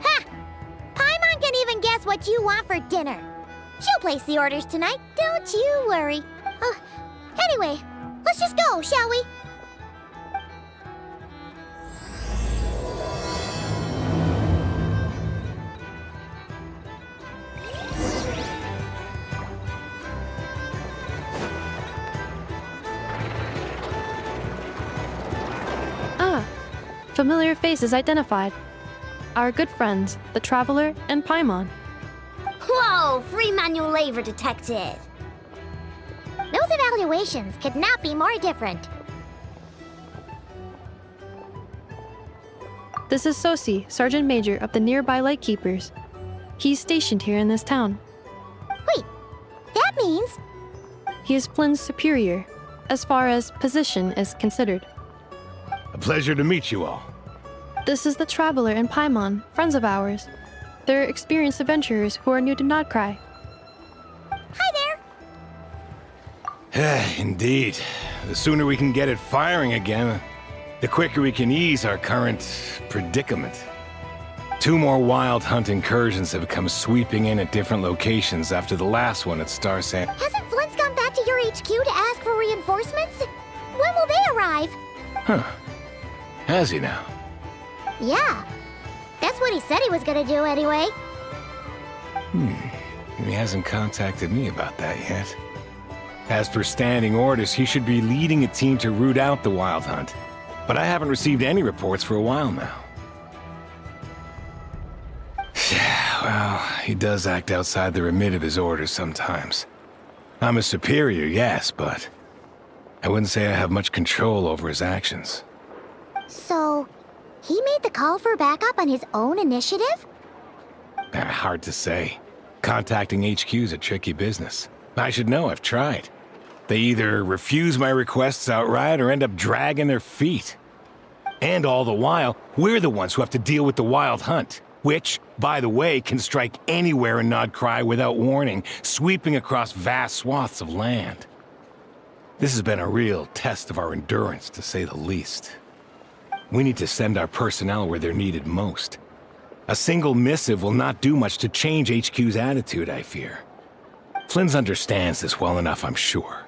B: Ha! Paimon can even guess what you want for dinner. She'll place the orders tonight, don't you worry. Anyway, let's just go, shall we?
G: Familiar faces identified. Our good friends, the Traveler and Paimon.
B: Whoa, free manual labor detected. Those evaluations could not be more different.
G: This is Sosi, Sergeant Major of the nearby Lightkeepers. He's stationed here in this town.
B: Wait, that means...
G: He is Flynn's superior, as far as position is considered.
Q: A pleasure to meet you all.
G: This is the Traveler and Paimon, friends of ours. They're experienced adventurers who are new to nod-krai.
B: Hi
Q: there! Indeed. The sooner we can get it firing again, the quicker we can ease our current predicament. 2 more Wild Hunt incursions have come sweeping in at different locations after the last one at Star Sand.
B: Hasn't Flint's gone back to your HQ to ask for reinforcements? When will they arrive?
Q: Huh. Has he now?
B: Yeah. That's what he said he was gonna do anyway.
Q: He hasn't contacted me about that yet. As per standing orders, he should be leading a team to root out the Wild Hunt. But I haven't received any reports for a while now. Well, he does act outside the remit of his orders sometimes. I'm his superior, yes, but I wouldn't say I have much control over his actions.
B: So, he made the call for backup on his own initiative?
Q: Hard to say. Contacting HQ is a tricky business. I should know, I've tried. They either refuse my requests outright or end up dragging their feet. And all the while, we're the ones who have to deal with the Wild Hunt, which, by the way, can strike anywhere in nod-krai without warning, sweeping across vast swaths of land. This has been a real test of our endurance, to say the least. We need to send our personnel where they're needed most. A single missive will not do much to change HQ's attitude, I fear. Flynn's understands this well enough, I'm sure.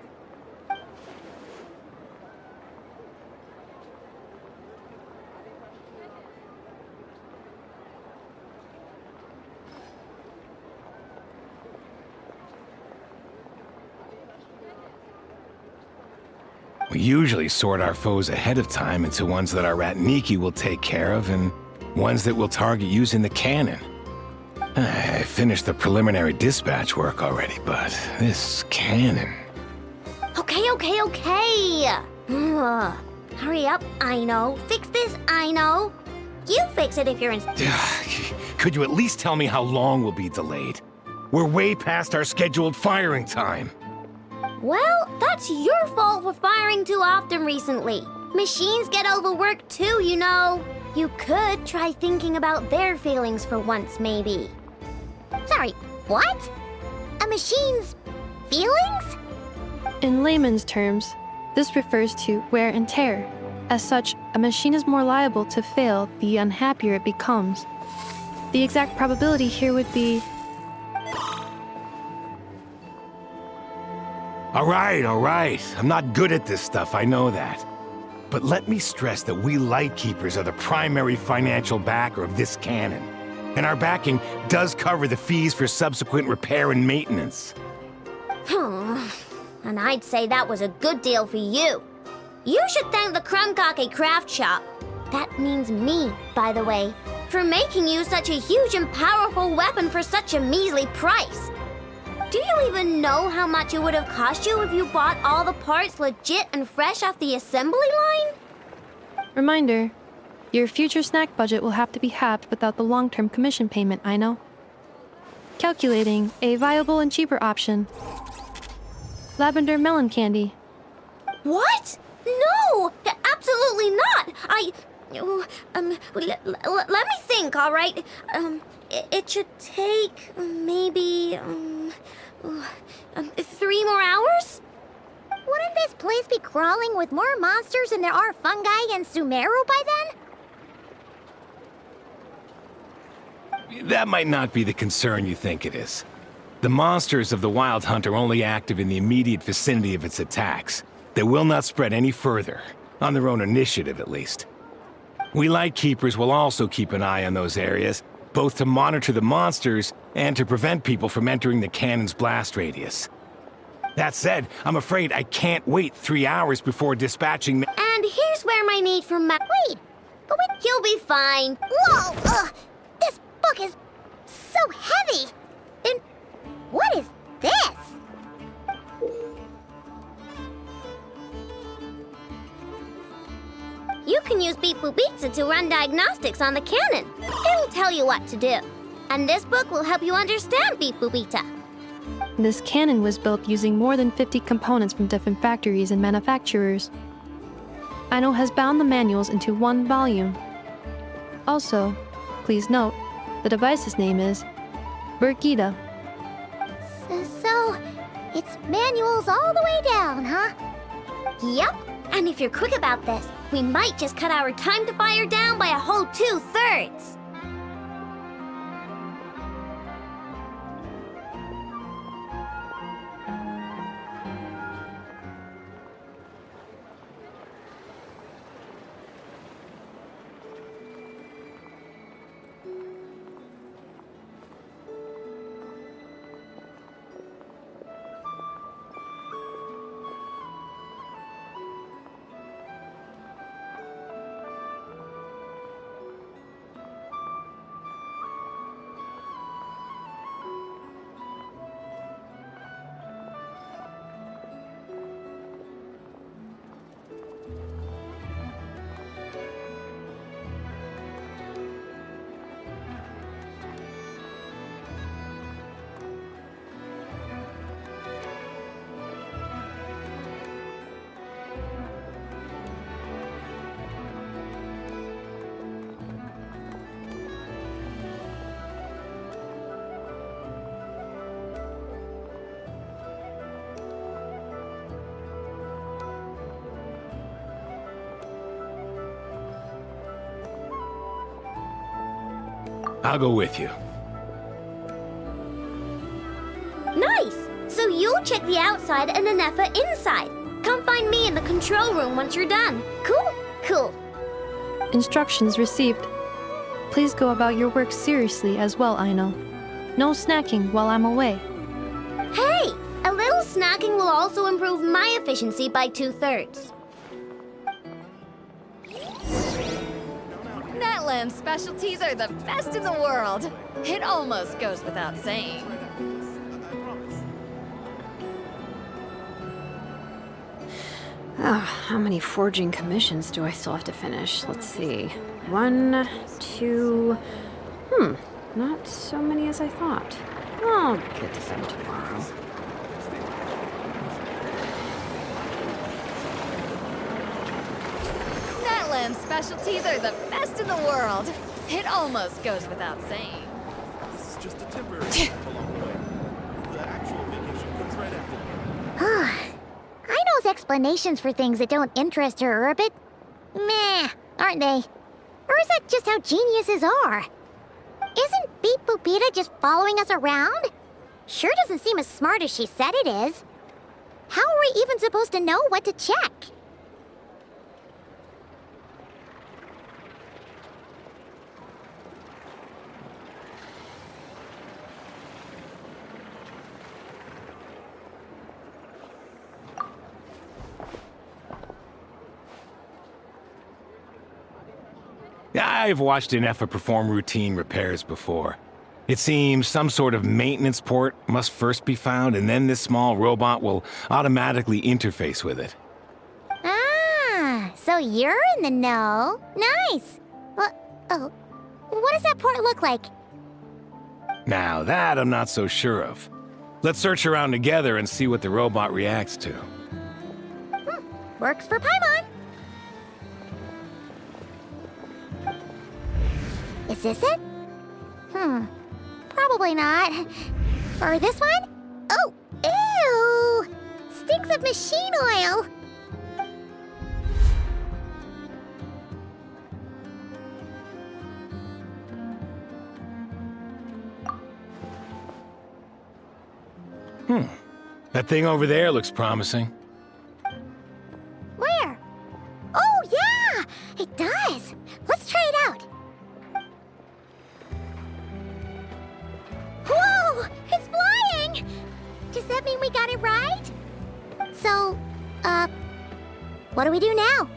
Q: We usually sort our foes ahead of time into ones that our rat Nikki will take care of and ones that we'll target using the cannon. I finished the preliminary dispatch work already, but this cannon...
B: Okay. Hurry up, I know. Fix this, I know. You fix it if you're in...
Q: Could you at least tell me how long we'll be delayed? We're way past our scheduled firing time.
B: Well, that's your fault for firing too often recently. Machines get overworked too, you know. You could try thinking about their feelings for once, maybe. Sorry, what? A machine's feelings?
G: In layman's terms, this refers to wear and tear. As such, a machine is more liable to fail the unhappier it becomes. The exact probability here would be...
Q: All right. I'm not good at this stuff, I know that. But let me stress that we Lightkeepers are the primary financial backer of this cannon. And our backing does cover the fees for subsequent repair and maintenance.
B: And I'd say that was a good deal for you. You should thank the Krumkake craft shop. That means me, by the way, for making you such a huge and powerful weapon for such a measly price. Do you even know how much it would have cost you if you bought all the parts legit and fresh off the assembly line?
G: Reminder, your future snack budget will have to be halved without the long-term commission payment, I know. Calculating a viable and cheaper option. Lavender melon candy.
B: What? No! Absolutely not! Let me think, all right? It should take maybe 3 more hours? Wouldn't this place be crawling with more monsters than there are fungi and Sumeru by then?
Q: That might not be the concern you think it is. The monsters of the Wild Hunt are only active in the immediate vicinity of its attacks. They will not spread any further, on their own initiative at least. We Lightkeepers will also keep an eye on those areas, both to monitor the monsters and to prevent people from entering the cannon's blast radius. That said, I'm afraid I can't wait 3 hours before dispatching...
B: And here's where my need for Wait! You'll be fine. Whoa! This book is so heavy! And what is this? You can use Beep Boop Pizza to run diagnostics on the cannon. It'll tell you what to do. And this book will help you understand Beep Boop Pizza.
G: This cannon was built using more than 50 components from different factories and manufacturers. Aino has bound the manuals into one volume. Also, please note, the device's name is Burkita.
B: So, it's manuals all the way down, huh? Yep, and if you're quick about this, we might just cut our time to fire down by a whole 2/3.
Q: I'll go with you.
B: Nice! So you'll check the outside and the Neffa inside. Come find me in the control room once you're done. Cool? Cool.
G: Instructions received. Please go about your work seriously as well, Aino. No snacking while I'm away.
B: Hey! A little snacking will also improve my efficiency by 2/3.
J: Natlan's specialties are the best in the world. It almost goes without saying.
E: How many forging commissions do I still have to finish? Let's see. 1, 2... not so many as I thought. I'll get to them tomorrow.
J: Natlan's specialties are the best in the world. It almost goes without saying.
S: This is just a temporary stop along the way. The actual vacation comes right after.
B: Aino's explanations for things that don't interest her are a bit meh, aren't they? Or is that just how geniuses are? Isn't Beep Boopita just following us around? Sure doesn't seem as smart as she said it is. How are we even supposed to know what to check?
Q: I've watched an Neffa perform routine repairs before. It seems some sort of maintenance port must first be found, and then this small robot will automatically interface with it.
B: Ah, so you're in the know. Nice. Oh, what does that port look like?
Q: Now that I'm not so sure of. Let's search around together and see what the robot reacts to.
B: Works for Paimon. Is this it? Probably not. Or this one? Oh, ew! Stinks of machine oil!
Q: That thing over there looks promising.
B: Where? Oh, yeah! It does! Let's try it out. Whoa! It's flying! Does that mean we got it right? So, what do we do now?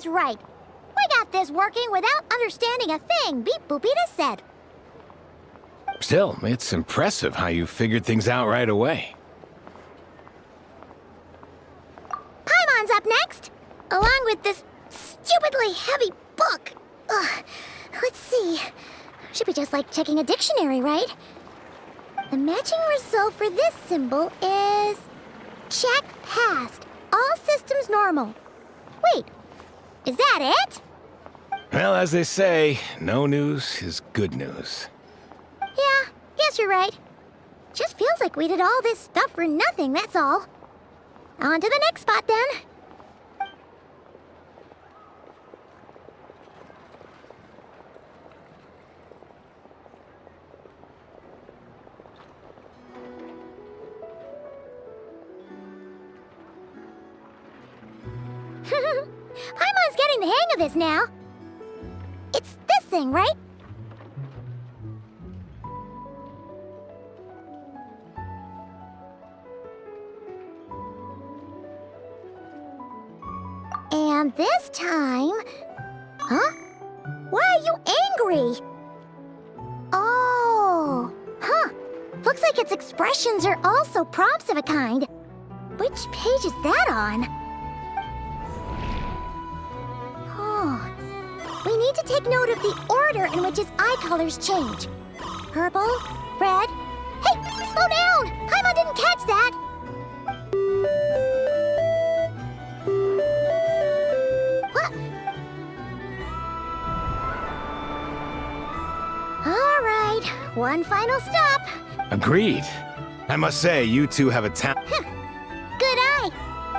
B: Right. We got this working without understanding a thing Beep Boopita said.
Q: Still, it's impressive how you figured things out right away.
B: Paimon's up next, along with this stupidly heavy book. Ugh. Let's see. Should be just like checking a dictionary, right? The matching result for this symbol is... check passed. All systems normal. Wait. Is that it?
Q: Well, as they say, no news is good news.
B: Yeah, guess you're right. Just feels like we did all this stuff for nothing, that's all. On to the next spot, then. Paimon's getting the hang of this now. It's this thing, right? And this time... Huh? Why are you angry? Oh, huh. Looks like its expressions are also prompts of a kind. Which page is that on? Oh. We need to take note of the order in which its eye colors change. Purple, red... Hey, slow down! Paimon didn't catch that! What? All right, one final stop.
Q: Agreed. I must say, you two have a talent.
B: Good eye.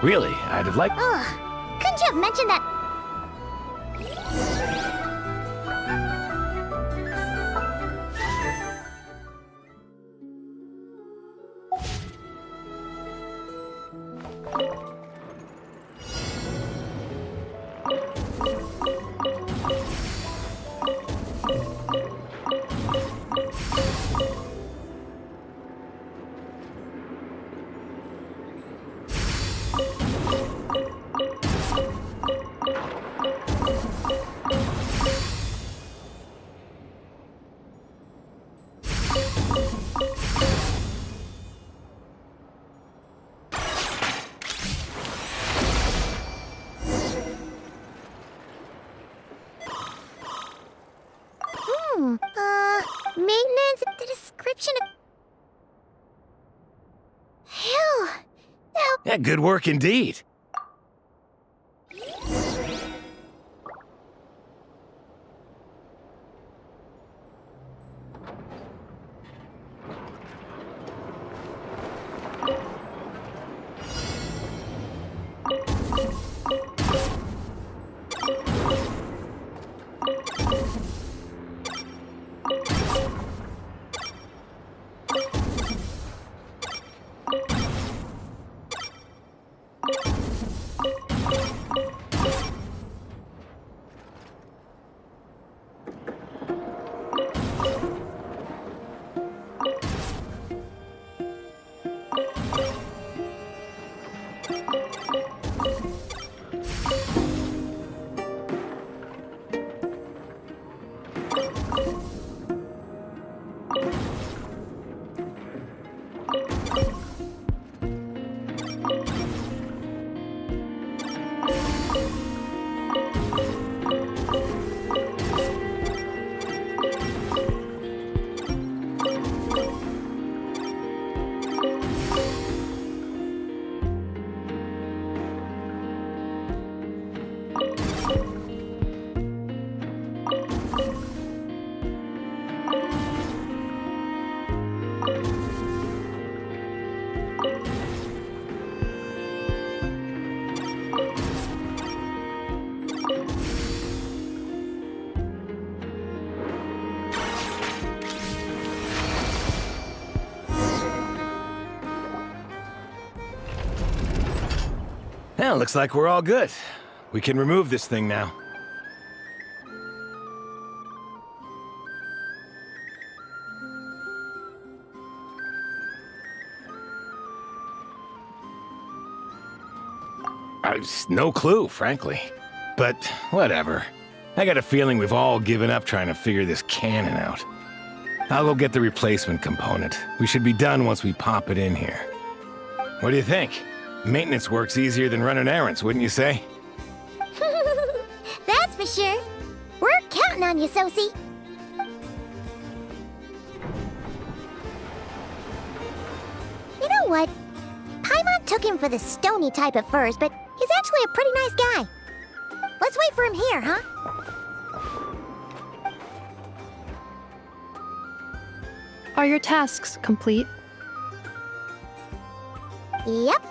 Q: Really, I'd have liked...
B: Ugh, couldn't you have mentioned that? Maintenance, the description of... Phew.
Q: Yeah, good work indeed. Well, looks like we're all good. We can remove this thing now. No clue, frankly. But whatever. I got a feeling we've all given up trying to figure this cannon out. I'll go get the replacement component. We should be done once we pop it in here. What do you think? Maintenance work's easier than running errands, wouldn't you say?
B: That's for sure. We're counting on you, Sosie. You know what? Paimon took him for the stony type at first, but he's actually a pretty nice guy. Let's wait for him here, huh?
G: Are your tasks complete?
B: Yep.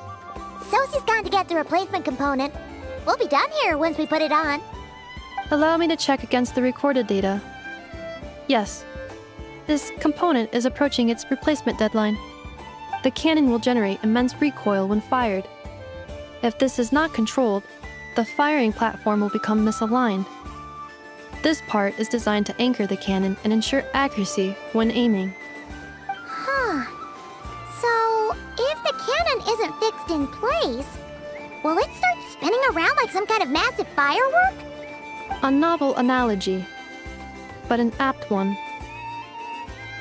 B: Sosie's gone to get the replacement component. We'll be done here once we put it on.
G: Allow me to check against the recorded data. Yes. This component is approaching its replacement deadline. The cannon will generate immense recoil when fired. If this is not controlled, the firing platform will become misaligned. This part is designed to anchor the cannon and ensure accuracy when aiming.
B: Huh. So, if the cannon isn't fixed in place, will it start spinning around like some kind of massive firework?
N: A novel analogy, but an apt one.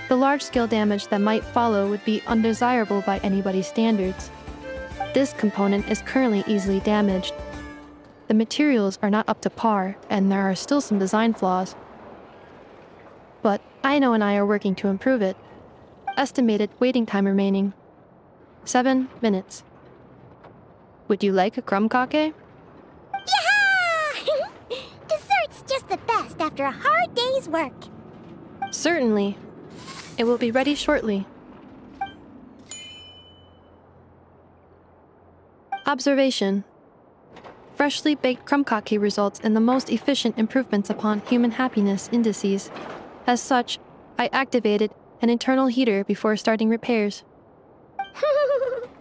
N: The large-scale damage that might follow would be undesirable by anybody's standards. This component is currently easily damaged. The materials are not up to par, and there are still some design flaws. But Aino and I are working to improve it. Estimated waiting time remaining: 7 minutes. Would you like a krumkake?
B: Yeah! Dessert's just the best after a hard day's work.
N: Certainly. It will be ready shortly. Observation. Freshly baked krumkake results in the most efficient improvements upon human happiness indices. As such, I activated an internal heater before starting repairs.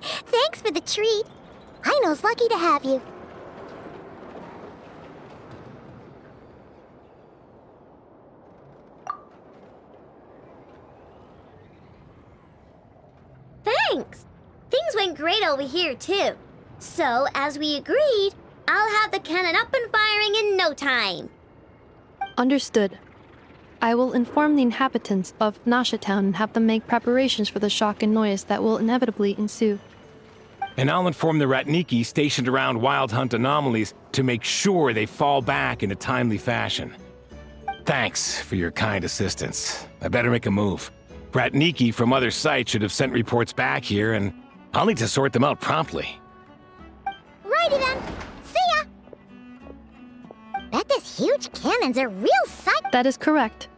B: Thanks for the treat. Aino's lucky to have you.
R: Thanks! Things went great over here, too. So, as we agreed, I'll have the cannon up and firing in no time.
N: Understood. I will inform the inhabitants of Nasha Town and have them make preparations for the shock and noise that will inevitably ensue.
Q: And I'll inform the Ratniki stationed around Wild Hunt anomalies to make sure they fall back in a timely fashion. Thanks for your kind assistance. I better make a move. Ratniki from other sites should have sent reports back here, and I'll need to sort them out promptly.
B: Righty then. See ya! Bet this huge cannon's a real sight.
N: That is correct.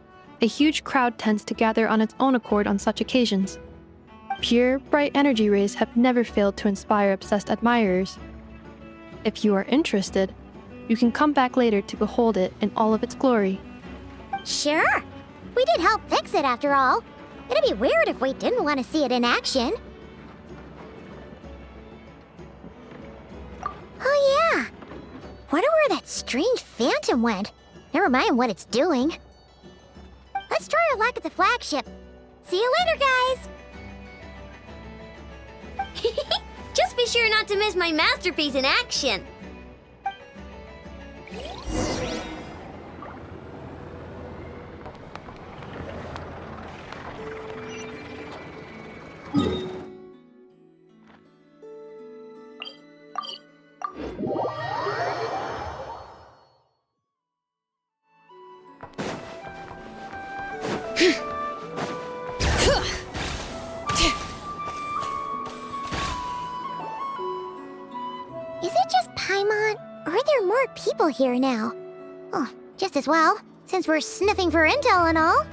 N: A huge crowd tends to gather on its own accord on such occasions. Pure, bright energy rays have never failed to inspire obsessed admirers. If you are interested, you can come back later to behold it in all of its glory.
B: Sure. We did help fix it after all. It'd be weird if we didn't want to see it in action. Oh yeah. Wonder where that strange phantom went. Never mind what it's doing. Let's try our luck at the flagship. See you later, guys!
R: Just be sure not to miss my masterpiece in action.
B: Is it just Paimon, or are there more people here now? Oh, just as well, since we're sniffing for intel and all.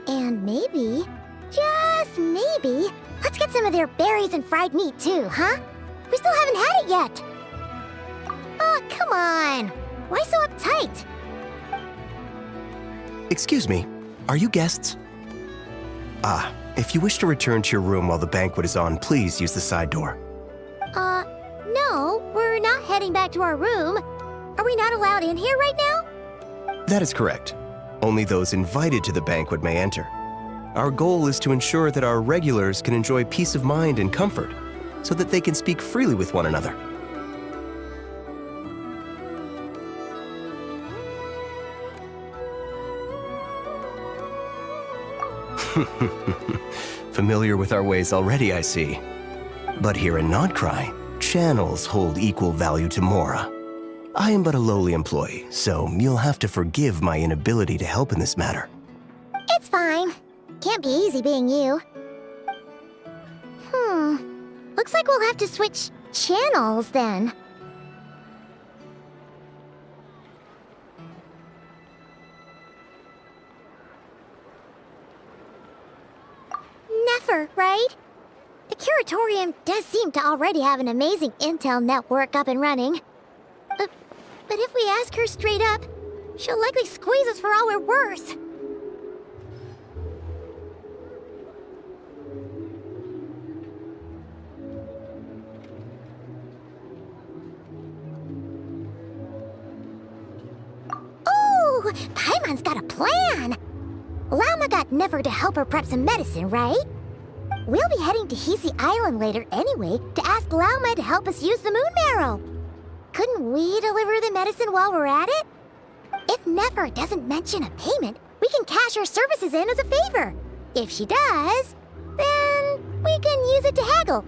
B: And maybe, just maybe, let's get some of their berries and fried meat too, huh? We still haven't had it yet. Oh, come on. Why so uptight?
V: Excuse me, are you guests? If you wish to return to your room while the banquet is on, please use the side door.
B: No, we're not heading back to our room. Are we not allowed in here right now?
V: That is correct. Only those invited to the banquet may enter. Our goal is to ensure that our regulars can enjoy peace of mind and comfort, so that they can speak freely with one another. Familiar with our ways already, I see. But here in nod-krai, channels hold equal value to Mora. I am but a lowly employee, so you'll have to forgive my inability to help in this matter.
B: It's fine. Can't be easy being you. Looks like we'll have to switch channels then. Never, right? The Curatorium does seem to already have an amazing intel network up and running. But if we ask her straight up, she'll likely squeeze us for all we're worth. Ooh, Paimon's got a plan! Llama got Never to help her prep some medicine, right? We'll be heading to Hisi Island later anyway to ask Lauma to help us use the moon marrow. Couldn't we deliver the medicine while we're at it? If Nefer doesn't mention a payment, we can cash our services in as a favor. If she does, then we can use it to haggle.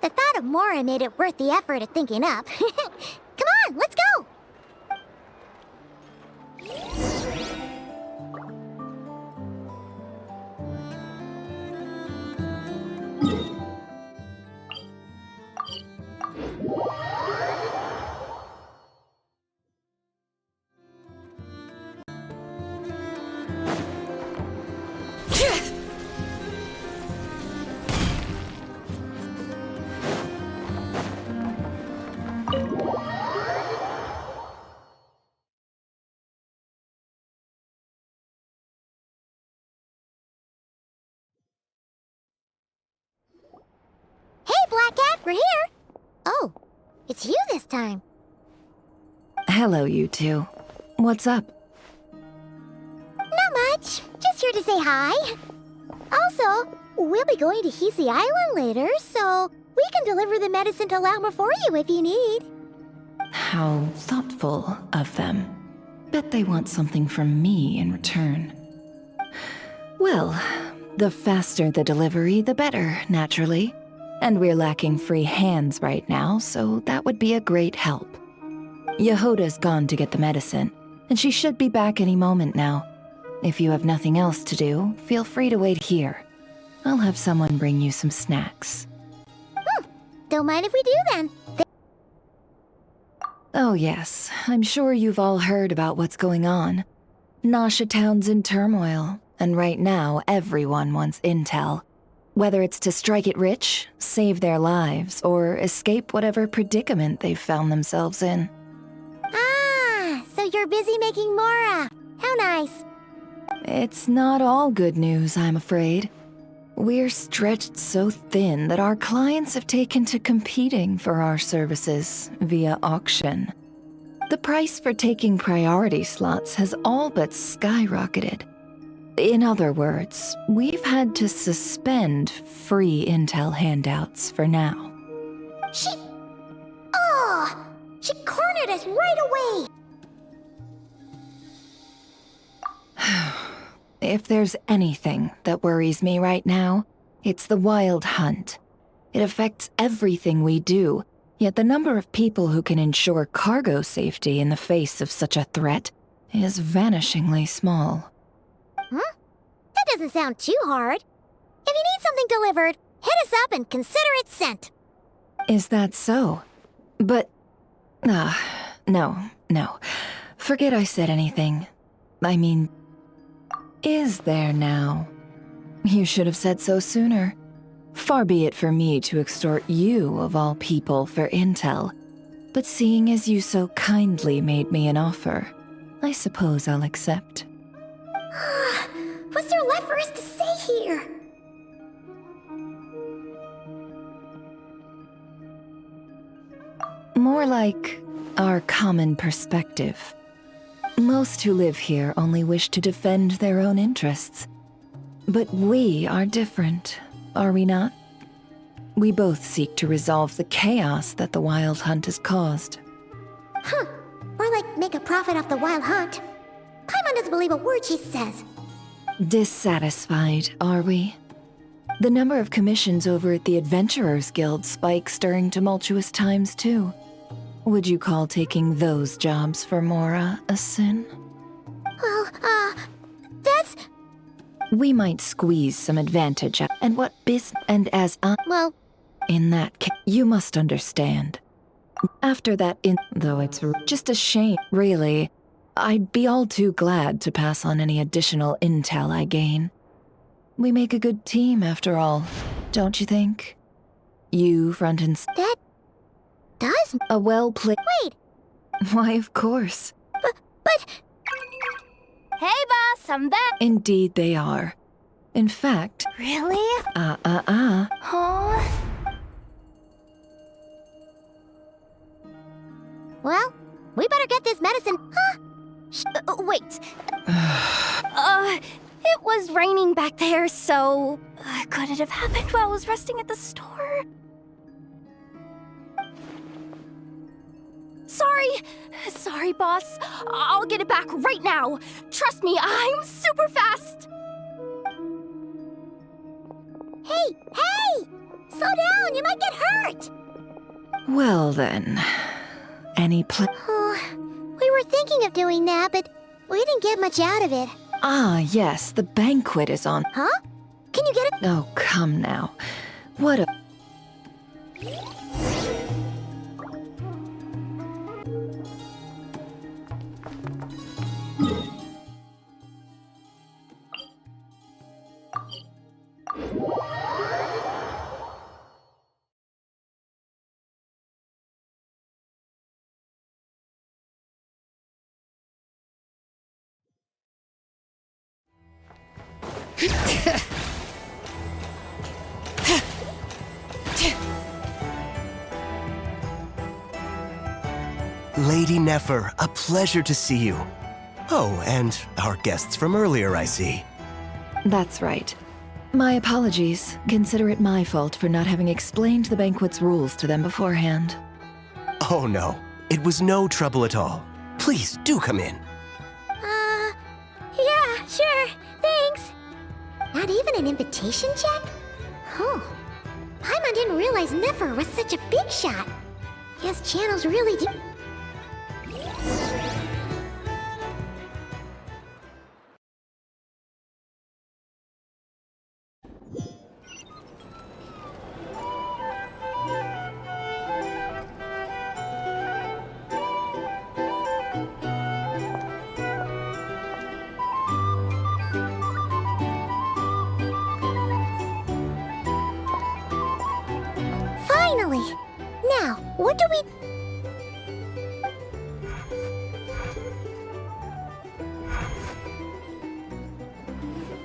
B: The thought of Mora made it worth the effort of thinking up. Come on, let's go! Hey, Black Cat, we're here! Oh, it's you this time.
W: Hello, you two. What's up?
B: Not much. Just here to say hi. Also, we'll be going to Hisi Island later, so we can deliver the medicine to Lauma for you if you need.
W: How thoughtful of them. Bet they want something from me in return. Well, the faster the delivery, the better, naturally. And we're lacking free hands right now, so that would be a great help. Yehoda's gone to get the medicine, and she should be back any moment now. If you have nothing else to do, feel free to wait here. I'll have someone bring you some snacks.
B: Don't mind if we do then.
W: Oh yes, I'm sure you've all heard about what's going on. Nasha Town's in turmoil, and right now everyone wants intel. Whether it's to strike it rich, save their lives, or escape whatever predicament they've found themselves in.
B: Ah, so you're busy making Mora. How nice.
W: It's not all good news, I'm afraid. We're stretched so thin that our clients have taken to competing for our services via auction. The price for taking priority slots has all but skyrocketed. In other words, we've had to suspend free intel handouts for now.
B: She cornered us right away!
W: If there's anything that worries me right now, it's the wild hunt. It affects everything we do, yet the number of people who can ensure cargo safety in the face of such a threat is vanishingly small.
B: Huh? That doesn't sound too hard. If you need something delivered, hit us up and consider it sent.
W: Is that so? But... no. Forget I said anything. I mean... Is there now? You should have said so sooner. Far be it for me to extort you, of all people, for intel. But seeing as you so kindly made me an offer, I suppose I'll accept.
B: What's there left for us to say here?
W: More like our common perspective. Most who live here only wish to defend their own interests. But we are different, are we not? We both seek to resolve the chaos that the Wild Hunt has caused.
B: Huh. Or like make a profit off the Wild Hunt. Paimon doesn't believe a word she says.
W: Dissatisfied, are we? The number of commissions over at the Adventurers Guild spikes during tumultuous times, too. Would you call taking those jobs for Mora a sin?
B: Well, that's...
W: We might squeeze some advantage out, and what and as
B: well...
W: In that case, you must understand. After that though it's just a shame, really, I'd be all too glad to pass on any additional intel I gain. We make a good team, after all, don't you think? You front and...
B: That... does...
W: A well-played...
B: Wait!
W: Why, of course.
B: But...
A: Hey, boss, I'm back!
W: Indeed they are. In fact...
A: Really?
B: Huh? Well, we better get this medicine...
A: waiting back there, so could it have happened while I was resting at the store? Sorry, boss. I'll get it back right now. Trust me, I'm super fast.
B: Hey! Slow down, you might get hurt!
W: Well then, any
B: We were thinking of doing that, but we didn't get much out of it.
W: Ah, yes, the banquet is on.
B: Huh? Can you get it?
W: Oh, come now. What a...
V: Lady Nefer, a pleasure to see you. Oh, and our guests from earlier, I see.
W: That's right. My apologies. Consider it my fault for not having explained the banquet's rules to them beforehand.
V: Oh no, it was no trouble at all. Please, do come in.
B: Yeah, sure. Thanks. Not even an invitation check? Oh. Paimon didn't realize Nefer was such a big shot. His channels really do. Finally! Now, what do we...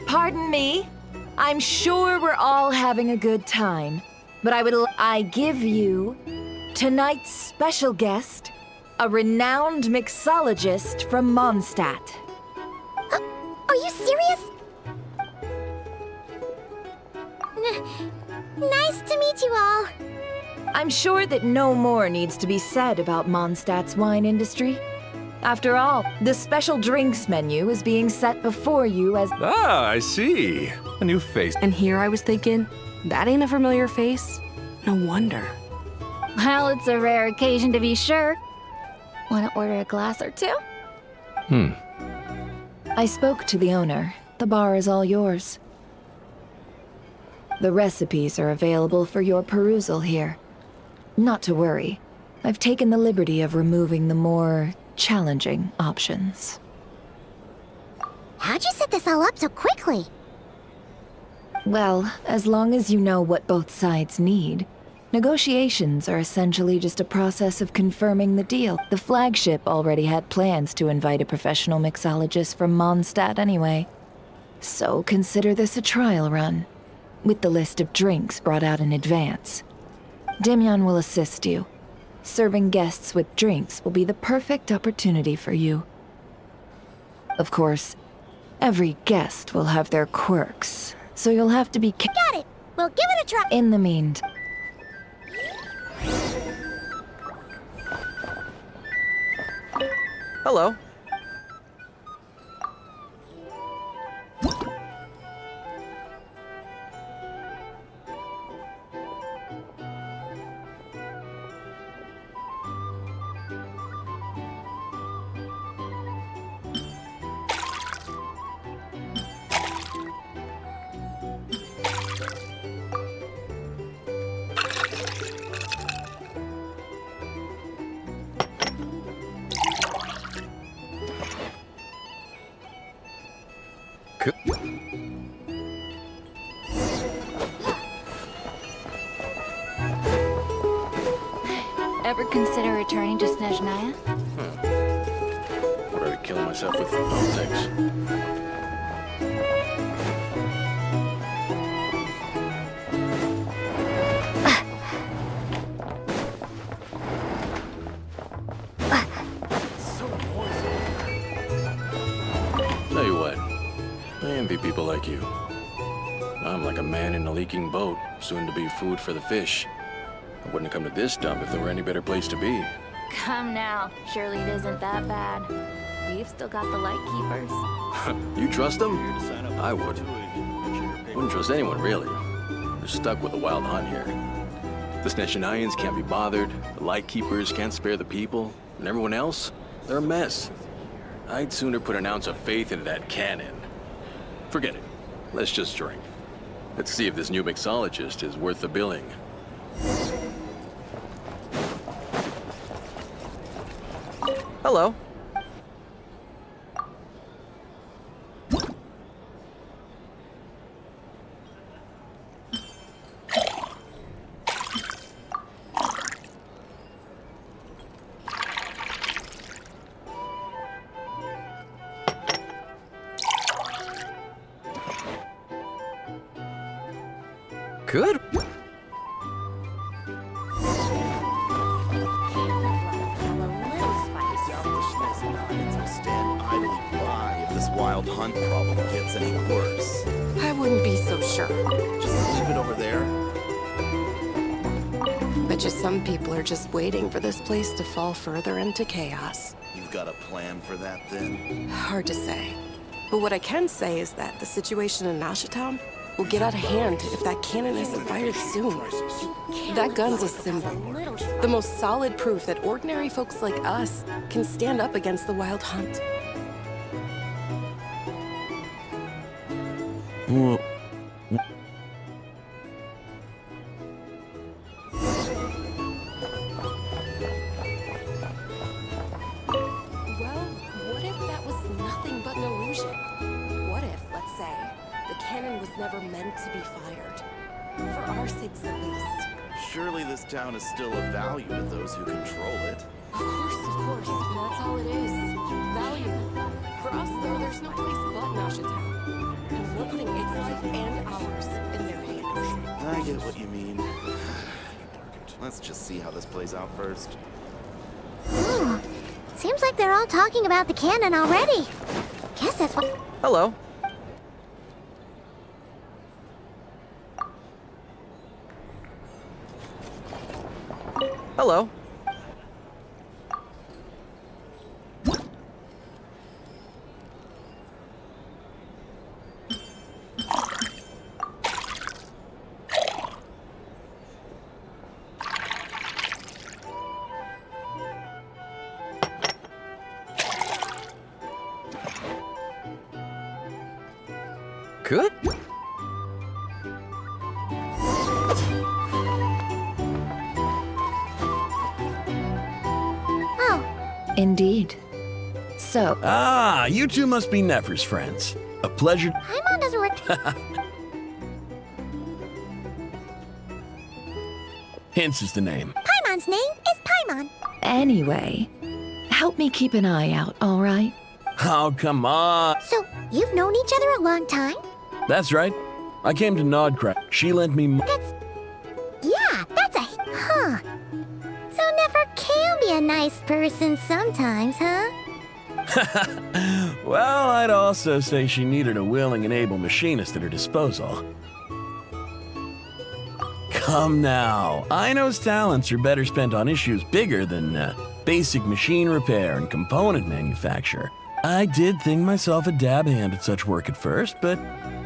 W: Pardon me. I'm sure we're all having a good time, but I give you tonight's special guest, a renowned mixologist from Mondstadt.
B: Are you serious? Nice to meet you all.
W: I'm sure that no more needs to be said about Mondstadt's wine industry. After all, the special drinks menu is being set before you as—
O: Ah, I see. A new face.
F: And here I was thinking, that ain't a familiar face. No wonder.
G: Well, it's a rare occasion to be sure. Want to order a glass or two?
W: I spoke to the owner. The bar is all yours. The recipes are available for your perusal here. Not to worry. I've taken the liberty of removing the more challenging options.
B: How'd you set this all up so quickly?
W: Well, as long as you know what both sides need, negotiations are essentially just a process of confirming the deal. The flagship already had plans to invite a professional mixologist from Mondstadt anyway. So consider this a trial run, with the list of drinks brought out in advance. Demyon will assist you. Serving guests with drinks will be the perfect opportunity for you. Of course, every guest will have their quirks, so you'll have to be
B: Got it! We'll give it a try.
W: in the meantime.
T: Hello.
G: Ever consider returning to Snezhnaya?
S: What are I killing myself with politics? Tell you what, I envy people like you.
K: like a man in a leaking boat, soon to be food for the fish. I wouldn't have come to this dump if there were any better place to be.
C: Come now, surely it isn't that bad. We've still got the light keepers.
K: You trust them? I would. Wouldn't trust anyone, really. We're stuck with a wild hunt here. The Sneshanians can't be bothered, the light keepers can't spare the people, and everyone else, they're a mess. I'd sooner put an ounce of faith into that cannon. Forget it. Let's just drink. Let's see if this new mixologist is worth the billing.
T: Hello. Good.
S: Stand idly by if this wild hunt problem gets any worse.
P: I wouldn't be so sure.
S: Just leave it over there.
P: Bet you some people are just waiting for this place to fall further into chaos.
S: You've got a plan for that then?
P: Hard to say. But what I can say is that the situation in Nashitown will get out of hand if that cannon isn't fired soon. That gun's a symbol. The most solid proof that ordinary folks like us can stand up against the wild hunt.
O: Well,
P: What if that was nothing but an illusion? What if, let's say, the cannon was never meant to be fired? For our sakes, at least.
S: Surely this town is still of value to those who control it.
P: Of course. That's all it is. Value. For us, though, there's no place but Nashitown. And we're putting its life and ours in their hands.
S: I get what you mean. Let's just see how this plays out first.
B: Ooh, seems like they're all talking about the cannon already. Guess that's what...
T: Hello. Hello. Good.
W: Indeed. So.
O: Ah, you two must be Nefer's friends. A pleasure.
B: Paimon doesn't work.
O: Hence is the name.
B: Paimon's name is Paimon.
W: Anyway, help me keep an eye out, all right?
O: Oh, come on.
B: So, you've known each other a long time?
O: That's right. I came to nod-krai. She lent me
B: Yeah, that's a... Huh. So Nefer can be a nice person sometimes, huh?
O: Well, I'd also say she needed a willing and able machinist at her disposal. Come now. Aino's talents are better spent on issues bigger than basic machine repair and component manufacture. I did think myself a dab hand at such work at first, but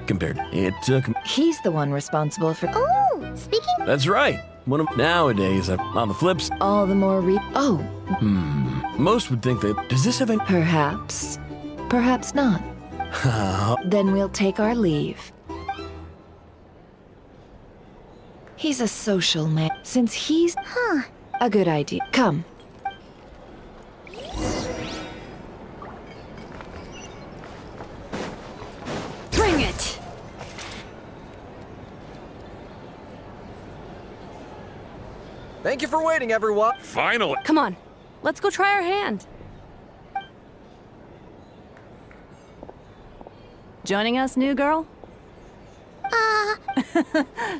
O: compared, it took...
W: He's the one responsible for...
B: Oh, speaking...
O: That's right. One of nowadays, on the flips...
W: All the more Oh.
O: Most would think that... Does this have a...
W: Perhaps. Perhaps not. Then we'll take our leave. He's a social man. Since he's...
B: Huh.
W: A good idea. Come.
E: Bring it!
T: Thank you for waiting, everyone.
O: Finally.
F: Come on, let's go try our hand.
L: Joining us, new girl?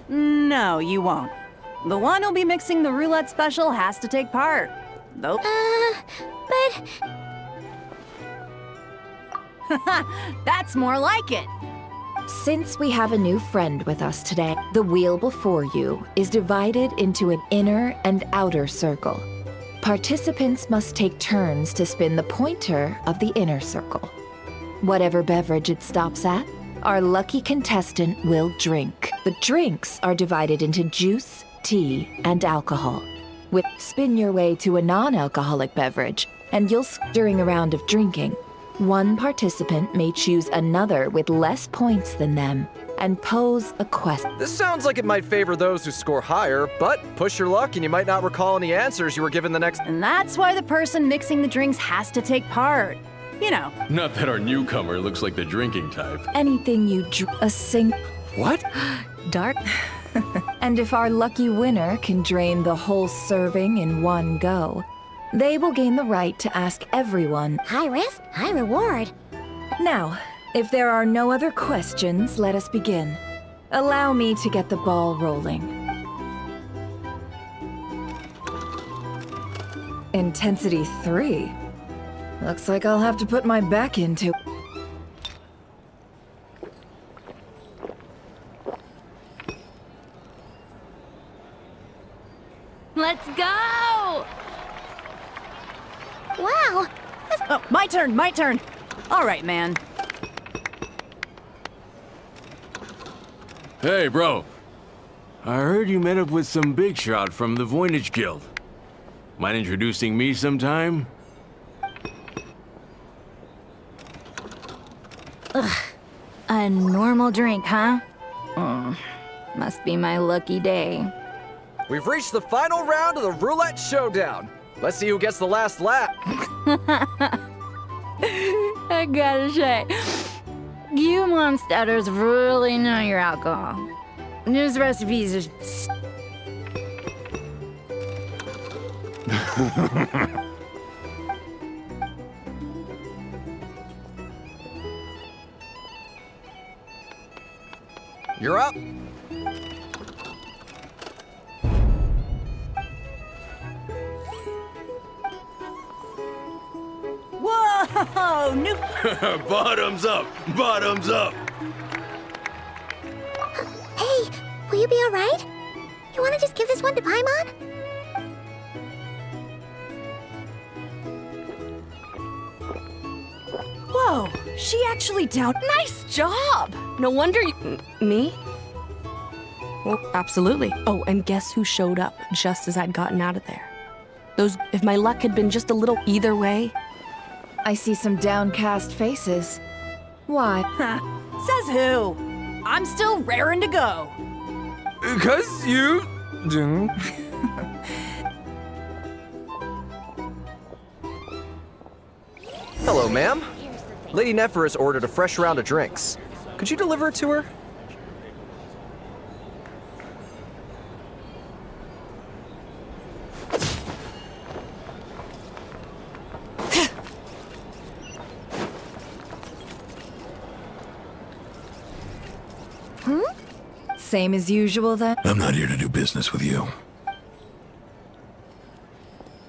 L: No, you won't. The one who'll be mixing the roulette special has to take part. Though.
B: But...
L: That's more like it.
W: Since we have a new friend with us today, the wheel before you is divided into an inner and outer circle. Participants must take turns to spin the pointer of the inner circle. Whatever beverage it stops at, our lucky contestant will drink. The drinks are divided into juice, tea, and alcohol. Spin your way to a non-alcoholic beverage, and during a round of drinking, one participant may choose another with less points than them and pose a question.
D: This sounds like it might favor those who score higher, but push your luck and you might not recall any answers you were given the next.
L: And that's why the person mixing the drinks has to take part. You know.
K: Not that our newcomer looks like the drinking type.
W: Anything you
K: What?
W: Dark. And if our lucky winner can drain the whole serving in one go, they will gain the right to ask everyone.
B: High risk, high reward.
W: Now, if there are no other questions, let us begin. Allow me to get the ball rolling. Intensity 3. Looks like I'll have to put my back into.
J: Let's go!
B: Wow!
L: Oh, my turn! All right, man.
K: Hey, bro. I heard you met up with some big shot from the Voynich Guild. Mind introducing me sometime?
J: Ugh. A normal drink, huh? Must be my lucky day.
D: We've reached the final round of the roulette showdown. Let's see who gets the last lap.
J: I gotta say, you monsters really know your alcohol. These recipes are...
D: You're up.
L: Whoa! New.
K: Bottoms up! Bottoms up!
B: Hey, will you be alright? You wanna just give this one to Paimon?
L: Whoa! She actually down. Nice job!
F: No wonder you... Me? Well, absolutely. Oh, and guess who showed up just as I'd gotten out of there? If my luck had been just a little either way...
W: I see some downcast faces. Why?
L: Says who? I'm still raring to go.
O: 'Cause you...
D: Hello, ma'am. Lady Nefer has ordered a fresh round of drinks. Could you deliver it to her?
W: Same as usual, then?
H: I'm not here to do business with you.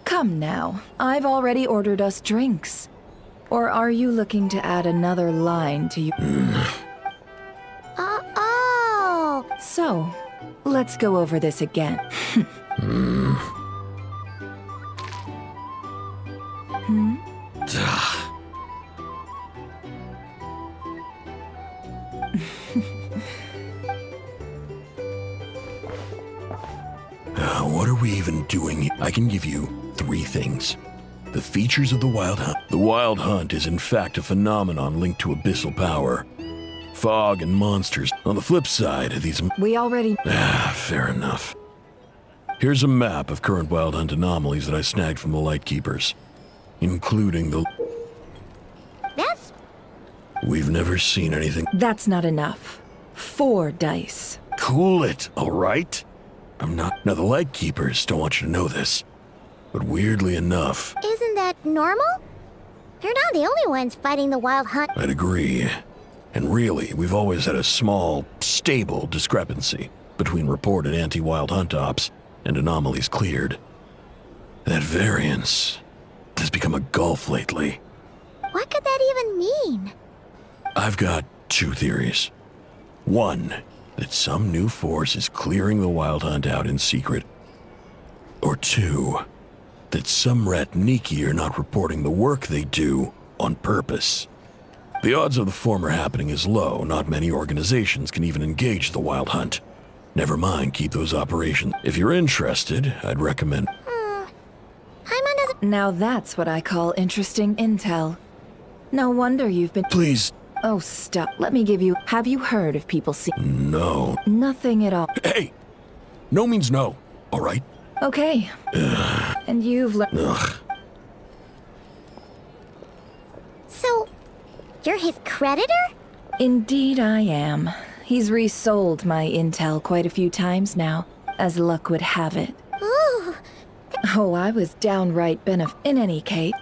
W: Come now. I've already ordered us drinks. Or are you looking to add another line to you?
B: Oh!
W: So, let's go over this again.
H: What are we even doing? I can give you 3 things. The features of the Wild Hunt. The Wild Hunt is in fact a phenomenon linked to abyssal power. Fog and monsters. On the flip side, these...
W: We already...
H: fair enough. Here's a map of current Wild Hunt anomalies that I snagged from the Lightkeepers. Including the...
B: That's...
H: We've never seen anything...
W: That's not enough. 4 dice.
H: Cool it, all right? I'm not... Now, the Lightkeepers don't want you to know this. But weirdly enough...
B: Isn't that normal? They're not the only ones fighting the Wild Hunt.
H: I'd agree. And really, we've always had a small, stable discrepancy between reported anti-Wild Hunt ops and anomalies cleared. That variance has become a gulf lately.
B: What could that even mean?
H: I've got 2 theories. 1. That some new force is clearing the Wild Hunt out in secret. Or 2. That some Ratniki are not reporting the work they do on purpose. The odds of the former happening is low. Not many organizations can even engage the Wild Hunt. Never mind, keep those operations. If you're interested, I'd recommend...
W: Now that's what I call interesting intel. No wonder you've been...
H: Please.
W: Oh, stop. Let me give you... Have you heard of people see...
H: No.
W: Nothing at all.
H: Hey! No means no, all right?
W: Okay. And you've learned...
H: Ugh.
B: So, you're his creditor?
W: Indeed I am. He's resold my intel quite a few times now, as luck would have it.
B: Ooh.
W: Oh, I was downright in any case.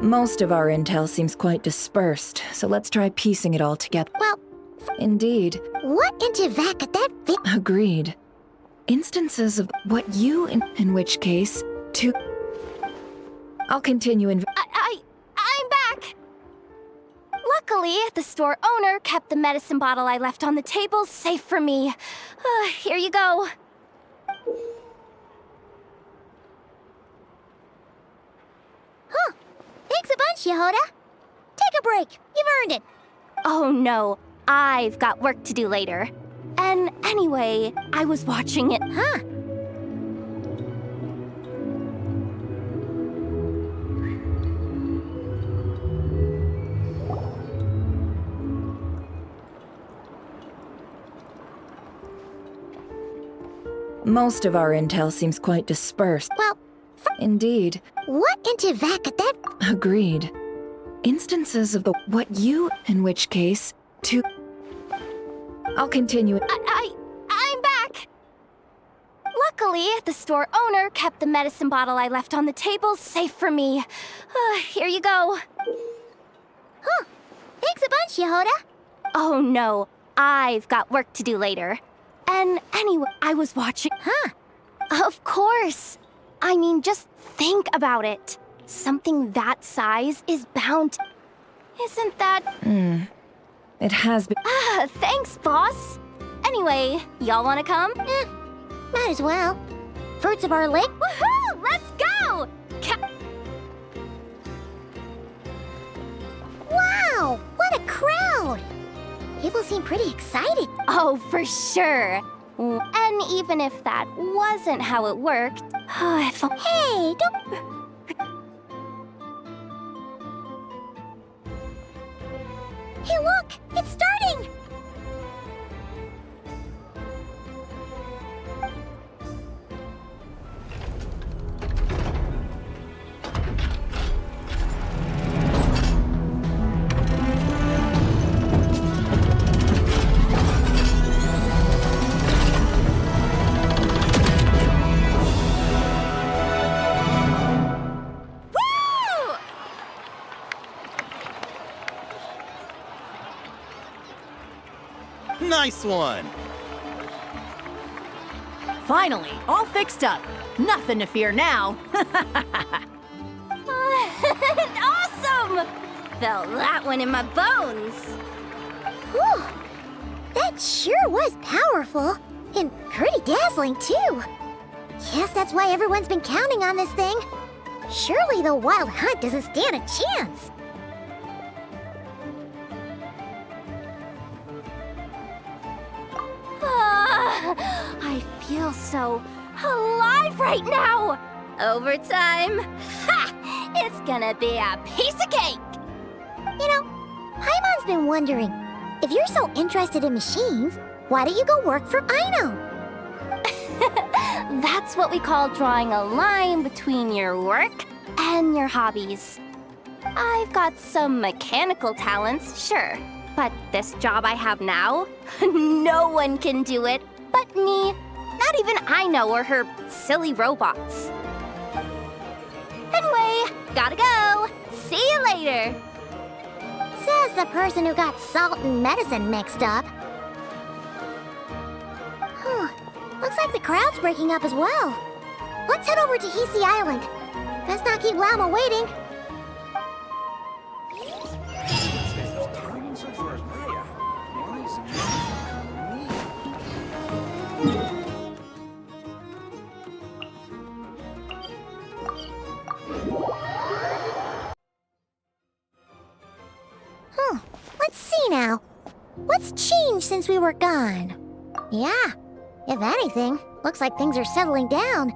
W: Most of our intel seems quite dispersed, so let's try piecing it all together.
B: Well...
W: Indeed.
B: What into that could that fit?
W: Agreed. Instances of what you, in which case, to... I'll continue in...
A: I'm back! Luckily, the store owner kept the medicine bottle I left on the table safe for me. Here you go.
B: Huh. Thanks a bunch, Yehoda. Take a break. You've earned it.
A: Oh no, I've got work to do later. And anyway, I was watching it.
B: Huh.
W: Most of our intel seems quite dispersed.
B: Well...
W: Indeed.
B: What into that could that...
W: Agreed. Instances of the what you, in which case, to... I'll continue.
A: I'm back! Luckily, the store owner kept the medicine bottle I left on the table safe for me. Here you go.
B: Huh. Thanks a bunch, Yehoda.
A: Oh no, I've got work to do later. And anyway, I was watching...
B: Huh.
A: Of course. I mean, just think about it. Something that size is bound... Isn't that...
W: It has been...
A: Thanks, boss. Anyway, y'all wanna come?
B: Might as well. Fruits of our lake?
A: Woohoo! Let's go!
B: Wow! What a crowd! People seem pretty excited.
A: Oh, for sure. And even if that wasn't how it worked...
B: Hey, don't... Hey, look! It's starting!
S: Nice one!
L: Finally, all fixed up. Nothing to fear now.
A: Awesome! Felt that one in my bones.
B: Whew. That sure was powerful. And pretty dazzling, too. Guess that's why everyone's been counting on this thing. Surely the Wild Hunt doesn't stand a chance.
A: I feel so alive right now! Overtime? Ha! It's gonna be a piece of cake!
B: You know, Paimon's been wondering, if you're so interested in machines, why don't you go work for Aino?
A: That's what we call drawing a line between your work and your hobbies. I've got some mechanical talents, sure. But this job I have now, no one can do it but me. Not even Ino or her silly robots. Anyway, gotta go. See you later.
B: Says the person who got salt and medicine mixed up. Looks like the crowd's breaking up as well. Let's head over to Hisi Island. Let's not keep Llama waiting. Let's see now. What's changed since we were gone? Yeah, if anything, looks like things are settling down.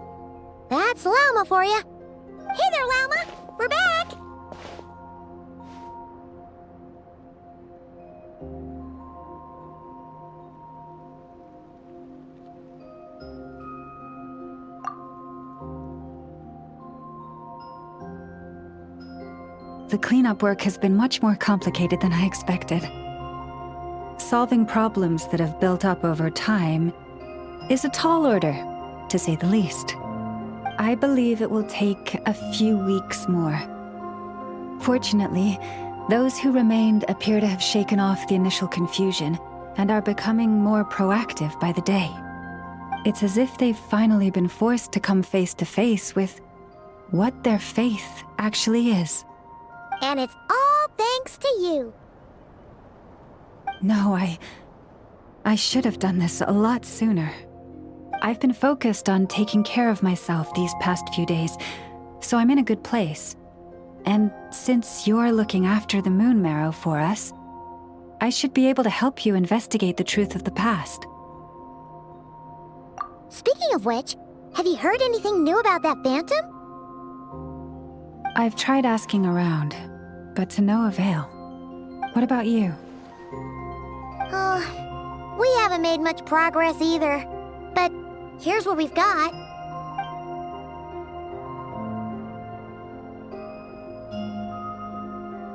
B: That's Llama for you. Hey there, Llama! We're back!
I: The cleanup work has been much more complicated than I expected. Solving problems that have built up over time is a tall order, to say the least. I believe it will take a few weeks more. Fortunately, those who remained appear to have shaken off the initial confusion and are becoming more proactive by the day. It's as if they've finally been forced to come face to face with what their faith actually is.
B: And it's all thanks to you.
I: No, I should have done this a lot sooner. I've been focused on taking care of myself these past few days, so I'm in a good place. And since you're looking after the Moon Marrow for us, I should be able to help you investigate the truth of the past.
B: Speaking of which, have you heard anything new about that phantom?
I: I've tried asking around, but to no avail. What about you?
B: We haven't made much progress either. But here's what we've got.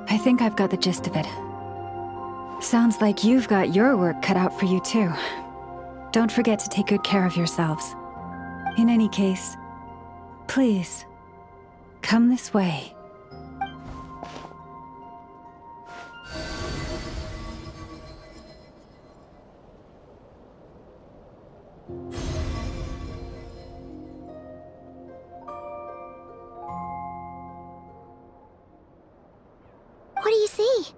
I: I think I've got the gist of it. Sounds like you've got your work cut out for you too. Don't forget to take good care of yourselves. In any case, please, come this way.
B: What do you see?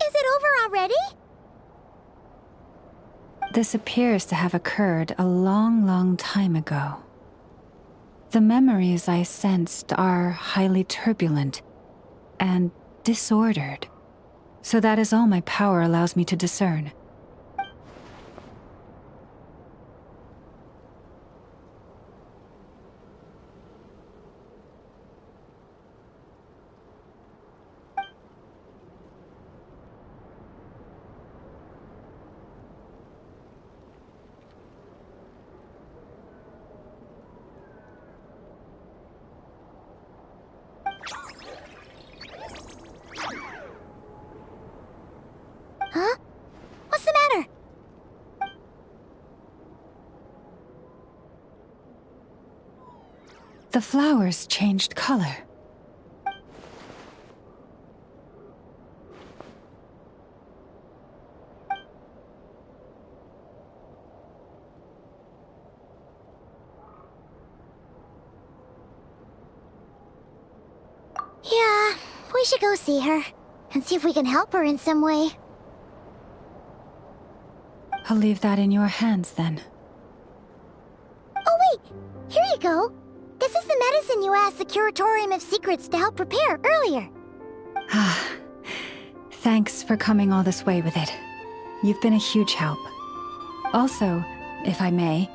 B: Is it over already?
I: This appears to have occurred a long, long time ago. The memories I sensed are highly turbulent and disordered, so that is all my power allows me to discern.
B: Huh? What's the matter?
I: The flowers changed color.
B: Yeah, we should go see her and see if we can help her in some way.
I: I'll leave that in your hands then.
B: Oh wait, here you go. This is the medicine you asked the Curatorium of Secrets to help prepare earlier.
I: Thanks for coming all this way with it. You've been a huge help. Also, if I may,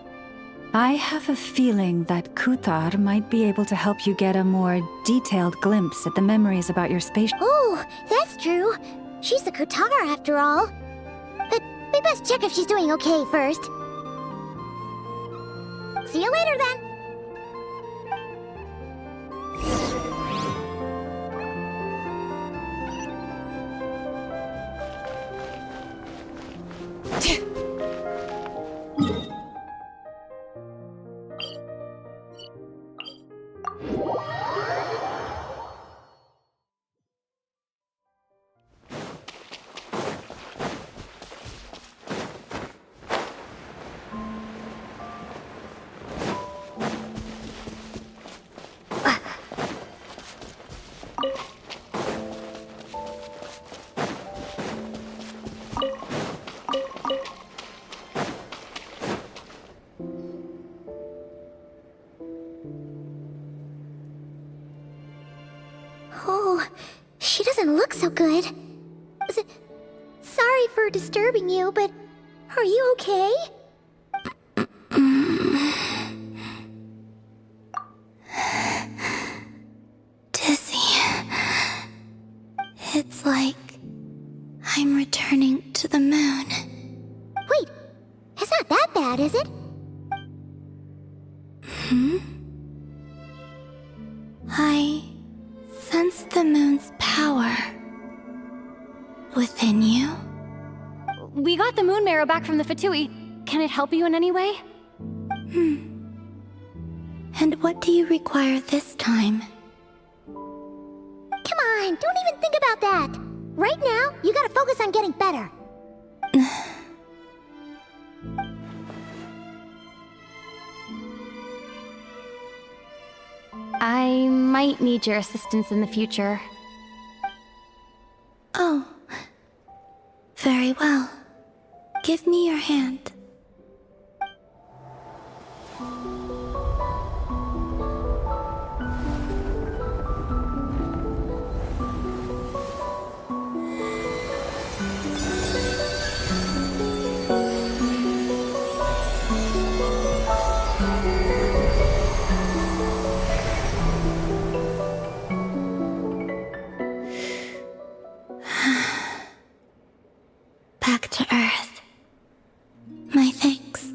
I: I have a feeling that Kuthar might be able to help you get a more detailed glimpse at the memories about your space.
B: Oh, that's true. She's the Kuthar after all. But we best check if she's doing okay first. See you later then. Oh, she doesn't look so good. Sorry for disturbing you, but are you okay?
A: Dizzy. It's like I'm returning to the moon.
B: Wait, it's not that bad, is it?
A: I sense the moon's power within you.
G: We got the moon marrow back from the Fatui. Can it help you in any way?
A: And what do you require this time?
B: Come on, don't even think about that. Right now, you gotta focus on getting better.
G: I might need your assistance in the future.
A: Oh. Very well. Give me your hand. Back to Earth. My thanks.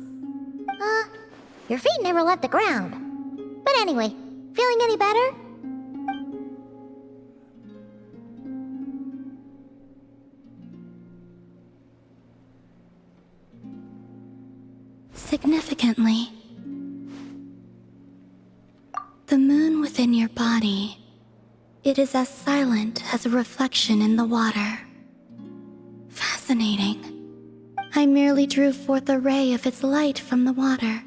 B: Your feet never left the ground. But anyway, feeling any better?
A: Significantly, the moon within your body, it is as silent as a reflection in the water. Fascinating. I merely drew forth a ray of its light from the water.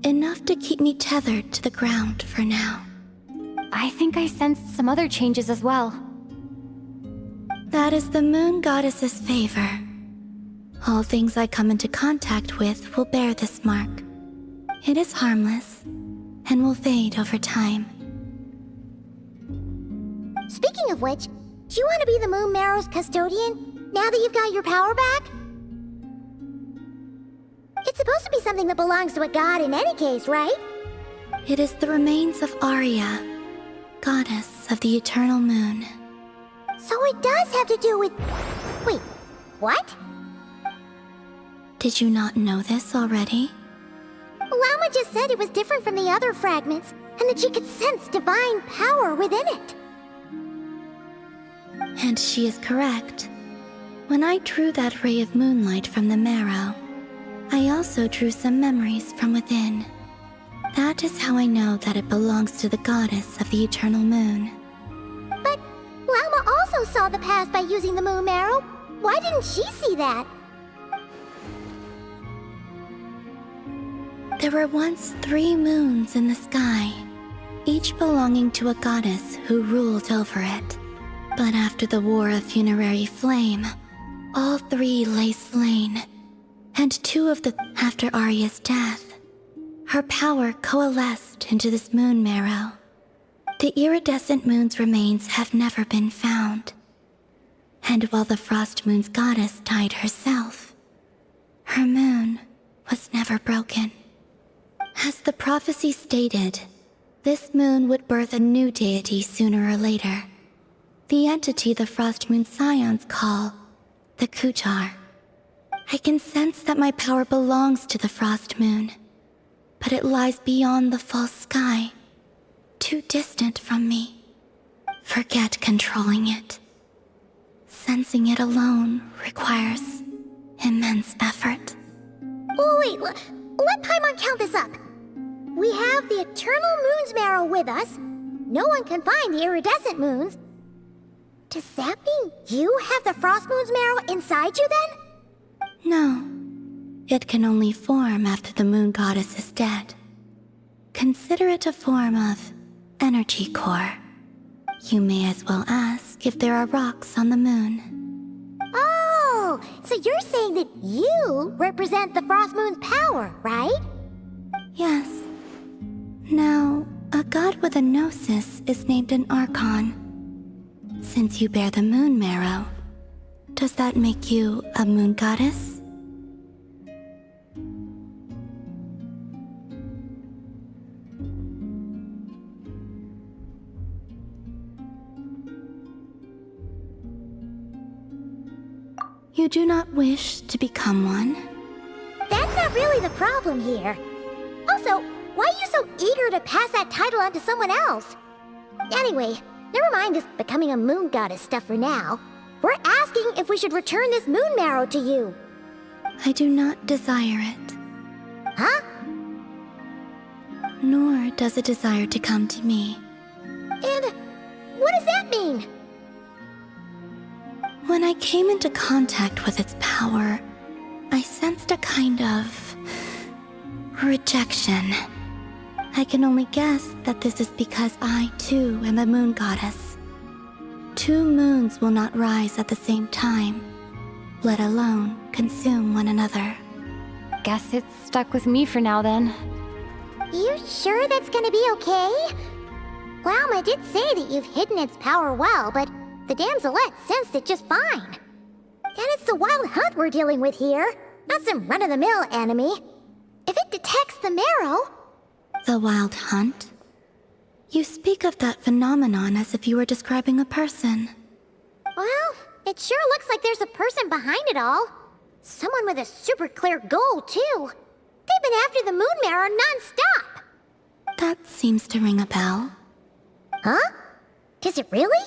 A: Enough to keep me tethered to the ground for now.
G: I think I sensed some other changes as well.
A: That is the moon goddess's favor. All things I come into contact with will bear this mark. It is harmless, and will fade over time.
B: Speaking of which, do you want to be the Moon Marrow's custodian, now that you've got your power back? It's supposed to be something that belongs to a god in any case, right?
A: It is the remains of Arya, goddess of the eternal moon.
B: So it does have to do with... Wait, what?
A: Did you not know this already?
B: Lama just said it was different from the other fragments, and that she could sense divine power within it.
A: And she is correct. When I drew that ray of moonlight from the marrow, I also drew some memories from within. That is how I know that it belongs to the goddess of the eternal moon.
B: But Lama also saw the past by using the moon marrow. Why didn't she see that?
A: There were once 3 moons in the sky, each belonging to a goddess who ruled over it. But after the War of Funerary Flame, all 3 lay slain, and 2 of them after Arya's death. Her power coalesced into this moon marrow. The iridescent moon's remains have never been found. And while the Frost Moon's goddess died herself, her moon was never broken. As the prophecy stated, this moon would birth a new deity sooner or later. The entity the Frost Moon Scions call the Kuchar. I can sense that my power belongs to the Frost Moon, but it lies beyond the false sky, too distant from me. Forget controlling it. Sensing it alone requires immense effort.
B: Oh, wait, let Paimon count this up. We have the Eternal Moon's Marrow with us. No one can find the iridescent moons. Does that mean you have the Frost Moon's Marrow inside you then?
A: No. It can only form after the moon goddess is dead. Consider it a form of energy core. You may as well ask if there are rocks on the moon.
B: Oh, so you're saying that you represent the Frost Moon's power, right?
A: Yes. Now, a god with a gnosis is named an Archon. Since you bear the moon marrow, does that make you a moon goddess? You do not wish to become one?
B: That's not really the problem here. Also, why are you so eager to pass that title on to someone else? Anyway, never mind this becoming a moon goddess stuff for now. We're asking if we should return this moon marrow to you.
A: I do not desire it.
B: Huh?
A: Nor does it desire to come to me.
B: And what does that mean?
A: When I came into contact with its power, I sensed a kind of rejection. I can only guess that this is because I, too, am a moon goddess. Two moons will not rise at the same time, let alone consume one another.
G: Guess it's stuck with me for now then.
B: You sure that's gonna be okay? Lauma did say that you've hidden its power well, but the damselette sensed it just fine. And it's the wild hunt we're dealing with here, not some run-of-the-mill enemy. If it detects the marrow...
A: The wild hunt? You speak of that phenomenon as if you were describing a person.
B: Well, it sure looks like there's a person behind it all. Someone with a super clear goal, too. They've been after the moon marrow non-stop.
A: That seems to ring a bell.
B: Huh? Does it really?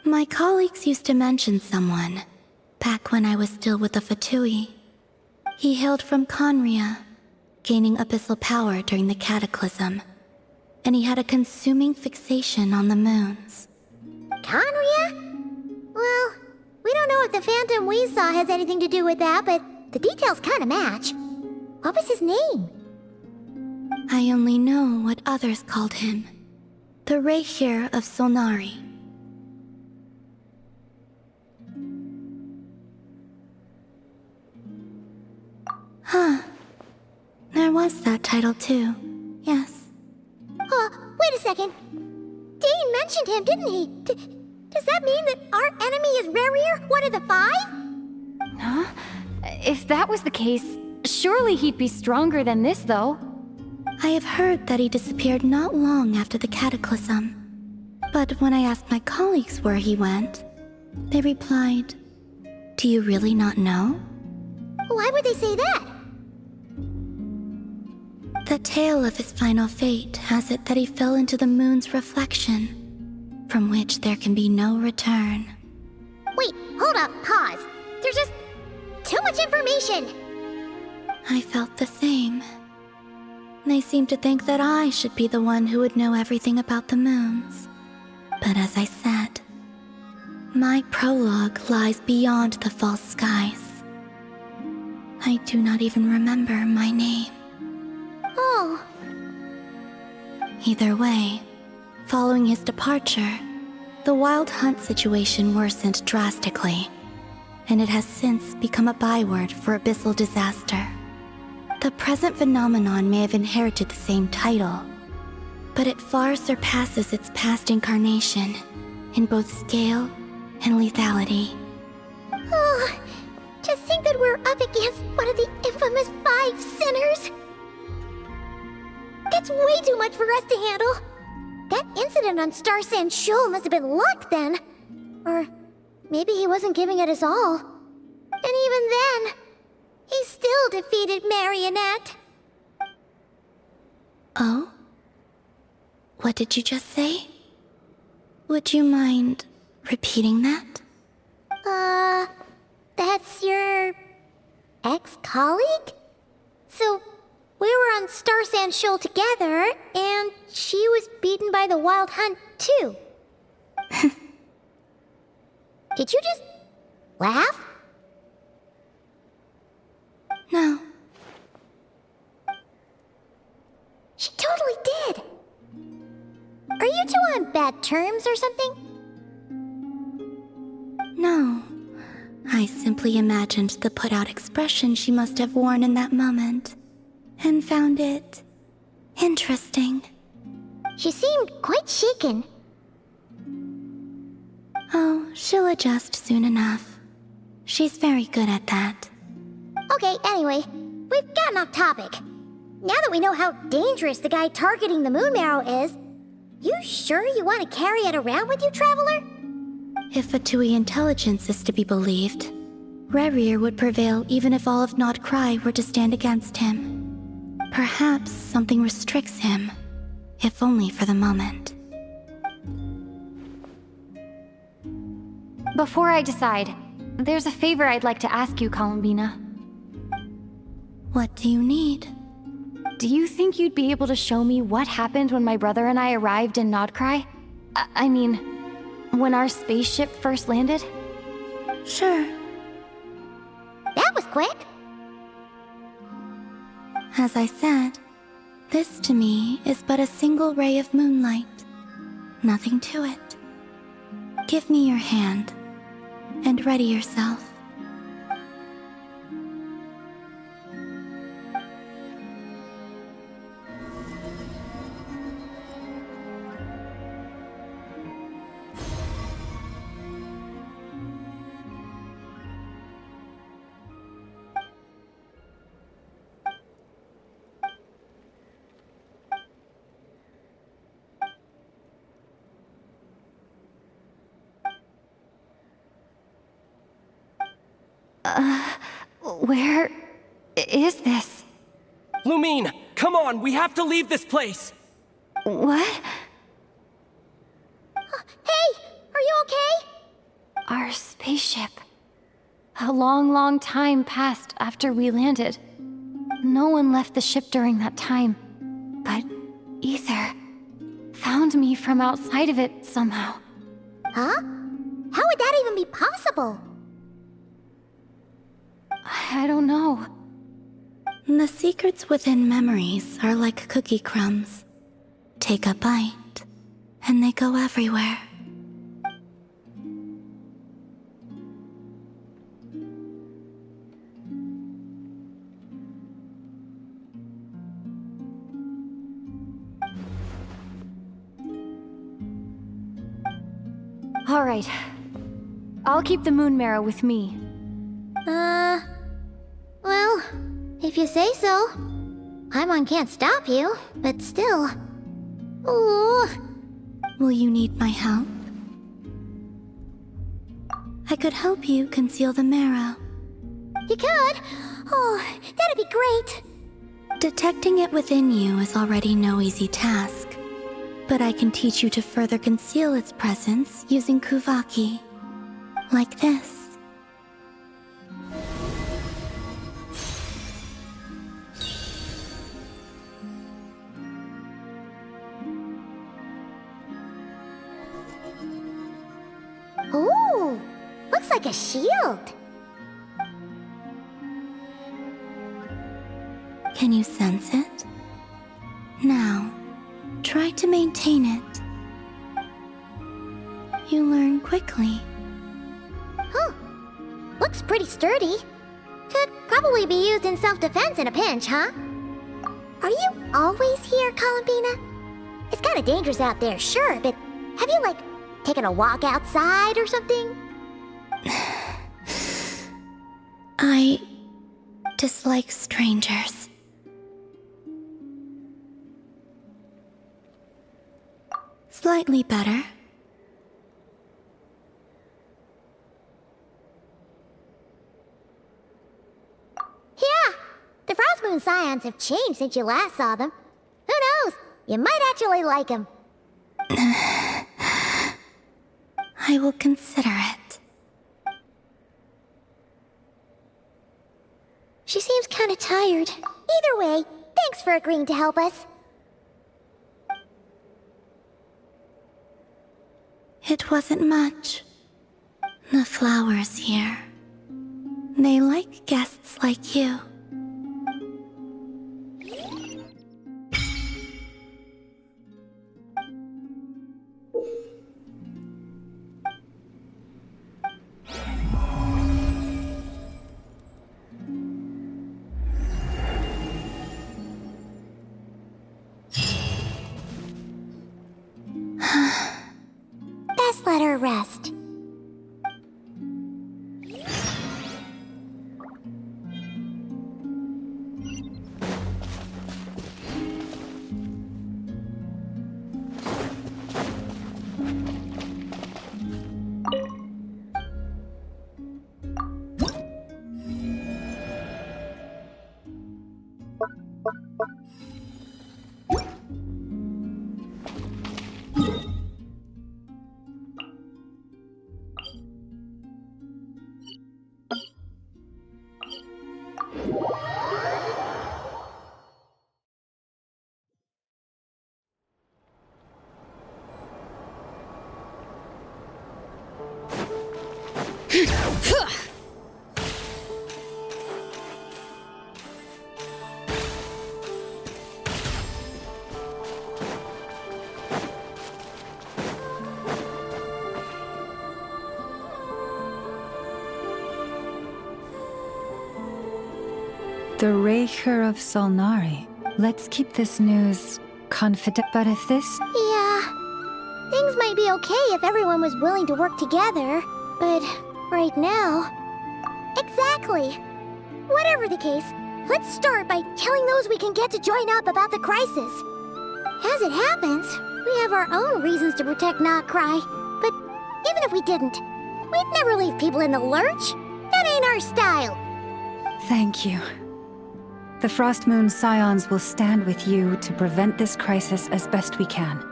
A: My colleagues used to mention someone, back when I was still with the Fatui. He hailed from Conria, gaining abyssal power during the Cataclysm, and he had a consuming fixation on the moons.
B: Conria? Well, we don't know if the phantom we saw has anything to do with that, but the details kinda match. What was his name?
A: I only know what others called him. The Reikir of Solnari. Huh. There was that title too. Yes.
B: Wait a second. Dane mentioned him, didn't he? Does that mean that our enemy is Rerir, one of the five?
G: Huh? If that was the case, surely he'd be stronger than this, though.
A: I have heard that he disappeared not long after the Cataclysm. But when I asked my colleagues where he went, they replied, "Do you really not know?"
B: Why would they say that?
A: The tale of his final fate has it that he fell into the moon's reflection, from which there can be no return.
B: Wait, hold up, pause. There's just too much information.
A: I felt the same. They seemed to think that I should be the one who would know everything about the moons. But as I said, my prologue lies beyond the false skies. I do not even remember my name.
B: Oh.
A: Either way, following his departure, the wild hunt situation worsened drastically, and it has since become a byword for abyssal disaster. The present phenomenon may have inherited the same title, but it far surpasses its past incarnation in both scale and lethality.
B: Oh, to think that we're up against one of the infamous 5 sinners. That's way too much for us to handle. That incident on Star Sand Shoal must have been luck then. Or maybe he wasn't giving it his all. And even then, he still defeated Marionette.
A: Oh? What did you just say? Would you mind repeating that?
B: That's your ex-colleague? So, we were on Star Sand Shoal together, and she was beaten by the Wild Hunt, too. Did you just laugh?
A: No.
B: She totally did. Are you two on bad terms or something?
A: No. I simply imagined the put-out expression she must have worn in that moment, and found it interesting.
B: She seemed quite shaken.
A: Oh, she'll adjust soon enough. She's very good at that.
B: Okay, anyway, we've gotten off topic. Now that we know how dangerous the guy targeting the moon marrow is, you sure you want to carry it around with you, Traveler?
A: If Fatui intelligence is to be believed, Rerir would prevail even if all of nod-krai were to stand against him. Perhaps something restricts him, if only for the moment.
G: Before I decide, there's a favor I'd like to ask you, Columbina.
A: What do you need?
G: Do you think you'd be able to show me what happened when my brother and I arrived in nod-krai? I mean, when our spaceship first landed?
A: Sure.
B: That was quick.
A: As I said, this to me is but a single ray of moonlight. Nothing to it. Give me your hand, and ready yourself.
G: Where is this?
T: Lumine, come on, we have to leave this place!
G: What?
B: Hey, are you okay?
G: Our spaceship. A long, long time passed after we landed. No one left the ship during that time. But Ether found me from outside of it somehow.
B: Huh? How would that even be possible?
G: I don't know.
A: The secrets within memories are like cookie crumbs. Take a bite, and they go everywhere.
G: All right. I'll keep the moon marrow with me.
B: Well, if you say so. Paimon can't stop you, but still. Ooh.
A: Will you need my help? I could help you conceal the marrow.
B: You could? Oh, that'd be great.
A: Detecting it within you is already no easy task. But I can teach you to further conceal its presence using Kuvaki. Like this.
B: Ooh, looks like a shield.
A: Can you sense it? Now, try to maintain it. You learn quickly.
B: Huh. Looks pretty sturdy. Could probably be used in self-defense in a pinch, huh? Are you always here, Columbina? It's kinda dangerous out there, sure, but have you, like, taken a walk outside or something?
A: I dislike strangers. Slightly better.
B: Yeah, the Frost Moon Scions have changed since you last saw them. Who knows? You might actually like them.
A: I will consider it.
B: She seems kinda tired. Either way, thanks for agreeing to help us.
A: It wasn't much. The flowers here. They like guests like you.
B: Best let her rest.
I: The Raker of Solnari. Let's keep this news confident. But if this...
B: Yeah, things might be okay if everyone was willing to work together, but right now... Exactly! Whatever the case, let's start by telling those we can get to join up about the crisis. As it happens, we have our own reasons to protect nod-krai, but even if we didn't, we'd never leave people in the lurch. That ain't our style.
I: Thank you. The Frost Moon Scions will stand with you to prevent this crisis as best we can.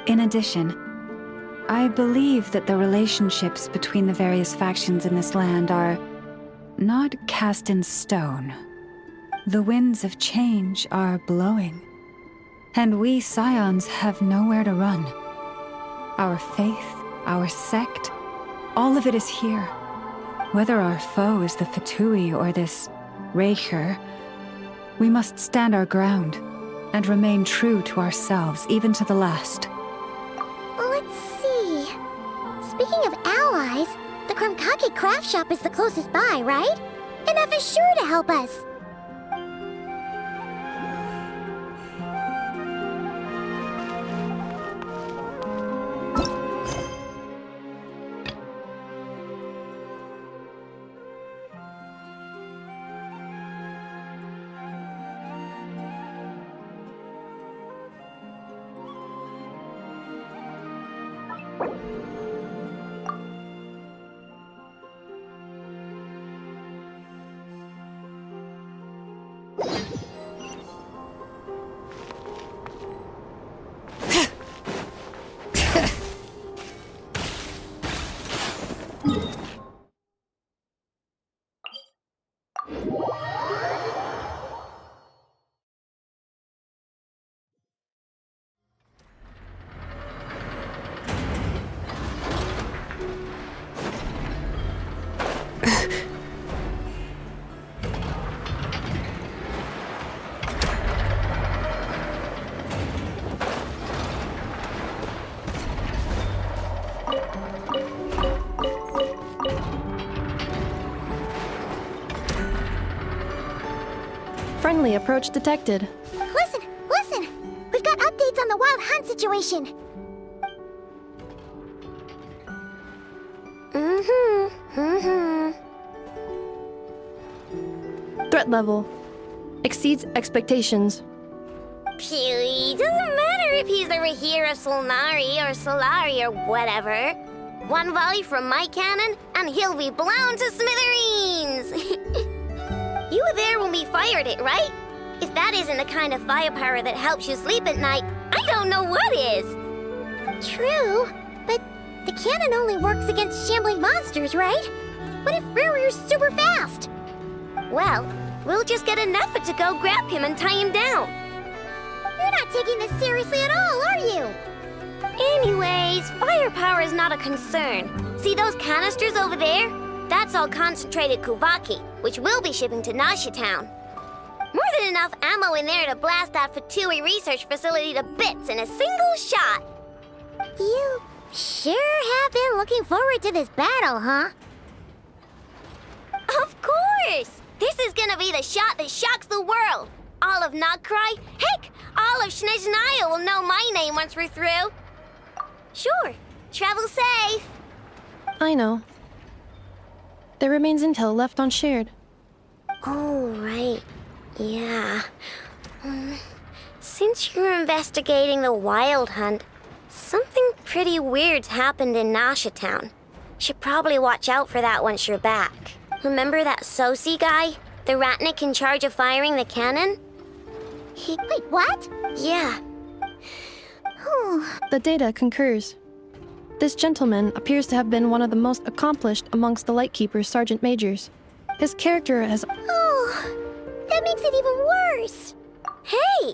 I: In addition, I believe that the relationships between the various factions in this land are not cast in stone. The winds of change are blowing, and we Scions have nowhere to run. Our faith, our sect, all of it is here. Whether our foe is the Fatui or this Raker, we must stand our ground and remain true to ourselves, even to the last.
B: Let's see. Speaking of allies, the Krumkake craft shop is the closest by, right? And F is sure to help us.
N: Friendly approach detected.
B: Listen! We've got updates on the wild hunt situation.
N: Threat level exceeds expectations.
B: Phew, doesn't matter
R: if he's the Rahira Solnari or Solari or whatever. One volley from my cannon, and he'll be blown to smithereens! You were there when we fired it, right? If that isn't the kind of firepower that helps you sleep at night, I don't know what is!
B: True, but the cannon only works against shambling monsters, right? What if Rarir's super fast?
R: Well, we'll just get an effort to go grab him and tie him down.
B: You're not taking this seriously at all, are you?
R: Anyways, firepower is not a concern. See those canisters over there? That's all concentrated Kuvaki, which we'll be shipping to Nasha Town. More than enough ammo in there to blast that Fatui research facility to bits in a single shot.
B: You sure have been looking forward to this battle, huh?
R: Of course! This is gonna be the shot that shocks the world. All of nod-krai, heck, all of Snezhnaya will know my name once we're through. Sure, travel safe.
N: I know. There remains intel left unshared.
R: Oh, right. Yeah. Since you're investigating the Wild Hunt, something pretty weird's happened in Nasha Town. Should probably watch out for that once you're back. Remember that Sosi guy? The Ratnik in charge of firing the cannon?
B: Wait, what?
R: Yeah.
N: The data concurs. This gentleman appears to have been one of the most accomplished amongst the Lightkeeper's sergeant majors. His character has...
B: Oh, that makes it even worse.
R: Hey!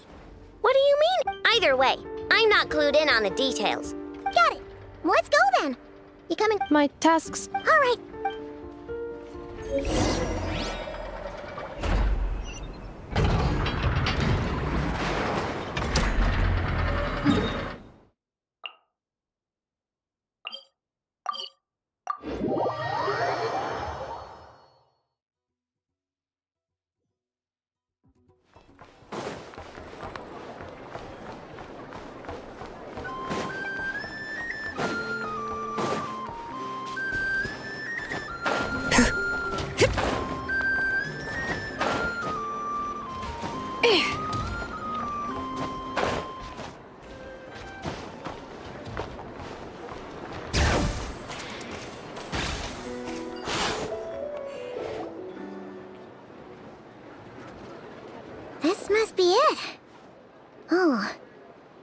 R: What do you mean? Either way, I'm not clued in on the details.
B: Got it. Let's go then. You coming?
N: My tasks...
B: All right. This must be it. Oh,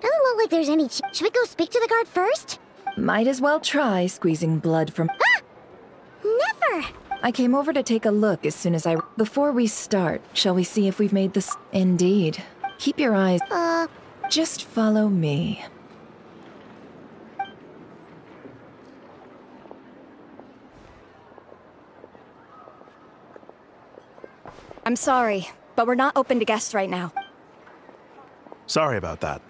B: doesn't look like there's any should we go speak to the guard first?
W: Might as well try squeezing blood from...
B: Ah! Never!
W: I came over to take a look as soon as I... Before we start, shall we see if we've made this... Indeed. Keep your eyes... Just follow me.
M: I'm sorry, but we're not open to guests right now.
S: Sorry about that.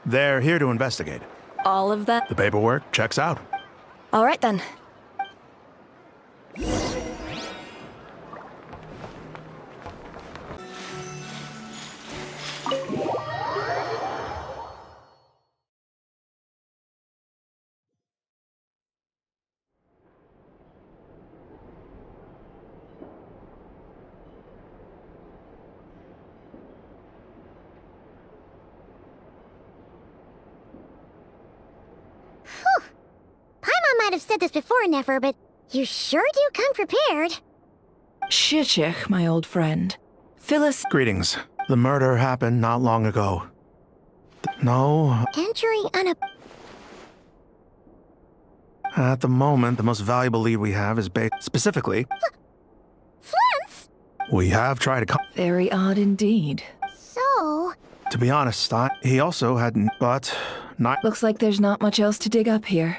S: They're here to investigate.
M: All of that?
S: The paperwork checks out.
M: All right then.
B: Paimon might have said this before, Nefer, but you sure do come prepared.
W: Shishich, my old friend. Phyllis...
S: Greetings. The murder happened not long ago. No.
B: Entering on a...
S: At the moment, the most valuable lead we have is based... Specifically...
B: Flint's?
S: We have tried to...
W: Very odd indeed.
B: So...
S: To be honest, he also had... But... Not...
W: Looks like there's not much else to dig up here.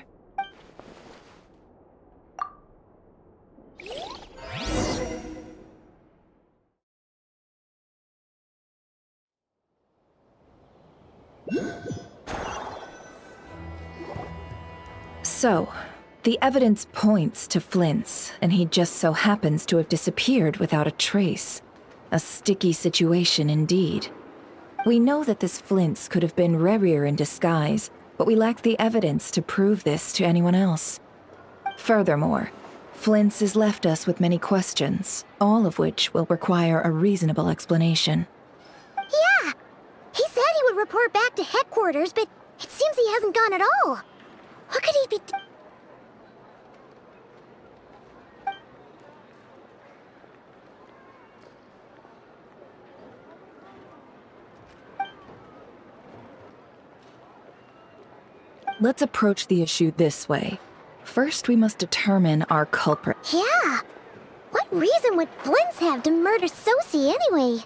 W: So, the evidence points to Flint's, and he just so happens to have disappeared without a trace. A sticky situation indeed. We know that this Flint's could have been Rerir in disguise, but we lack the evidence to prove this to anyone else. Furthermore, Flint's has left us with many questions, all of which will require a reasonable explanation.
B: Yeah! He said he would report back to headquarters, but it seems he hasn't gone at all. What could he be
W: Let's approach the issue this way. First, we must determine our culprit.
B: Yeah. What reason would Flints have to murder Sosie anyway?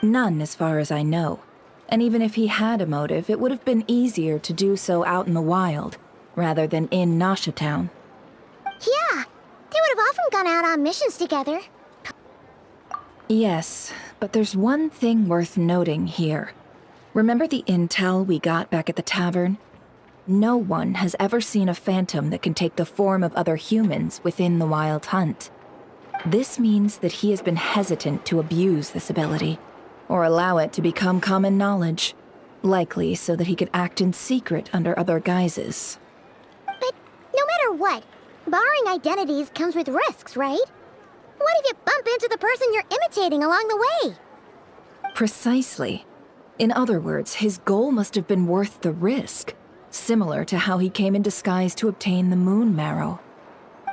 W: None, as far as I know. And even if he had a motive, it would have been easier to do so out in the wild, rather than in Nasha Town.
B: Yeah. They would have often gone out on missions together.
W: Yes, but there's one thing worth noting here. Remember the intel we got back at the tavern? No one has ever seen a phantom that can take the form of other humans within the Wild Hunt. This means that he has been hesitant to abuse this ability, or allow it to become common knowledge, likely so that he could act in secret under other guises.
B: But no matter what, borrowing identities comes with risks, right? What if you bump into the person you're imitating along the way?
W: Precisely. In other words, his goal must have been worth the risk, similar to how he came in disguise to obtain the moon marrow.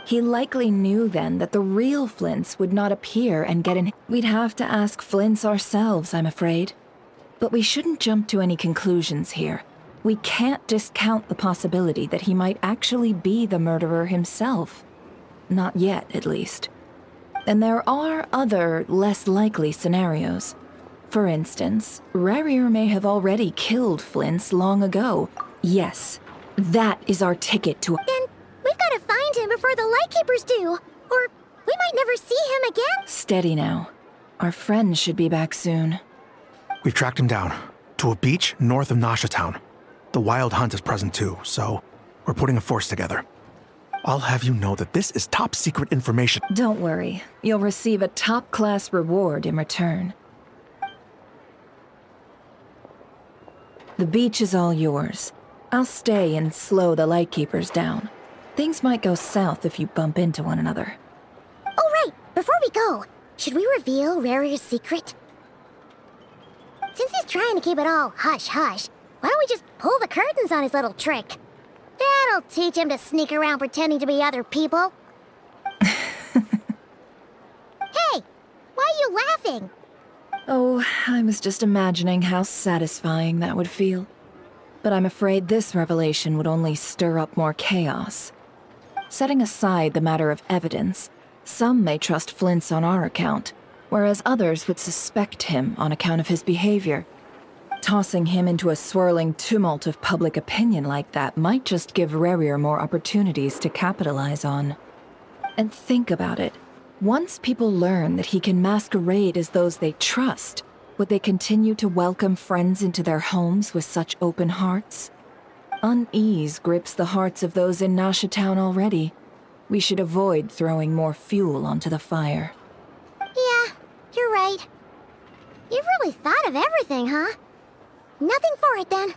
W: He likely knew then that the real Flints would not appear and get in. We'd have to ask Flints ourselves, I'm afraid. But we shouldn't jump to any conclusions here. We can't discount the possibility that he might actually be the murderer himself. Not yet, at least. And there are other, less likely scenarios. For instance, Rarier may have already killed Flints long ago. Yes, that is our ticket to—
B: Then we've got to find him before the Lightkeepers do, or we might never see him again.
W: Steady now. Our friend should be back soon.
Q: We've tracked him down to a beach north of Nasha Town. The Wild Hunt is present too, so we're putting a force together. I'll have you know that this is top secret information.
W: Don't worry. You'll receive a top-class reward in return. The beach is all yours. I'll stay and slow the Lightkeepers down. Things might go south if you bump into one another.
B: Oh, right. Before we go, should we reveal Rarier's secret? Since he's trying to keep it all hush-hush, why don't we just pull the curtains on his little trick? That'll teach him to sneak around pretending to be other people. Hey! Why are you laughing?
W: Oh, I was just imagining how satisfying that would feel. But I'm afraid this revelation would only stir up more chaos. Setting aside the matter of evidence, some may trust Flint's on our account, whereas others would suspect him on account of his behavior. Tossing him into a swirling tumult of public opinion like that might just give Rarier more opportunities to capitalize on. And think about it. Once people learn that he can masquerade as those they trust, would they continue to welcome friends into their homes with such open hearts? Unease grips the hearts of those in Nasha Town already. We should avoid throwing more fuel onto the fire.
B: Yeah, you're right. You've really thought of everything, huh? Nothing for it, then.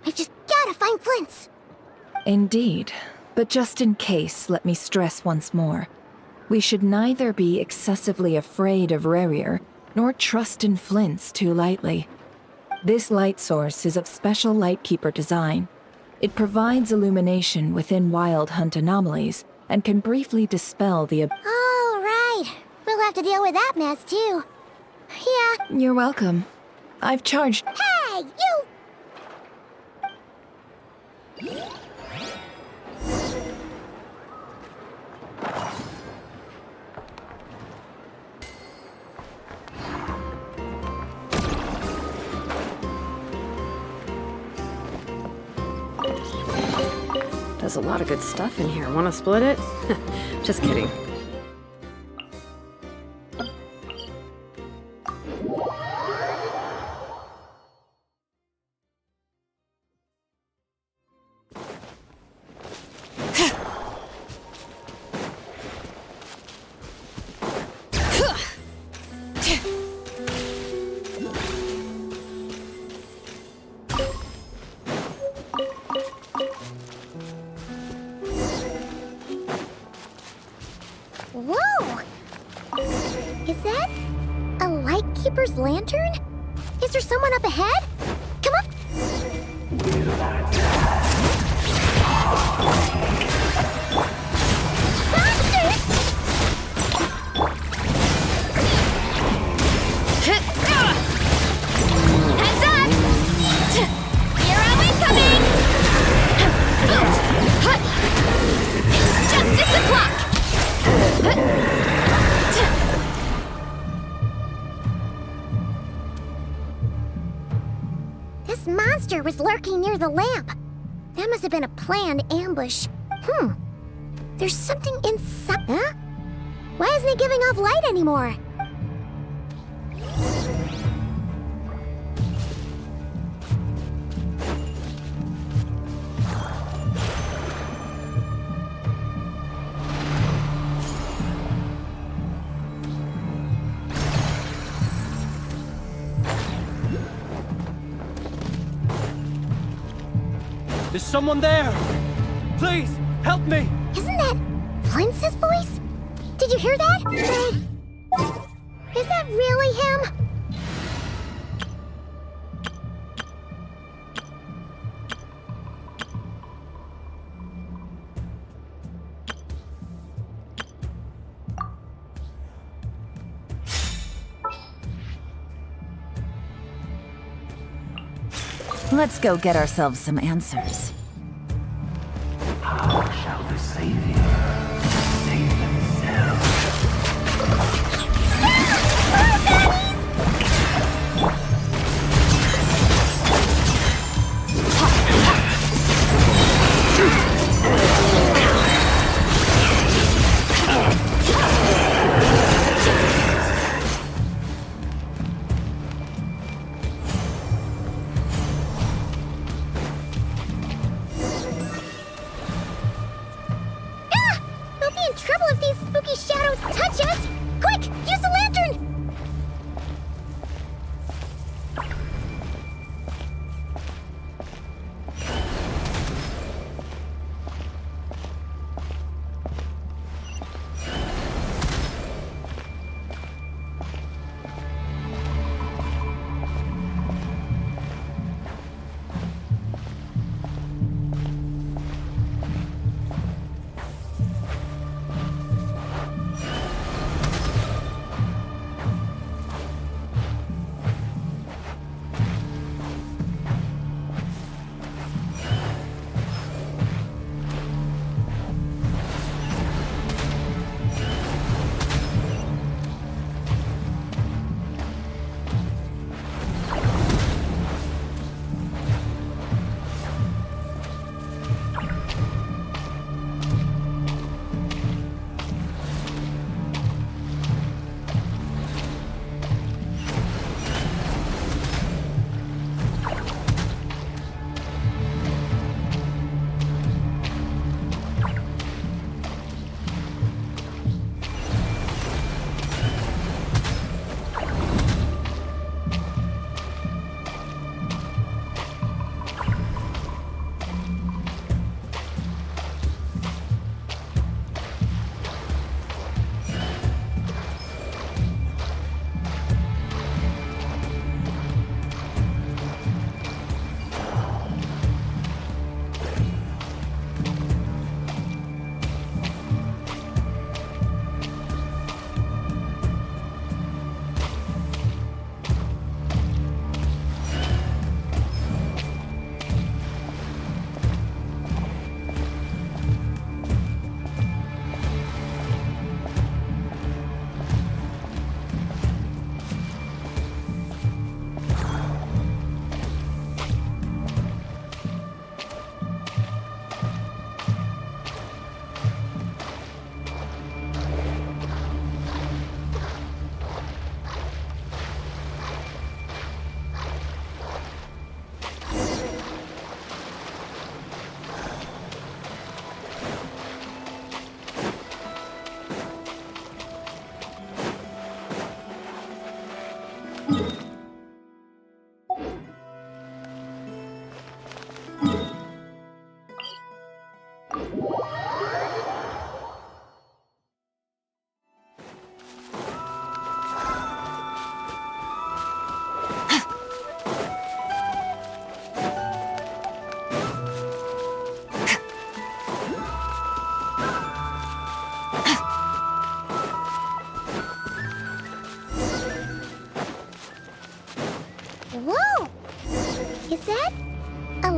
B: We've just gotta find Flints.
W: Indeed. But just in case, let me stress once more. We should neither be excessively afraid of Rarier, nor trust in Flints too lightly. This light source is of special Lightkeeper design. It provides illumination within Wild Hunt anomalies, and can briefly dispel the—
B: All right. We'll have to deal with that mess, too. Yeah.
W: You're welcome. I've charged—
B: Hey, you!
E: There's a lot of good stuff in here. Want to split it? Just kidding.
B: Whoa! Is that a Lightkeeper's lantern? Is there someone up ahead? was lurking near the lamp. That must have been a planned ambush. There's something inside. Huh? Why isn't it giving off light anymore?
T: Is someone there? Please, help me!
B: Isn't that Flint's voice? Did you hear that? Is that really him?
C: Let's go get ourselves some answers.
U: How shall the Savior save himself?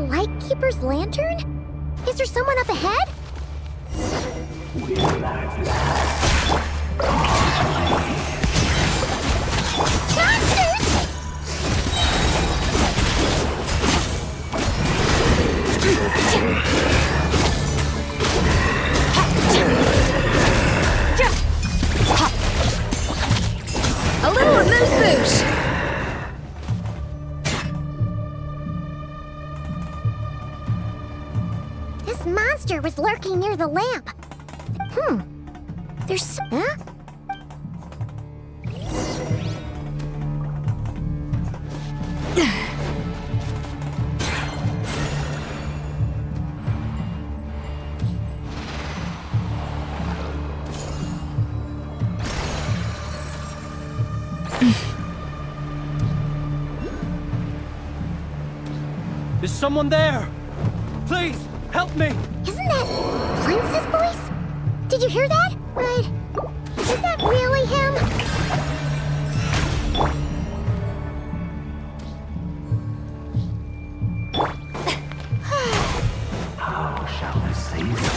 B: Lightkeeper's lantern? Is there someone up ahead?
U: Will at last.
B: Monsters! camp. There's... Huh?
T: Is someone there? Please, help me!
B: Isn't that Prince's voice? Did you hear that? Right. Is that really him?
U: How shall we save them?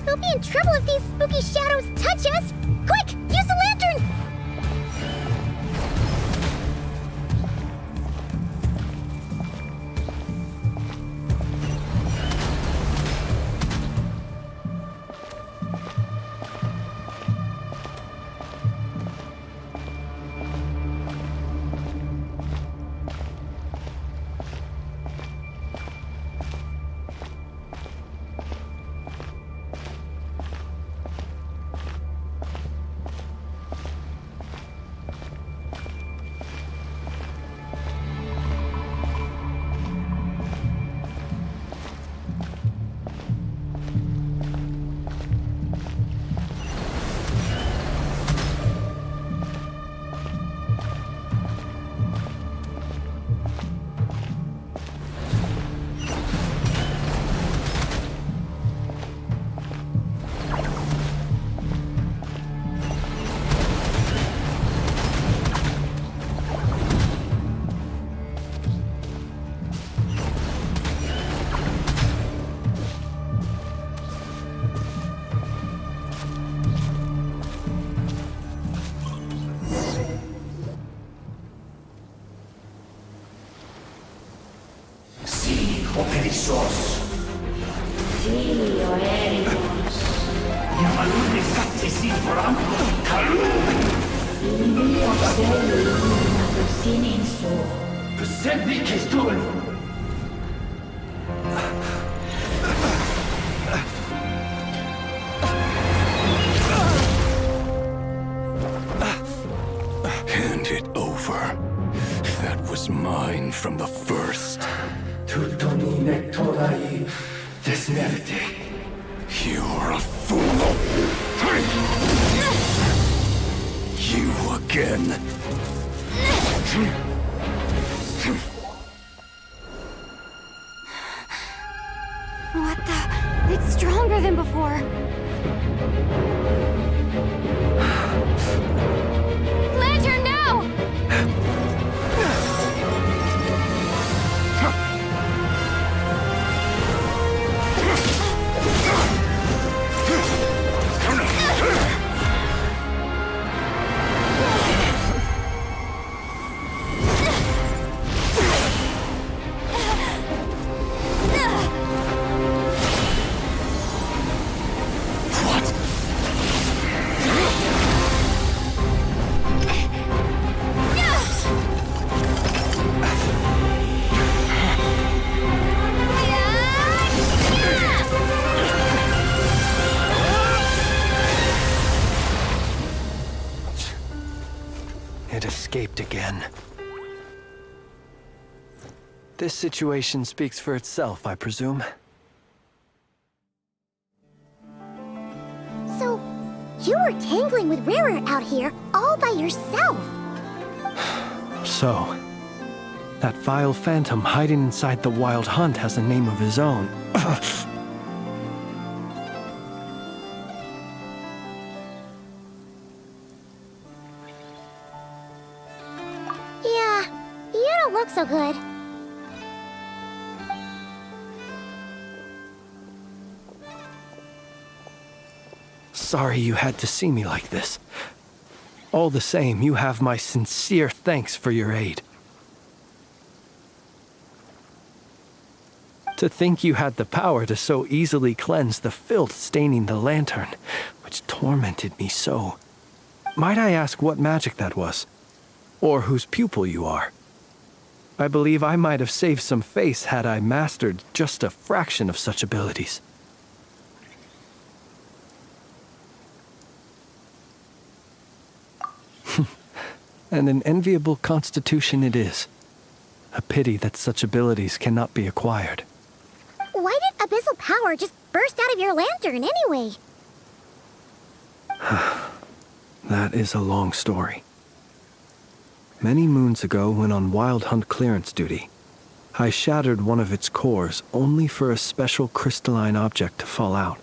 B: We'll be in trouble if these spooky shadows touch us! Quick, use the lantern!
U: Perissos. Sì, o eremos. Yamalune sattesi forambo kalu. Io sei una sininso. Senti che stun.
H: Hand it over. That was mine from the first.
U: Tutoni nektorai desmerte.
H: You're a fool. You again.
G: What the? It's stronger than before. Lantern now!
J: It escaped again. This situation speaks for itself, I presume.
B: So, you were tangling with Rarer out here all by yourself.
J: So, that vile phantom hiding inside the Wild Hunt has a name of his own.
B: Yeah, you don't look so good.
J: sorry you had to see me like this. All the same, you have my sincere thanks for your aid. To think you had the power to so easily cleanse the filth staining the lantern, which tormented me so. Might I ask what magic that was? Or whose pupil you are? I believe I might have saved some face had I mastered just a fraction of such abilities. And an enviable constitution it is. A pity that such abilities cannot be acquired.
B: Why did abyssal power just burst out of your lantern anyway?
J: That is a long story. Many moons ago, when on Wild Hunt clearance duty, I shattered one of its cores only for a special crystalline object to fall out.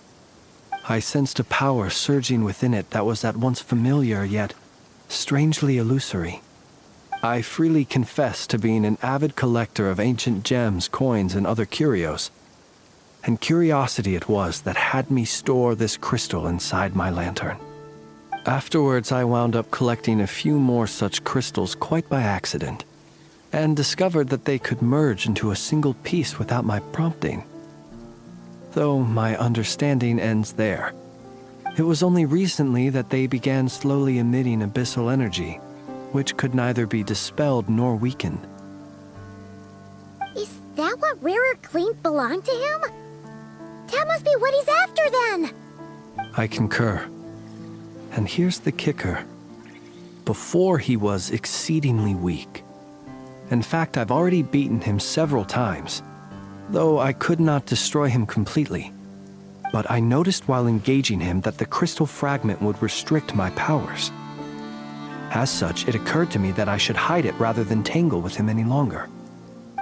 J: I sensed a power surging within it that was at once familiar yet strangely illusory. I freely confess to being an avid collector of ancient gems, coins, and other curios. And curiosity it was that had me store this crystal inside my lantern. Afterwards, I wound up collecting a few more such crystals quite by accident, and discovered that they could merge into a single piece without my prompting. Though my understanding ends there. It was only recently that they began slowly emitting abyssal energy, which could neither be dispelled nor weakened.
B: Is that what rarer clean belonged to him? That must be what he's after then!
J: I concur. And here's the kicker. Before he was exceedingly weak. In fact, I've already beaten him several times, though I could not destroy him completely. But I noticed while engaging him that the crystal fragment would restrict my powers. As such, it occurred to me that I should hide it rather than tangle with him any longer.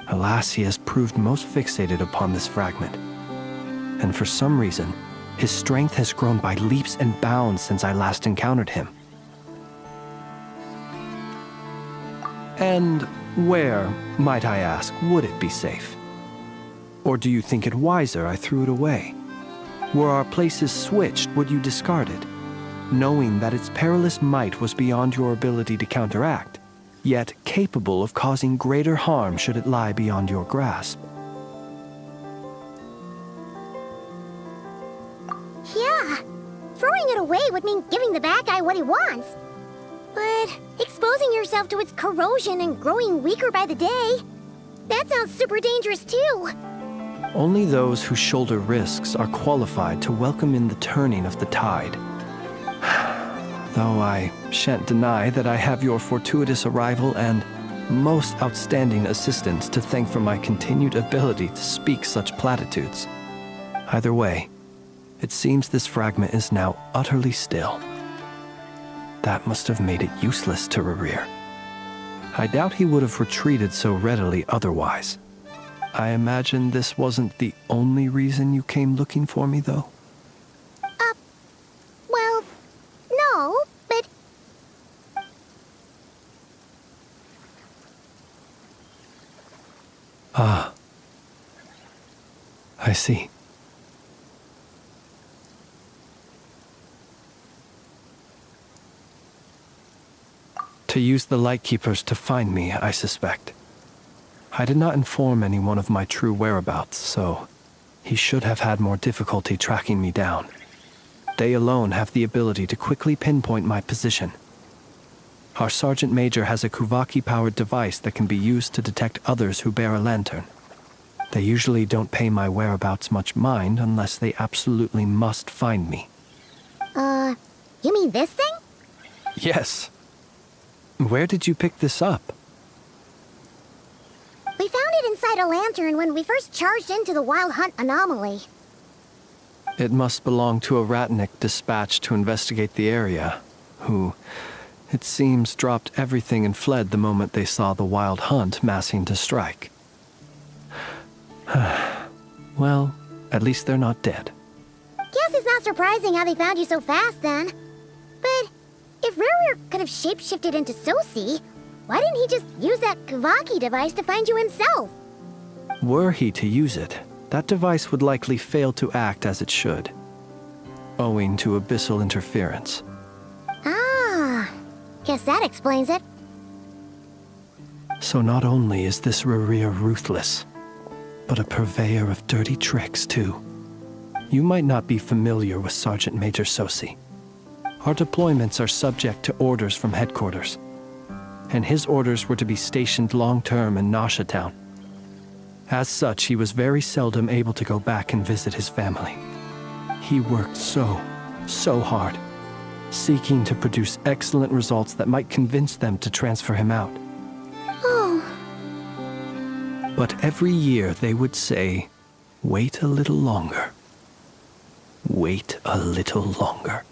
J: Alas, he has proved most fixated upon this fragment. And for some reason, his strength has grown by leaps and bounds since I last encountered him. And where, might I ask, would it be safe? Or do you think it wiser I threw it away? Were our places switched, would you discard it, knowing that its perilous might was beyond your ability to counteract, yet capable of causing greater harm should it lie beyond your grasp?
B: Yeah, throwing it away would mean giving the bad guy what he wants. But exposing yourself to its corrosion and growing weaker by the day, that sounds super dangerous too.
J: Only those who shoulder risks are qualified to welcome in the turning of the tide. Though I shan't deny that I have your fortuitous arrival and most outstanding assistance to thank for my continued ability to speak such platitudes. Either way, it seems this fragment is now utterly still. That must have made it useless to Rerir. I doubt he would have retreated so readily otherwise. I imagine this wasn't the only reason you came looking for me, though?
B: Well, no, but...
J: Ah. I see. To use the Lightkeepers to find me, I suspect. I did not inform anyone of my true whereabouts, so he should have had more difficulty tracking me down. They alone have the ability to quickly pinpoint my position. Our Sergeant Major has a Kuvaki-powered device that can be used to detect others who bear a lantern. They usually don't pay my whereabouts much mind unless they absolutely must find me.
B: You mean this thing?
J: Yes. Where did you pick this up?
B: We found it inside a lantern when we first charged into the Wild Hunt anomaly.
J: It must belong to a Ratnik dispatched to investigate the area, who, it seems, dropped everything and fled the moment they saw the Wild Hunt massing to strike. Well, at least they're not dead.
B: Guess it's not surprising how they found you so fast then. But if Rerir could have shapeshifted into Sosi, why didn't he just use that Kuvaki device to find you himself?
J: Were he to use it, that device would likely fail to act as it should. owing to abyssal interference.
B: Ah, guess that explains it.
J: So not only is this Rerir ruthless, but a purveyor of dirty tricks, too. You might not be familiar with Sergeant Major Sosi. Our deployments are subject to orders from headquarters, and his orders were to be stationed long-term in Nasha Town. As such, he was very seldom able to go back and visit his family. He worked so hard, seeking to produce excellent results that might convince them to transfer him out.
B: Oh.
J: But every year they would say, "Wait a little longer. Wait a little longer."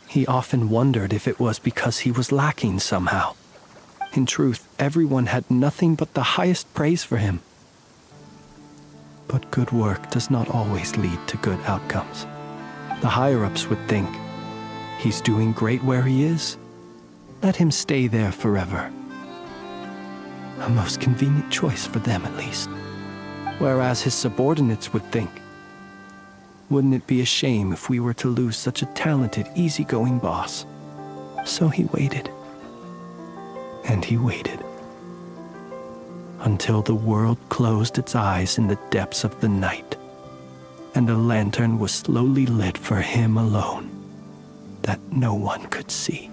J: He often wondered if it was because he was lacking somehow. In truth, everyone had nothing but the highest praise for him. But good work does not always lead to good outcomes. The higher-ups would think, he's doing great where he is. Let him stay there forever. A most convenient choice for them, at least. Whereas his subordinates would think, wouldn't it be a shame if we were to lose such a talented, easygoing boss? So he waited. And he waited. Until the world closed its eyes in the depths of the night, and a lantern was slowly lit for him alone, that no one could see.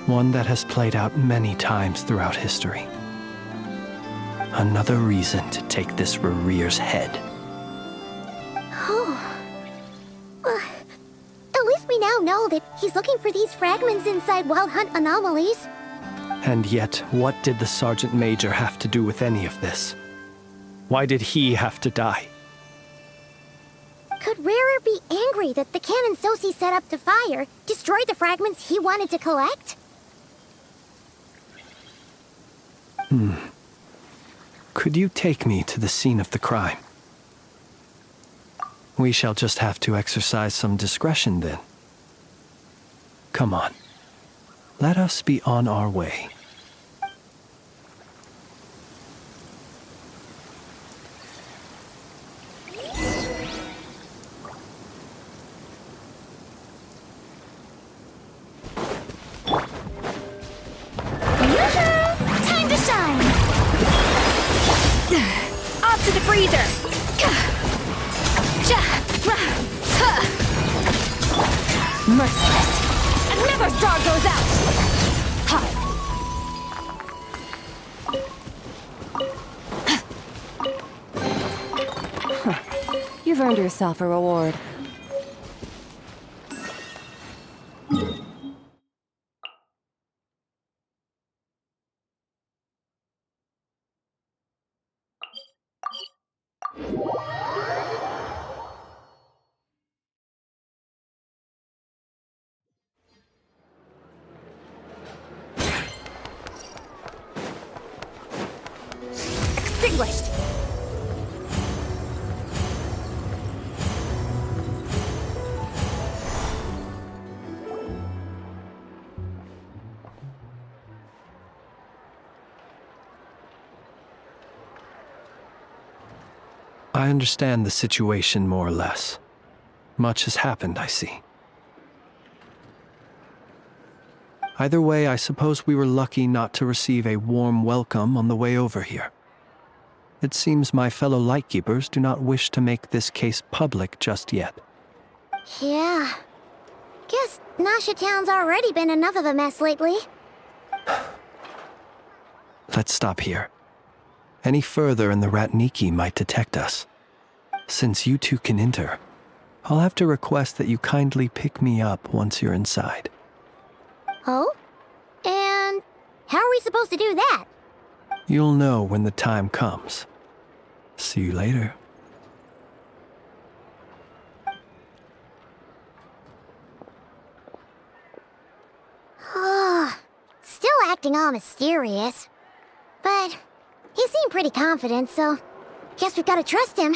J: One that has played out many times throughout history. Another reason to take this Rerir's head.
B: Oh. At least we now know that he's looking for these fragments inside Wild Hunt anomalies.
J: And yet, what did the Sergeant Major have to do with any of this? Why did he have to die?
B: Could Rarer be angry that the cannon Sosi set up to fire destroyed the fragments he wanted to collect?
J: Could you take me to the scene of the crime? We shall just have to exercise some discretion then. Come on. Let us be on our way.
A: Time to shine! Off to the freezer! Merciless! And never star goes out!
W: You've earned yourself a reward.
A: Extinguished!
J: I understand the situation more or less. Much has happened, I see. Either way, I suppose we were lucky not to receive a warm welcome on the way over here. It seems my fellow Lightkeepers do not wish to make this case public just yet.
B: Yeah. Guess Nasha Town's already been enough of a mess lately.
J: Let's stop here. Any further and the Ratniki might detect us. Since you two can enter, I'll have to request that you kindly pick me up once you're inside.
B: Oh? And how are we supposed to do that?
J: You'll know when the time comes. See you later.
B: Still acting all mysterious. But he seemed pretty confident, so guess we've got to trust him.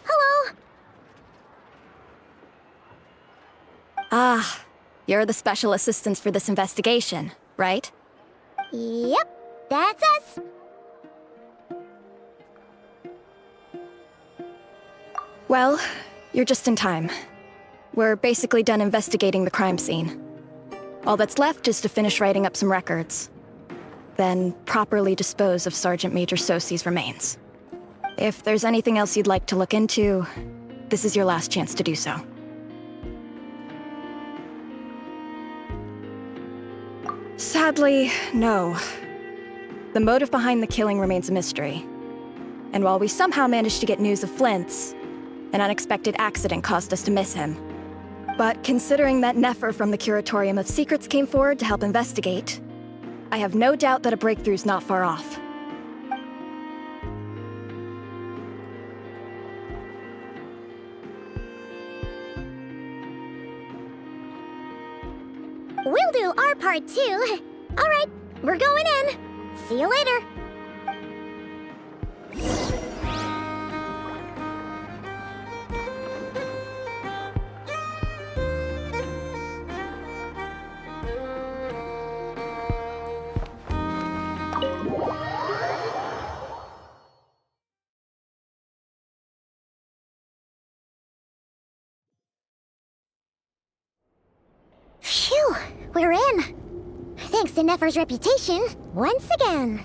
B: Hello?
M: Ah, You're the special assistants for this investigation, right?
B: Yep, that's us.
M: Well, you're just in time. We're basically done investigating the crime scene. All that's left is to finish writing up some records. Then properly dispose of Sergeant Major Sosie's remains. If there's anything else you'd like to look into, this is your last chance to do so. Sadly, no. The motive behind the killing remains a mystery. And while we somehow managed to get news of Flint's, an unexpected accident caused us to miss him. But considering that Nefer from the Curatorium of Secrets came forward to help investigate, I have no doubt that a breakthrough's not far off.
B: We'll do our part too. All right, we're going in. See you later. Phew, we're in. Thanks to Nefer's reputation, once again.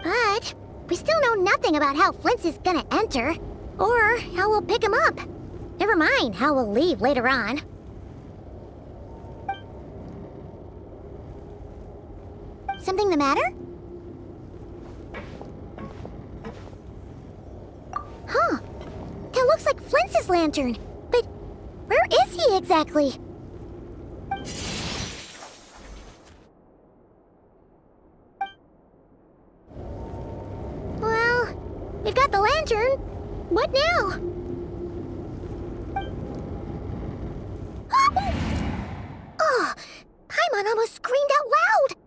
B: But we still know nothing about how Flint's is gonna enter, or how we'll pick him up. Never mind how we'll leave later on. Something the matter? Huh. That looks like Flint's lantern. But where is he exactly? Well, we've got the lantern. What now? Oh, Paimon almost screamed out loud.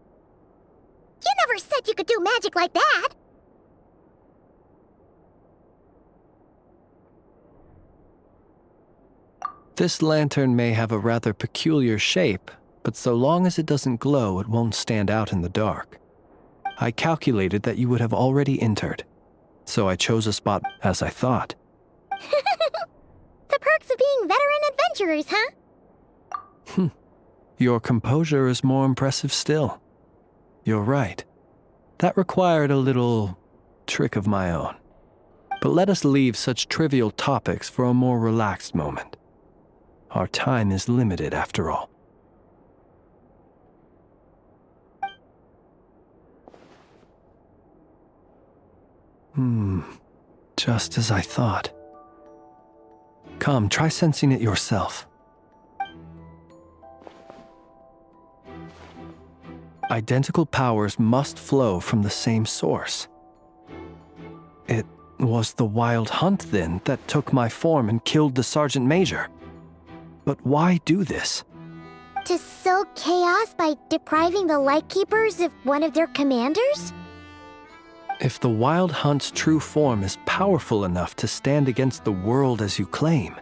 B: You never said you could do magic like that.
J: This lantern may have a rather peculiar shape, but so long as it doesn't glow, it won't stand out in the dark. I calculated that you would have already entered, so I chose a spot as I thought.
B: The perks of being veteran adventurers, huh?
J: Your composure is more impressive still. You're right. That required a little trick of my own. But let us leave such trivial topics for a more relaxed moment. Our time is limited after all. Just as I thought. Come, try sensing it yourself. Identical powers must flow from the same source. It was the Wild Hunt, then, that took my form and killed the Sergeant Major. But why do this?
B: To sow chaos by depriving the Lightkeepers of one of their commanders?
J: If the Wild Hunt's true form is powerful enough to stand against the world as you claim,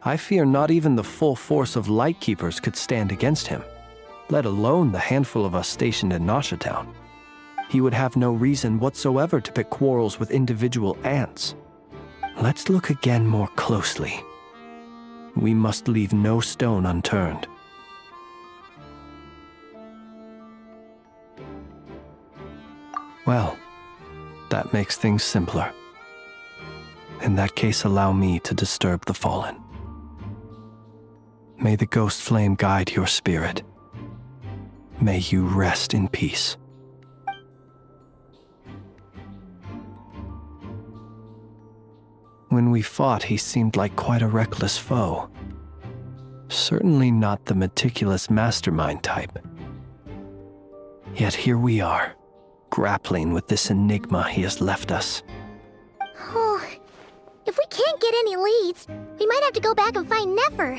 J: I fear not even the full force of Lightkeepers could stand against him, let alone the handful of us stationed in Nasha Town. He would have no reason whatsoever to pick quarrels with individual ants. Let's look again more closely. We must leave no stone unturned. Well, that makes things simpler. In that case, allow me to disturb the fallen. May the ghost flame guide your spirit. May you rest in peace. When we fought, he seemed like quite a reckless foe. Certainly not the meticulous mastermind type. Yet here we are, grappling with this enigma he has left us.
B: Oh, if we can't get any leads, we might have to go back and find Nefer.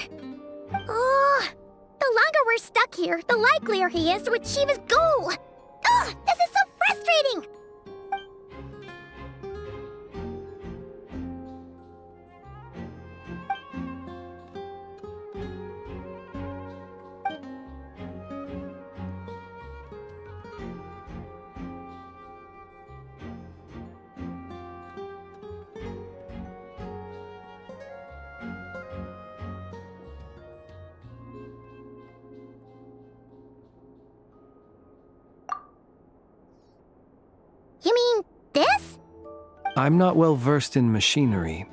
B: Oh, the longer we're stuck here, the likelier he is to achieve his goal. Ugh, this is so frustrating!
J: I'm not well versed in machinery,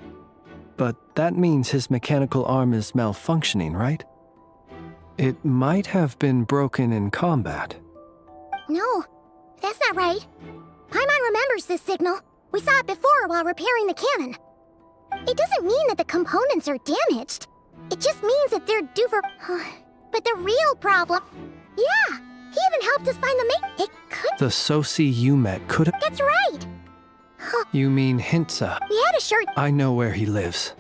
J: but that means his mechanical arm is malfunctioning, right? It might have been broken in combat.
B: No, that's not right. Paimon remembers this signal. We saw it before while repairing the cannon. It doesn't mean that the components are damaged. It just means that they're due for... But the real problem... Yeah, he even helped us find the mate. It could...
J: The Sosi you met could have...
B: That's right.
J: You mean Hintsa?
B: We had a shirt...
J: I know where he lives.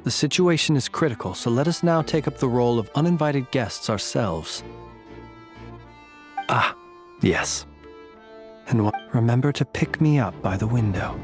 J: The situation is critical, so let us now take up the role of uninvited guests ourselves. Ah, yes. And remember to pick me up by the window.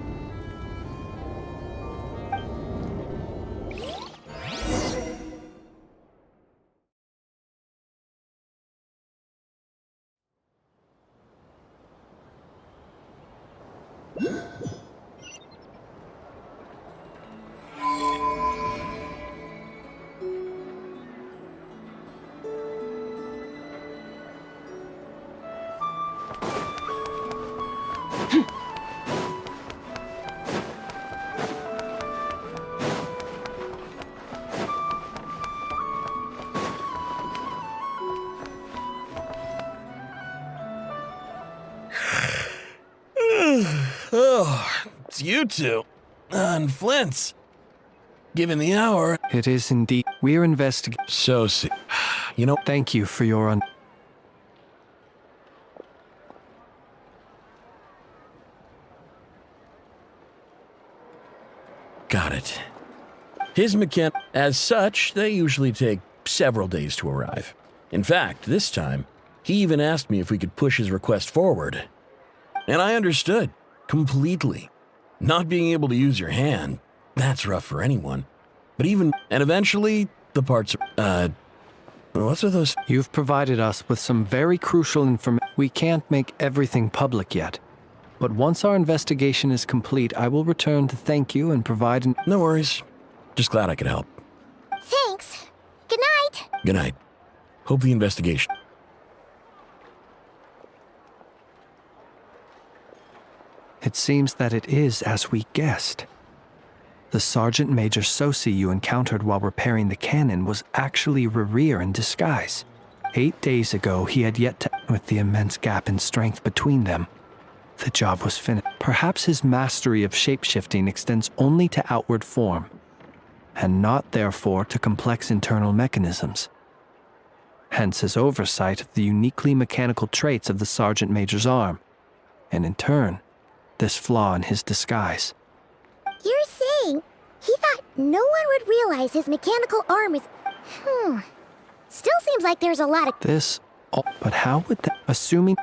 H: Oh, it's you two. And Flint's. Given the hour...
J: It is indeed. We're investigating...
H: So, you know...
J: Thank you for your
H: Got it. His mechan... As such, they usually take several days to arrive. In fact, this time, he even asked me if we could push his request forward. And I understood. Completely. Not being able to use your hand, that's rough for anyone. But even... And eventually, the parts... What's with those...
J: You've provided us with some very crucial information. We can't make everything public yet. But once our investigation is complete, I will return to thank you and provide...
H: No worries. Just glad I could help.
B: Thanks. Good night.
H: Good night. Hope the investigation...
J: It seems that it is as we guessed. The Sergeant Major Sosi you encountered while repairing the cannon was actually Rerir in disguise. 8 days ago, he had yet to... With the immense gap in strength between them, the job was finished. Perhaps his mastery of shapeshifting extends only to outward form, and not therefore to complex internal mechanisms. Hence his oversight of the uniquely mechanical traits of the Sergeant Major's arm, and in turn, this flaw in his disguise.
B: You're saying he thought no one would realize his mechanical arm is... Still seems like there's a lot of...
J: This... But how would that... Assuming...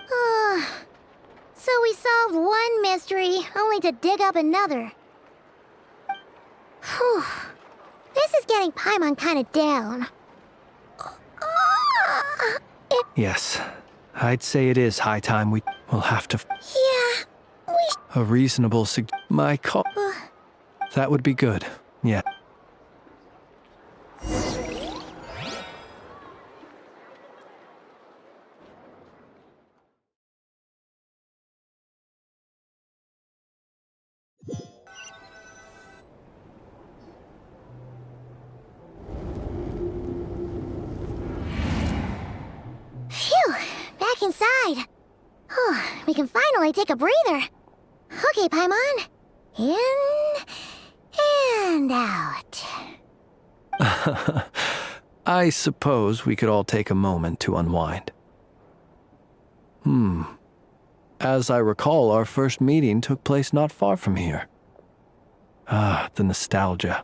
B: So we solved one mystery, only to dig up another. Whew. This is getting Paimon kind of down.
J: Yes, I'd say it is high time we... will have to...
B: Yeah,
J: A reasonable My call... That would be good, yeah.
B: Phew, back inside. We can finally take a breather. Okay, Paimon. In and out.
J: I suppose we could all take a moment to unwind. As I recall, our first meeting took place not far from here. Ah, the nostalgia.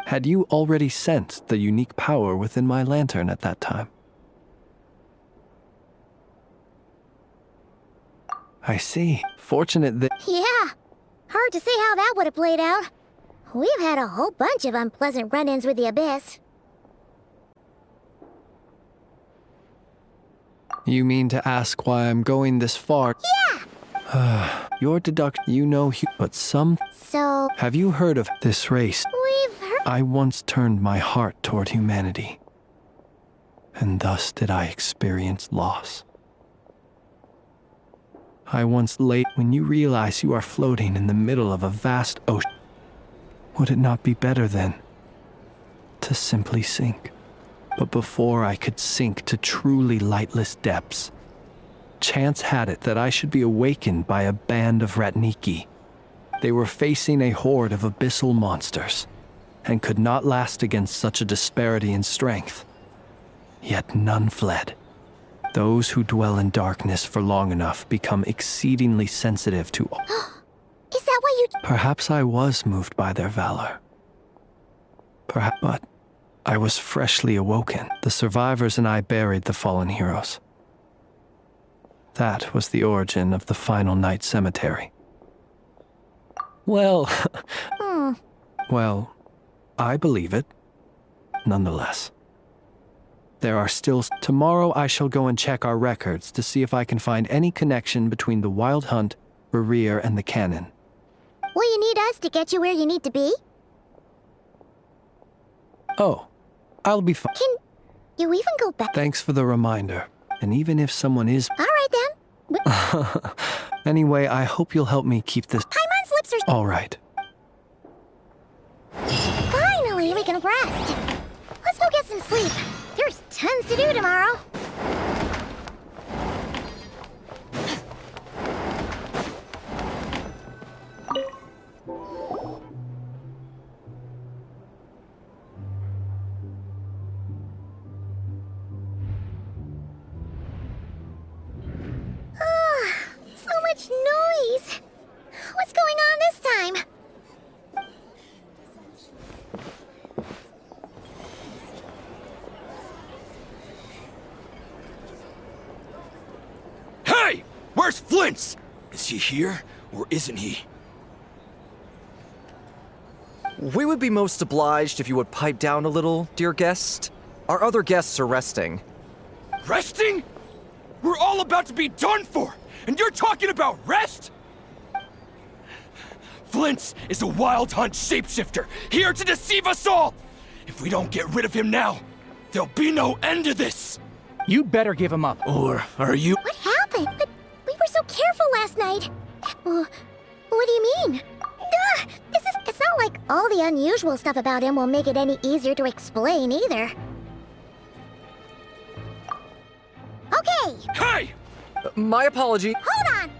J: Had you already sensed the unique power within my lantern at that time? I see. Fortunate that...
B: Yeah. Hard to say how that would have played out. We've had a whole bunch of unpleasant run-ins with the Abyss.
J: You mean to ask why I'm going this far?
B: Yeah!
J: Your deduction, you know, but some...
B: So...
J: Have you heard of this race?
B: We've heard...
J: I once turned my heart toward humanity, and thus did I experience loss. I once lay when you realize you are floating in the middle of a vast ocean. Would it not be better then to simply sink? But before I could sink to truly lightless depths, chance had it that I should be awakened by a band of Ratniki. They were facing a horde of abyssal monsters, and could not last against such a disparity in strength. Yet none fled. Those who dwell in darkness for long enough become exceedingly sensitive to...
B: Is that why you...
J: Perhaps I was moved by their valor. Perhaps, but I was freshly awoken. The survivors and I buried the fallen heroes. That was the origin of the final night cemetery. Well... Well, I believe it. Nonetheless. There are still... Tomorrow I shall go and check our records to see if I can find any connection between the Wild Hunt, Rerir, and the Cannon.
B: Will you need us to get you where you need to be?
J: Oh, I'll be fine.
B: Can you even go back?
J: Thanks for the reminder. And even if someone is...
B: All right then.
J: Anyway, I hope you'll help me keep this...
B: Paimon's lips are...
J: All right.
B: Finally, we can rest. Let's go get some sleep. There's tons to do tomorrow. So much noise. What's going on this time?
O: Hey! Where's Flint's? Is he here, or isn't he?
D: We would be most obliged if you would pipe down a little, dear guest. Our other guests are resting.
O: Resting? We're all about to be done for, and you're talking about rest? Flint's is a Wild Hunt shapeshifter, here to deceive us all! If we don't get rid of him now, there'll be no end to this!
K: You better give him up.
O: Or are you—
B: What happened? But we were so careful last night. What do you mean? It's not like all the unusual stuff about him will make it any easier to explain either. Okay!
O: Hey!
D: My apology.
B: Hold on!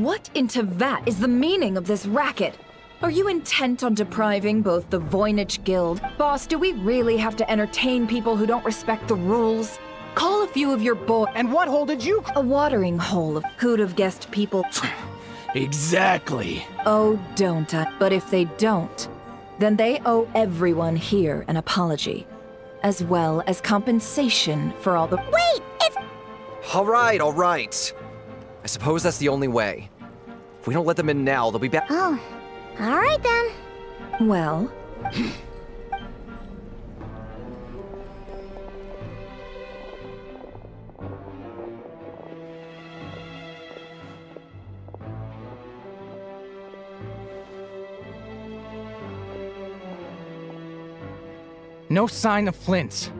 W: What in Tevat is the meaning of this racket? Are you intent on depriving both the Voynich Guild? Boss, do we really have to entertain people who don't respect the rules? Call a few of your boys.
K: And what hole did you...
W: A watering hole of who'd have guessed people...
O: Exactly.
W: Oh, don't I? But if they don't, then they owe everyone here an apology, as well as compensation for all the—
B: Wait! It's...
D: All right. I suppose that's the only way. If we don't let them in now, they'll be back.
B: Oh, all right then.
W: Well...
K: No sign of Flint's.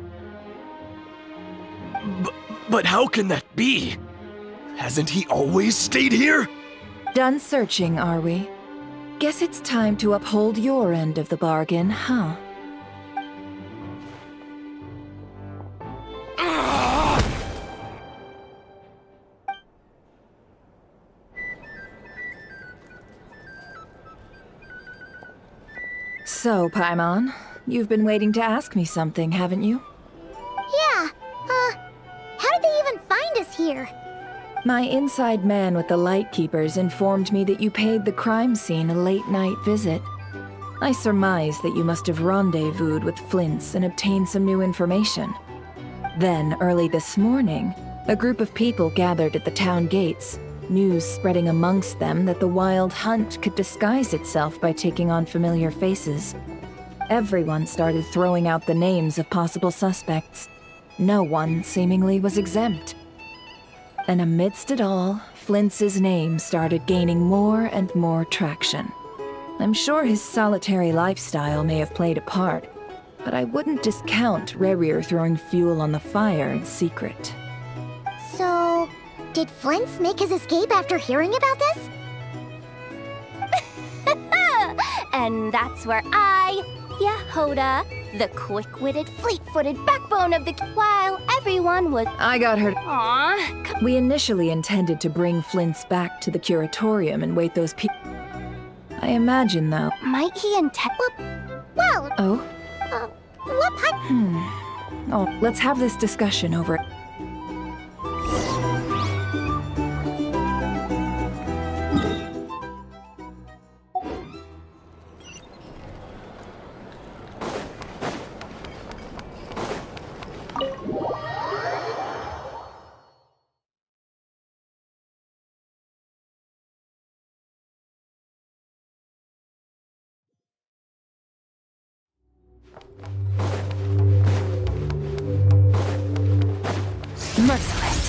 O: But how can that be? Hasn't he always stayed here?
W: Done searching, are we? Guess it's time to uphold your end of the bargain, huh? So, Paimon, you've been waiting to ask me something, haven't you?
B: Yeah, how did they even find us here?
W: My inside man with the Lightkeepers informed me that you paid the crime scene a late-night visit. I surmise that you must have rendezvoused with Flint's and obtained some new information. Then, early this morning, a group of people gathered at the town gates, news spreading amongst them that the Wild Hunt could disguise itself by taking on familiar faces. Everyone started throwing out the names of possible suspects. No one, seemingly, was exempt. And amidst it all, Flint's name started gaining more and more traction. I'm sure his solitary lifestyle may have played a part, but I wouldn't discount Rerir throwing fuel on the fire in secret.
B: So, Did Flint make his escape after hearing about this?
A: And that's where I, Yehoda, the quick-witted, fleet-footed backbone of the... While everyone was...
W: I got her.
A: Aww.
W: We initially intended to bring Flint's back to the curatorium and wait those people. I imagine, though.
A: Might he intend...
B: Well...
W: Oh?
B: What
W: Oh, let's have this discussion over...
A: Merciless.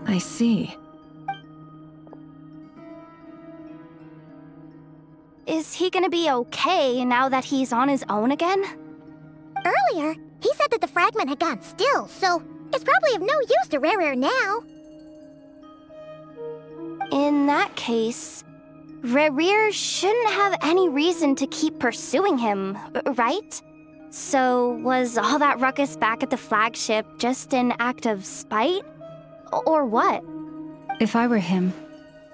W: I see.
A: Is he gonna be okay now that he's on his own again?
B: Earlier, he said that the fragment had gone still, so it's probably of no use to Rare now.
A: In that case, Rare shouldn't have any reason to keep pursuing him, right? So was all that ruckus back at the flagship just an act of spite? Or what?
I: If I were him,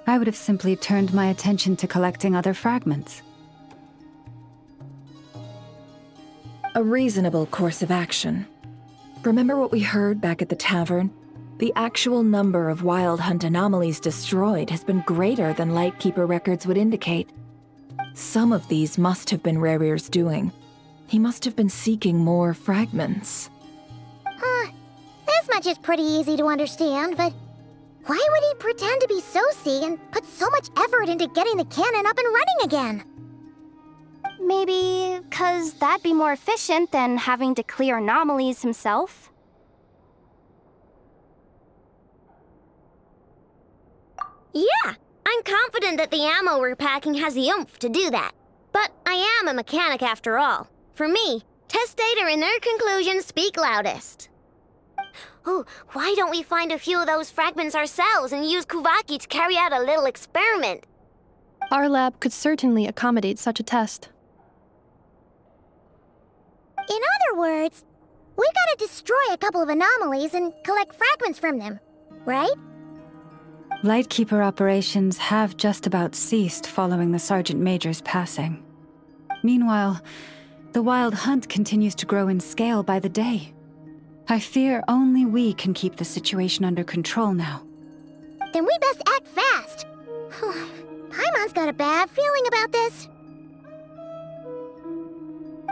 I: I would have simply turned my attention to collecting other fragments.
W: A reasonable course of action. Remember what we heard back at the tavern? The actual number of Wild Hunt anomalies destroyed has been greater than Lightkeeper records would indicate. Some of these must have been Rare's doing. He must have been seeking more fragments.
B: This much is pretty easy to understand, but why would he pretend to be Soci and put so much effort into getting the cannon up and running again?
A: Maybe 'cause that'd be more efficient than having to clear anomalies himself.
R: Yeah, I'm confident that the ammo we're packing has the oomph to do that. But I am a mechanic after all. For me, test data and their conclusions speak loudest. Oh, why don't we find a few of those fragments ourselves and use Kuvaki to carry out a little experiment?
N: Our lab could certainly accommodate such a test.
B: In other words, we gotta destroy a couple of anomalies and collect fragments from them, right?
I: Lightkeeper operations have just about ceased following the Sergeant Major's passing. Meanwhile, the Wild Hunt continues to grow in scale by the day. I fear only we can keep the situation under control now.
B: Then we best act fast. Paimon's got a bad feeling about this.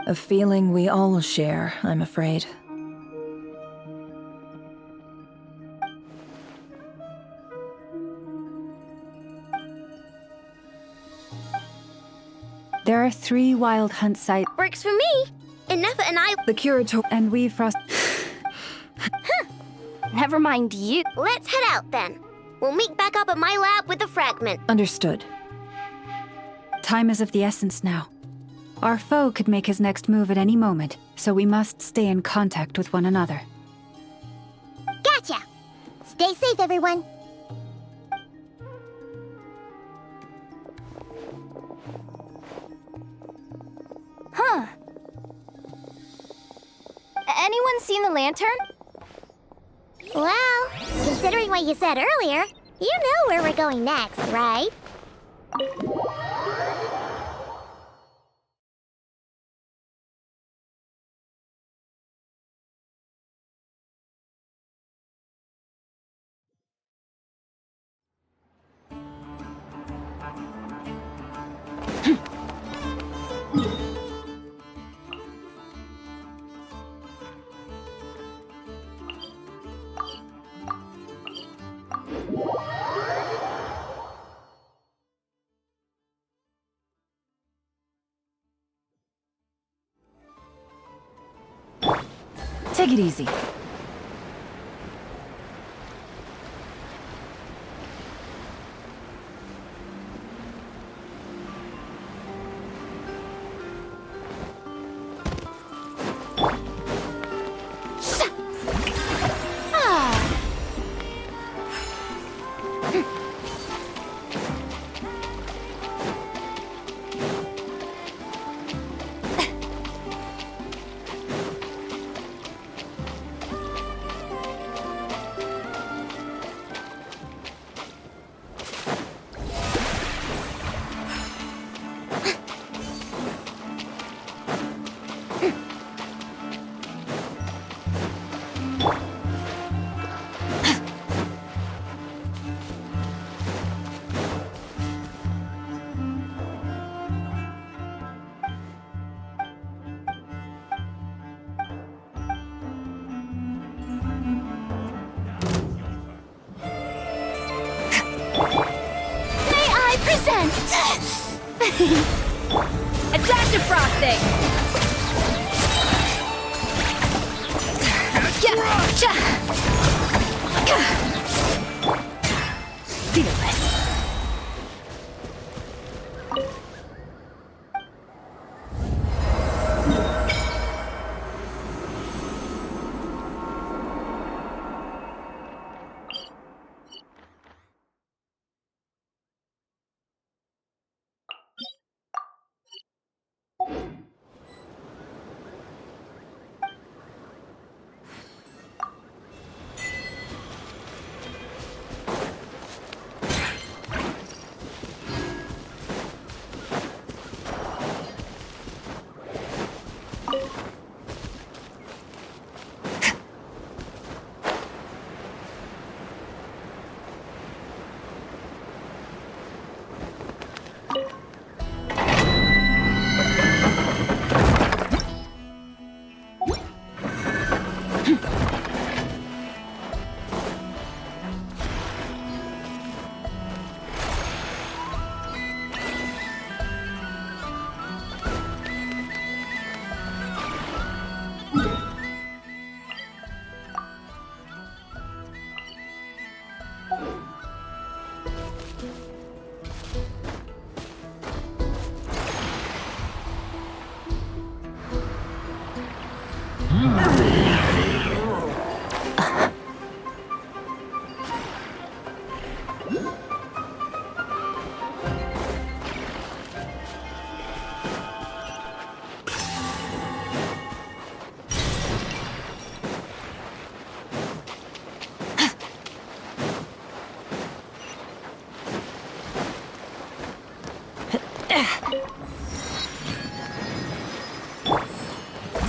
W: A feeling we all share, I'm afraid.
I: There are 3 Wild Hunt sites.
R: Works for me. Enough and I...
W: The curator...
I: And we frost...
A: Never mind you.
R: Let's head out then. We'll meet back up at my lab with the fragment.
W: Understood.
I: Time is of the essence now. Our foe could make his next move at any moment, so we must stay in contact with one another.
B: Gotcha! Stay safe, everyone.
A: Huh. Anyone seen the lantern?
B: Well, considering what you said earlier, you know where we're going next, right?
C: Take it easy.
A: A dash of frosting! Fearless.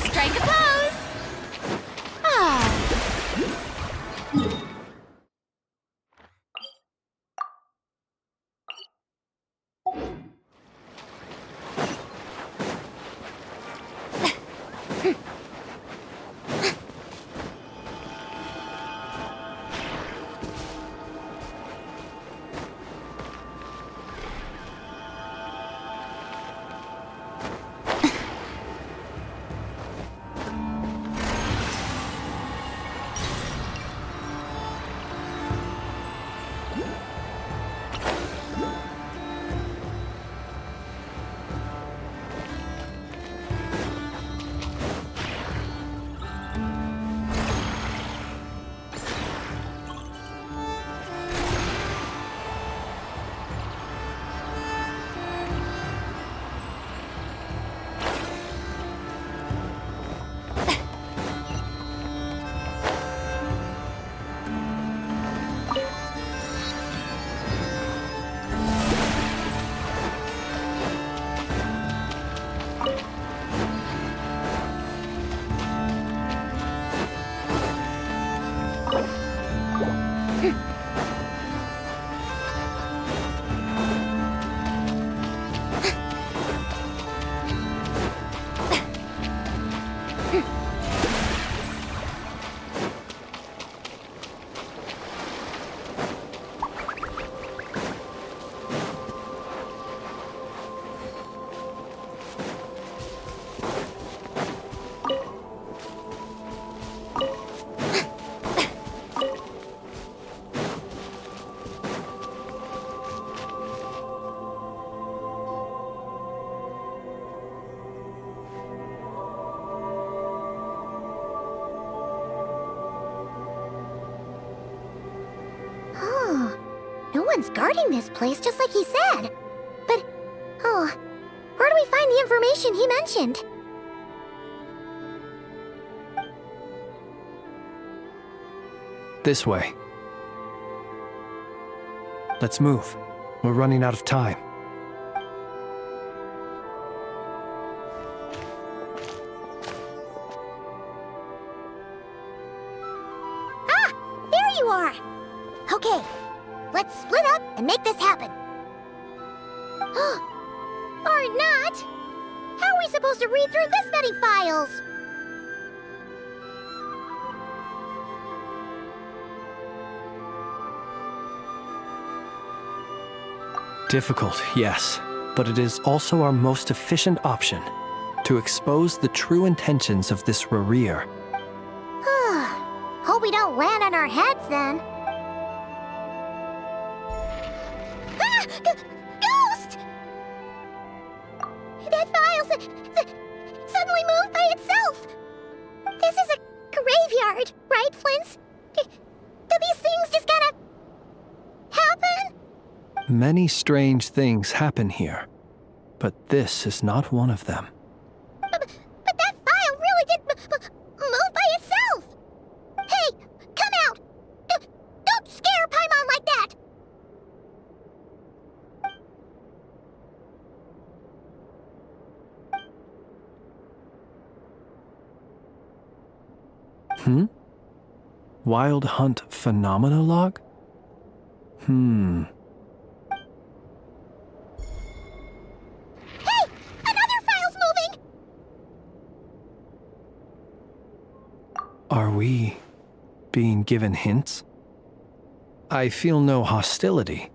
A: Strike a pose!
B: one's guarding this place just like he said. But, oh, where do we find the information he mentioned?
J: This way. Let's move. We're running out of time.
B: Ah! There you are! Okay, let's split up and make this happen. Or not! How are we supposed to read through this many files?
J: Difficult, yes, but it is also our most efficient option to expose the true intentions of this Rerir.
B: Hope we don't land on our heads then. Ah! Ghost! That file suddenly moved by itself. This is a graveyard, right, Flint? Do these things just gotta happen?
J: Many strange things happen here, but this is not one of them.
B: But that file really did move by itself! Hey, come out! Don't scare Paimon like that!
J: Wild Hunt Phenomenologue?
B: Hey! Another file's moving!
J: Are we being given hints? I feel no hostility.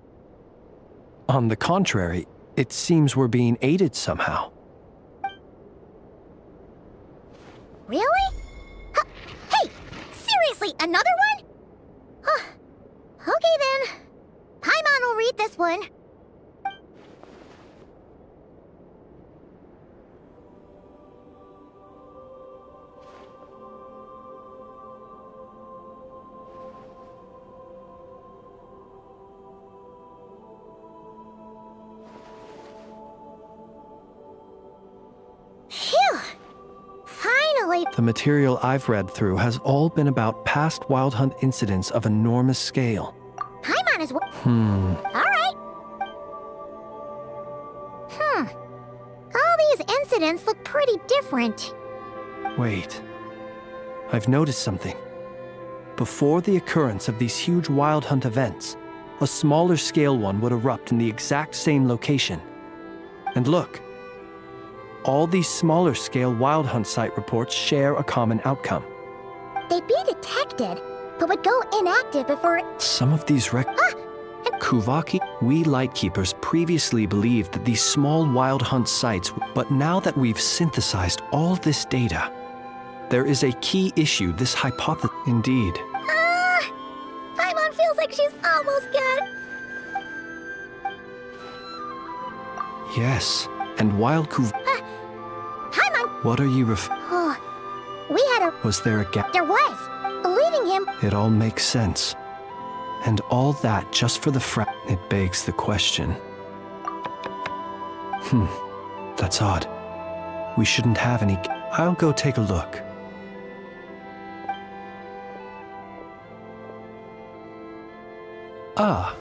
J: On the contrary, it seems we're being aided somehow.
B: Really? Hey! Seriously, another one? Okay then. Paimon will read this one. Phew! Finally!
J: The material I've read through has all been about past Wild Hunt incidents of enormous scale.
B: Paimon is... Alright. All these incidents look pretty different.
J: Wait. I've noticed something. Before the occurrence of these huge Wild Hunt events, a smaller scale one would erupt in the exact same location. And look. All these smaller scale Wild Hunt site reports share a common outcome.
B: They'd be detected, but would go inactive before...
J: Some of these Kuvaki, we Lightkeepers previously believed that these small Wild Hunt sites, but now that we've synthesized all this data, there is a key issue this hypothesis. Indeed.
B: Paimon feels like she's almost good.
J: Yes, and Wild Kuv...
B: Paimon!
J: What are you
B: We had a...
J: Was there a gap?
B: There was. Leaving him...
J: It all makes sense. And all that just for the It begs the question. That's odd. We shouldn't have any... I'll go take a look. Ah.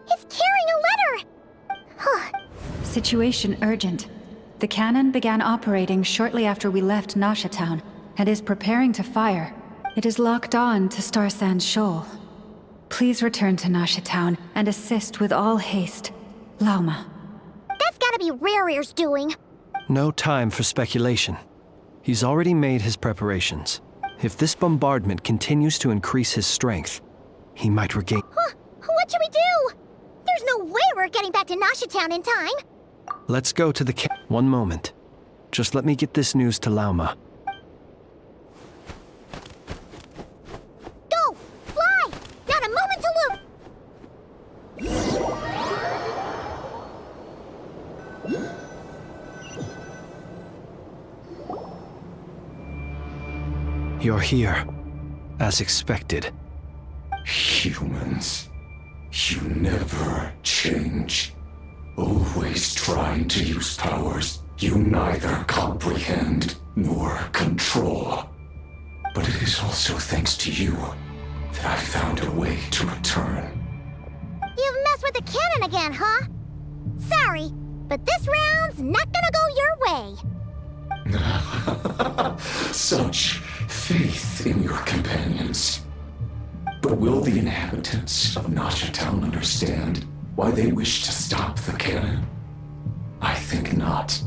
B: He's carrying a letter!
I: Situation urgent. The cannon began operating shortly after we left Nasha Town and is preparing to fire. It is locked on to Star Sand Shoal. Please return to Nasha Town and assist with all haste. Lauma.
B: That's gotta be Rerir's doing.
J: No time for speculation. He's already made his preparations. If this bombardment continues to increase his strength, he might regain...
B: What should we do? There's no way we're getting back to Nasha Town in time.
J: Let's go to the One moment. Just let me get this news to Lauma.
B: Go! Fly! Not a moment to lose!
J: You're here, as expected.
F: Humans, you never change. Always trying to use powers you neither comprehend nor control. But it is also thanks to you that I found a way to return.
B: You've messed with the cannon again, huh? Sorry, but this round's not gonna go your way.
F: Such faith in your companions. But will the inhabitants of Nasha Town understand why they wish to stop the cannon? I think not.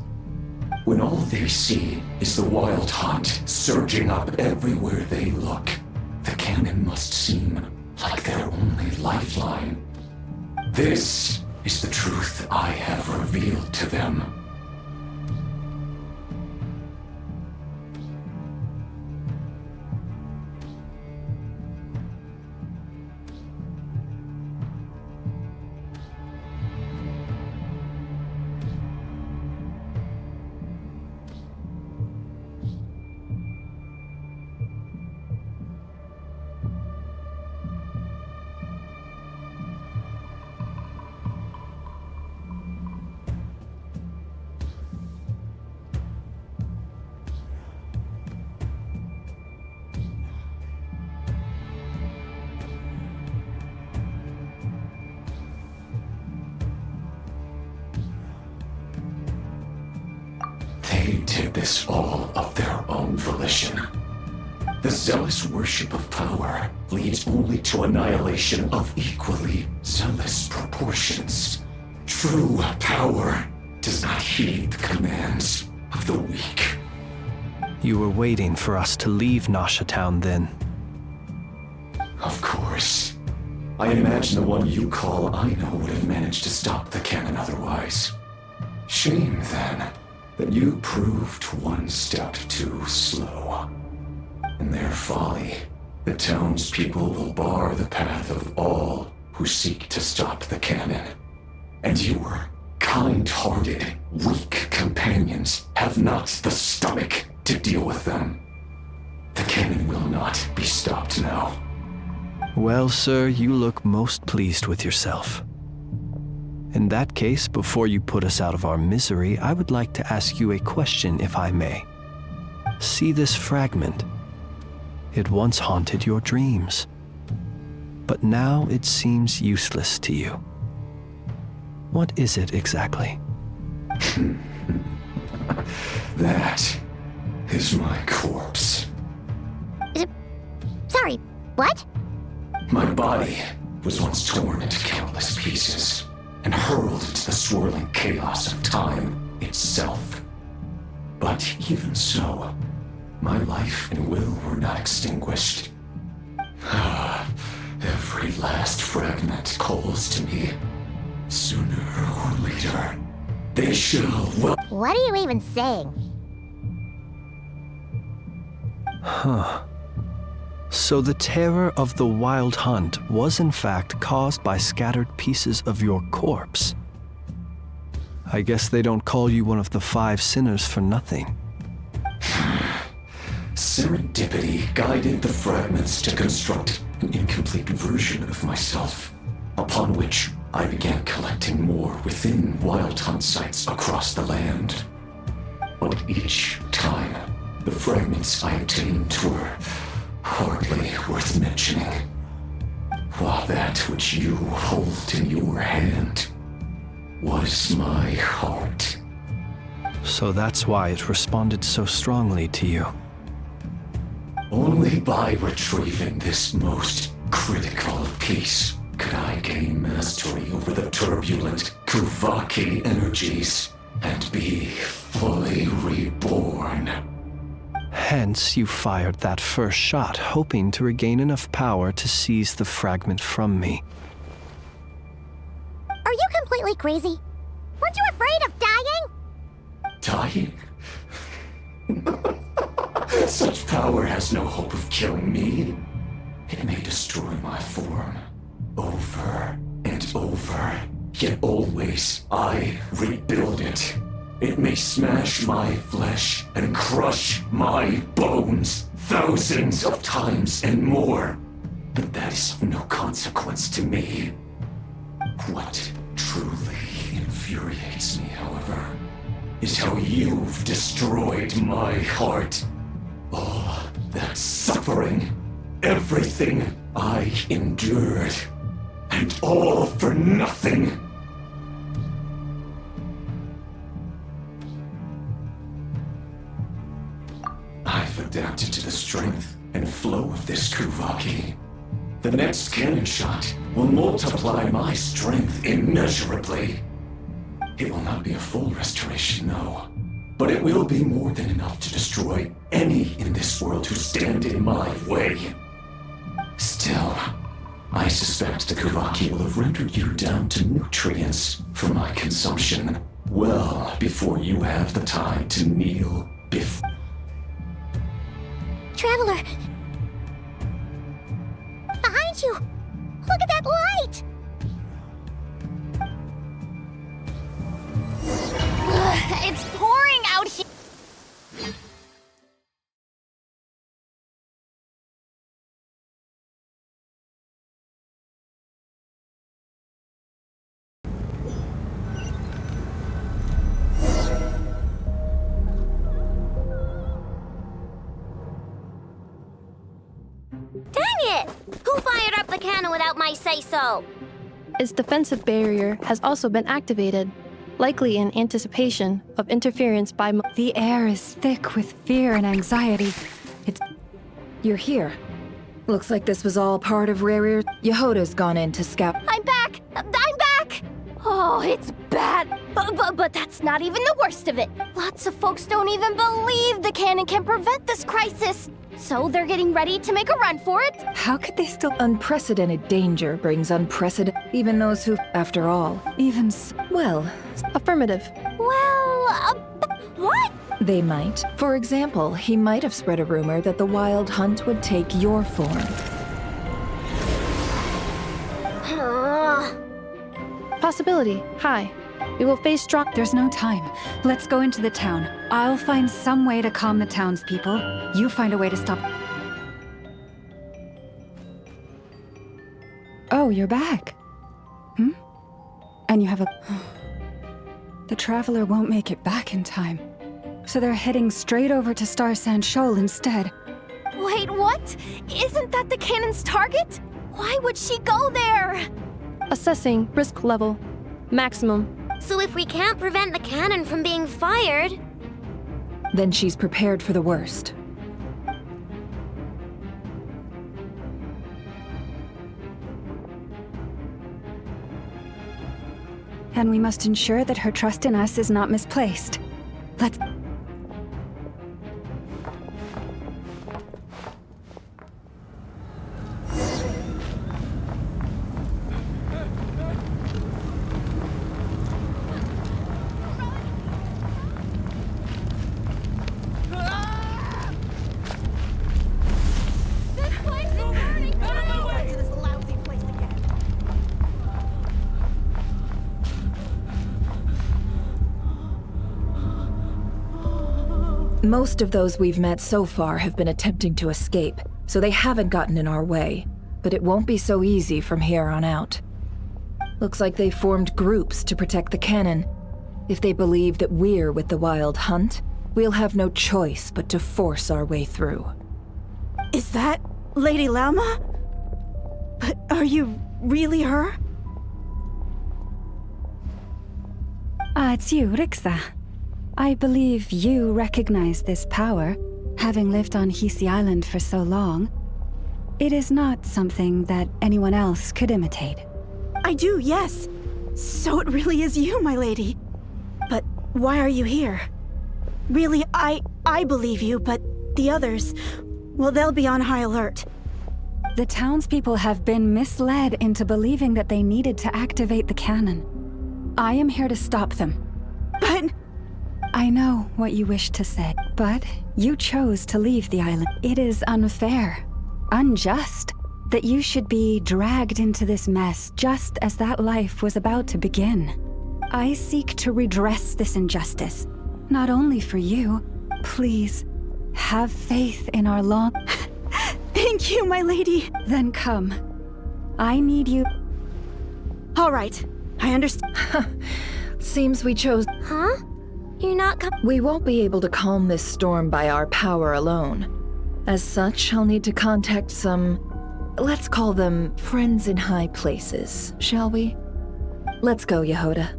F: When all they see is the wild hunt surging up everywhere they look, the cannon must seem like their only lifeline. This is the truth I have revealed to them. They did this all of their own volition. The zealous worship of power leads only to annihilation of equally zealous proportions. True power does not heed the commands of the weak.
J: You were waiting for us to leave Nasha Town then.
F: Of course. I imagine the one you call Aino would have managed to stop the cannon otherwise. Shame, then, that you proved one step too slow. In their folly, the townspeople will bar the path of all who seek to stop the cannon. And your kind-hearted, weak companions have not the stomach to deal with them. The cannon will not be stopped now.
J: Well, sir, you look most pleased with yourself. In that case, before you put us out of our misery, I would like to ask you a question, if I may. See this fragment? It once haunted your dreams, but now it seems useless to you. What is it exactly?
F: That is my corpse.
B: Sorry, what?
F: My body was once torn into countless pieces and hurled into the swirling chaos of time itself. But even so, my life and will were not extinguished. Every last fragment calls to me. Sooner or later, they shall well.
B: What are you even saying?
J: Huh. So the terror of the wild hunt was in fact caused by scattered pieces of your corpse. I guess they don't call you one of the 5 sinners for nothing.
F: Serendipity guided the fragments to construct an incomplete version of myself, upon which I began collecting more within wild hunt sites across the land. But each time, the fragments I obtained were hardly worth mentioning, while that which you hold in your hand was my heart.
J: So that's why it responded so strongly to you.
F: Only by retrieving this most critical piece could I gain mastery over the turbulent Kuvaki energies and be fully reborn.
J: Hence, you fired that first shot, hoping to regain enough power to seize the fragment from me.
B: Are you completely crazy? Weren't you afraid of dying?
F: Dying? Such power has no hope of killing me. It may destroy my form over and over, yet always I rebuild it. It may smash my flesh and crush my bones thousands of times and more. but that is of no consequence to me. What truly infuriates me, however, is how you've destroyed my heart. All that suffering, everything I endured, and all for nothing. I've adapted to the strength and flow of this Kuvaki. The next cannon shot will multiply my strength immeasurably. It will not be a full restoration, no, but it will be more than enough to destroy any in this world who stand in my way. Still, I suspect the Kuvaki will have rendered you down to nutrients for my consumption well before you have the time to kneel before.
B: Traveler! Behind you! Look at that light!
A: It's pouring out here!
R: Dang it! Who fired up the cannon without my say-so?
N: Its defensive barrier has also been activated, likely in anticipation of interference by
I: The air is thick with fear and anxiety.
W: You're here. Looks like this was all part of Rerir. Yehoda's gone in to scout.
A: I'm back! I'm back! Oh, it's bad. But that's not even the worst of it. Lots of folks don't even believe the cannon can prevent this crisis. So they're getting ready to make a run for it.
W: How could they still? Unprecedented danger brings unprecedented. Even those who, after all, well,
N: affirmative.
A: Well, what?
W: They might. For example, he might have spread a rumor that the Wild Hunt would take your form.
N: Possibility. High. We will face strong.
I: There's no time. Let's go into the town. I'll find some way to calm the townspeople. You find a way to stop. Oh, you're back. And you have a... The Traveler won't make it back in time. So they're heading straight over to Star Sand Shoal instead.
A: Wait, what? Isn't that the cannon's target? Why would she go there?
N: Assessing risk level. Maximum.
R: So if we can't prevent the cannon from being fired...
W: Then she's prepared for the worst.
I: And we must ensure that her trust in us is not misplaced. Let's...
W: Most of those we've met so far have been attempting to escape, so they haven't gotten in our way. But it won't be so easy from here on out. Looks like they formed groups to protect the cannon. If they believe that we're with the Wild Hunt, we'll have no choice but to force our way through.
L: Is that Lady Lauma? But are you really her?
I: It's you, Rixa. I believe you recognize this power, having lived on Hisi Island for so long. It is not something that anyone else could imitate.
L: I do, yes. So it really is you, my lady. But why are you here? Really, I believe you, but the others, well, they'll be on high alert.
I: The townspeople have been misled into believing that they needed to activate the cannon. I am here to stop them.
L: But...
I: I know what you wish to say, but you chose to leave the island. It is unfair, unjust, that you should be dragged into this mess just as that life was about to begin. I seek to redress this injustice, not only for you. Please, have faith in our long...
L: Thank Thank you, my lady.
I: Then come. I need you.
L: All right, I understand.
W: Seems we chose.
R: Huh? You're not
W: We won't be able to calm this storm by our power alone. As such, I'll need to contact some, let's call them friends in high places, shall we? Let's go, Yehoda.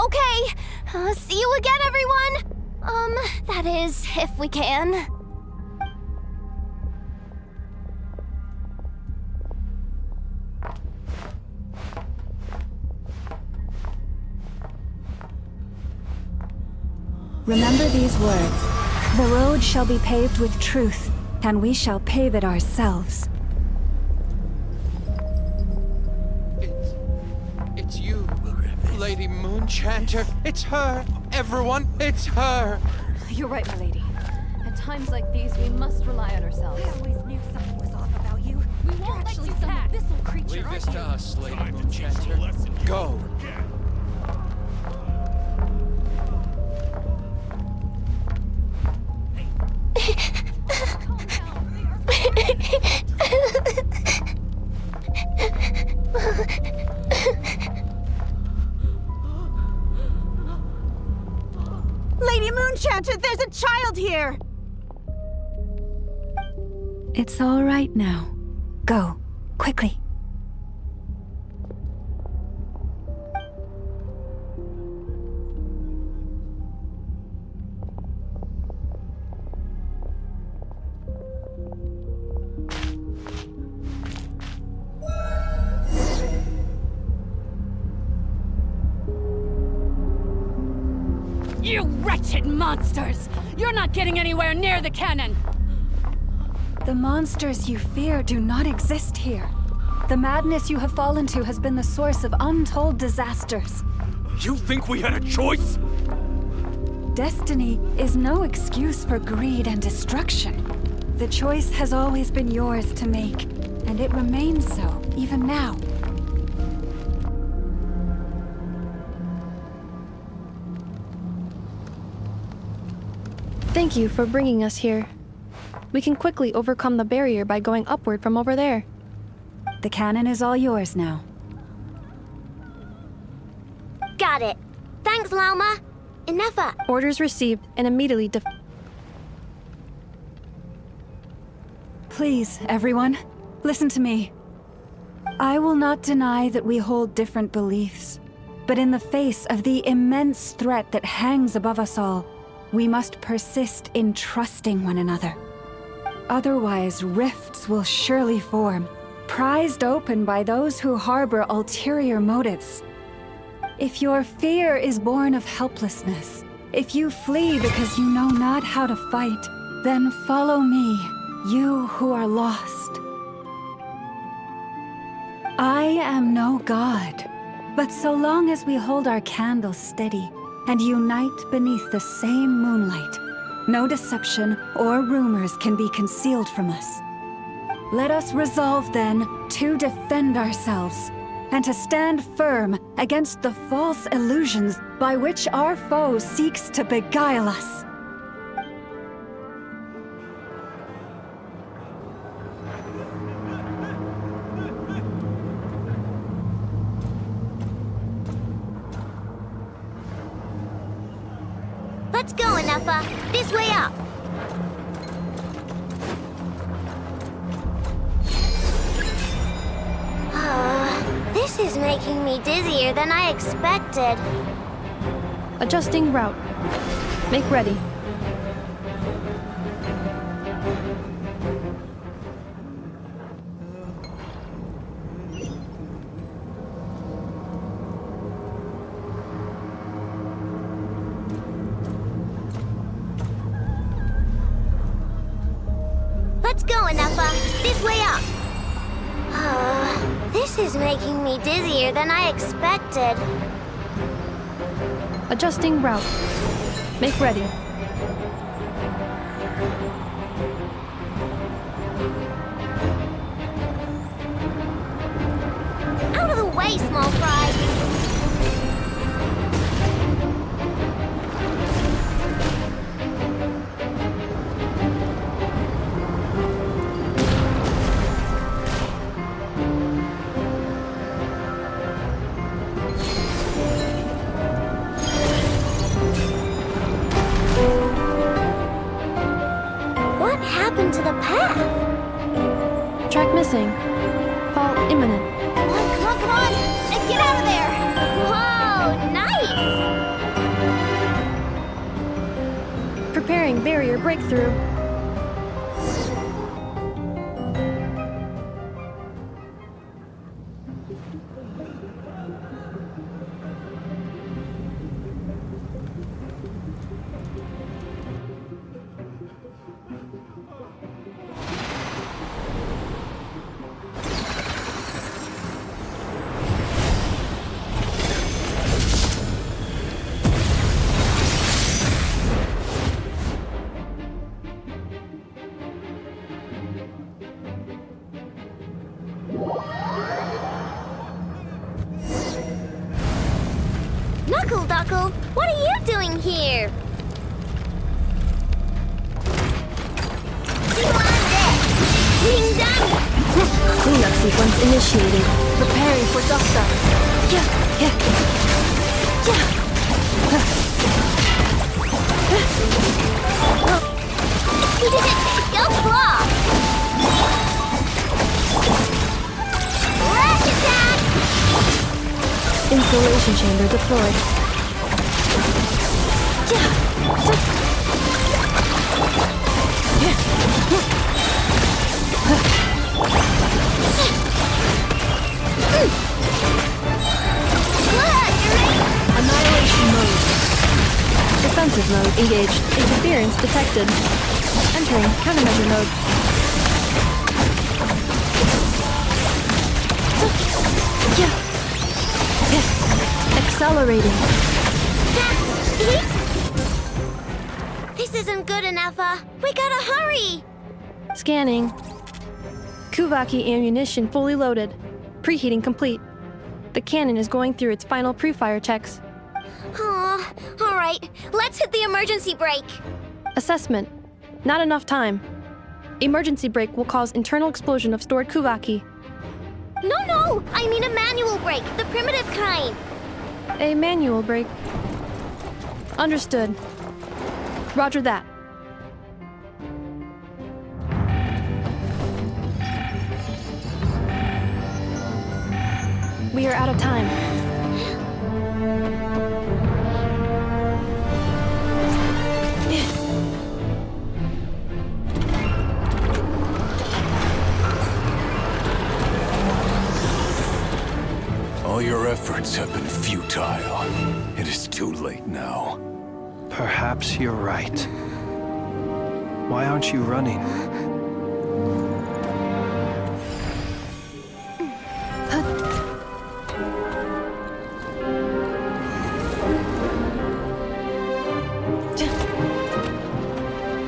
A: Okay. See you again, everyone! That is, if we can.
I: Remember these words. The road shall be paved with truth, and we shall pave it ourselves.
P: It's you, Lady Moonchanter. It's her. Everyone, it's her.
S: You're right, my lady. At times like these, we must rely on ourselves. I always knew something was off about you. We won't let you some abyssal creature,
P: Leave this
S: aren't
P: to
S: you?
P: us, Lady Moonchanter. Go.
L: Lady Moonchanter, there's a child here!
I: It's all right now. Go, quickly.
S: You wretched monsters! You're not getting anywhere near the cannon!
I: The monsters you fear do not exist here. The madness you have fallen to has been the source of untold disasters.
O: You think we had a choice?
I: Destiny is no excuse for greed and destruction. The choice has always been yours to make, and it remains so, even now.
N: Thank you for bringing us here. We can quickly overcome the barrier by going upward from over there.
I: The cannon is all yours now.
R: Got it. Thanks, Lauma. Enough.
N: Orders received and immediately
I: Please, everyone, listen to me. I will not deny that we hold different beliefs, but in the face of the immense threat that hangs above us all, we must persist in trusting one another. Otherwise, rifts will surely form, prized open by those who harbor ulterior motives. If your fear is born of helplessness, if you flee because you know not how to fight, then follow me, you who are lost. I am no god, but so long as we hold our candles steady and unite beneath the same moonlight, no deception or rumors can be concealed from us. Let us resolve then to defend ourselves and to stand firm against the false illusions by which our foe seeks to beguile us.
R: Let's go, Enougha. This way up. This is making me dizzier than I expected.
N: Adjusting route. Make ready.
R: Let's go, Enougha. This way up. This is making me dizzier than I expected.
N: Adjusting route. Make ready.
R: Out of the way, small fry.
N: Track missing. Fall imminent.
A: Come on! And get out of there!
R: Whoa, nice!
N: Preparing barrier breakthrough.
R: Knuckle, what are you doing here? Being done!
N: Cleanup sequence initiated. Preparing for dust up.
R: Go claw! Rush attack!
N: Insulation chamber deployed. Annihilation mode. Defensive mode engaged. Interference detected. Entering countermeasure mode. Accelerating.
R: This isn't good enough, we gotta hurry!
N: Scanning. Kuvaki ammunition fully loaded. Preheating complete. The cannon is going through its final pre-fire checks.
R: Aw, alright, let's hit the emergency brake.
N: Assessment. Not enough time. Emergency brake will cause internal explosion of stored Kuvaki.
R: No, I mean a manual brake, the primitive kind.
N: A manual brake. Understood. Roger that. We are out of time.
F: All your efforts have been futile. It is too late now.
J: Perhaps you're right. Why aren't you running?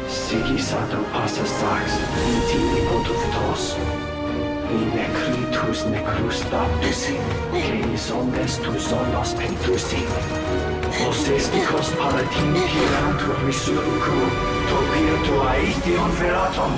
E: Sigisato passa sax, intini potuftos. Inekritus necrus baptusi, keis omnes tu zonos pentusi. Osesticos palatin pirantur resurcu, topir aetion veratum.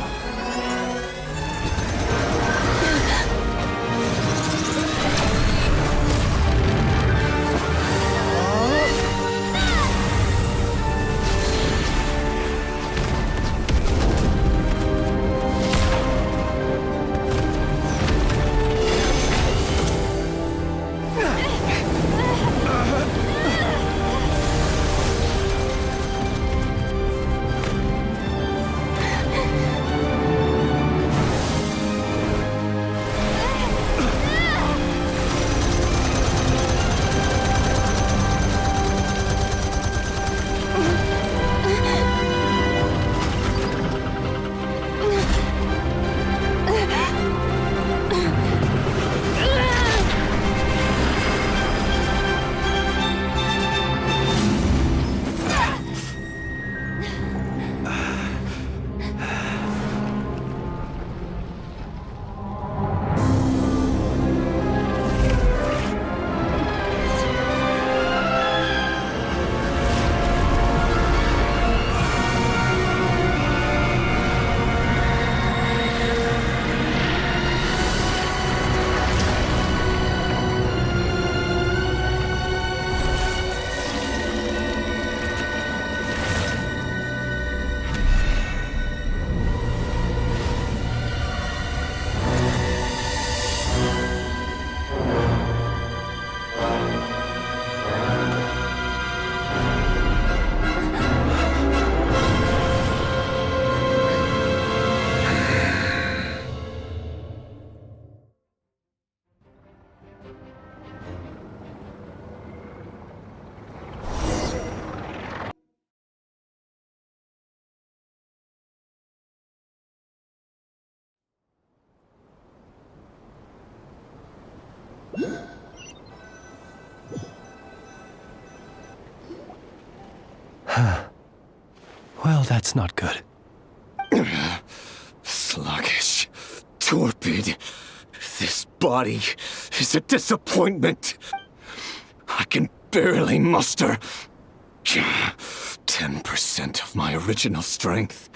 J: that's not good.
F: Sluggish, torpid. This body is a disappointment. I can barely muster 10% of my original strength.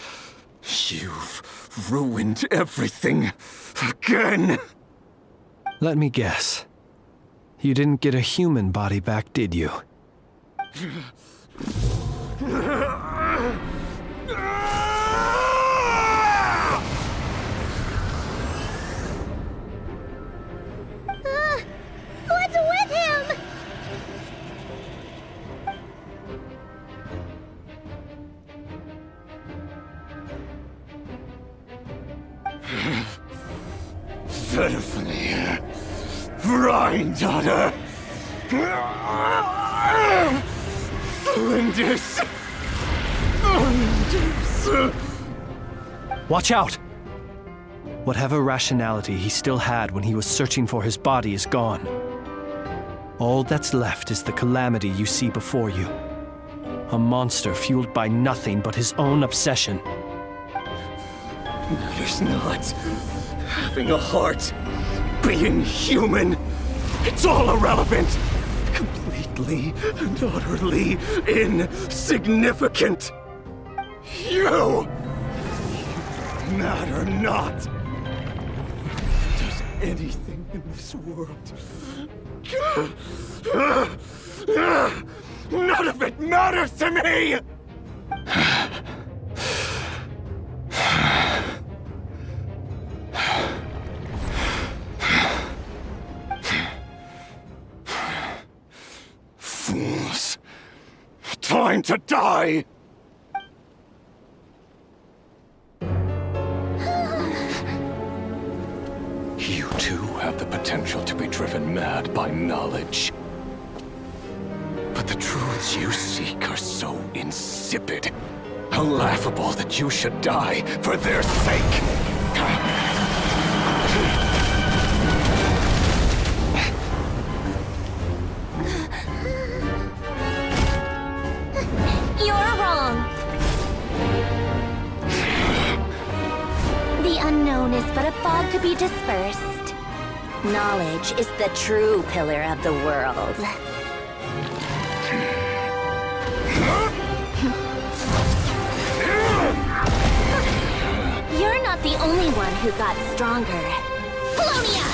F: You've ruined everything again.
J: Let me guess. You didn't get a human body back, did you?
B: What's with him?
F: Pitifully, Granddaughter. Flinders.
J: Watch out! Whatever rationality he still had when he was searching for his body is gone. All that's left is the calamity you see before you. A monster fueled by nothing but his own obsession.
F: Matters not. Having a heart, being human, it's all irrelevant. Completely and utterly insignificant. You matter not. Does anything in this world? None of it matters to me! Fools. Time to die! You too have the potential to be driven mad by knowledge. But the truths you seek are so insipid, how laughable that you should die for their sake.
B: You're wrong. The unknown is but a fog to be dispersed. Knowledge is the true pillar of the world. You're not the only one who got stronger. Polonia!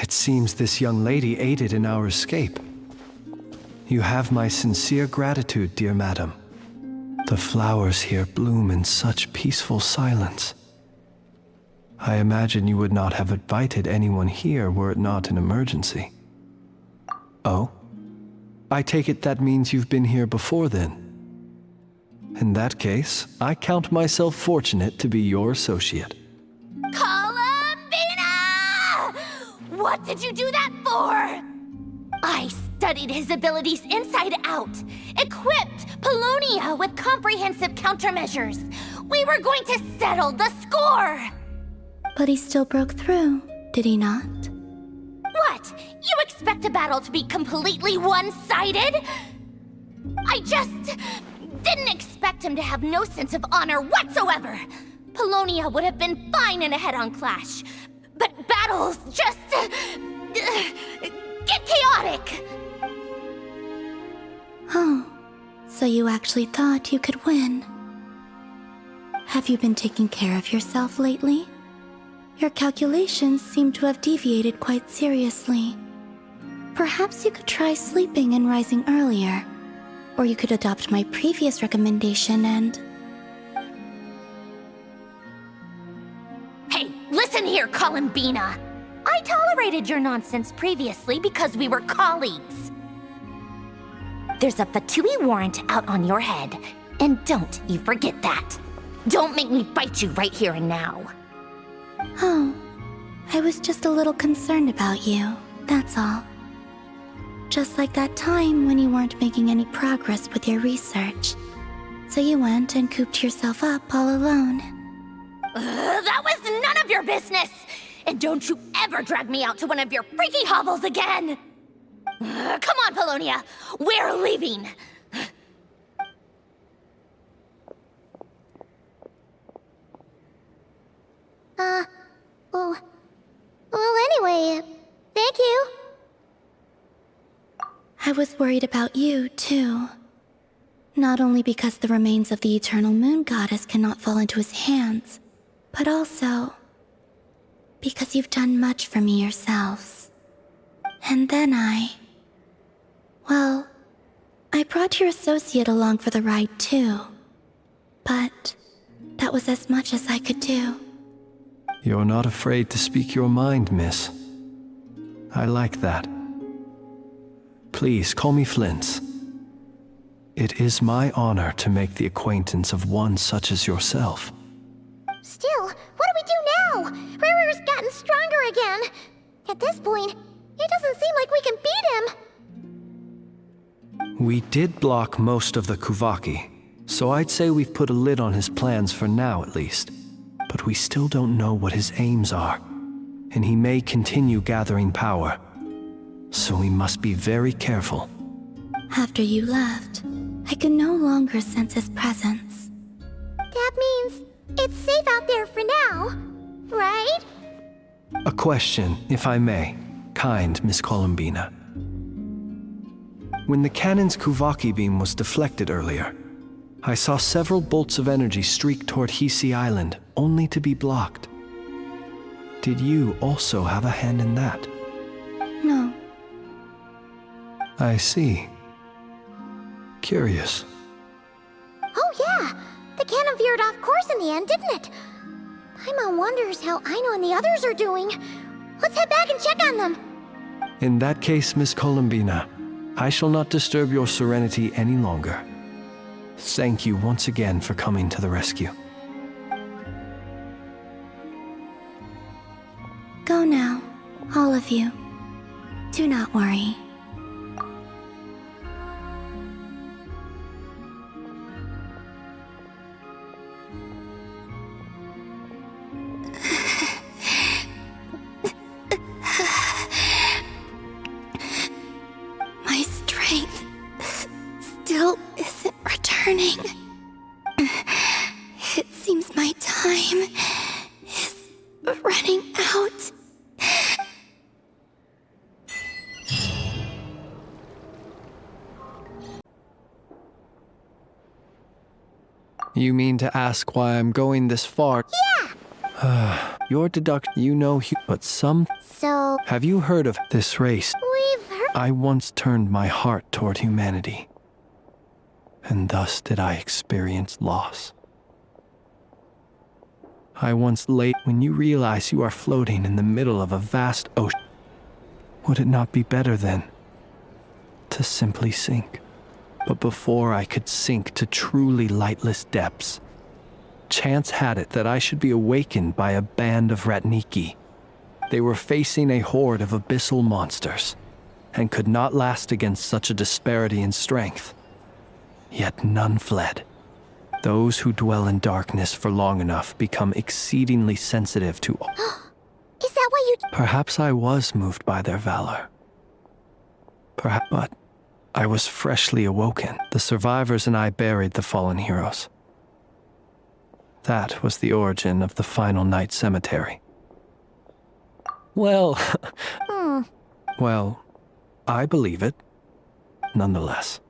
J: It seems this young lady aided in our escape. You have my sincere gratitude, dear madam. The flowers here bloom in such peaceful silence. I imagine you would not have invited anyone here were it not an emergency. Oh? I take it that means you've been here before then. In that case, I count myself fortunate to be your associate.
A: Columbina! What did you do that for? I studied his abilities inside out, equipped Polonia with comprehensive countermeasures. We were going to settle the score!
G: But he still broke through, did he not?
A: What? You expect a battle to be completely one-sided? I just didn't expect him to have no sense of honor whatsoever. Polonia would have been fine in a head-on clash, but battles just get chaotic.
G: Oh, so you actually thought you could win. Have you been taking care of yourself lately? Your calculations seem to have deviated quite seriously. Perhaps you could try sleeping and rising earlier. Or you could adopt my previous recommendation and...
A: Hey, listen here, Columbina! I tolerated your nonsense previously because we were colleagues. There's a Fatui warrant out on your head, and don't you forget that. Don't make me fight you right here and now.
G: Oh, I was just a little concerned about you, that's all. Just like that time when you weren't making any progress with your research. So you went and cooped yourself up all alone.
A: That was none of your business! And don't you ever drag me out to one of your freaky hovels again! Come on, Polonia! We're leaving!
B: Well, anyway, thank you.
G: I was worried about you, too. Not only because the remains of the eternal moon goddess cannot fall into his hands, but also because you've done much for me yourselves. And then well, I brought your associate along for the ride, too. But that was as much as I could do.
J: You're not afraid to speak your mind, miss. I like that. Please call me Flint's. It is my honor to make the acquaintance of one such as yourself.
B: Still, what do we do now? Riri's gotten stronger again. At this point, it doesn't seem like we can beat him.
J: We did block most of the Kuvaki, so I'd say we've put a lid on his plans for now at least. But we still don't know what his aims are, and he may continue gathering power. So we must be very careful.
G: After you left, I could no longer sense his presence.
B: That means it's safe out there for now, right?
J: A question, if I may, kind Miss Columbina. When the cannon's Kuvaki beam was deflected earlier, I saw several bolts of energy streak toward Hisi Island, only to be blocked. Did you also have a hand in that?
G: No.
J: I see. Curious.
B: Oh yeah, the cannon veered off course in the end, didn't it? Paimon wonders how Aino and the others are doing. Let's head back and check on them.
J: In that case, Miss Columbina, I shall not disturb your serenity any longer. Thank you once again for coming to the rescue.
G: Go now, all of you. Do not worry. My strength still isn't returning. It seems my time is running out.
J: You mean to ask why I'm going this far?
B: Yeah!
J: Your deduction, you know, but some...
B: So...
J: Have you heard of this race?
B: We've heard
J: I once turned my heart toward humanity, and thus did I experience loss. I once lay when you realize you are floating in the middle of a vast ocean. Would it not be better then to simply sink? But before I could sink to truly lightless depths, chance had it that I should be awakened by a band of Ratniki. They were facing a horde of abyssal monsters, and could not last against such a disparity in strength. Yet none fled. Those who dwell in darkness for long enough become exceedingly sensitive to all.
B: Is that why you...
J: Perhaps I was moved by their valor. Perhaps, but I was freshly awoken. The survivors and I buried the fallen heroes. That was the origin of the final night cemetery. Well, well, I believe it, nonetheless.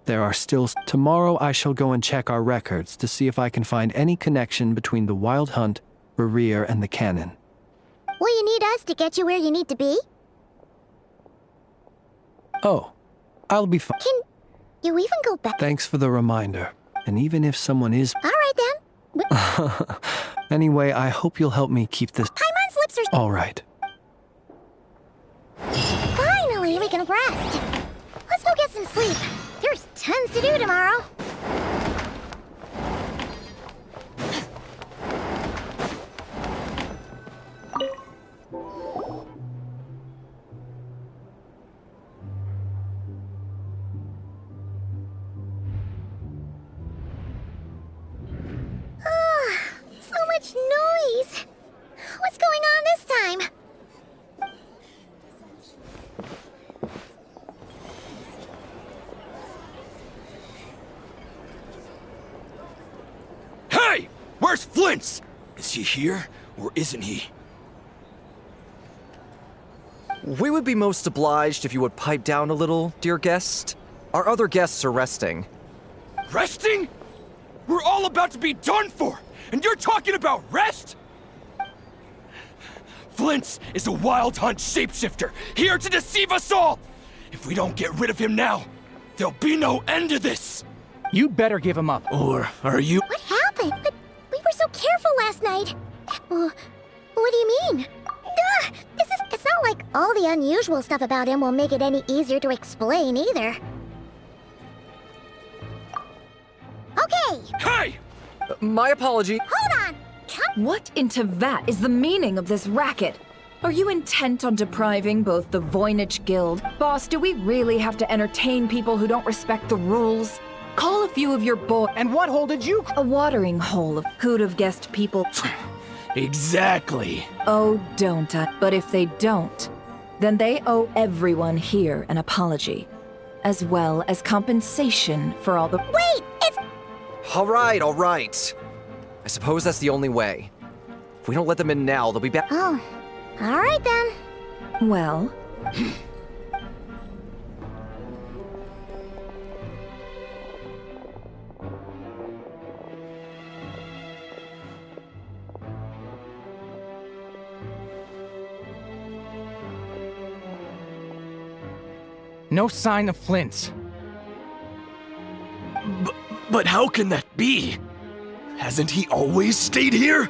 J: There are still... Tomorrow I shall go and check our records to see if I can find any connection between the Wild Hunt, Rear, and the cannon.
B: Will you need us to get you where you need to be?
J: Oh, I'll be fine.
B: Can you even go back?
J: Thanks for the reminder. And even if someone is...
B: All right then.
J: Anyway, I hope you'll help me keep this...
B: Paimon's lips are...
J: All right.
B: Finally, we can rest. Let's go get some sleep. There's tons to do tomorrow. So much noise. What's going on this time?
O: Hey! Where's Flint's? Is he here, or isn't he?
D: We would be most obliged if you would pipe down a little, dear guest. Our other guests are resting.
O: Resting? We're all about to be done for, and you're talking about rest? Flint's is a Wild Hunt shapeshifter, here to deceive us all! If we don't get rid of him now, there'll be no end to this!
K: You better give him up.
O: Or are you—
B: What happened? But we were so careful last night. What do you mean? It's not like all the unusual stuff about him will make it any easier to explain either. Okay!
O: Hey!
D: My apology.
B: Hold on!
W: What in Tevat is the meaning of this racket? Are you intent on depriving both the Voynich Guild? Boss, do we really have to entertain people who don't respect the rules? Call a few of your boys.
K: And what hole did you...
W: A watering hole of who'd have guessed people...
O: Exactly.
W: Oh, don't I? But if they don't, then they owe everyone here an apology, as well as compensation for all the—
B: Wait! It's...
D: All right, all right. I suppose that's the only way. If we don't let them in now, they'll be back.
B: Oh, all right then.
W: Well...
K: No sign of Flint's.
O: But how can that be? Hasn't he always stayed here?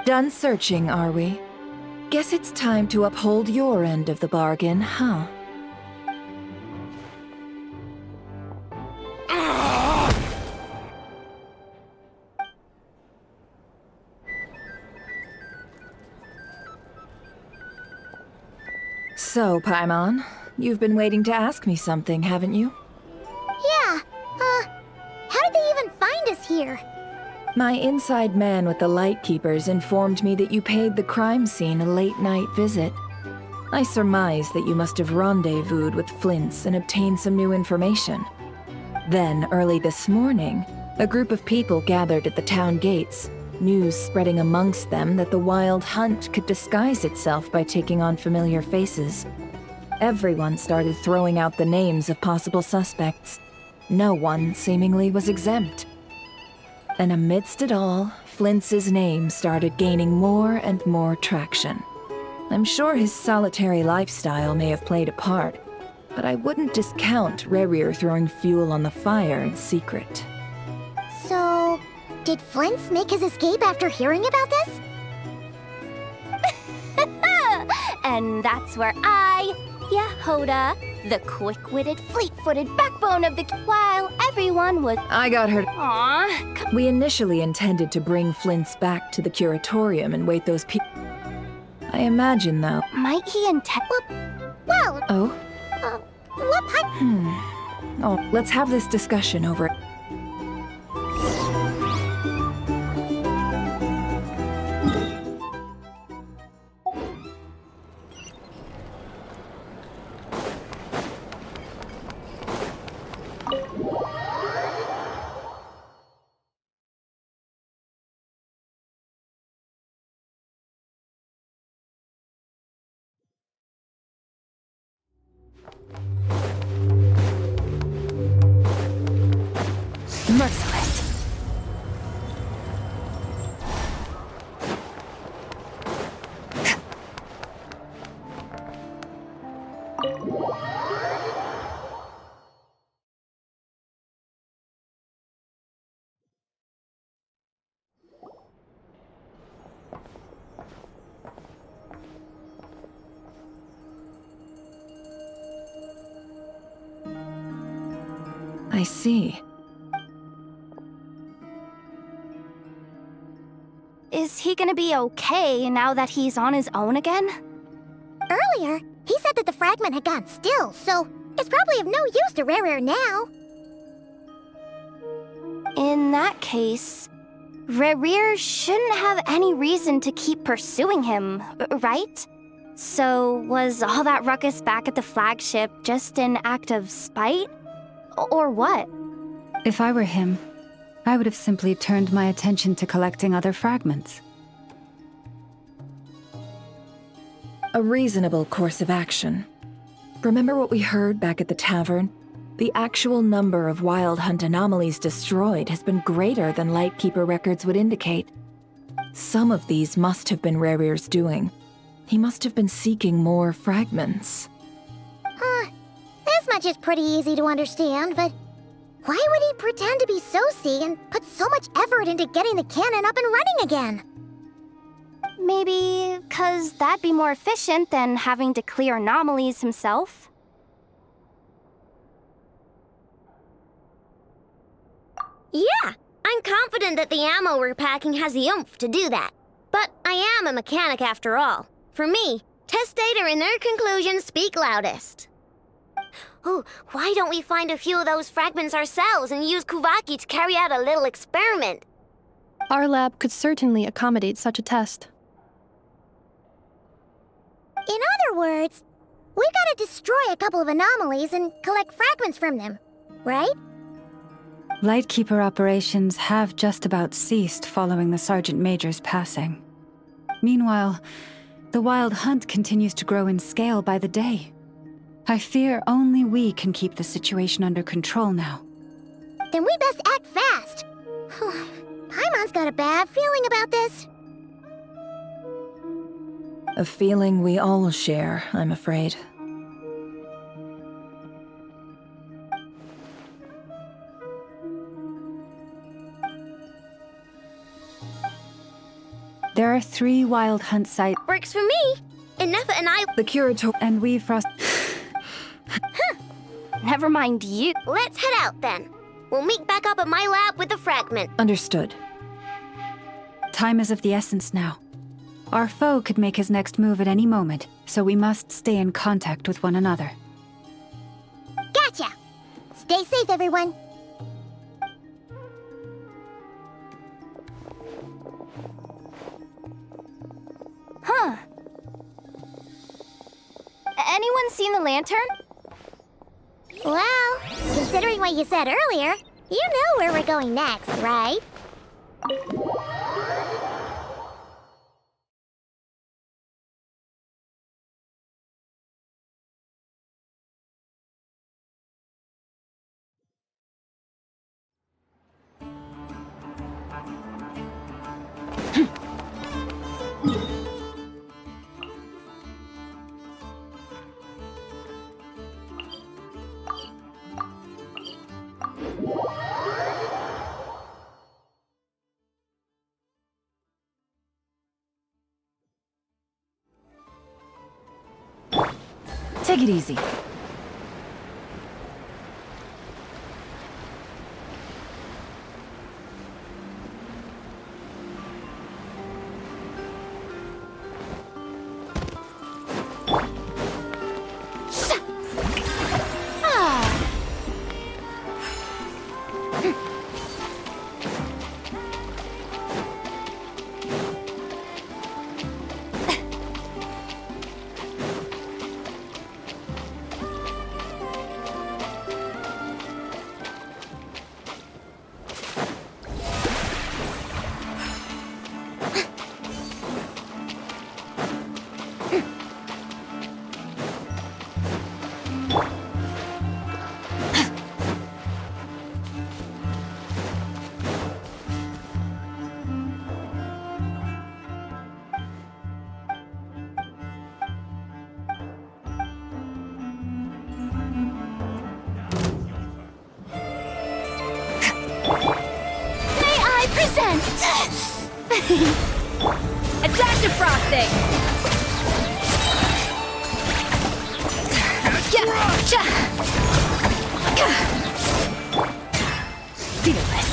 W: Done searching, are we? Guess it's time to uphold your end of the bargain, huh? So, Paimon, you've been waiting to ask me something, haven't you?
B: Yeah, how did they even find us here?
W: My inside man with the Lightkeepers informed me that you paid the crime scene a late-night visit. I surmise that you must have rendezvoused with Flint's and obtained some new information. Then, early this morning, a group of people gathered at the town gates, news spreading amongst them that the Wild Hunt could disguise itself by taking on familiar faces. Everyone started throwing out the names of possible suspects. No one seemingly was exempt. And amidst it all, Flint's name started gaining more and more traction. I'm sure his solitary lifestyle may have played a part, but I wouldn't discount Rerir throwing fuel on the fire in secret.
B: So, did Flint's make his escape after hearing about this?
A: And that's where I, Yehoda, the quick-witted, fleet-footed backbone of the... While everyone would...
W: I got her.
A: Aww.
W: We initially intended to bring Flint's back to the curatorium and wait those people. I imagine, though.
A: Might he intend...
B: Well...
W: Oh?
B: What
W: Oh, let's have this discussion over...
A: Merciless.
W: I see.
A: Is he gonna be okay now that he's on his own again?
B: Earlier, he said that the fragment had gone still, so it's probably of no use to Rerir now.
A: In that case, Rerir shouldn't have any reason to keep pursuing him, right? So was all that ruckus back at the flagship just an act of spite? Or what?
I: If I were him, I would have simply turned my attention to collecting other fragments.
W: A reasonable course of action. Remember what we heard back at the tavern? The actual number of Wild Hunt anomalies destroyed has been greater than Lightkeeper records would indicate. Some of these must have been Rerir's doing. He must have been seeking more fragments.
B: This much is pretty easy to understand, but why would he pretend to be Soci and put so much effort into getting the cannon up and running again?
A: Maybe 'cause that'd be more efficient than having to clear anomalies himself?
R: Yeah, I'm confident that the ammo we're packing has the oomph to do that. But I am a mechanic after all. For me, test data and their conclusions speak loudest. Oh, why don't we find a few of those fragments ourselves and use Kuvaki to carry out a little experiment?
N: Our lab could certainly accommodate such a test.
B: In other words, we gotta destroy a couple of anomalies and collect fragments from them, right?
I: Lightkeeper operations have just about ceased following the Sergeant Major's passing. Meanwhile, the Wild Hunt continues to grow in scale by the day. I fear only we can keep the situation under control now.
B: Then we best act fast. Paimon's got a bad feeling about this.
W: A feeling we all share, I'm afraid.
I: There are 3 Wild Hunt sites.
R: Works for me. Enough and I...
W: The curator...
I: And we frost...
A: Never mind you.
R: Let's head out then. We'll meet back up at my lab with the fragment.
W: Understood.
I: Time is of the essence now. Our foe could make his next move at any moment, so we must stay in contact with one another.
B: Gotcha! Stay safe, everyone.
A: Huh. Anyone seen the lantern?
B: Well, considering what you said earlier, you know where we're going next, right?
C: Take it easy.
U: Adaptive frosting! Feel this.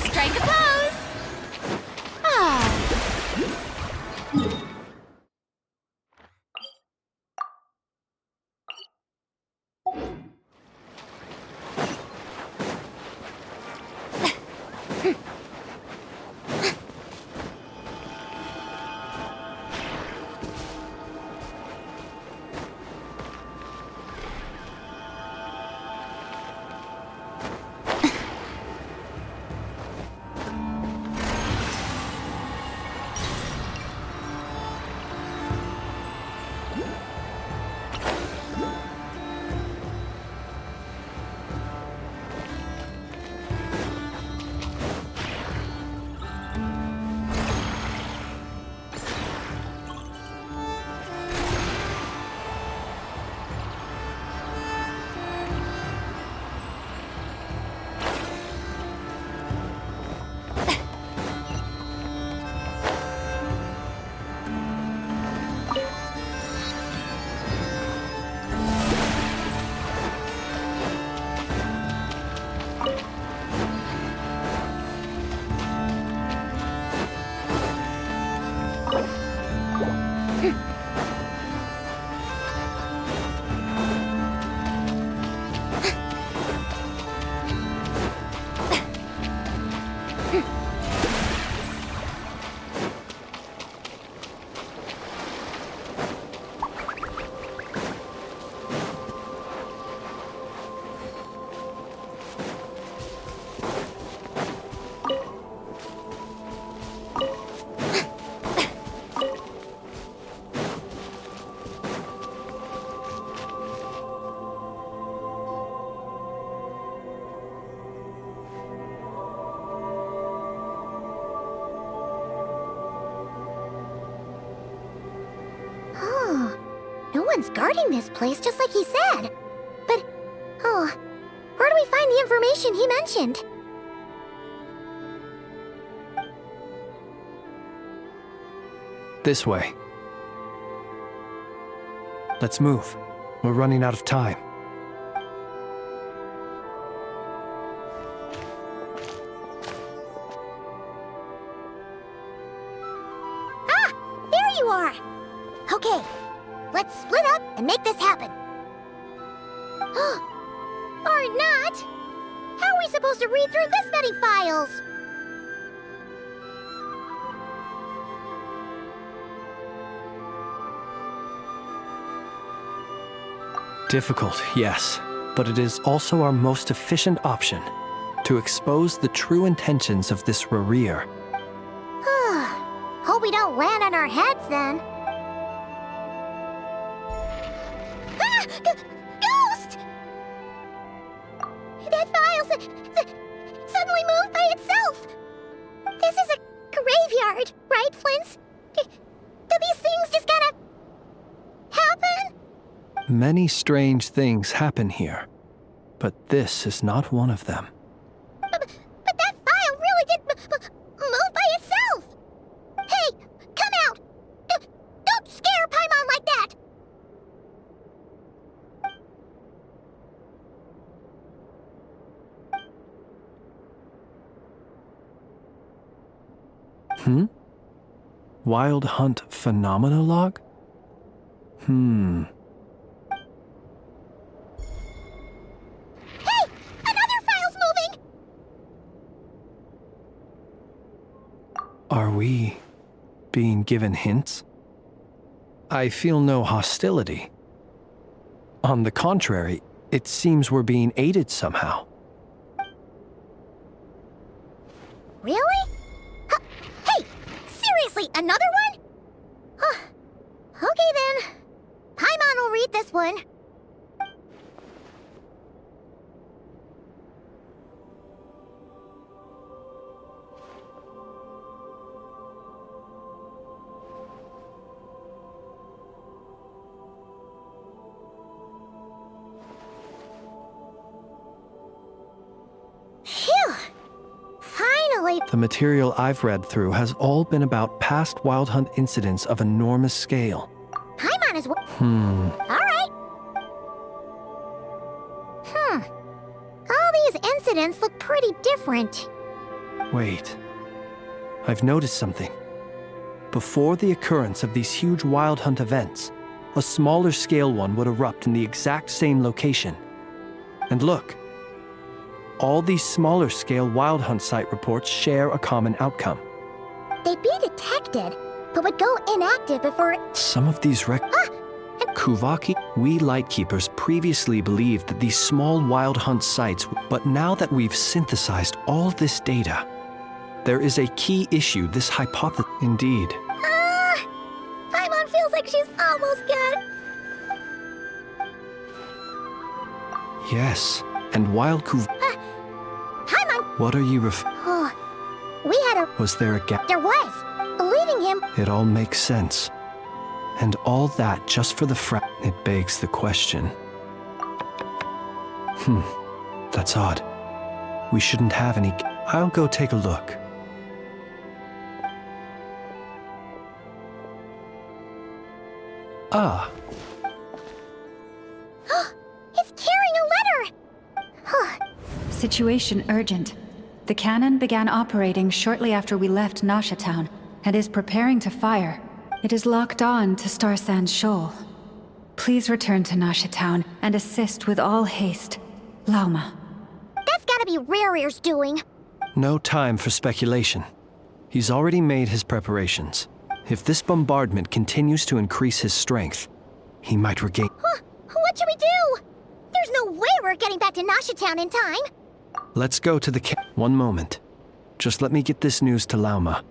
A: Strike a pose! Ah.
B: Someone's guarding this place just like he said. But, where do we find the information he mentioned?
J: This way. Let's move. We're running out of time.
B: Ah! There you are! Okay, let's split up and make this happen. Or not! How are we supposed to read through this many files?
J: Difficult, yes, but it is also our most efficient option to expose the true intentions of this Rereer.
B: Hope we don't land on our heads then. Ah! Ghost! That file suddenly moved by itself. This is a graveyard, right, Flint's? Do these things just kind of happen?
J: Many strange things happen here, but this is not one of them.
B: But that file really did move by itself! Hey, come out! Don't scare Paimon like that!
J: Wild Hunt Phenomenologue? Are we being given hints? I feel no hostility. On the contrary, it seems we're being aided somehow.
B: Really? Hey! Seriously, another one? Okay then. Paimon will read this one.
J: The material I've read through has all been about past Wild Hunt incidents of enormous scale.
B: Paimon is Alright. All these incidents look pretty different.
J: Wait. I've noticed something. Before the occurrence of these huge Wild Hunt events, a smaller scale one would erupt in the exact same location. And look. All these smaller scale Wild Hunt site reports share a common outcome.
B: They'd be detected, but would go inactive before...
J: Some of these Kuvaki, we Lightkeepers previously believed that these small Wild Hunt sites, but now that we've synthesized all this data, there is a key issue this hypothesis. Indeed.
B: Paimon feels like she's almost got...
J: Yes, and while
B: Paimon!
J: What are you
B: We had a...
J: Was there a gap?
B: There was! Believing him...
J: It all makes sense. And all that just for the It begs the question. That's odd. We shouldn't have any... I'll go take a look. Ah.
B: He's carrying a letter!
I: Situation urgent. The cannon began operating shortly after we left Nasha Town and is preparing to fire. It is locked on to Star Sand Shoal. Please return to Nasha Town and assist with all haste. Lauma.
B: That's gotta be Rereer's doing.
J: No time for speculation. He's already made his preparations. If this bombardment continues to increase his strength, he might regain...
B: What should we do? There's no way we're getting back to Nasha Town in time.
J: Let's go to the One moment. Just let me get this news to Lauma.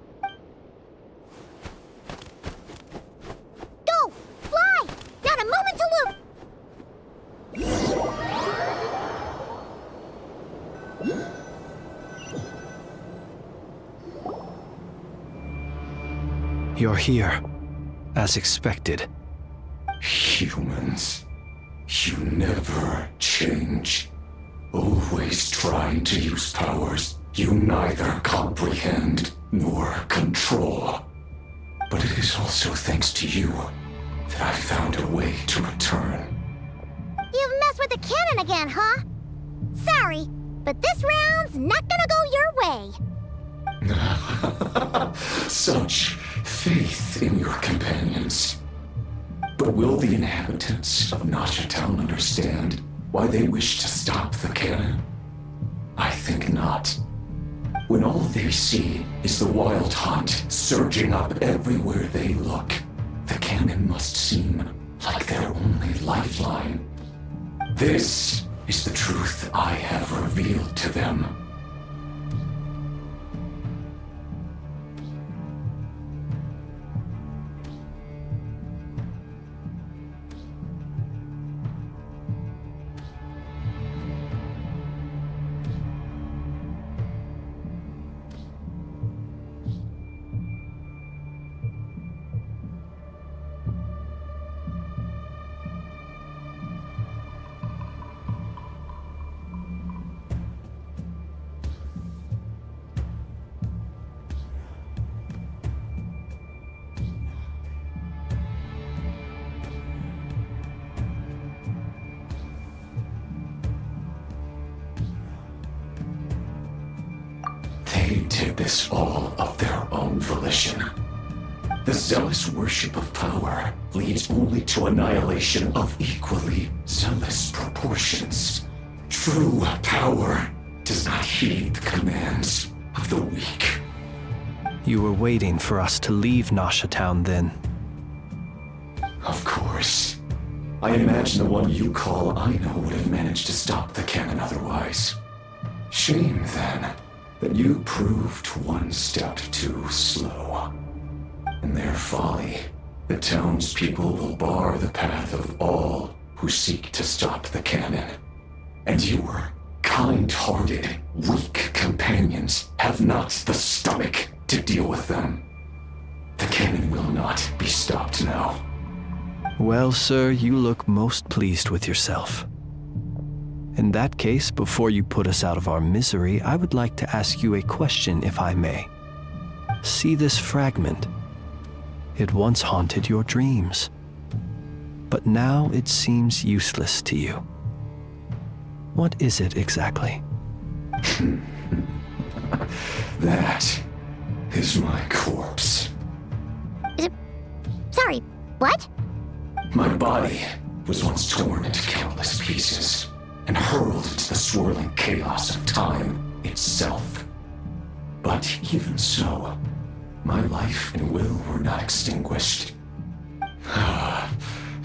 B: Go! Fly! Not a moment to
J: You're here, as expected.
F: Humans, you never change. Always trying to use powers you neither comprehend nor control. But it is also thanks to you that I found a way to return.
B: You've messed with the cannon again, huh? Sorry, but this round's not gonna go your way.
F: Such faith in your companions. But will the inhabitants of Nasha Town understand why they wish to stop the cannon? I think not. When all they see is the wild hunt surging up everywhere they look, the cannon must seem like their only lifeline. This is the truth I have revealed to them. They did this all of their own volition. The zealous worship of power leads only to annihilation of equally zealous proportions. True power does not heed the commands of the weak.
J: You were waiting for us to leave Nasha Town then.
F: Of course. I imagine the one you call Aino would have managed to stop the cannon otherwise. Shame, then, that you proved one step too slow. In their folly, the townspeople will bar the path of all who seek to stop the cannon. And your kind-hearted, weak companions have not the stomach to deal with them. The cannon will not be stopped now.
J: Well, sir, you look most pleased with yourself. In that case, before you put us out of our misery, I would like to ask you a question, if I may. See this fragment? It once haunted your dreams, but now it seems useless to you. What is it exactly?
F: That is my corpse.
B: Sorry, what?
F: My body was once torn into countless pieces and hurled into the swirling chaos of time itself. But even so, my life and will were not extinguished.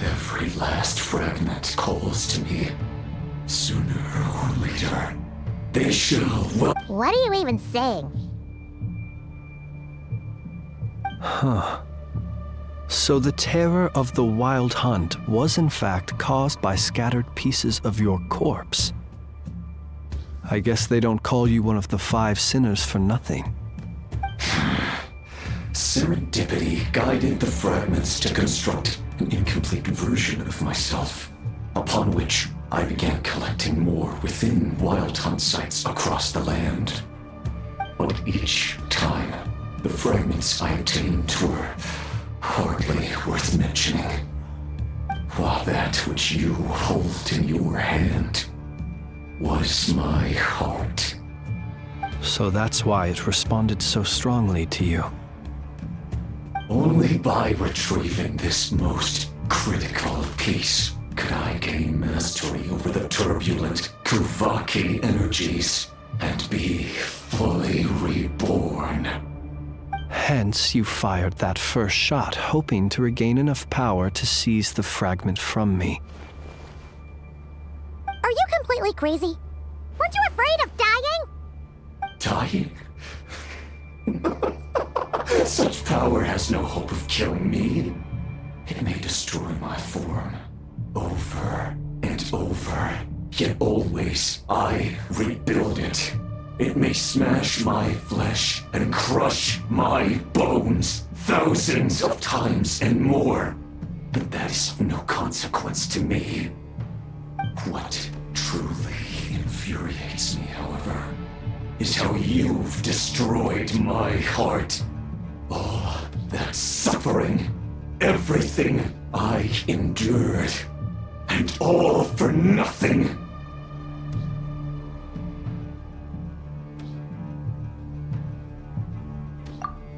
F: Every last fragment calls to me. Sooner or later, they shall well.
B: What are you even saying?
J: Huh. So the terror of the wild hunt was in fact caused by scattered pieces of your corpse. I guess they don't call you one of the 5 sinners for nothing.
F: Serendipity guided the fragments to construct an incomplete version of myself, upon which I began collecting more within wild hunt sites across the land. But each time, the fragments I obtained were hardly worth mentioning, while that which you hold in your hand was my heart.
J: So that's why it responded so strongly to you.
F: Only by retrieving this most critical piece could I gain mastery over the turbulent Kuvaki energies and be fully reborn.
J: Hence, you fired that first shot, hoping to regain enough power to seize the fragment from me.
B: Are you completely crazy? Weren't you afraid of dying?
F: Dying? Such power has no hope of killing me. It may destroy my form over and over, yet always I rebuild it. It may smash my flesh and crush my bones thousands of times and more. but that is of no consequence to me. What truly infuriates me, however, is how you've destroyed my heart. All that suffering, everything I endured, and all for nothing.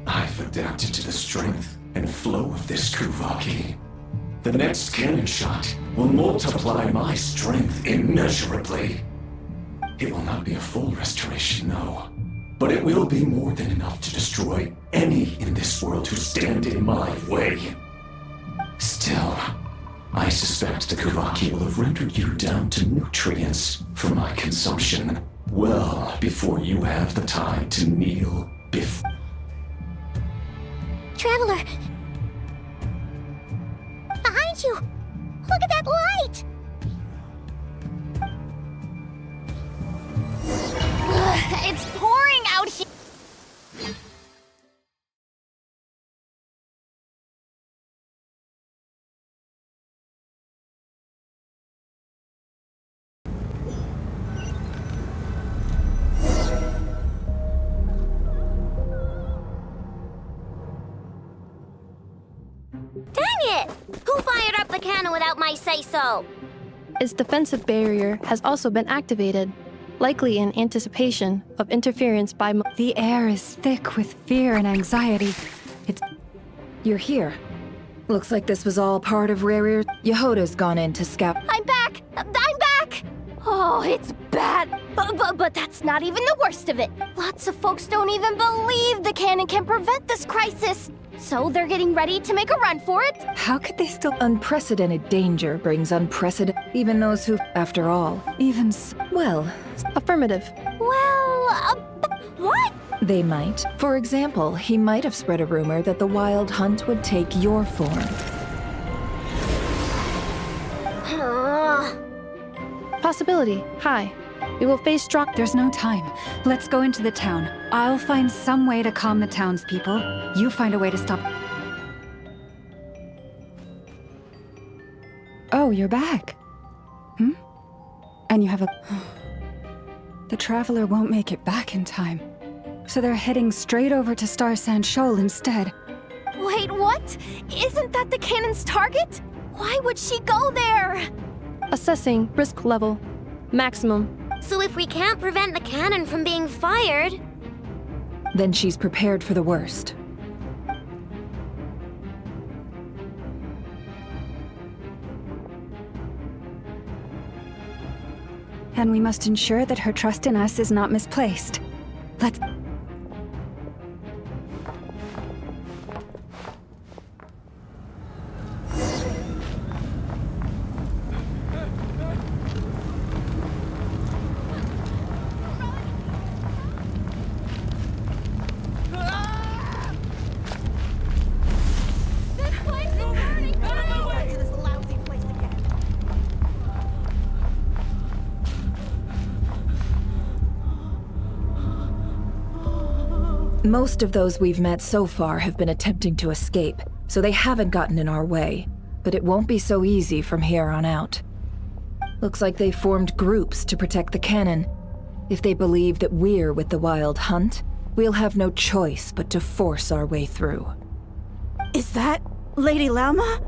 F: I've adapted to the strength and flow of this Kuvaki. The next cannon shot will multiply my strength immeasurably. It will not be a full restoration, no, but it will be more than enough to destroy any in this world who stand in my way. Still, I suspect the Kuvaki will have rendered you down to nutrients for my consumption well before you have the time to kneel before.
B: Traveler! Behind you! Look at that light!
A: It's pouring out here!
R: Dang it! Who fired up the cannon without my say-so?
N: Its defensive barrier has also been activated, likely in anticipation of interference by
I: The air is thick with fear and anxiety.
W: You're here. Looks like this was all part of Rarir. Yehoda's gone in to scout.
A: I'm back! I'm back! Oh, it's bad. But that's not even the worst of it. Lots of folks don't even believe the cannon can prevent this crisis. So they're getting ready to make a run for it.
I: How could they still...
W: Unprecedented danger brings unprecedented... Even those who... After all... Well...
N: Affirmative.
A: Well, what?
W: They might. For example, he might have spread a rumor that the Wild Hunt would take your form.
N: Possibility. High. We will face strong...
I: There's no time. Let's go into the town. I'll find some way to calm the townspeople. You find a way to stop... Oh, you're back. And you have a... The Traveler won't make it back in time. So they're heading straight over to Star Sand Shoal instead.
A: Wait, what? Isn't that the cannon's target? Why would she go there?
N: Assessing risk level. Maximum.
R: So if we can't prevent the cannon from being fired...
W: Then she's prepared for the worst.
I: And we must ensure that her trust in us is not misplaced. Let's...
W: Most of those we've met so far have been attempting to escape, so they haven't gotten in our way. But it won't be so easy from here on out. Looks like they formed groups to protect the cannon. If they believe that we're with the Wild Hunt, we'll have no choice but to force our way through.
L: Is that Lady Lauma?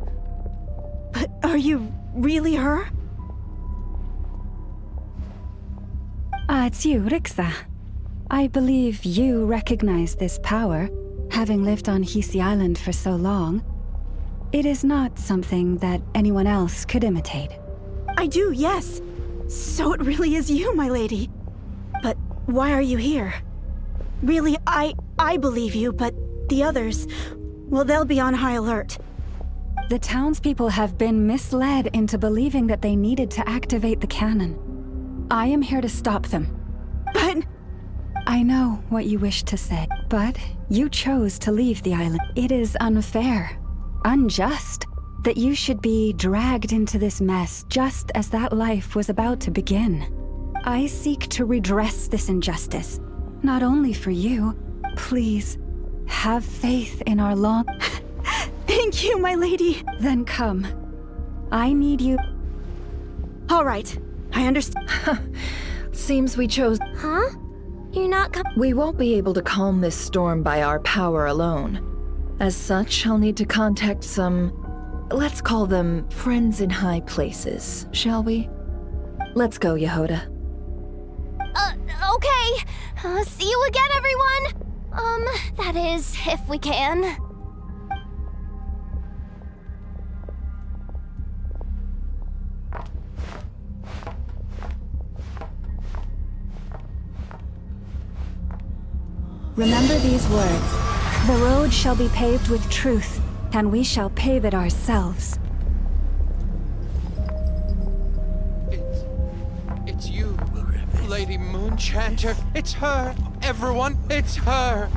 L: But are you really her?
I: It's you, Rixa. I believe you recognize this power, having lived on Hisi Island for so long. It is not something that anyone else could imitate.
L: I do, yes. So it really is you, my lady. But why are you here? Really, I believe you, but the others, well, they'll be on high alert.
I: The townspeople have been misled into believing that they needed to activate the cannon. I am here to stop them.
L: But...
I: I know what you wish to say, but you chose to leave the island. It is unfair, unjust, that you should be dragged into this mess just as that life was about to begin. I seek to redress this injustice, not only for you. Please, have faith in our long...
L: Thank Thank you, my lady.
I: Then come. I need you.
L: All right, I understand.
W: Seems we chose.
R: Huh? You're not
W: We won't be able to calm this storm by our power alone. As such, I'll need to contact some, let's call them friends in high places, shall we? Let's go, Yehoda.
A: Okay. See you again, everyone. That is, if we can.
I: Remember these words. The road shall be paved with truth, and we shall pave it ourselves.
P: It's you, Lady Moonchanter. It's her, everyone. It's her.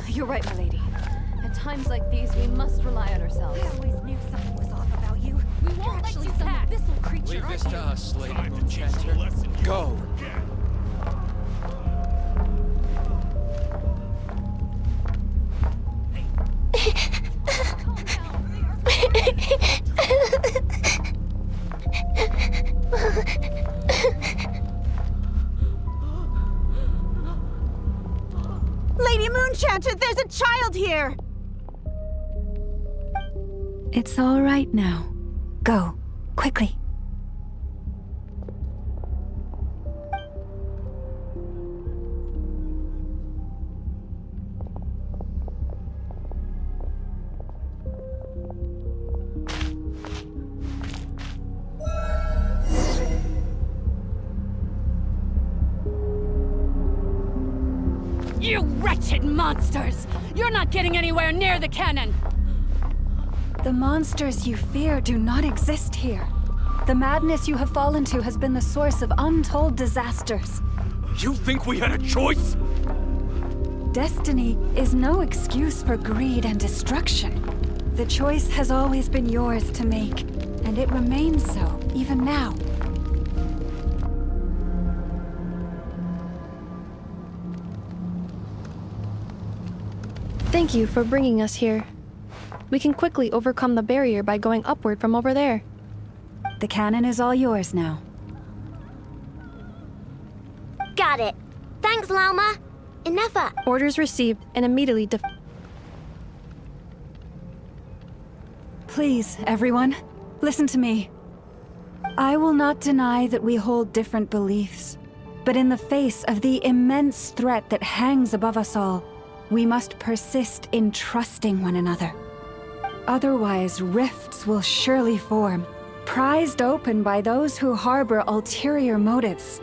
S: You're right, my lady. At times like these, we must rely on ourselves.
U: I always knew something was off about you.
S: We won't let you some abyssal creature,
P: Leave this to us, Lady Moonchanter. Go.
L: Lady Moonchanter, there's a child here!
I: It's all right now. Go, quickly.
S: You wretched monsters! You're not getting anywhere near the cannon!
I: The monsters you fear do not exist here. The madness you have fallen to has been the source of untold disasters.
O: You think we had a choice?
I: Destiny is no excuse for greed and destruction. The choice has always been yours to make, and it remains so, even now.
N: Thank you for bringing us here. We can quickly overcome the barrier by going upward from over there.
I: The cannon is all yours now.
R: Got it. Thanks, Lauma. Enough.
N: Orders received and immediately
I: Please, everyone, listen to me. I will not deny that we hold different beliefs, but in the face of the immense threat that hangs above us all, we must persist in trusting one another. Otherwise, rifts will surely form, prized open by those who harbor ulterior motives.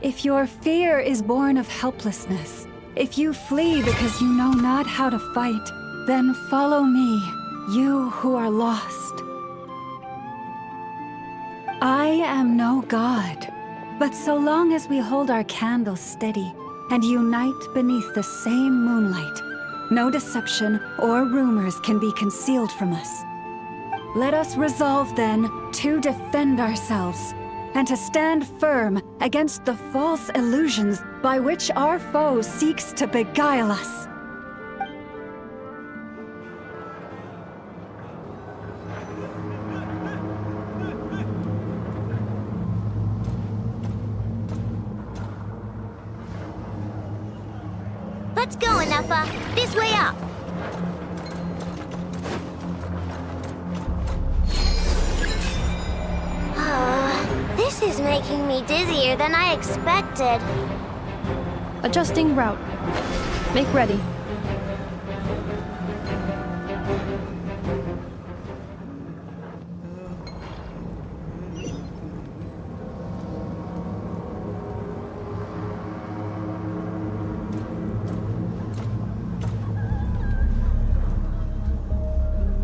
I: If your fear is born of helplessness, if you flee because you know not how to fight, then follow me, you who are lost. I am no god, but so long as we hold our candles steady and unite beneath the same moonlight, no deception or rumors can be concealed from us. Let us resolve then to defend ourselves and to stand firm against the false illusions by which our foe seeks to beguile us.
R: Let's go, Anafa. This way up. This is making me dizzier than I expected.
N: Adjusting route. Make ready.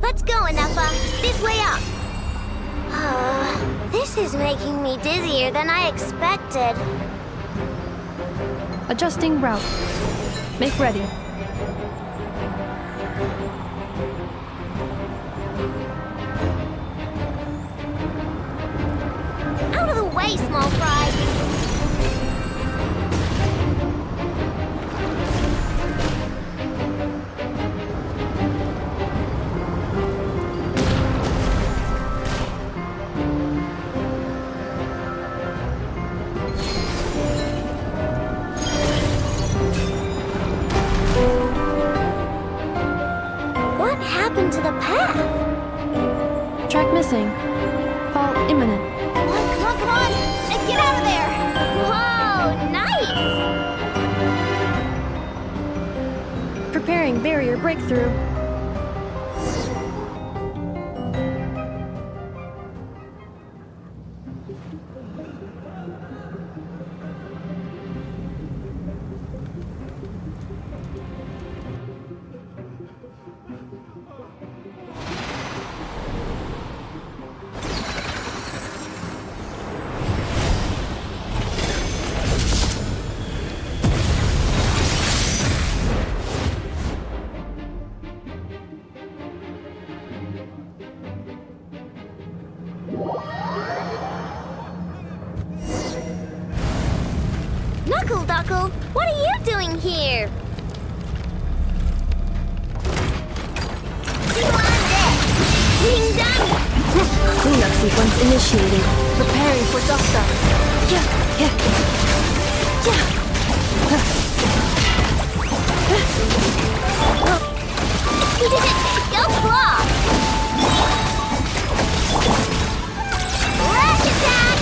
R: Let's go, Anafa. This way up. This is making me dizzier than I expected.
N: Adjusting route. Make ready.
R: Out of the way, small fry.
N: missing. Fall imminent.
A: Come on! And get out of there!
R: Whoa, nice!
N: Preparing barrier breakthrough.
R: Knuckle, what are you doing here? Being done!
N: Cleanup sequence initiated. Preparing for dust up.
R: Go claw! Rush attack!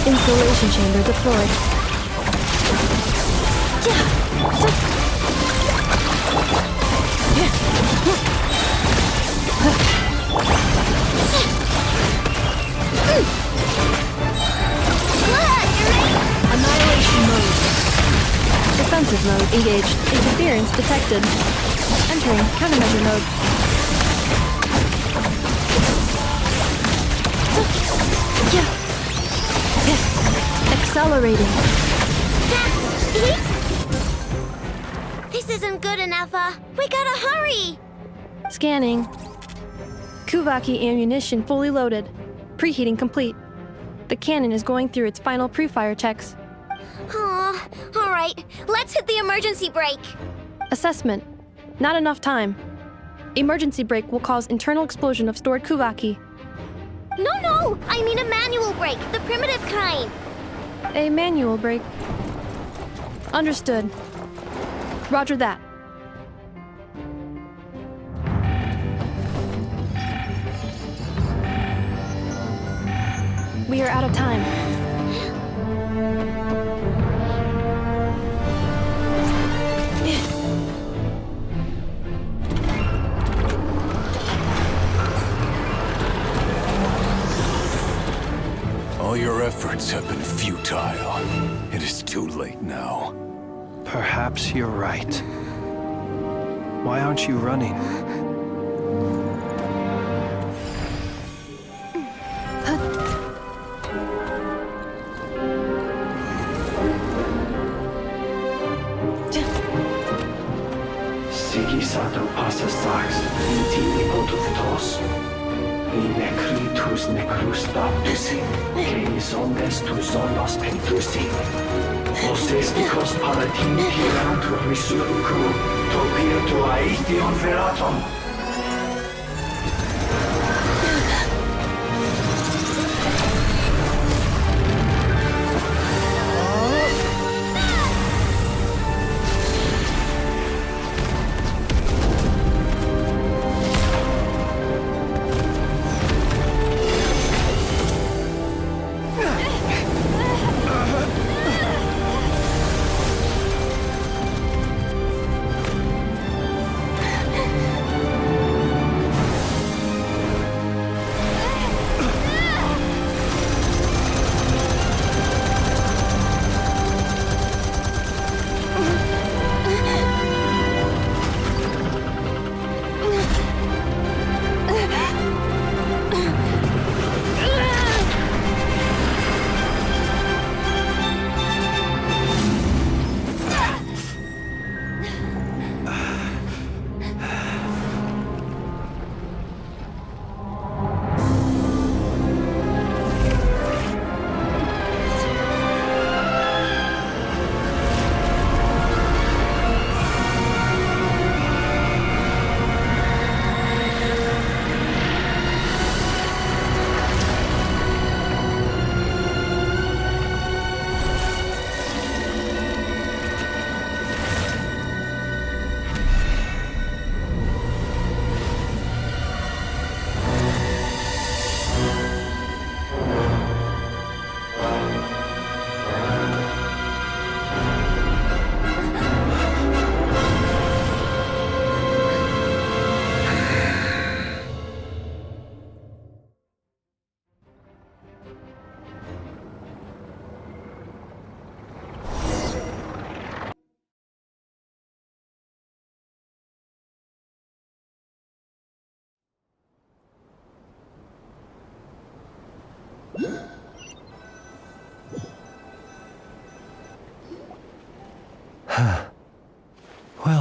N: Insulation chamber deployed. Annihilation mode. Defensive mode engaged. Interference detected. Entering countermeasure mode. Accelerating.
R: This isn't good enough, we gotta hurry!
N: Scanning. Kuvaki ammunition fully loaded. Preheating complete. The cannon is going through its final pre-fire checks.
R: Aw, alright, let's hit the emergency brake.
N: Assessment. Not enough time. Emergency brake will cause internal explosion of stored Kuvaki.
R: No, I mean a manual brake, the primitive kind.
N: A manual brake. Understood. Roger that. We are out of time.
F: All your efforts have been futile. It is too late now.
J: Perhaps you're right. Why aren't you running?
E: Sigisato passa sax, intimi potus in necritus necrus baptisi, canis omnes tu solos pentusi. Os esticos palatini pirantur resurrecru, topir aetion veratum.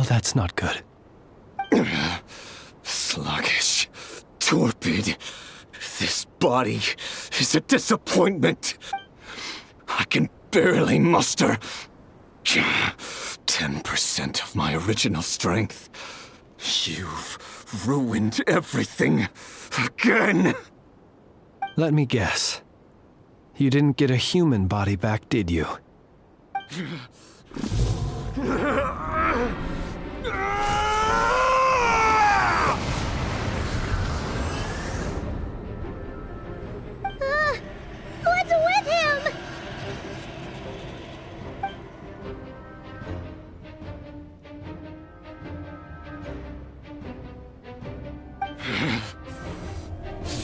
J: that's not good.
F: Sluggish. Torpid. This body is a disappointment. I can barely muster 10% of my original strength. You've ruined everything again.
J: Let me guess. You didn't get a human body back, did you?
B: What's with him?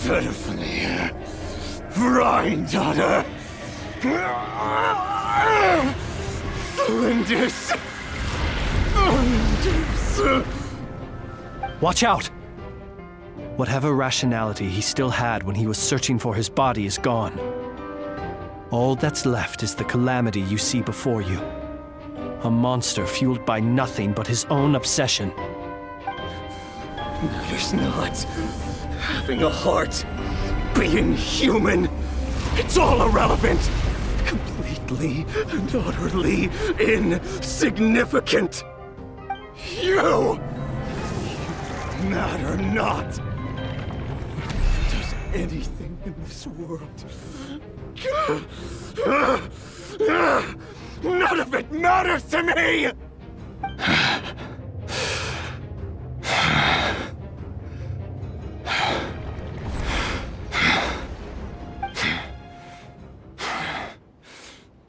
F: Verfnir. Rheindaughter. Flinders.
J: Watch out! Whatever rationality he still had when he was searching for his body is gone. All that's left is the calamity you see before you. A monster fueled by nothing but his own obsession.
F: Matters not. Having a heart. Being human. It's all irrelevant. Completely and utterly insignificant. You matter not. Does anything in this world. None of it matters to me!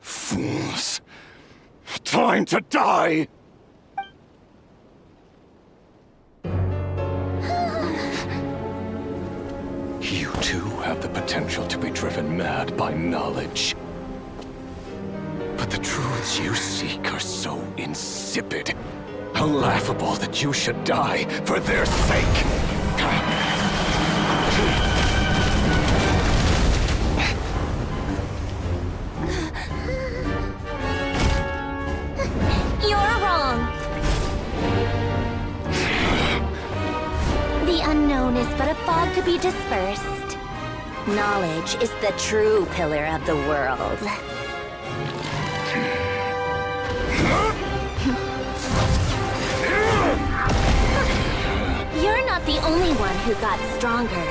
F: Fools. Time to die! You too have the potential to be driven mad by knowledge. But the truths you seek are so insipid, how laughable that you should die for their sake.
A: You're wrong. The unknown is but a fog to be dispersed. Knowledge is the true pillar of the world. You're not the only one who got stronger.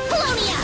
A: Polonia!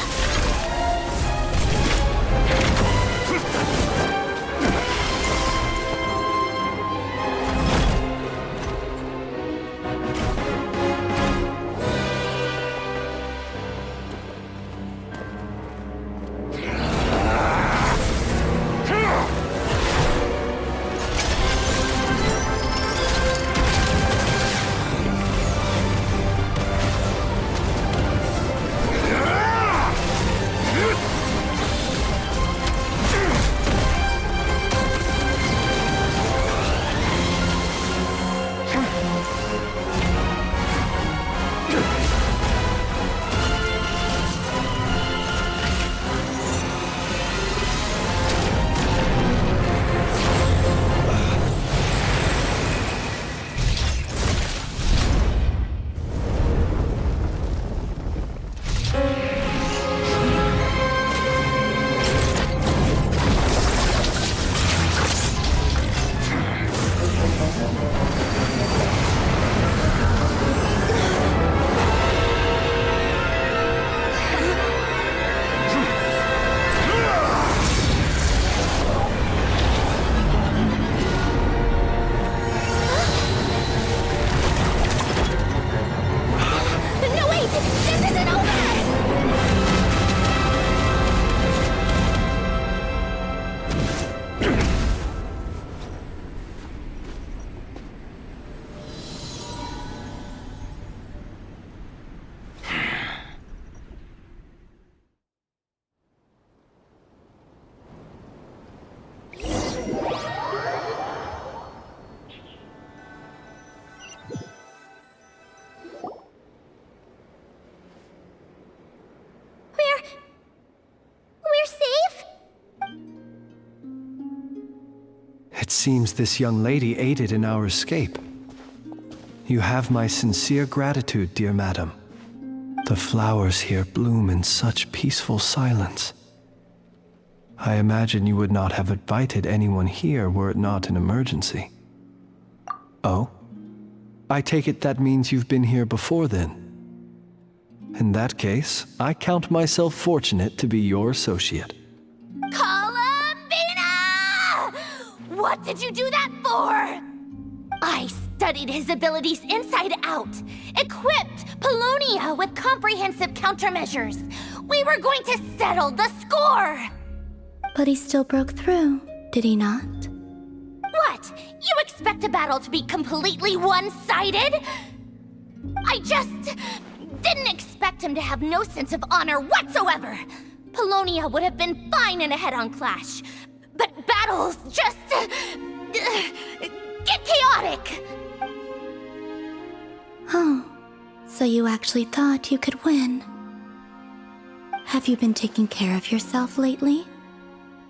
J: It seems this young lady aided in our escape. You have my sincere gratitude, dear madam. The flowers here bloom in such peaceful silence. I imagine you would not have invited anyone here were it not an emergency. Oh? I take it that means you've been here before then. In that case, I count myself fortunate to be your associate.
A: Columbina! What did you do that for? I studied his abilities inside out, equipped Polonia with comprehensive countermeasures. We were going to settle the score!
B: But he still broke through, did he not?
A: What? You expect a battle to be completely one-sided? I just didn't expect him to have no sense of honor whatsoever. Polonia would have been fine in a head-on clash, but battles just get chaotic.
B: Oh, so you actually thought you could win. Have you been taking care of yourself lately?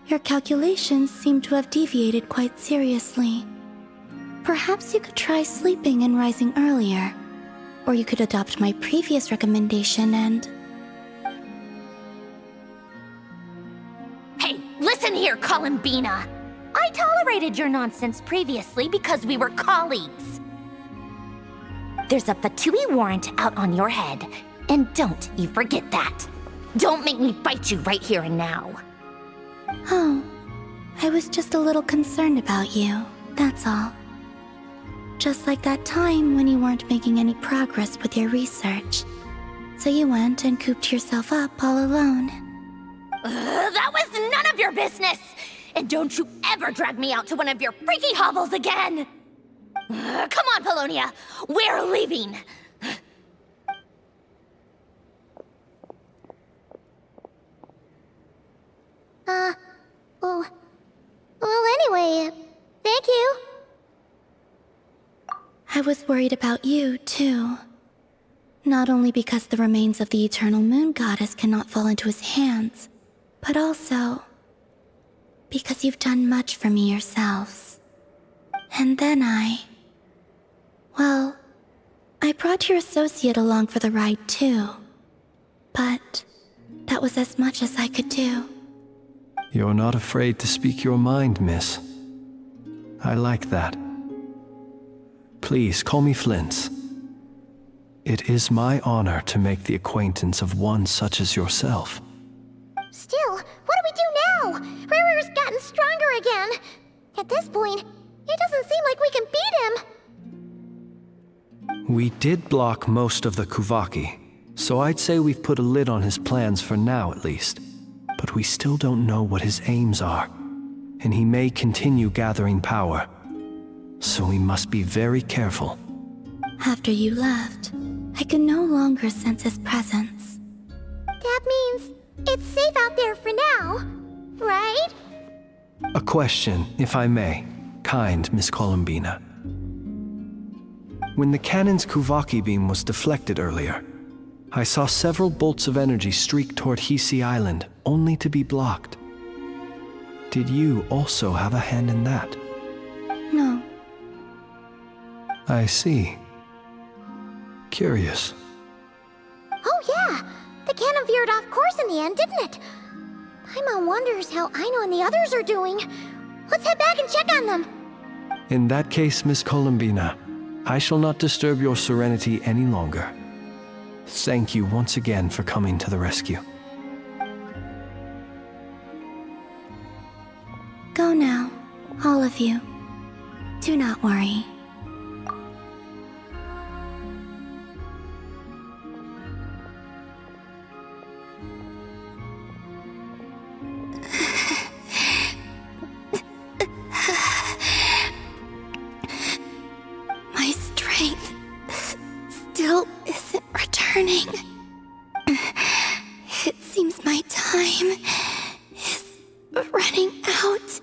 B: Your calculations seem to have deviated quite seriously. Perhaps you could try sleeping and rising earlier. Or you could adopt my previous recommendation and...
A: Hey, listen here, Columbina! I tolerated your nonsense previously because we were colleagues. There's a Fatui warrant out on your head, and don't you forget that. Don't make me fight you right here and now.
B: Oh, I was just a little concerned about you, that's all. Just like that time when you weren't making any progress with your research. So you went and cooped yourself up all alone.
A: That was none of your business! And don't you ever drag me out to one of your freaky hovels again! Come on, Polonia! We're leaving!
B: Well, anyway, thank you. I was worried about you, too. Not only because the remains of the Eternal Moon Goddess cannot fall into his hands, but also because you've done much for me yourselves. And then well, I brought your associate along for the ride, too. But that was as much as I could do.
J: You're not afraid to speak your mind, miss. I like that. Please call me Flint. It is my honor to make the acquaintance of one such as yourself.
B: Still, what do we do now? Riri's gotten stronger again. At this point, it doesn't seem like we can beat him.
J: We did block most of the Kuvaki, so I'd say we've put a lid on his plans for now at least. But we still don't know what his aims are, and he may continue gathering power. So we must be very careful.
B: After you left, I could no longer sense his presence. That means it's safe out there for now, right?
J: A question, if I may, kind Miss Columbina. When the cannon's Kuvaki beam was deflected earlier, I saw several bolts of energy streak toward Hisi Island, only to be blocked. Did you also have a hand in that?
B: No.
J: I see. Curious.
B: Oh yeah! The cannon veered off course in the end, didn't it? Paimon wonders how Aino and the others are doing. Let's head back and check on them.
J: In that case, Miss Columbina, I shall not disturb your serenity any longer. Thank you once again for coming to the rescue.
B: Go now, all of you. Do not worry. My strength still isn't returning. It seems my time is running out.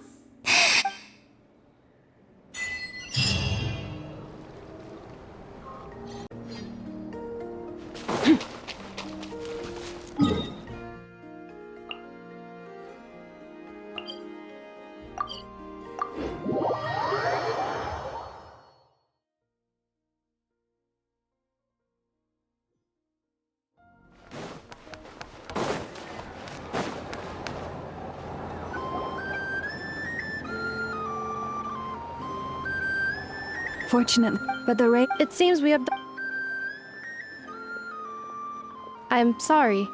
I: Fortunately, but the rain.
N: It seems we have. I'm sorry.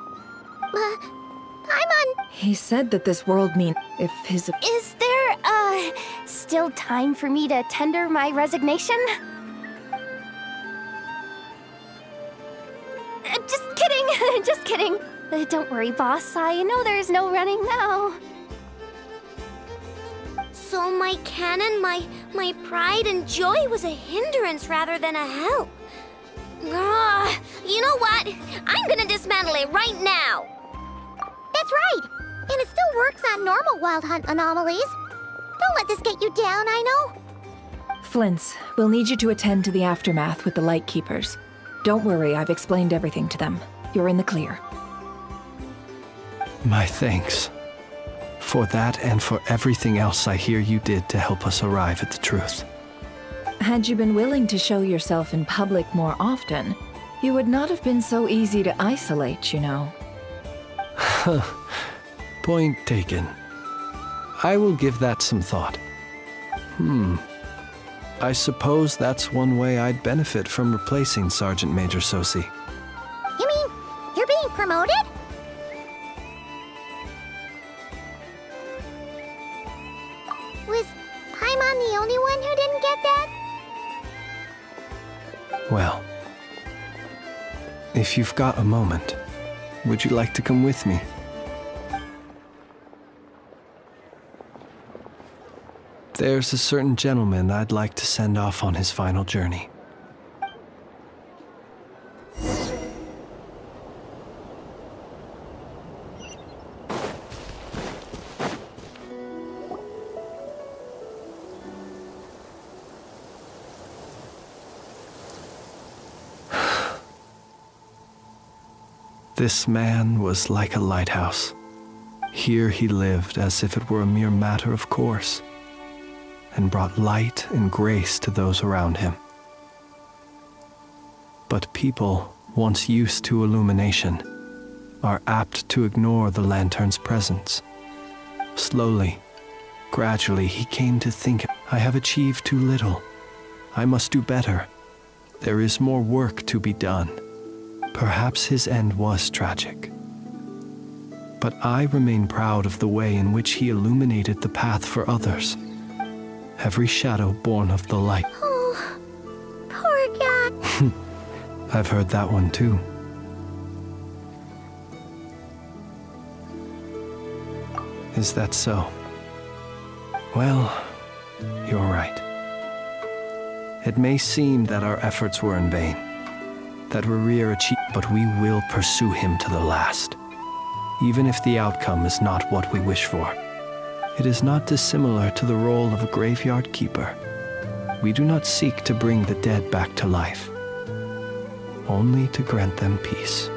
B: Paimon!
W: He said that this world means if his.
A: Is there, still time for me to tender my resignation? Just kidding, just kidding. Don't worry, boss. I know there's no running now.
R: So my canon, my pride and joy was a hindrance rather than a help. You know what? I'm gonna dismantle it right now.
B: That's right! And it still works on normal Wild Hunt anomalies. Don't let this get you down, I know.
W: Flints, we'll need you to attend to the aftermath with the Lightkeepers. Don't worry, I've explained everything to them. You're in the clear.
J: My thanks. For that and for everything else I hear you did to help us arrive at the truth.
W: Had you been willing to show yourself in public more often, you would not have been so easy to isolate, you know.
J: Point taken. I will give that some thought. I suppose that's one way I'd benefit from replacing Sergeant Major Sosi.
B: You mean, you're being promoted? Was Paimon the only one who didn't get that?
J: Well, if you've got a moment, would you like to come with me? There's a certain gentleman I'd like to send off on his final journey. This man was like a lighthouse. Here he lived as if it were a mere matter of course, and brought light and grace to those around him. But people, once used to illumination, are apt to ignore the lantern's presence. Slowly, gradually, he came to think, I have achieved too little. I must do better. There is more work to be done. Perhaps his end was tragic. But I remain proud of the way in which he illuminated the path for others. Every shadow born of the light.
B: Oh, poor guy.
J: I've heard that one too. Is that so? Well, you're right. It may seem that our efforts were in vain, that Rerir achieved, but we will pursue him to the last, even if the outcome is not what we wish for. It is not dissimilar to the role of a graveyard keeper. We do not seek to bring the dead back to life, only to grant them peace.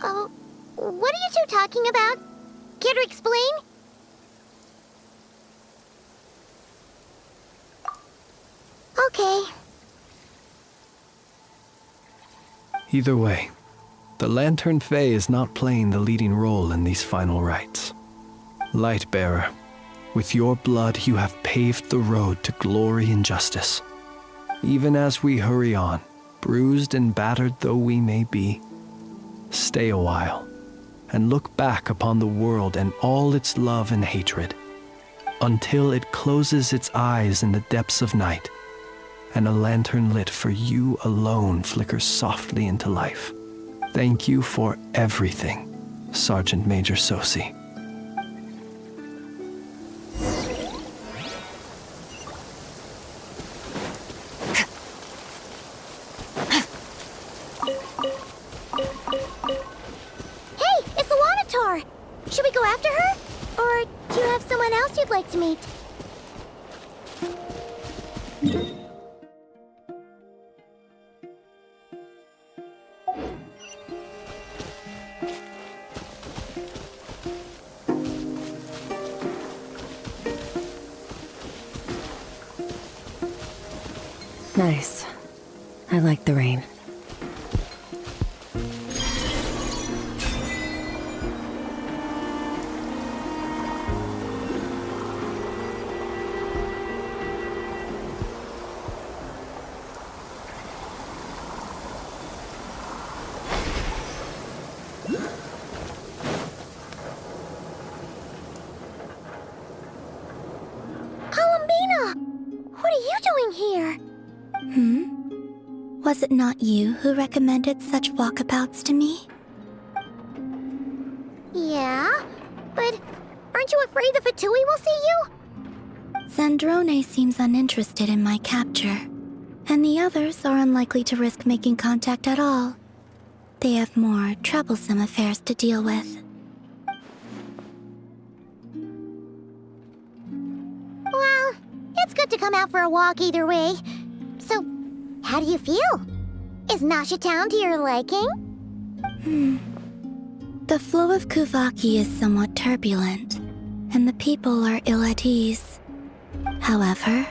B: Oh, what are you two talking about? Care to explain? Okay.
J: Either way, the Lantern Fae is not playing the leading role in these final rites. Lightbearer, with your blood you have paved the road to glory and justice. Even as we hurry on, bruised and battered though we may be, stay a while and look back upon the world and all its love and hatred, until it closes its eyes in the depths of night and a lantern lit for you alone flickers softly into life. Thank you for everything, Sergeant Major Sosi.
B: Hey, it's Lanatar! Should we go after her? Or do you have someone else you'd like to meet?
W: Nice. I like the rain.
B: Columbina! What are you doing here?
Q: Was it not you who recommended such walkabouts to me?
B: Yeah, but aren't you afraid the Fatui will see you?
Q: Zandrone seems uninterested in my capture, and the others are unlikely to risk making contact at all. They have more troublesome affairs to deal with.
B: Well, it's good to come out for a walk either way. So, how do you feel? Is Nasha Town to your liking?
Q: The flow of Kuvaki is somewhat turbulent, and the people are ill at ease. However...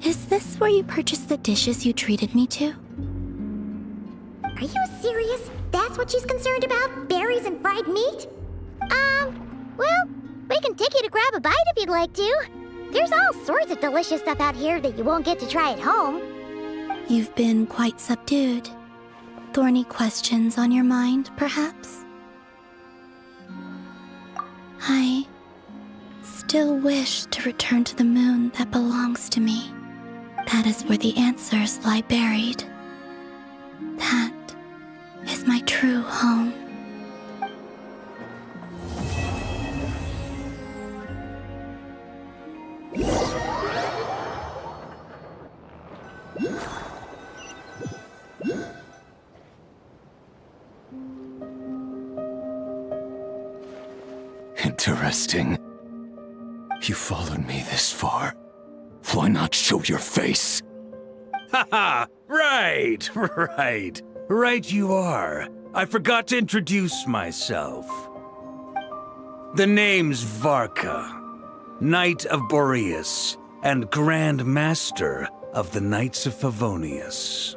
Q: Is this where you purchased the dishes you treated me to?
B: Are you serious? That's what she's concerned about? Berries and fried meat? Well, we can take you to grab a bite if you'd like to. There's all sorts of delicious stuff out here that you won't get to try at home.
Q: You've been quite subdued. Thorny questions on your mind, perhaps? I still wish to return to the moon that belongs to me. That is where the answers lie buried. That is my true home.
F: Interesting. You followed me this far. Why not show your face?
T: Haha! Right, right. Right you are. I forgot to introduce myself. The name's Varka, Knight of Boreas, and Grand Master of the Knights of Favonius.